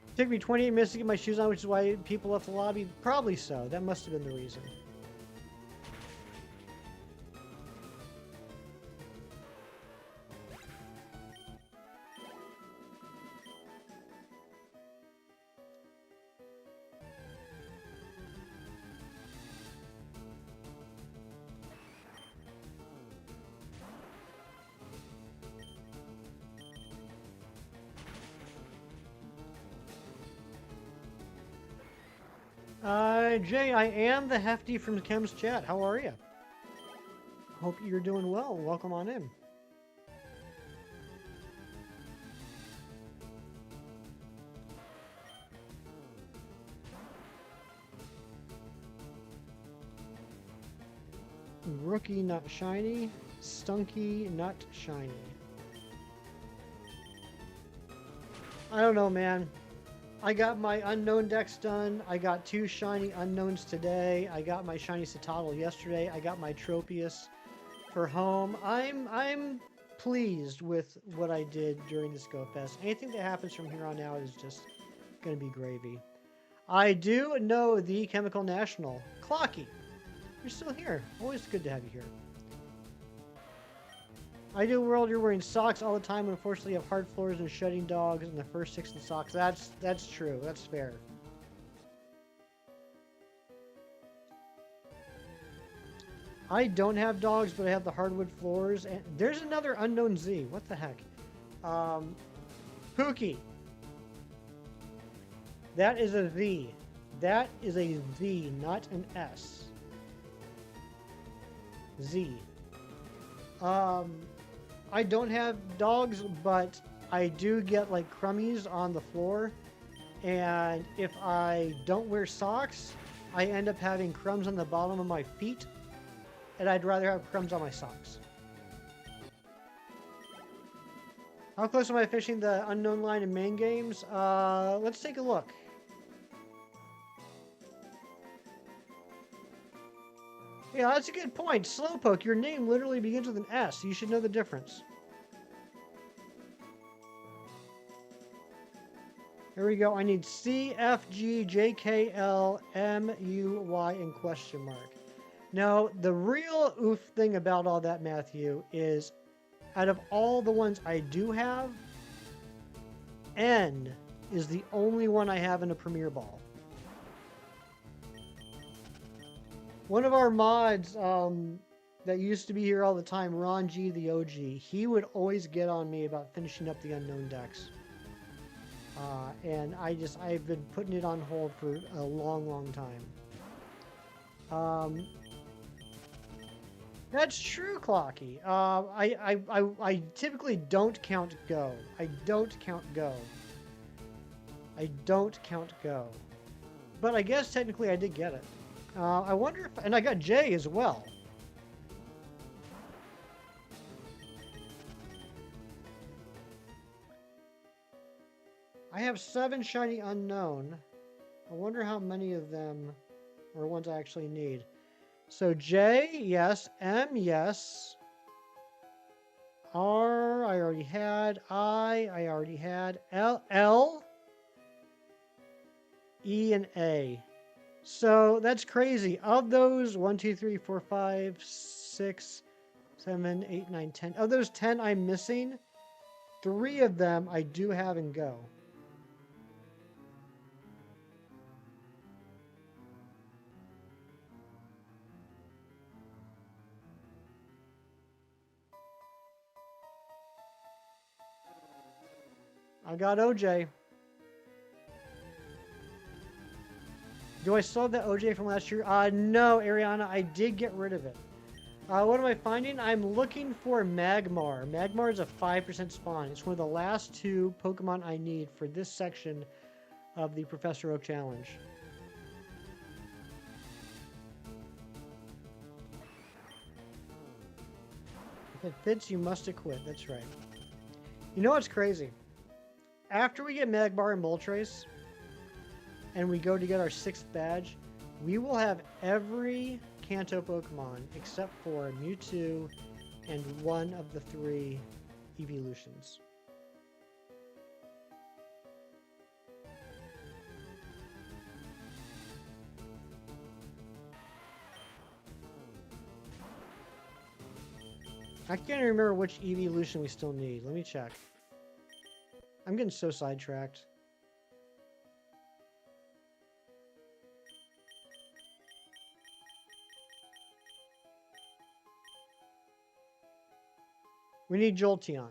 It took me 28 minutes to get my shoes on, which is why people left the lobby. Probably so. That must have been the reason. Jay, I am the Hefty from Chem's chat. How are you? Hope you're doing well. Welcome on in. Rookie, not shiny. Stunky, not shiny. I don't know, man. I got my unknown decks done. I got 2 shiny unknowns today. I got my shiny Citadel yesterday. I got my Tropius for home. I'm pleased with what I did during this Go Fest. Anything that happens from here on out is just going to be gravy. I do know the Chemical National. Clocky, you're still here. Always good to have you here. Ideal world, you're wearing socks all the time, and unfortunately you have hard floors and shedding dogs in the first 6 of the socks. That's true. That's fair. I don't have dogs, but I have the hardwood floors. And there's another unknown Z. What the heck? Pookie. That is a V. That is a Z, not an S. Z. I don't have dogs, but I do get like crummies on the floor. And if I don't wear socks, I end up having crumbs on the bottom of my feet. And I'd rather have crumbs on my socks. How close am I fishing the unknown line in main games? Let's take a look. Yeah, that's a good point. Slowpoke, your name literally begins with an S. You should know the difference. Here we go. I need C, F, G, J, K, L, M, U, Y, and question mark. Now, the real oof thing about all that, Matthew, is out of all the ones I do have, N is the only one I have in a Premier Ball. One of our mods that used to be here all the time, Ron G, the OG, he would always get on me about finishing up the unknown decks. And I've been putting it on hold for a long, long time. That's true, Clocky. I typically don't count Go. I don't count Go. But I guess technically I did get it. I wonder if... And I got J as well. I have 7 shiny unknown. I wonder how many of them are ones I actually need. So J, yes. M, yes. R, I already had. I already had. L, E, and A. So that's crazy. Of those 1, 2, 3, 4, 5, 6, 7, 8, 9, 10. Of those 10 I'm missing, 3 of them I do have in Go. I got OJ. Do I still have that OJ from last year? No, Ariana, I did get rid of it. What am I finding? I'm looking for Magmar. Magmar is a 5% spawn. It's one of the last 2 Pokemon I need for this section of the Professor Oak Challenge. If it fits, you must equip. That's right. You know what's crazy? After we get Magmar and Moltres, and we go to get our 6th badge, we will have every Kanto Pokemon except for Mewtwo and one of the 3 evolutions. I can't remember which evolution we still need. Let me check. I'm getting so sidetracked. We need Jolteon.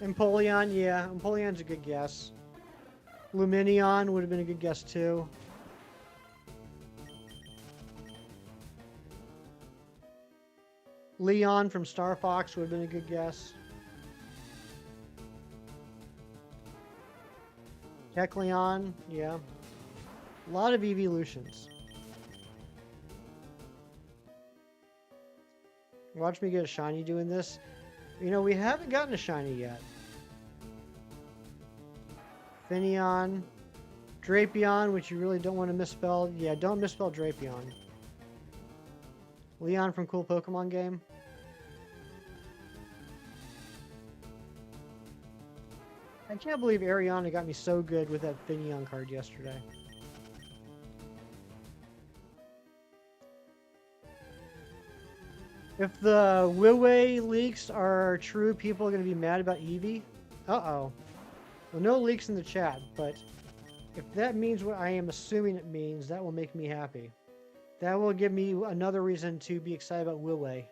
Empoleon, yeah. Empoleon's a good guess. Lumineon would have been a good guess too. Leon from Star Fox would have been a good guess. Kecleon, yeah. A lot of evolutions. Watch me get a shiny doing this. You know, we haven't gotten a shiny yet. Finneon. Drapion, which you really don't want to misspell. Yeah, don't misspell Drapion. Leon from Cool Pokemon Game. I can't believe Ariana got me so good with that Finneon card yesterday. If the Wiwei leaks are true, people are going to be mad about Eevee. Uh-oh. Well, no leaks in the chat, but if that means what I am assuming it means, that will make me happy. That will give me another reason to be excited about Wiwei.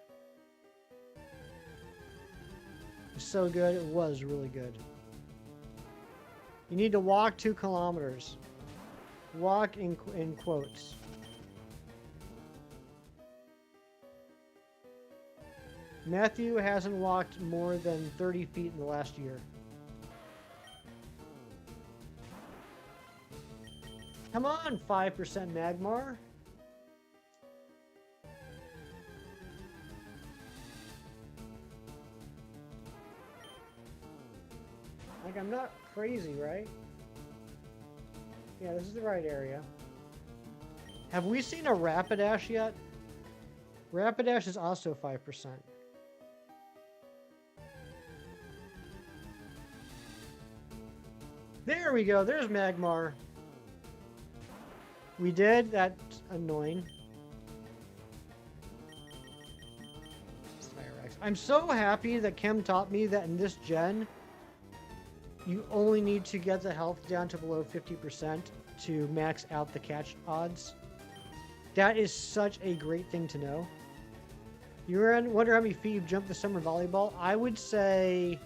It's so good. It was really good. You need to walk 2 kilometers. Walk in quotes. Matthew hasn't walked more than 30 feet in the last year. Come on, 5% Magmar. Like, I'm not crazy, right? Yeah, this is the right area. Have we seen a Rapidash yet? Rapidash is also 5%. There we go. There's Magmar. We did? That's annoying. I'm so happy that Kim taught me that in this gen, you only need to get the health down to below 50% to max out the catch odds. That is such a great thing to know. You wonder how many feet you've jumped the summer volleyball? I would say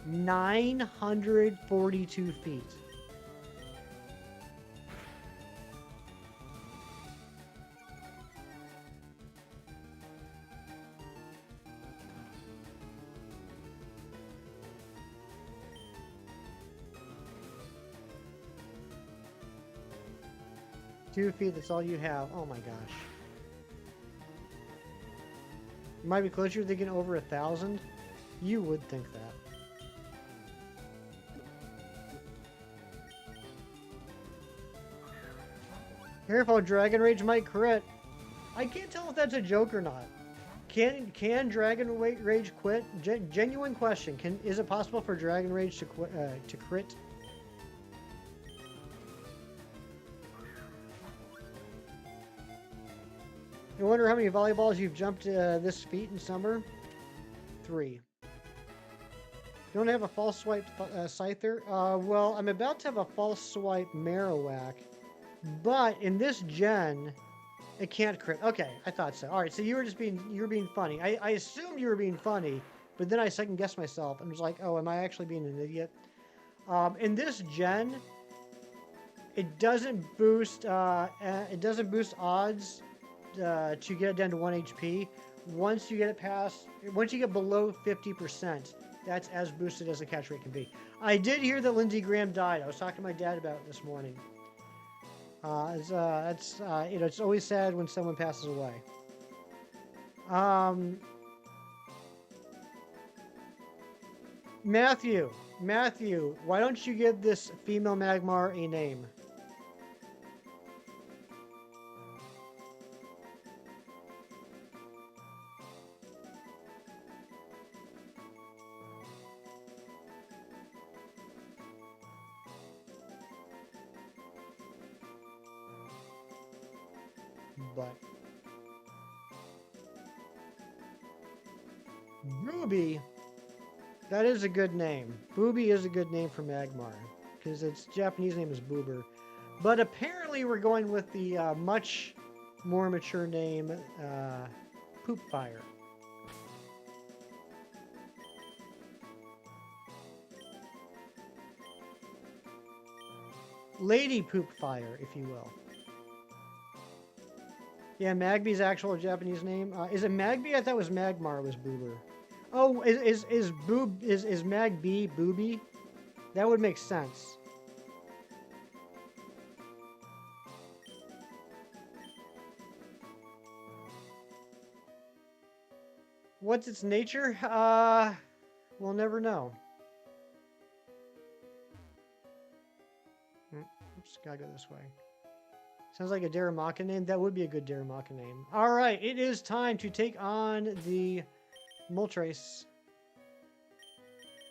942 feet. Two feet, that's all you have. Oh my gosh. You might be closer thinking over 1,000. You would think that. Careful, Dragon Rage might crit. I can't tell if that's a joke or not. Can Dragon Rage quit? Genuine question. Is it possible for Dragon Rage to crit? I wonder how many volleyballs you've jumped this feat in summer. 3. Don't have a false swipe Scyther? Well, I'm about to have a false swipe Marowak. But in this gen, it can't crit. Okay, I thought so. Alright, so you were being funny. I assumed you were being funny, but then I second guessed myself and was like, oh, am I actually being an idiot? In this gen, it doesn't boost odds to get it down to 1 HP. Once you get below 50%, that's as boosted as the catch rate can be. I did hear that Lindsey Graham died. I was talking to my dad about it this morning. It's always sad when someone passes away. Matthew, why don't you give this female Magmar a name? But Booby, that is a good name. Booby is a good name for Magmar because its Japanese name is Boober. But apparently we're going with the much more mature name, Poopfire. Lady Poopfire, if you will. Yeah, Magby's actual Japanese name. Is it Magby? I thought it was Magmar was Boober. Oh, is Magby Booby? That would make sense. What's its nature? We'll never know. Oops, gotta go this way. Sounds like a Darumaka name. That would be a good Darumaka name. All right, it is time to take on the Moltres.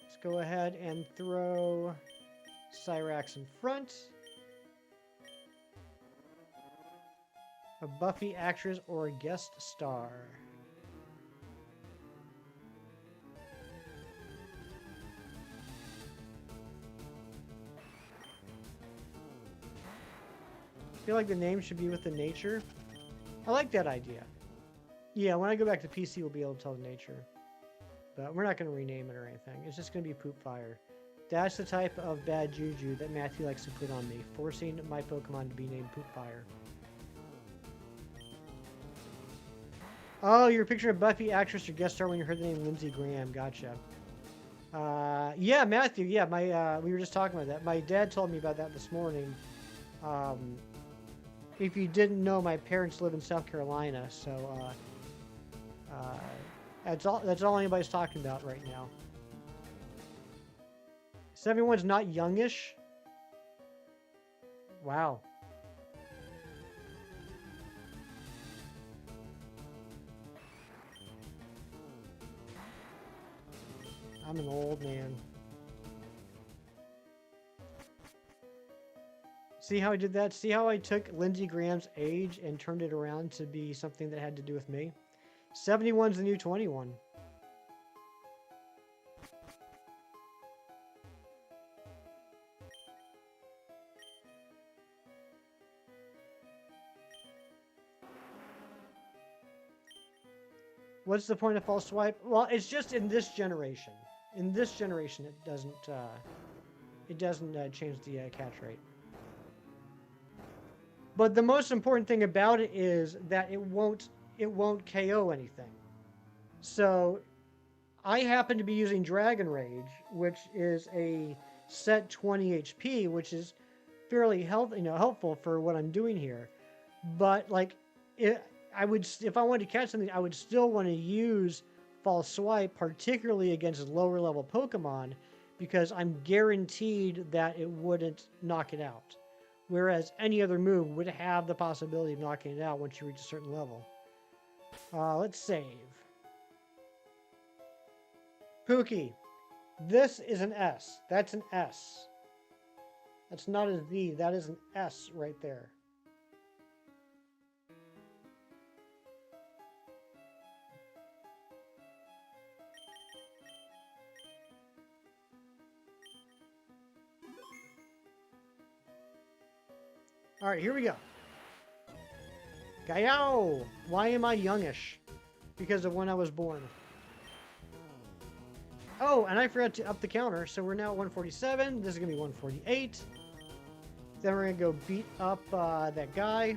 Let's go ahead and throw Cyrax in front. A Buffy actress or a guest star. I feel like the name should be with the nature. I like that idea. Yeah, when I go back to PC, we'll be able to tell the nature. But we're not going to rename it or anything. It's just going to be Poopfire. That's the type of bad juju that Matthew likes to put on me, forcing my Pokemon to be named Poopfire. Oh, you're picturing a Buffy actress or guest star when you heard the name Lindsey Graham. Gotcha. Yeah, Matthew. Yeah, we were just talking about that. My dad told me about that this morning. If you didn't know, my parents live in South Carolina, so that's all anybody's talking about right now. 71's not youngish? Wow. I'm an old man. See how I did that? See how I took Lindsey Graham's age and turned it around to be something that had to do with me? 71's the new 21. What's the point of false swipe? Well, it's just in this generation. In this generation, it doesn't change the catch rate. But the most important thing about it is that it won't KO anything. So I happen to be using Dragon Rage, which is a set 20 HP, which is fairly helpful for what I'm doing here. But like, if I wanted to catch something, I would still want to use False Swipe, particularly against lower level Pokemon, because I'm guaranteed that it wouldn't knock it out. Whereas any other move would have the possibility of knocking it out once you reach a certain level. Let's save. Pookie, this is an S. That's an S. That's not a Z. That is an S right there. All right, here we go. Gayao! Why am I youngish? Because of when I was born. Oh, and I forgot to up the counter, so we're now at 147. This is going to be 148. Then we're going to go beat up that guy.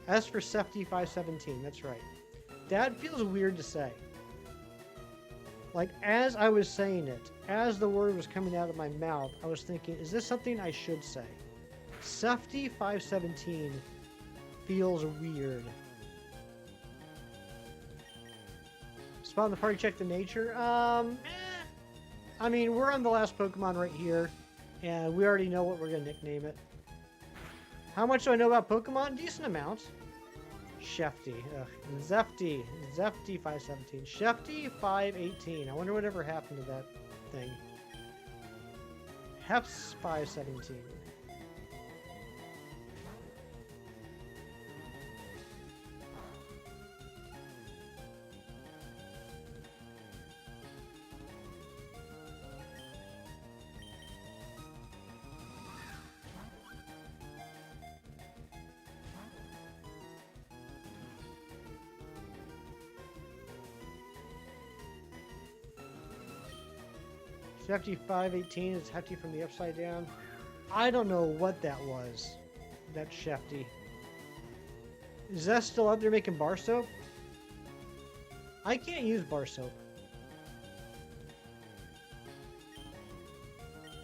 S for Sefty 517, that's right. That feels weird to say. Like, as I was saying it, as the word was coming out of my mouth, I was thinking, is this something I should say? Sefty 517 feels weird. Spot in the party, check the nature. I mean, we're on the last Pokemon right here, and we already know what we're gonna nickname it. How much do I know about Pokemon? Decent amount. Shefty. Ugh. Zefty. Zefty 517. Shefty 518. I wonder whatever happened to that thing. Hef's 517. Hefty 518 is Hefty from the Upside Down. I don't know what that was. That's Shefty. Is that still out there making bar soap? I can't use bar soap.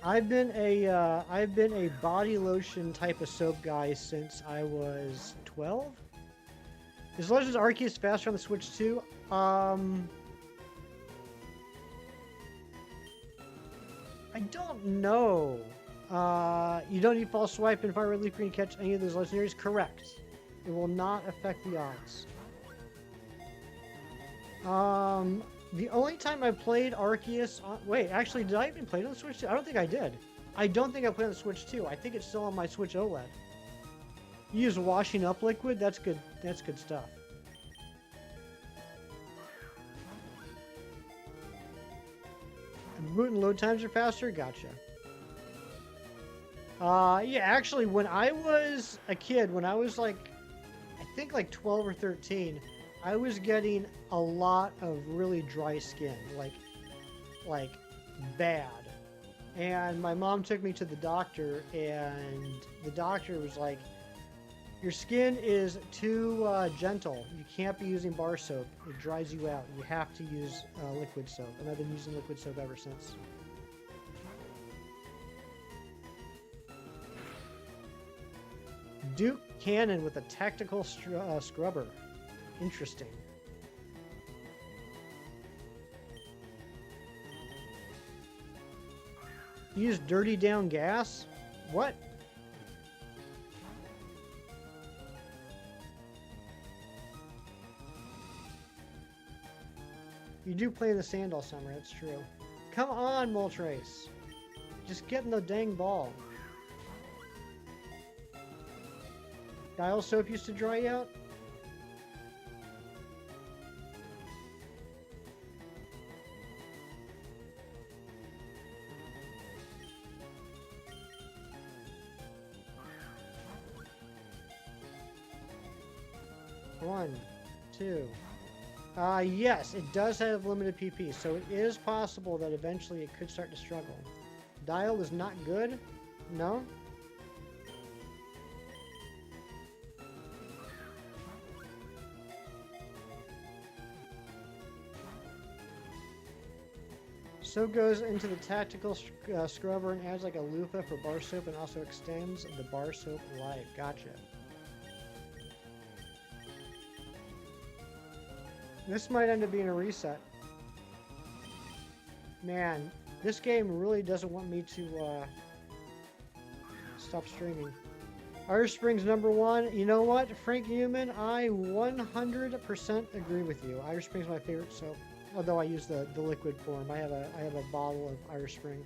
I've been a body lotion type of soap guy since I was 12. Is Legends Arceus faster on the Switch too? I don't know. You don't need false swipe and fire red leaf green to catch any of those legendaries. Correct. It will not affect the odds. The only time I played Arceus on... Wait, actually, did I even play it on the Switch 2? I don't think I did. I don't think I played on the Switch 2. I think it's still on my Switch OLED. You use washing up liquid? That's good. That's good stuff. Boot and load times are faster? Gotcha. Yeah, actually, when I was a kid, when I was like, I think like 12 or 13, I was getting a lot of really dry skin, like bad. And my mom took me to the doctor, and the doctor was like, your skin is too gentle. You can't be using bar soap. It dries you out. You have to use liquid soap. And I've been using liquid soap ever since. Duke Cannon with a tactical scrubber. Interesting. Use dirty down gas? What? You do play in the sand all summer, that's true. Come on, Moltres. Just get in the dang ball. Dial soap used to dry out? One, two. Yes, it does have limited PP, so it is possible that eventually it could start to struggle. Dial is not good? No? Soap goes into the tactical scrubber and adds like a loofah for bar soap and also extends the bar soap life. Gotcha. This might end up being a reset. Man, this game really doesn't want me to stop streaming. Irish Springs #1. You know what, Frank Newman? I 100% agree with you. Irish Springs is my favorite soap. Although I use the liquid form. I have a bottle of Irish Spring.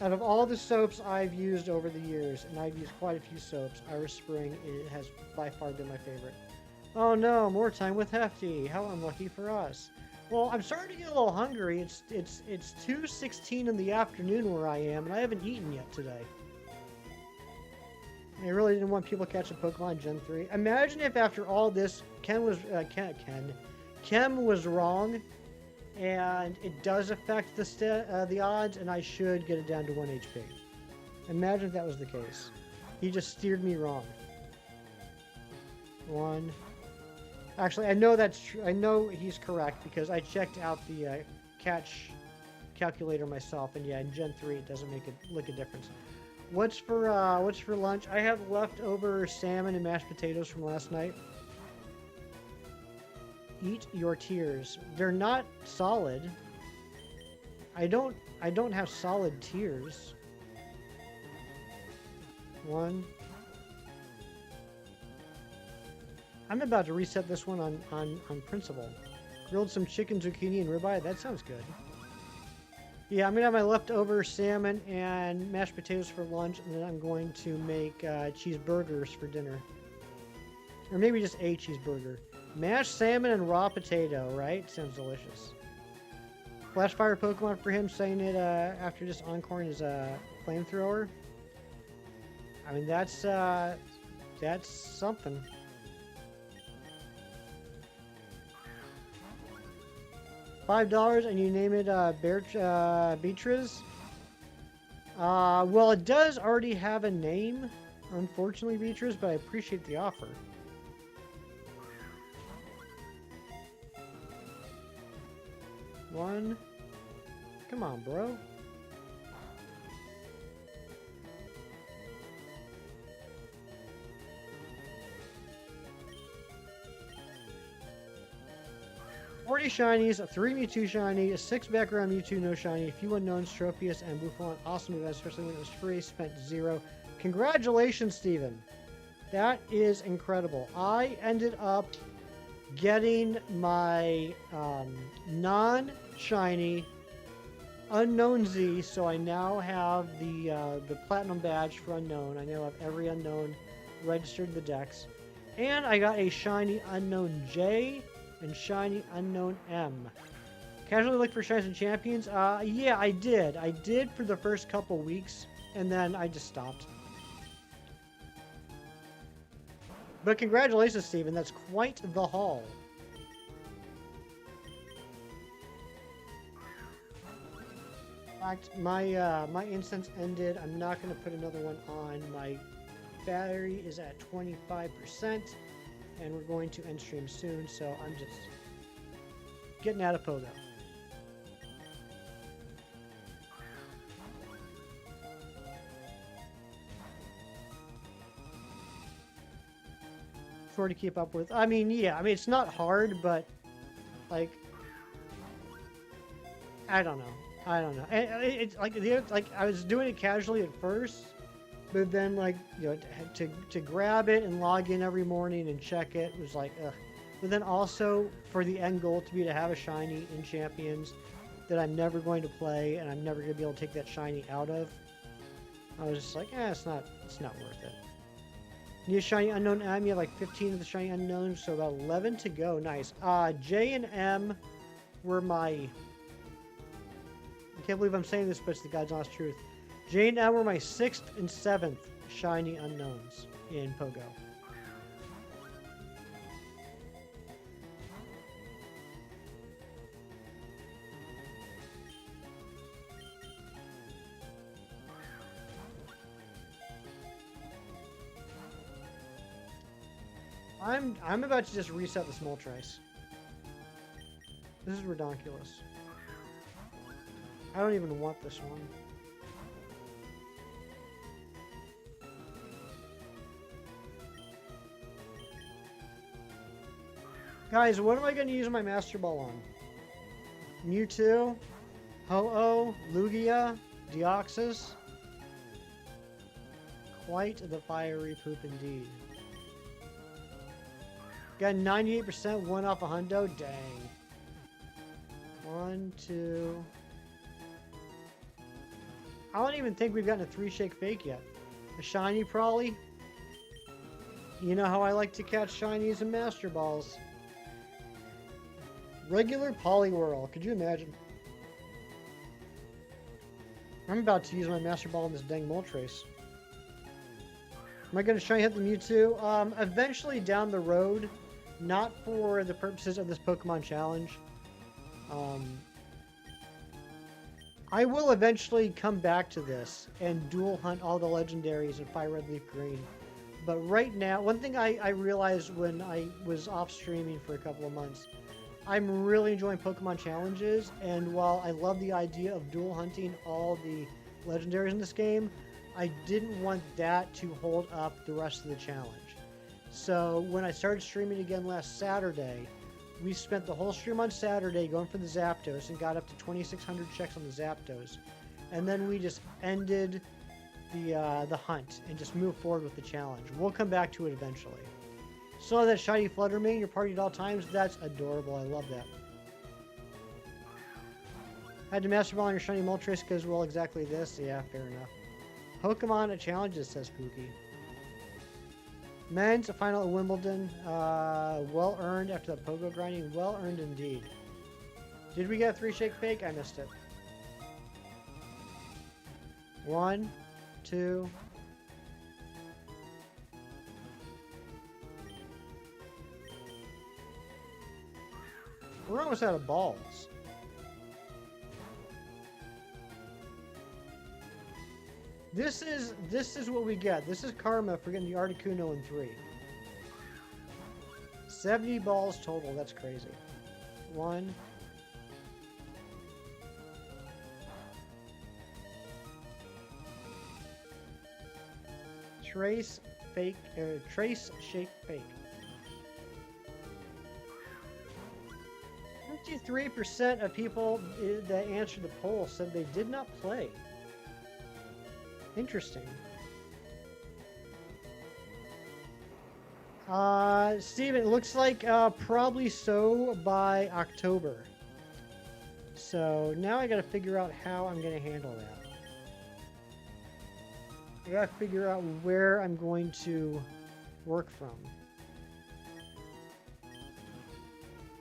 Out of all the soaps I've used over the years, and I've used quite a few soaps, Irish Spring has by far been my favorite. Oh no, more time with Hefty. How unlucky for us. Well, I'm starting to get a little hungry. It's 2:16 in the afternoon where I am, and I haven't eaten yet today. I really didn't want people catching Pokemon Gen 3. Imagine if after all this, Kem was wrong, and it does affect the odds, and I should get it down to 1 HP. Imagine if that was the case. He just steered me wrong. One. Actually, I know that's true. I know he's correct because I checked out the catch calculator myself, and yeah, in Gen 3 it doesn't make a difference. What's for lunch? I have leftover salmon and mashed potatoes from last night. eat your tears. They're not solid. I don't have solid tears. One. I'm about to reset this one on principle. Grilled some chicken, zucchini, and ribeye. That sounds good. Yeah, I'm gonna have my leftover salmon and mashed potatoes for lunch, and then I'm going to make cheeseburgers for dinner. Or maybe just a cheeseburger. Mashed salmon and raw potato, right? Sounds delicious. Flashfire Pokemon for him, saying it after just encoring his flamethrower. I mean, that's something. $5 and you name it Beatriz. Well, it does already have a name, unfortunately, Beatriz, but I appreciate the offer. One. Come on, bro. $40 shinies, 3 Mewtwo shiny, 6 background Mewtwo no shiny, a few unknowns, Tropius, and Buffon. Awesome event, especially when it was free. Spent 0. Congratulations, Steven. That is incredible. I ended up getting my non-shiny Unknown Z, so I now have the Platinum badge for Unknown. I now have every Unknown registered in the Dex. And I got a shiny Unknown J and shiny Unknown M. Casually look for shinies and champions? Yeah, I did. I did for the first couple weeks, and then I just stopped. But congratulations, Steven. That's quite the haul. In fact, my instance ended. I'm not going to put another one on. My battery is at 25%, and we're going to end stream soon, so I'm just getting out of Pogo. For to keep up with. I mean, yeah. I mean, it's not hard, but like, I don't know. It's like I was doing it casually at first, but then like to grab it and log in every morning and check it was like ugh. But then also for the end goal to be to have a shiny in Champions that I'm never going to play and I'm never going to be able to take that shiny out of. I was just like, it's not worth it. Need a shiny unknown M. You have like 15 of the shiny unknowns, so about 11 to go. Nice. J and M were my. I can't believe I'm saying this, but it's the God's honest truth. J and M were my 6th and 7th shiny unknowns in Pogo. I'm about to just reset the small trice. This is redonkulous. I don't even want this one. Guys, what am I going to use my Master Ball on? Mewtwo, Ho-Oh, Lugia, Deoxys. Quite the fiery poop indeed. Got 98%, 1 off a hundo. Dang. 1, 2. I don't even think we've gotten a 3-shake fake yet. A shiny probably. You know how I like to catch shinies and Master Balls. Regular Poliwhirl. Could you imagine? I'm about to use my Master Ball in this dang Moltres. Am I going to try and hit the Mewtwo? Eventually down the road. Not for the purposes of this Pokemon challenge. I will eventually come back to this and dual hunt all the legendaries in Fire Red Leaf Green. But right now, one thing I realized when I was off streaming for a couple of months, I'm really enjoying Pokemon challenges, and while I love the idea of dual hunting all the legendaries in this game, I didn't want that to hold up the rest of the challenge. So when I started streaming again last Saturday, We spent the whole stream on Saturday going for the Zapdos and got up to 2,600 checks on the Zapdos. And then we just ended the hunt and just moved forward with the challenge. We'll come back to it eventually. Saw that shiny Fluttermane in your party at all times. That's adorable. I love that. Had to Master Ball on your shiny Moltres because, well, exactly this. Yeah, fair enough. Pokemon at challenges, says Pookie. Men's final at Wimbledon. Well earned after that Pogo grinding. Well earned indeed. Did we get a 3-shake fake? I missed it. 1, 2. We're almost out of balls. This is what we get. This is karma for getting the Articuno in 3. 70 balls total. That's crazy. 1. Trace fake. Trace shake fake. 53% of people that answered the poll said they did not play. Interesting. Steven, it looks like probably so by October. So now I gotta figure out how I'm gonna handle that. I gotta figure out where I'm going to work from.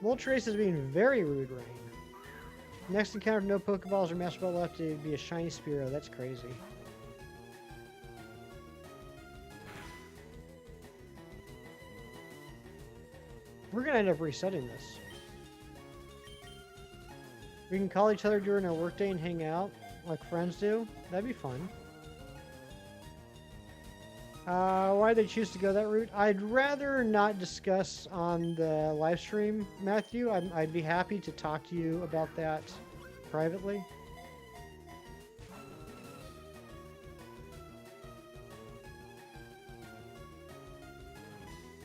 Moltres is being very rude, Rain. Next encounter, no Pokeballs or Master Ball left, it'd be a shiny Spearow. That's crazy. We're gonna end up resetting this. We can call each other during our workday and hang out like friends do. That'd be fun. Why they choose to go that route? I'd rather not discuss on the live stream, Matthew. I'd be happy to talk to you about that privately.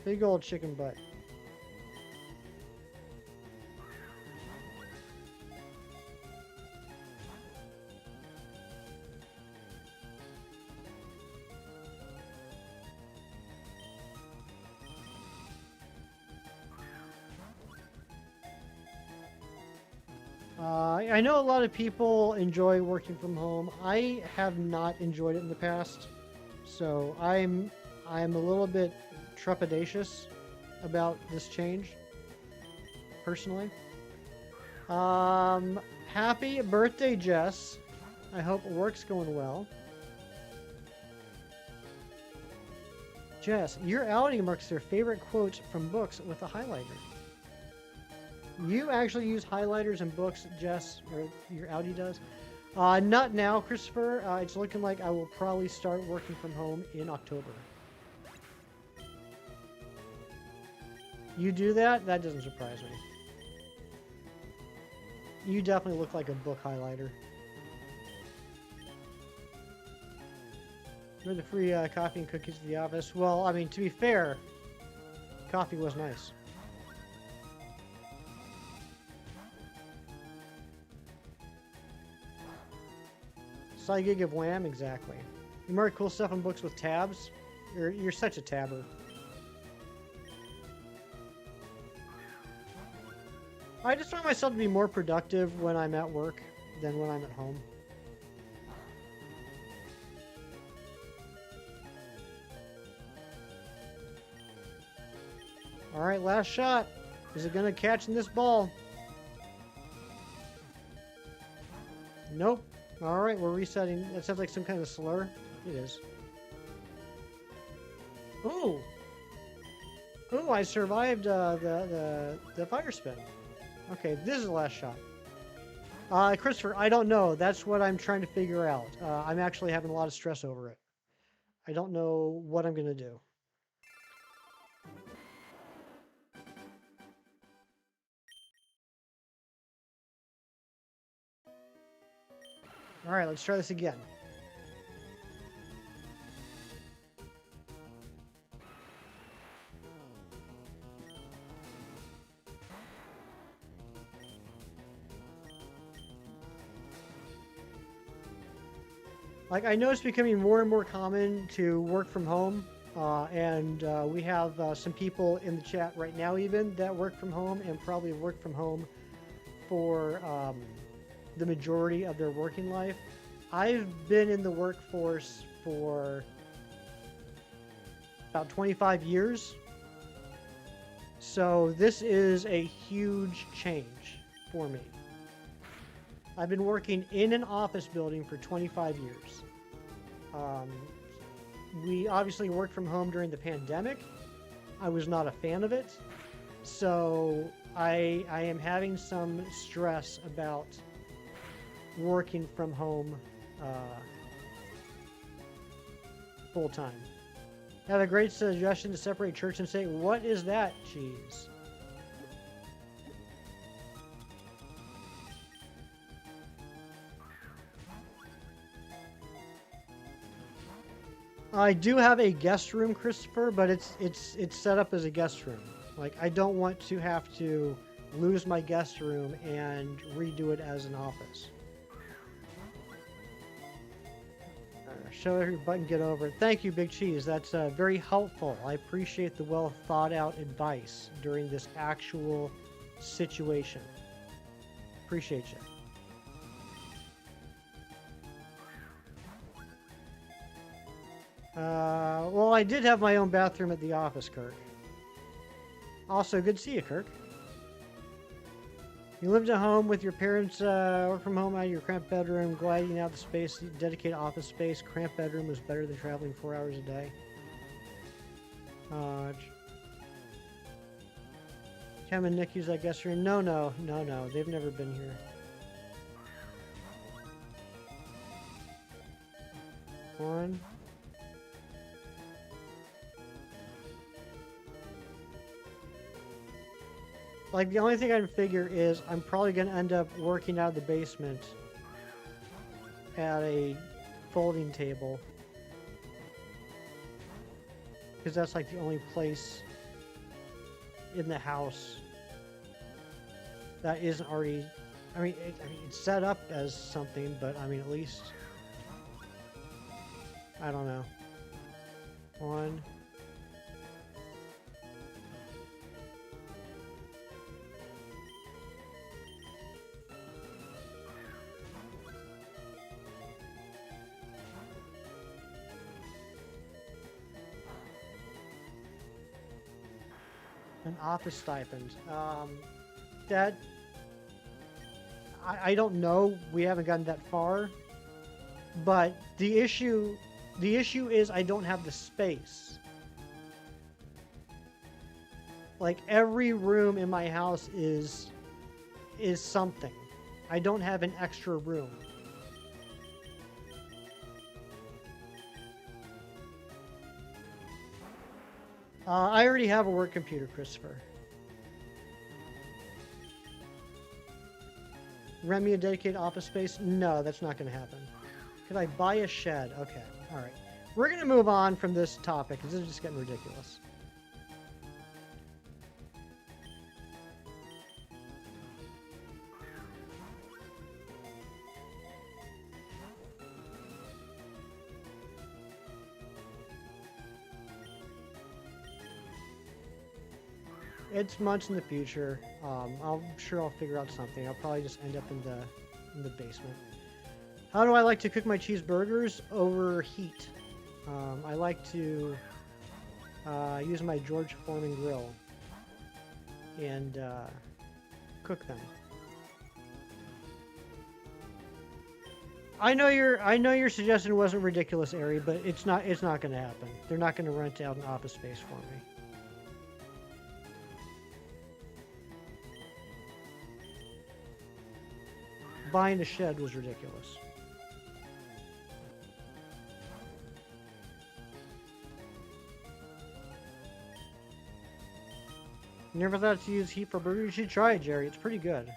Big old chicken butt. I know a lot of people enjoy working from home. I have not enjoyed it in the past, so I'm a little bit trepidatious about this change, personally. Happy birthday, Jess. I hope work's going well. Jess, your outing marks their favorite quotes from books with a highlighter. You actually use highlighters in books, Jess, or your Audi does? Not now, Christopher. It's looking like I will probably start working from home in October. You do that? That doesn't surprise me. You definitely look like a book highlighter. Bring the free coffee and cookies to the office. Well, I mean, to be fair, coffee was nice. Gig of Wham, exactly. You mark cool stuff in books with tabs. You're such a tabber. I just find myself to be more productive when I'm at work than when I'm at home. Alright, last shot. Is it gonna catch in this ball? Nope. Alright, we're resetting. That sounds like some kind of slur. It is. Ooh! Ooh, I survived the fire spin. Okay, this is the last shot. Christopher, I don't know. That's what I'm trying to figure out. I'm actually having a lot of stress over it. I don't know what I'm going to do. Alright, let's try this again. Like, I know it's becoming more and more common to work from home, and we have some people in the chat right now even that work from home and probably work from home for the majority of their working life. I've been in the workforce for about 25 years, so this is a huge change for me. I've been working in an office building for 25 years. We obviously worked from home during the pandemic. I was not a fan of it. So I am having some stress about working from home full time. I have a great suggestion to separate church and state. What is that, cheese? I do have a guest room, Christopher, but it's set up as a guest room. Like, I don't want to have to lose my guest room and redo it as an office. Show every button, get over it. Thank you, Big Cheese. That's very helpful. I appreciate the well thought out advice during this actual situation. Appreciate you. Well, I did have my own bathroom at the office, Kirk. Also, good to see you, Kirk. You lived at home with your parents, work from home out of your cramped bedroom, gliding out the space, dedicated office space. Cramped bedroom was better than traveling 4 hours a day. Cam and Nick use that guest room. No. They've never been here. One. Like, the only thing I can figure is I'm probably going to end up working out of the basement at a folding table. Because that's, like, the only place in the house that isn't already... I mean, it's set up as something, but, I mean, at least... I don't know. One... An office stipend. That I don't know. We haven't gotten that far. But the issue is I don't have the space. Like, every room in my house is something. I don't have an extra room. I already have a work computer, Christopher. Rent me a dedicated office space? No, that's not going to happen. Could I buy a shed? Okay, all right. We're going to move on from this topic because this is just getting ridiculous. It's months in the future. I'm sure I'll figure out something. I'll probably just end up in the basement. How do I like to cook my cheeseburgers? Over heat. I like to use my George Foreman grill and cook them. I know your suggestion wasn't ridiculous, Ari, but it's not going to happen. They're not going to rent out an office space for me. Buying a shed was ridiculous. Never thought to use heat for burgers? You should try it, Jerry. It's pretty good.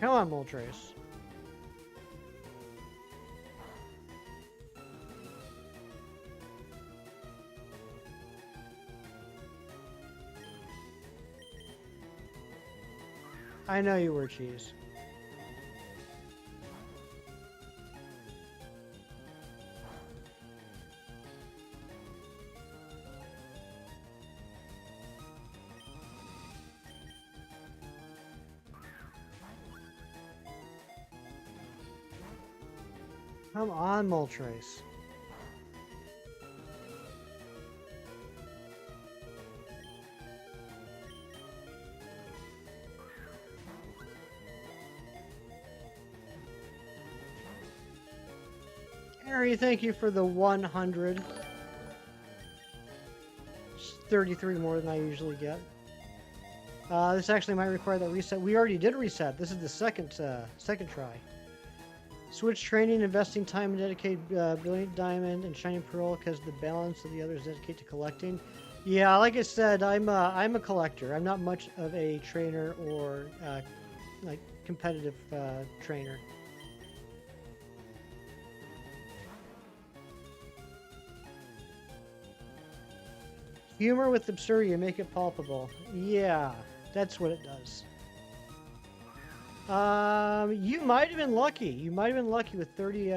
Come on, Moltres. I know you were, Cheese. Come on, Moltres. Harry, thank you for the 100. 33 more than I usually get. This actually might require that reset. We already did reset. This is the second try. Switch training, investing time, and dedicate Brilliant Diamond and Shining Pearl because the balance of the others dedicate to collecting. Yeah, like I said, I'm a collector. I'm not much of a trainer or like competitive trainer. Humor with absurdity, make it palpable. Yeah, that's what it does. You might have been lucky. You might have been lucky with 30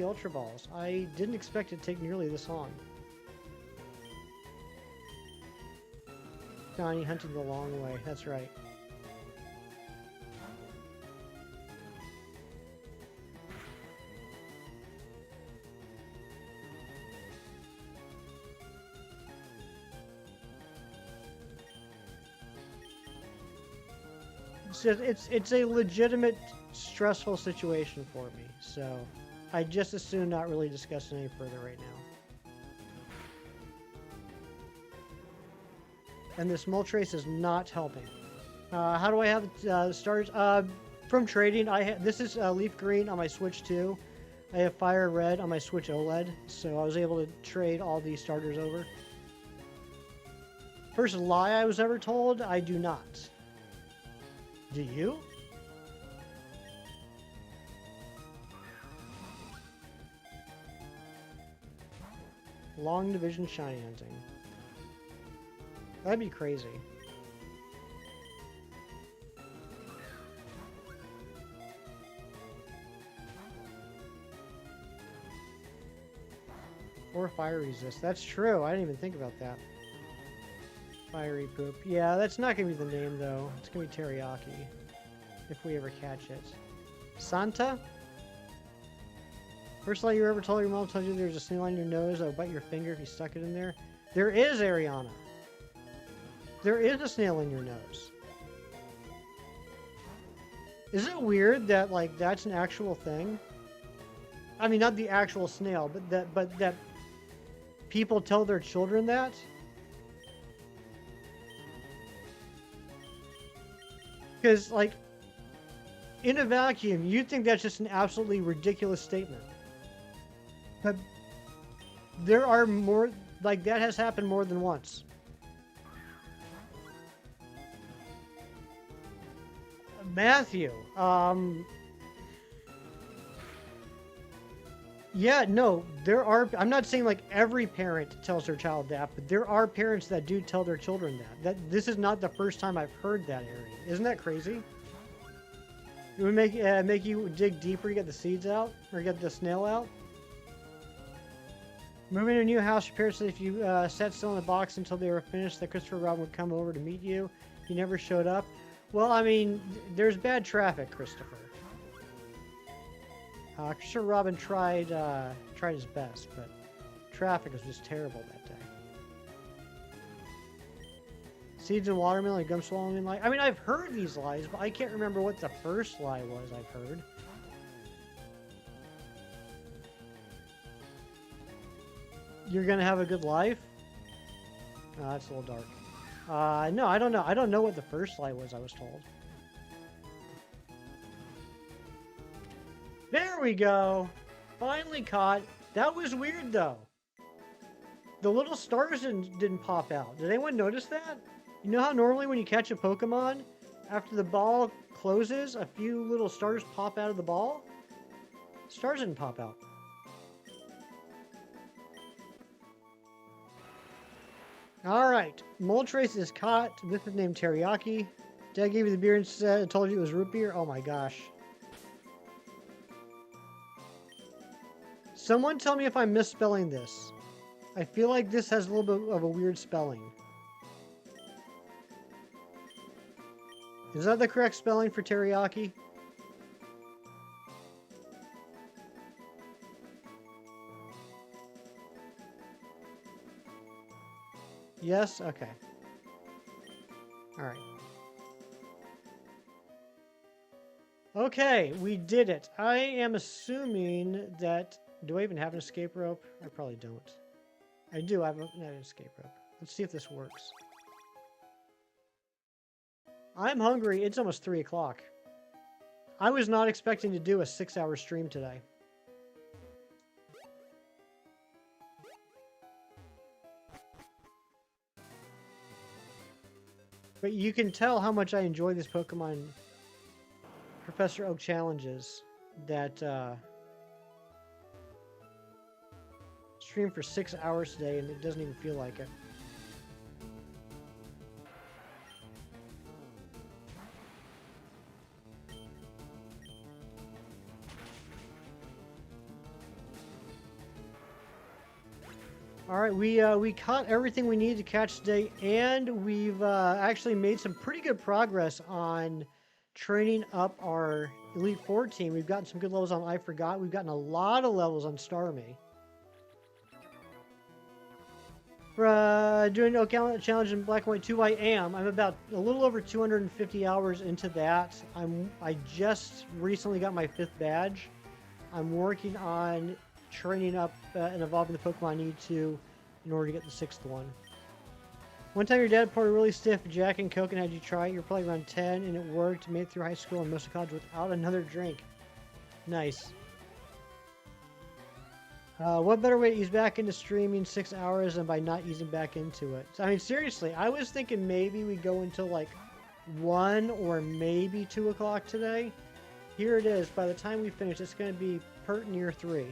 Ultra Balls. I didn't expect it to take nearly this long. Donnie hunting the long way. That's right. It's a legitimate stressful situation for me, so I just assume not really discuss it any further right now. And this Moltres is not helping. How do I have the stars? From trading, this is Leaf Green on my Switch 2. I have Fire Red on my Switch OLED, so I was able to trade all these starters over. First lie I was ever told, I do not. Do you? Long division shiny hunting. That'd be crazy. Or fire resist. That's true. I didn't even think about that. Fiery poop. Yeah, that's not going to be the name, though. It's going to be Teriyaki. If we ever catch it. Santa? First lie you ever told your mom told you there's a snail on your nose that would bite your finger if you stuck it in there? There is, Ariana. There is a snail in your nose. Is it weird that, like, that's an actual thing? I mean, not the actual snail, but that people tell their children that? Because, like, in a vacuum, you'd think that's just an absolutely ridiculous statement. But there are more, like, that has happened more than once. Matthew, yeah, no, there are, I'm not saying like every parent tells their child that, but there are parents that do tell their children that. This is not the first time I've heard that, Harry. Isn't that crazy? It would make you dig deeper, get the seeds out, or get the snail out. Moving to a new house, your parents said if you sat still in the box until they were finished, that Christopher Robin would come over to meet you. He never showed up. Well, I mean, there's bad traffic, Christopher. Christopher Robin tried his best, but traffic was just terrible that day. Seeds and watermelon, gum swallowing lie. I mean, I've heard these lies, but I can't remember what the first lie was I've heard. You're gonna have a good life? That's a little dark. No, I don't know. I don't know what the first lie was I was told. There we go! Finally caught. That was weird, though. The little stars didn't pop out. Did anyone notice that? You know how normally when you catch a Pokemon, after the ball closes, a few little stars pop out of the ball? Stars didn't pop out. Alright, Moltres is caught. This is named Teriyaki. Dad gave you the beer and said, told you it was root beer? Oh my gosh. Someone tell me if I'm misspelling this. I feel like this has a little bit of a weird spelling. Is that the correct spelling for teriyaki? Yes? Okay. Alright. Okay, we did it. I am assuming that... Do I even have an escape rope? I probably don't. I do. I have an escape rope. Let's see if this works. I'm hungry. It's almost 3 o'clock. I was not expecting to do a 6-hour stream today. But you can tell how much I enjoy this Pokemon Professor Oak challenges that stream for 6 hours today and it doesn't even feel like it. All right, we caught everything we needed to catch today, and we've actually made some pretty good progress on training up our Elite Four team. We've gotten some good levels on I Forgot. We've gotten a lot of levels on Starmie. For doing no challenge in Black and White 2, I am. I'm about a little over 250 hours into that. I just recently got my 5th badge. I'm working on training up and evolving the Pokemon I need to in order to get the 6th one. One time your dad poured a really stiff Jack and Coke and had you try it. You're probably around 10 and it worked. Made it through high school and most of college without another drink. Nice. What better way to ease back into streaming 6 hours than by not easing back into it? I mean, seriously, I was thinking maybe we go until like 1 or maybe 2 o'clock today. Here it is. By the time we finish, it's going to be pert near 3.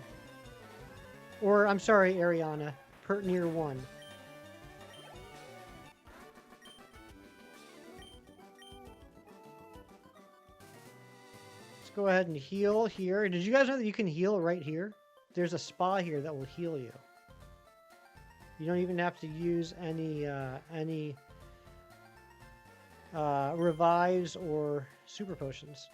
Or, I'm sorry, Ariana, pert near 1. Let's go ahead and heal here. Did you guys know that you can heal right here? There's a spa here that will heal you. You don't even have to use any revives or super potions.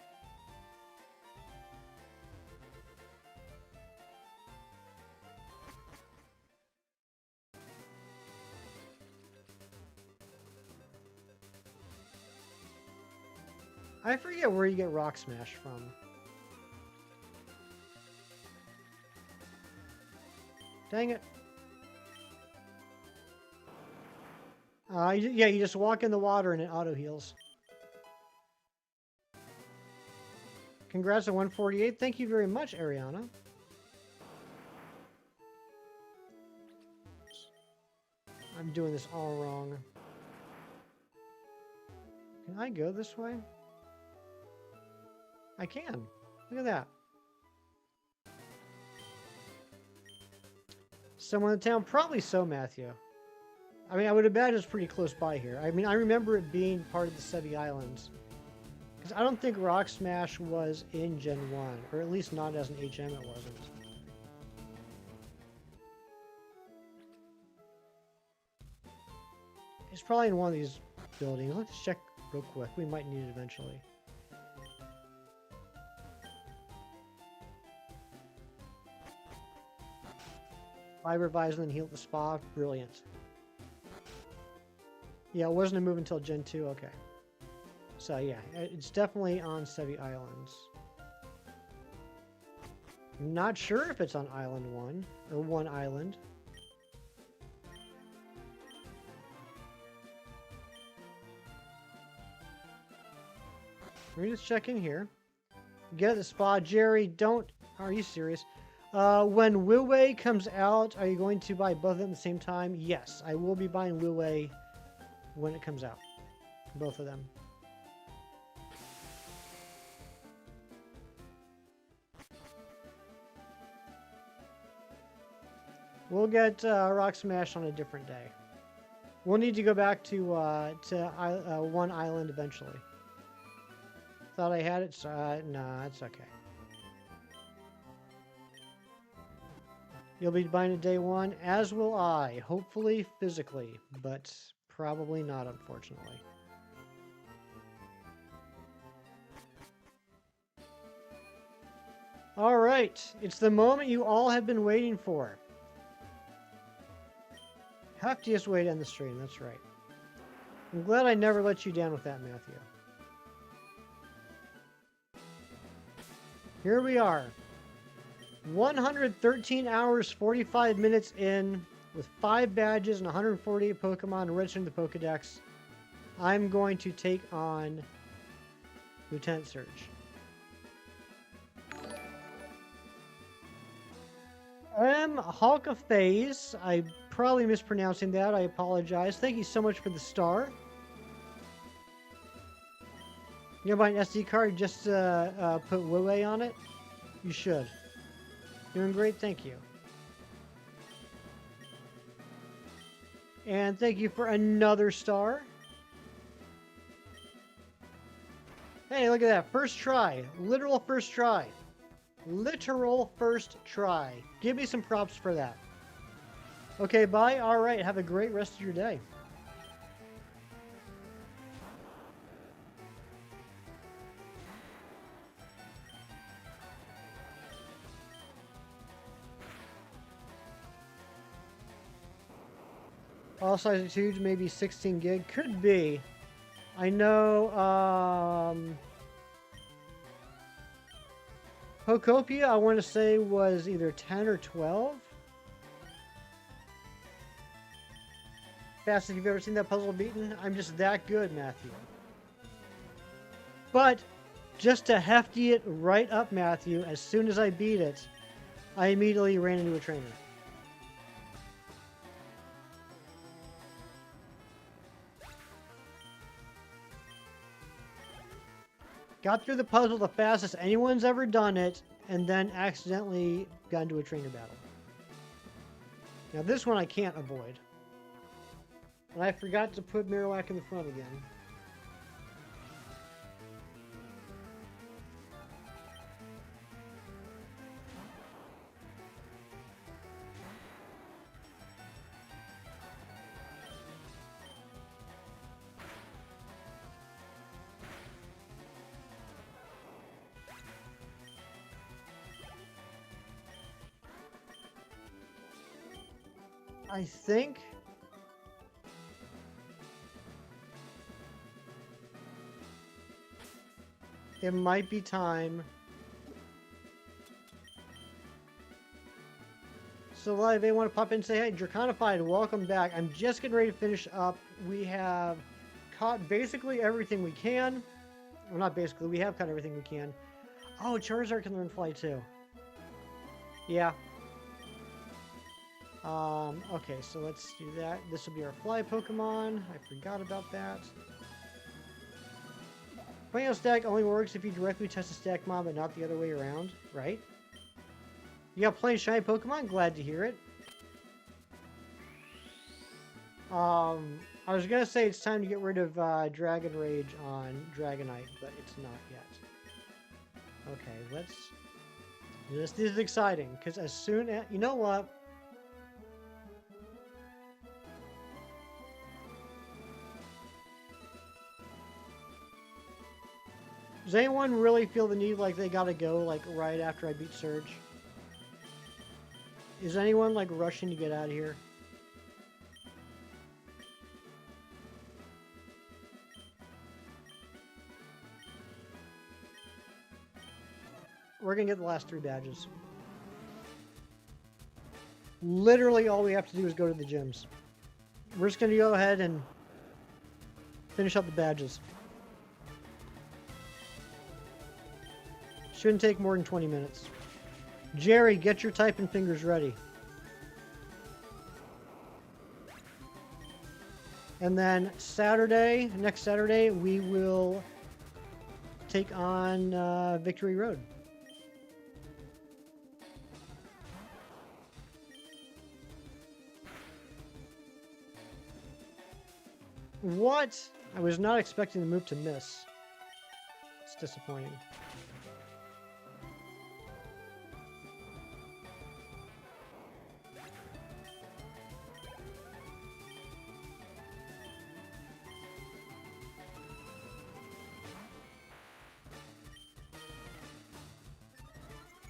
I forget where you get Rock Smash from. Dang it. Yeah, you just walk in the water and it auto heals. Congrats on 148. Thank you very much, Ariana. I'm doing this all wrong. Can I go this way? I can. Look at that. Someone in town? Probably so, Matthew. I mean, I would imagine it's pretty close by here. I mean, I remember it being part of the Sevi Islands. Because I don't think Rock Smash was in Gen 1. Or at least not as an HM it wasn't. It's probably in one of these buildings. Let's check real quick. We might need it eventually. I revised and then healed the spa. Brilliant. Yeah, it wasn't a move until Gen 2. Okay. So yeah, it's definitely on Sevi Islands. I'm not sure if it's on Island 1 or 1 island. Let me just check in here. Get at the spa. Jerry, don't... Are you serious? When Wu-Wei comes out, are you going to buy both of them at the same time? Yes, I will be buying Wu-Wei when it comes out. Both of them. We'll get Rock Smash on a different day. We'll need to go back to one island eventually. Thought I had it, so nah, it's okay. You'll be buying it day 1, as will I. Hopefully physically, but probably not, unfortunately. All right, it's the moment you all have been waiting for. Heftiest way to end the stream, that's right. I'm glad I never let you down with that, Matthew. Here we are. 113 hours, 45 minutes in, with 5 badges and 148 Pokemon registered in the Pokédex. I'm going to take on Lieutenant Surge. Hulk of Phase. I'm probably mispronouncing that. I apologize. Thank you so much for the star. You gonna buy an SD card just to put Wue on it? You should. Doing great, thank you. And thank you for another star. Hey, look at that. First try. Literal first try. Literal first try. Give me some props for that. Okay, bye. All right, have a great rest of your day. File size is huge, maybe 16 gig. Could be. I know, Pokopia, I want to say, was either 10 or 12. Fastest you've ever seen that puzzle beaten? I'm just that good, Matthew. But, just to hefty it right up, Matthew, as soon as I beat it, I immediately ran into a trainer. Got through the puzzle the fastest anyone's ever done it, and then accidentally got into a trainer battle. Now this one I can't avoid. And I forgot to put Marowak in the front again. I think it might be time. So live, they want to pop in and say, hey, Draconified, welcome back. I'm just getting ready to finish up. We have caught basically everything we can. Well, not basically, we have caught everything we can. Oh, Charizard can learn Fly too. Yeah. Okay, so let's do that. This will be our Fly Pokemon. I forgot about that. Playing on stack only works if you directly test a stack mob, but not the other way around, right? You got playing shiny Pokemon? Glad to hear it. I was gonna say it's time to get rid of Dragon Rage on Dragonite, but it's not yet. Okay, let's... This is exciting, because as soon as... You know what? Does anyone really feel the need like they gotta go like right after I beat Surge? Is anyone like rushing to get out of here? We're gonna get the last 3 badges. Literally all we have to do is go to the gyms. We're just gonna go ahead and finish up the badges. Shouldn't take more than 20 minutes. Jerry, get your typing fingers ready. And then Saturday, next Saturday, we will take on Victory Road. What? I was not expecting the move to miss. It's disappointing.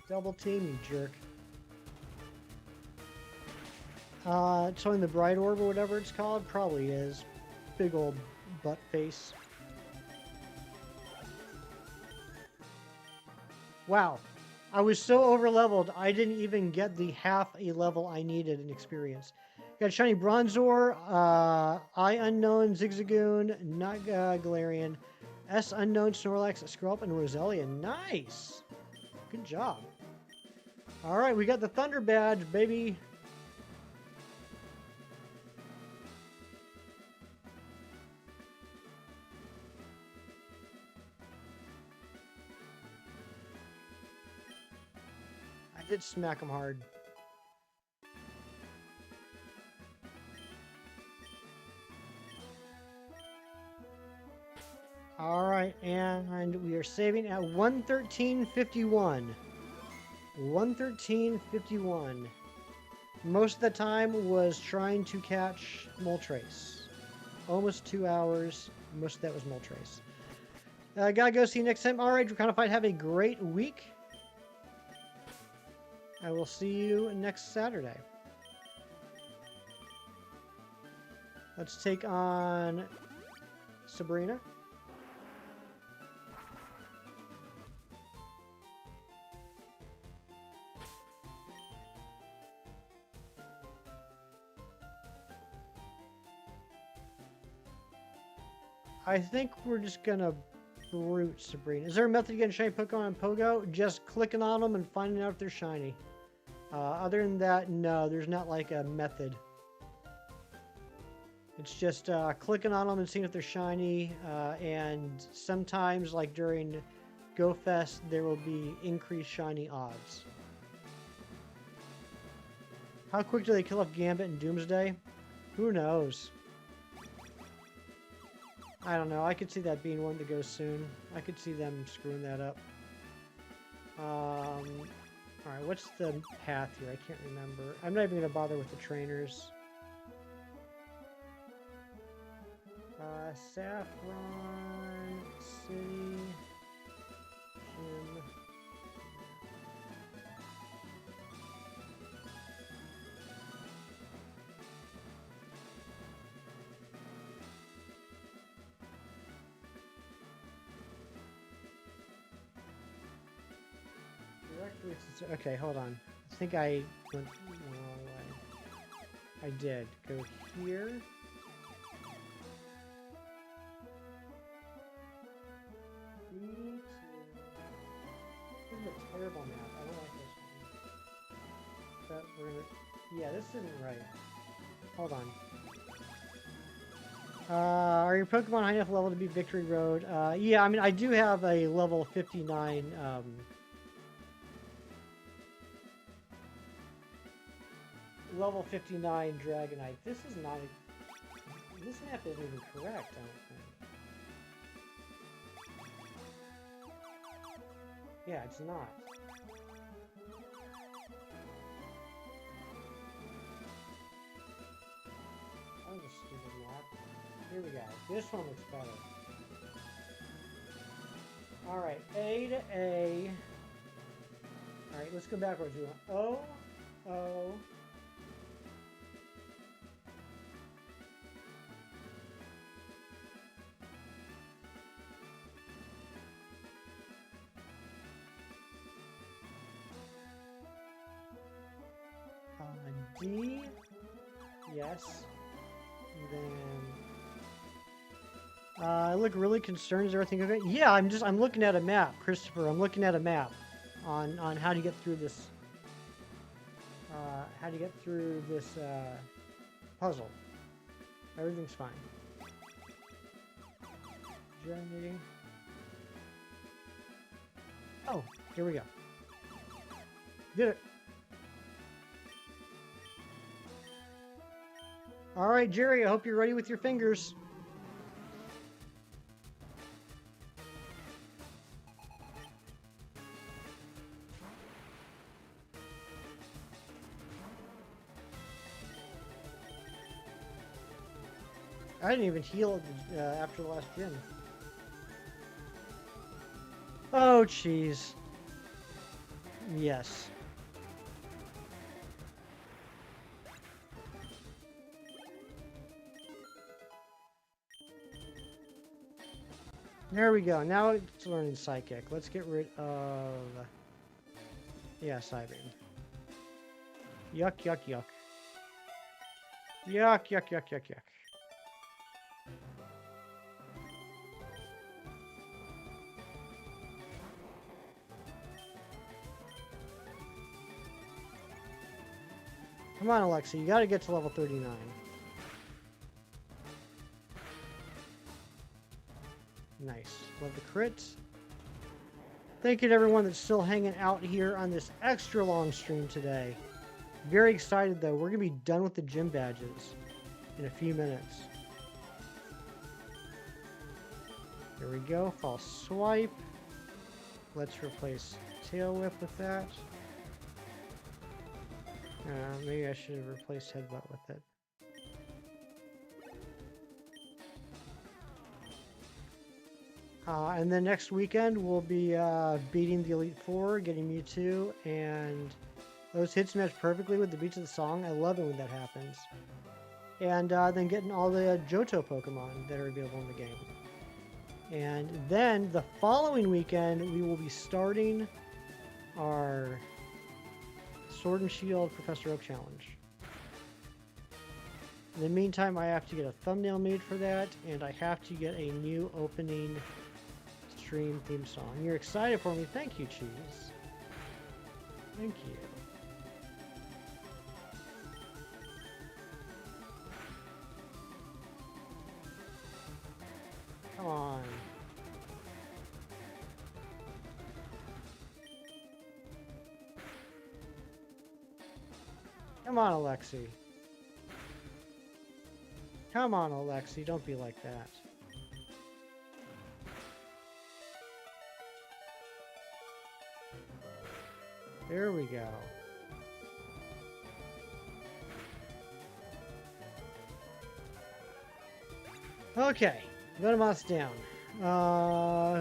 Double team, you jerk. It's showing the Bright Orb or whatever it's called. Probably is. Big old butt face. Wow. I was so over leveled, I didn't even get the half a level I needed in experience. Got Shiny Bronzor, I Unknown, Zigzagoon, not Galarian, S Unknown, Snorlax, Skrelp, and Roselia. Nice! Good job. Alright, we got the Thunder Badge, baby. I did smack him hard. Alright, and we are saving at 113.51. 113.51. Most of the time was trying to catch Moltres. Almost 2 hours. Most of that was Moltres. Gotta go. See you next time. Alright, Draconify, have a great week. I will see you next Saturday. Let's take on Sabrina. I think we're just gonna brute Sabrina. Is there a method to get shiny Pokemon on Pogo? Just clicking on them and finding out if they're shiny. Other than that, no, there's not like a method. It's just clicking on them and seeing if they're shiny. And sometimes, like during Go Fest, there will be increased shiny odds. How quick do they kill off Gambit and Doomsday? Who knows? I don't know. I could see that being one to go soon. I could see them screwing that up. Alright, what's the path here? I can't remember. I'm not even going to bother with the trainers. Saffron City. Gym. Okay, hold on. I think I went the wrong way. I did. Go here. B2. This is a terrible map. I don't like this one. But we're gonna... Yeah, this isn't right. Hold on. Are your Pokemon high enough level to beat Victory Road? Yeah, I mean, I do have a level 59, level 59 Dragonite. This is not a... This map isn't even correct, I don't think. Yeah, it's not. That was a stupid map. Here we go. This one looks better. Alright, A to A. Alright, let's go backwards. We want O, O. D, yes, and then I look really concerned. Is everything okay? Yeah, I'm looking at a map, Christopher. I'm looking at a map on how to get through this. How to get through this puzzle. Everything's fine. Generating. Oh, here we go. Did it. All right, Jerry, I hope you're ready with your fingers. I didn't even heal after the last gym. Oh, jeez. Yes. There we go. Now it's learning Psychic. Let's get rid of... Yeah, Psybeam. Yuck, yuck, yuck. Yuck, yuck, yuck, yuck, yuck. Come on, Alexa. You got to get to level 39. Nice. Love the crit. Thank you to everyone that's still hanging out here on this extra long stream today. Very excited, though. We're going to be done with the gym badges in a few minutes. Here we go. False swipe. Let's replace tail whip with that. Maybe I should have replaced headbutt with it. And then next weekend we'll be beating the Elite Four, getting Mewtwo, and those hits match perfectly with the beats of the song. I love it when that happens. And then getting all the Johto Pokemon that are available in the game. And then the following weekend we will be starting our Sword and Shield Professor Oak Challenge. In the meantime, I have to get a thumbnail made for that, and I have to get a new opening stream theme song. You're excited for me. Thank you, Cheese. Thank you. Come on. Come on, Alexi. Come on, Alexi. Don't be like that. There we go. Okay. Venomoth's down.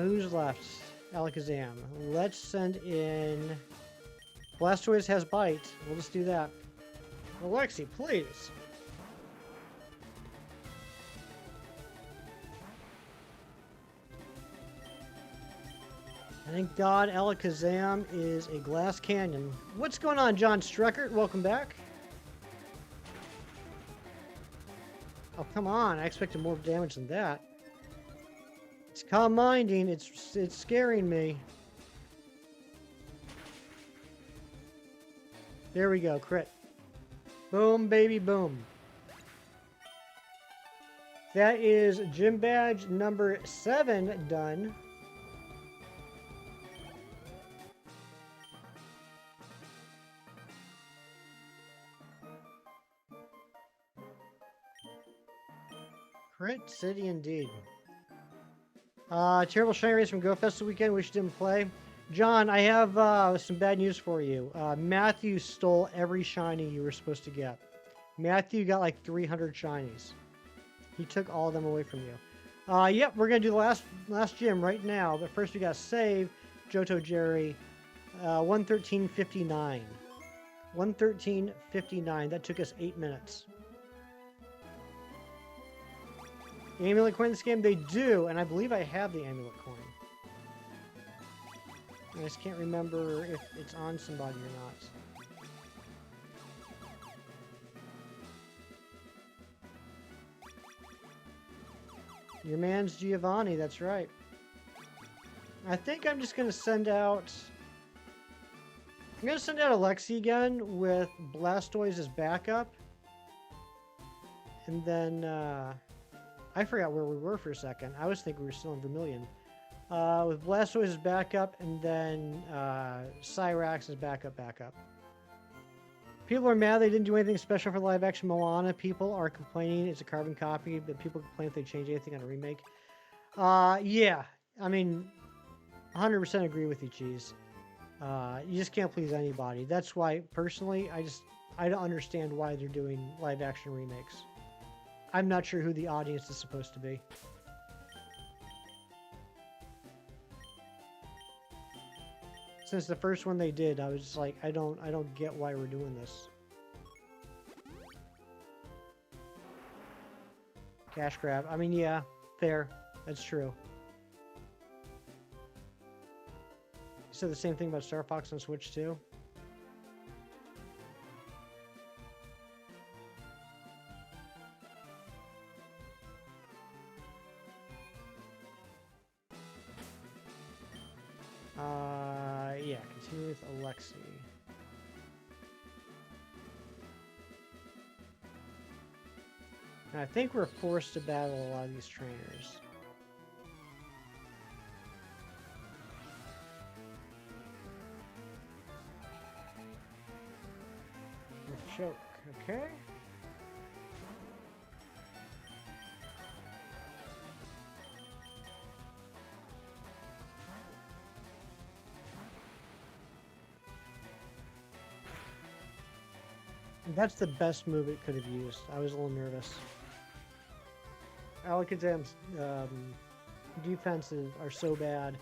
Who's left? Alakazam. Let's send in... Blastoise has Bite. We'll just do that. Alexi, please. Thank God Alakazam is a glass canyon. What's going on, John Streckert? Welcome back. Oh, come on. I expected more damage than that. It's calm minding. It's scaring me. There we go. Crit. Boom, baby, boom. That is gym badge number 7 done. Crit City indeed. Terrible shiny race from GoFest this weekend. Wish you didn't play. John, I have some bad news for you. Matthew stole every shiny you were supposed to get. Matthew got like 300 shinies. He took all of them away from you. Yep, we're going to do the last gym right now. But first we got to save Johto Jerry. 113.59. 113.59. That took us 8 minutes. The amulet coin in this game, they do, and I believe I have the amulet coin. I just can't remember if it's on somebody or not. Your man's Giovanni, that's right. I think I'm just going to send out... I'm going to send out Alexi again with Blastoise as backup. And then... I forgot where we were for a second. I was thinking we were still in Vermilion. With Blastoise as backup, and then Cyrax as backup. People are mad they didn't do anything special for live action Moana. People are complaining it's a carbon copy, but people complain if they change anything on a remake. Yeah, I mean, 100% agree with you, Cheese. You just can't please anybody. That's why, personally, I don't understand why they're doing live action remakes. I'm not sure who the audience is supposed to be. Since the first one they did, I was just like, I don't get why we're doing this. Cash grab. I mean, yeah, fair. That's true. said the same thing about Star Fox on Switch too. Yeah, continue with Alexi. And I think we're forced to battle a lot of these trainers. Choke, okay. That's the best move it could have used. I was a little nervous. Alakazam's defenses are so bad,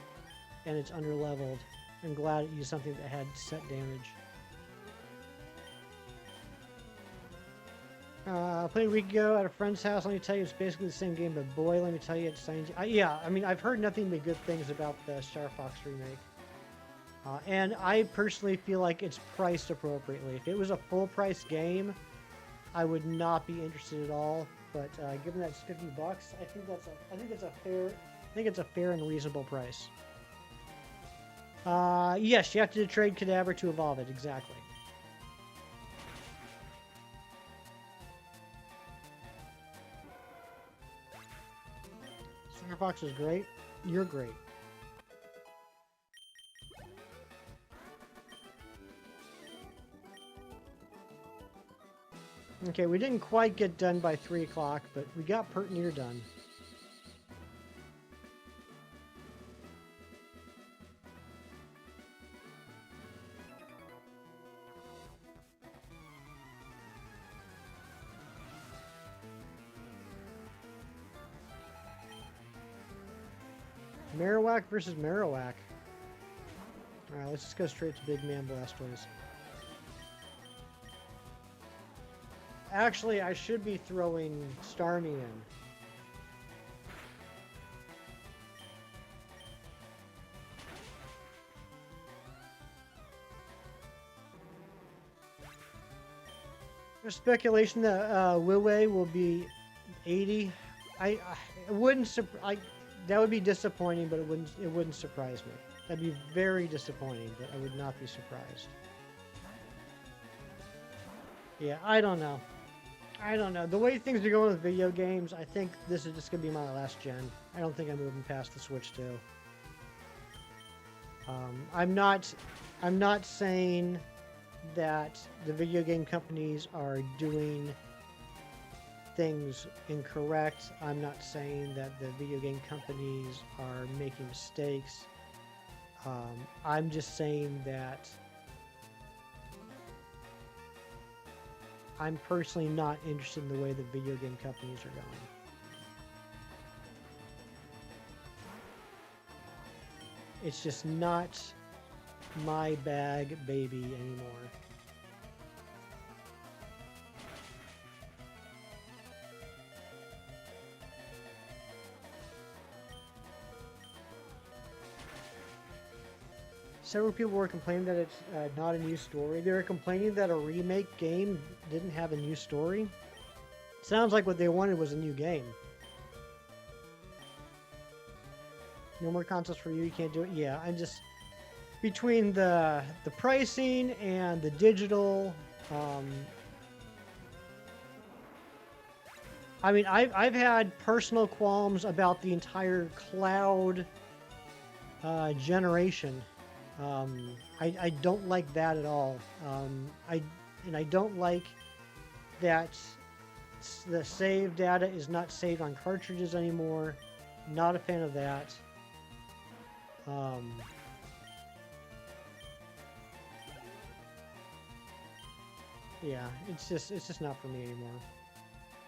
and it's underleveled. I'm glad it used something that had set damage. I played a week ago at a friend's house. Let me tell you, it's basically the same game, but boy, let me tell you, it's yeah, I mean, I've heard nothing but good things about the Star Fox remake. And I personally feel like it's priced appropriately. If it was a full price game, I would not be interested at all. But given that it's $50, I think it's a fair and reasonable price. Yes, you have to trade Cadaver to evolve it, exactly. Star Fox is great. You're great. Okay, we didn't quite get done by 3 o'clock, but we got pert near done. Marowak versus Marowak. Alright, let's just go straight to Big Man Blastoise. Actually, I should be throwing Starmie in. There's speculation that Wiwe will be 80. I wouldn't that would be disappointing, but it wouldn't surprise me. That'd be very disappointing, but I would not be surprised. Yeah, I don't know. I don't know. The way things are going with video games, I think this is just going to be my last gen. I don't think I'm moving past the Switch 2. I'm not saying that the video game companies are doing things incorrect. I'm not saying that the video game companies are making mistakes. I'm just saying that I'm personally not interested in the way the video game companies are going. It's just not my bag, baby, anymore. Several people were complaining that it's not a new story. They were complaining that a remake game didn't have a new story. Sounds like what they wanted was a new game. No more consoles for you. You can't do it. Yeah, I'm just between the pricing and the digital. I mean, I've had personal qualms about the entire cloud generation. I don't like that at all. I don't like that the save data is not saved on cartridges anymore. Not a fan of that. Yeah, it's just not for me anymore.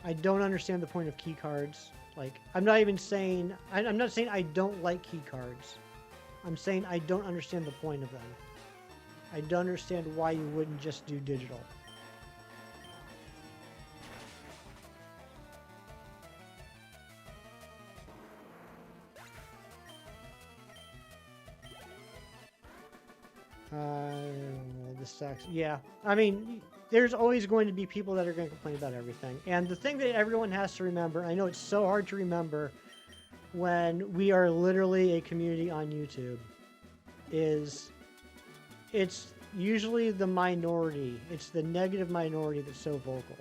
I don't understand the point of key cards. Like, I'm not saying I don't like key cards. I'm saying I don't understand the point of them. I don't understand why you wouldn't just do digital. This sucks. Yeah, I mean, there's always going to be people that are going to complain about everything. And the thing that everyone has to remember, I know it's so hard to remember when we are literally a community on YouTube, is it's usually the minority. It's the negative minority that's so vocal.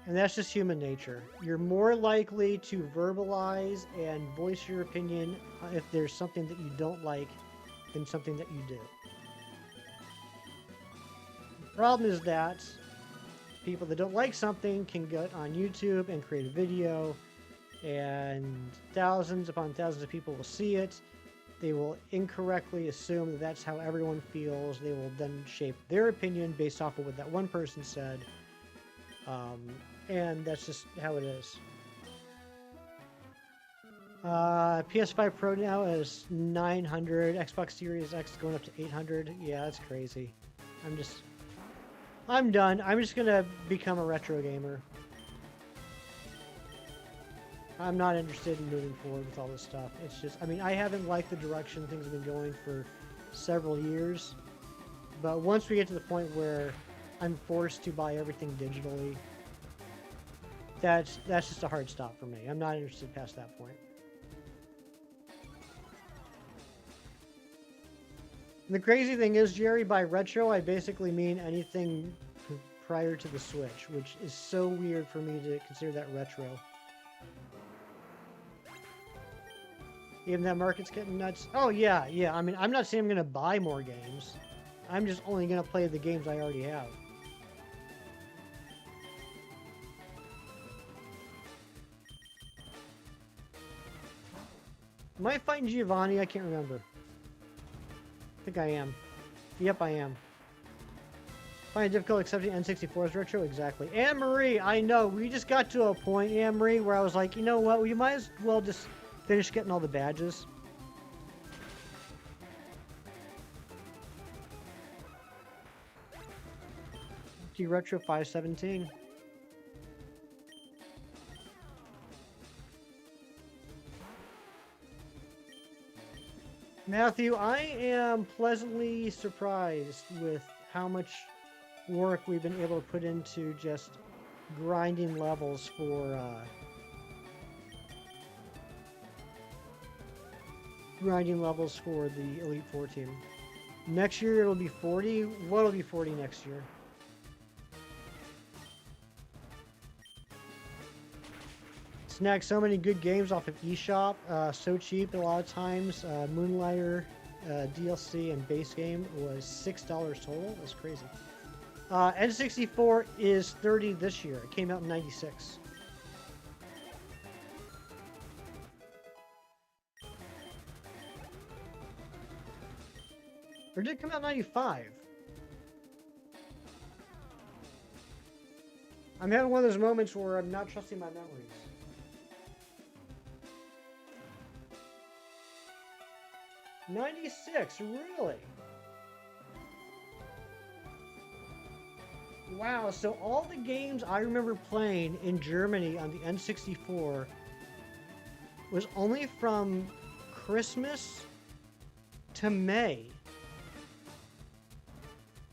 And that's just human nature. You're more likely to verbalize and voice your opinion if there's something that you don't like than something that you do. The problem is that people that don't like something can get on YouTube and create a video, and thousands upon thousands of people will see it. They will incorrectly assume that that's how everyone feels. They will then shape their opinion based off of what that one person said. And that's just how it is. PS5 Pro now is 900. Xbox Series X is going up to 800. Yeah, that's crazy. I'm done. I'm just gonna become a retro gamer. I'm not interested in moving forward with all this stuff. It's just, I mean, I haven't liked the direction things have been going for several years. But once we get to the point where I'm forced to buy everything digitally, that's just a hard stop for me. I'm not interested past that point. And the crazy thing is, Jerry, by retro, I basically mean anything prior to the Switch, which is so weird for me to consider that retro. Even that market's getting nuts. Oh, yeah. I mean, I'm not saying I'm going to buy more games. I'm just only going to play the games I already have. Am I fighting Giovanni? I can't remember. I think I am. Yep, I am. Find it difficult accepting N64's retro? Exactly. Anne-Marie, I know. We just got to a point, Anne-Marie, where I was like, you know what? We might as well just finish getting all the badges. Retro 517. Matthew, I am pleasantly surprised with how much work we've been able to put into just grinding levels for the Elite Four team. Next year it'll be 40. What'll be 40 next year? Snag so many good games off of eShop, so cheap a lot of times. Moonlighter DLC and base game was $6 total. That's crazy. N64 is 30 this year. It came out in 96. Or did it come out in 95? I'm having one of those moments where I'm not trusting my memories. '96, really? Wow, so all the games I remember playing in Germany on the N64 was only from Christmas to May.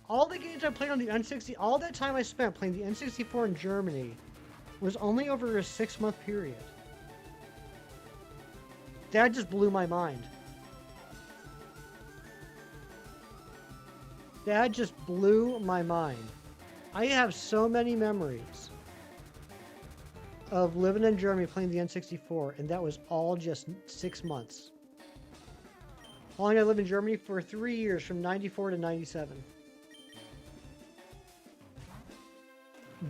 All the games I played on the N64, all that time I spent playing the N64 in Germany was only over a 6-month period. That just blew my mind. That just blew my mind. I have so many memories of living in Germany playing the N64, and that was all just 6 months. Long I lived in Germany for 3 years, from 94 to 97.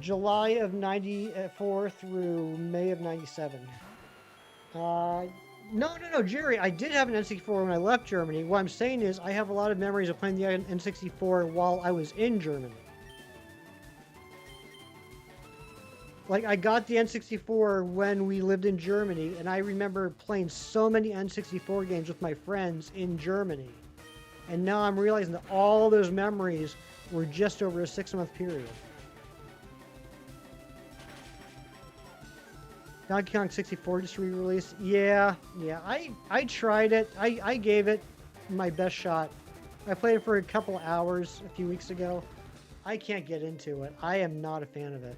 July of 94 through May of 97. No, Jerry, I did have an N64 when I left Germany. What I'm saying is I have a lot of memories of playing the N64 while I was in Germany. Like, I got the N64 when we lived in Germany, and I remember playing so many N64 games with my friends in Germany. And now I'm realizing that all those memories were just over a 6-month period. Donkey Kong 64 just re-released. Yeah. I tried it. I gave it my best shot. I played it for a couple hours a few weeks ago. I can't get into it. I am not a fan of it.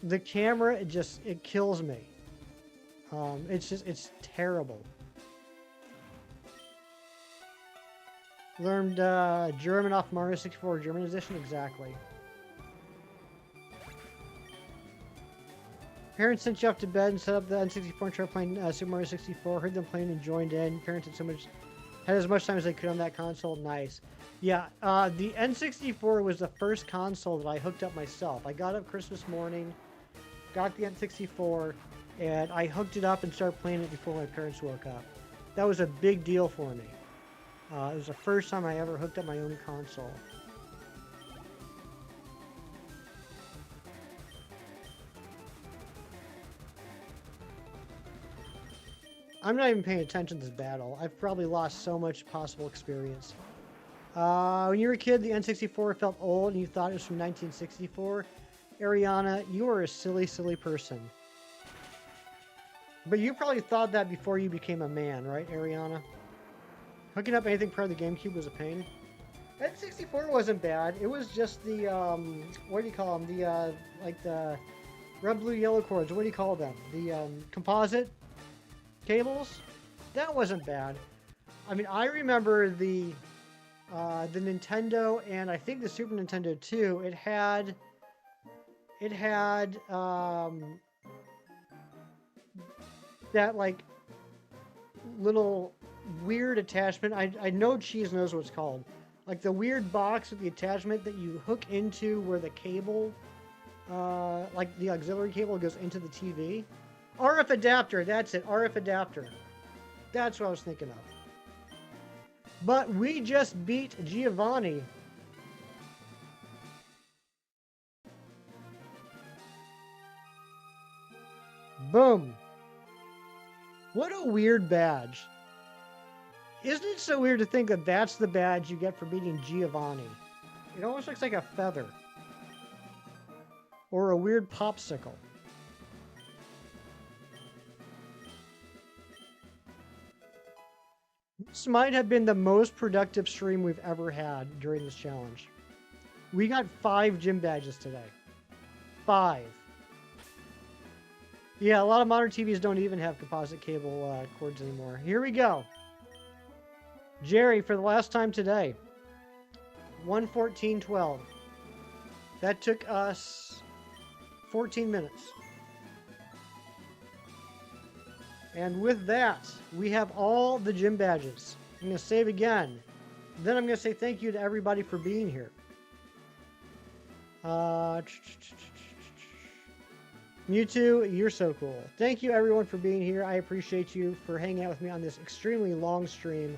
The camera, it kills me. It's terrible. Learned German off Mario 64 German edition, exactly. Parents sent you off to bed and set up the N64 and tried playing Super Mario 64. Heard them playing and joined in. Parents had as much time as they could on that console. Nice. Yeah, the N64 was the first console that I hooked up myself. I got up Christmas morning, got the N64, and I hooked it up and started playing it before my parents woke up. That was a big deal for me. It was the first time I ever hooked up my own console. I'm not even paying attention to this battle. I've probably lost so much possible experience. When you were a kid, the N64 felt old and you thought it was from 1964. Ariana, you are a silly, silly person. But you probably thought that before you became a man, right, Ariana? Hooking up anything prior to the GameCube was a pain. N64 wasn't bad. It was just the, what do you call them? The, like the red, blue, yellow cords. What do you call them? The, composite cables? That wasn't bad. I mean, I remember the Nintendo and I think the Super Nintendo too. It had that like little weird attachment. I know Cheese knows what it's called. Like the weird box with the attachment that you hook into where the cable, like the auxiliary cable goes into the TV. RF adapter, that's it, RF adapter. That's what I was thinking of. But we just beat Giovanni. Boom. What a weird badge. Isn't it so weird to think that that's the badge you get for beating Giovanni? It almost looks like a feather. Or a weird popsicle. This might have been the most productive stream we've ever had during this challenge. We got 5 gym badges today. 5. Yeah, a lot of modern TVs don't even have composite cable cords anymore. Here we go. Jerry, for the last time today. 1:14:12. That took us 14 minutes. And with that, we have all the gym badges. I'm going to save again. Then I'm going to say thank you to everybody for being here. Mewtwo, you're so cool. Thank you everyone for being here. I appreciate you for hanging out with me on this extremely long stream.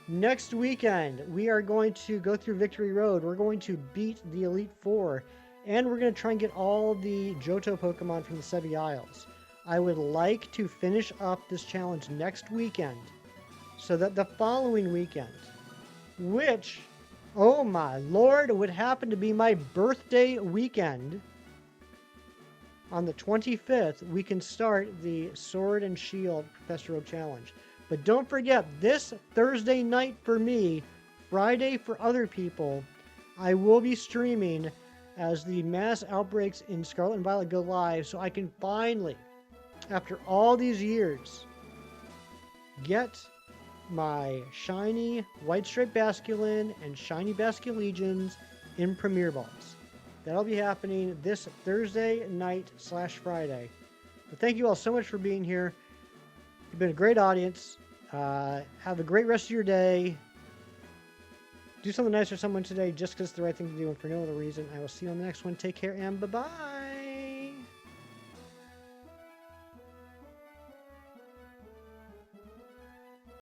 Next weekend, we are going to go through Victory Road. We're going to beat the Elite Four. And we're going to try and get all the Johto Pokemon from the Sevi Isles. I would like to finish up this challenge next weekend. So that the following weekend, which, oh my lord, would happen to be my birthday weekend, on the 25th, we can start the Sword and Shield Professor Oak Challenge. But don't forget, this Thursday night for me, Friday for other people, I will be streaming as the mass outbreaks in Scarlet and Violet go live, so I can finally, after all these years, get my shiny White Stripe Basculin and shiny Basculegions in Premier Balls. That'll be happening this Thursday night / Friday. But thank you all so much for being here. You've been a great audience. Have a great rest of your day. Do something nice for someone today just because it's the right thing to do and for no other reason. I will see you on the next one. Take care and bye-bye.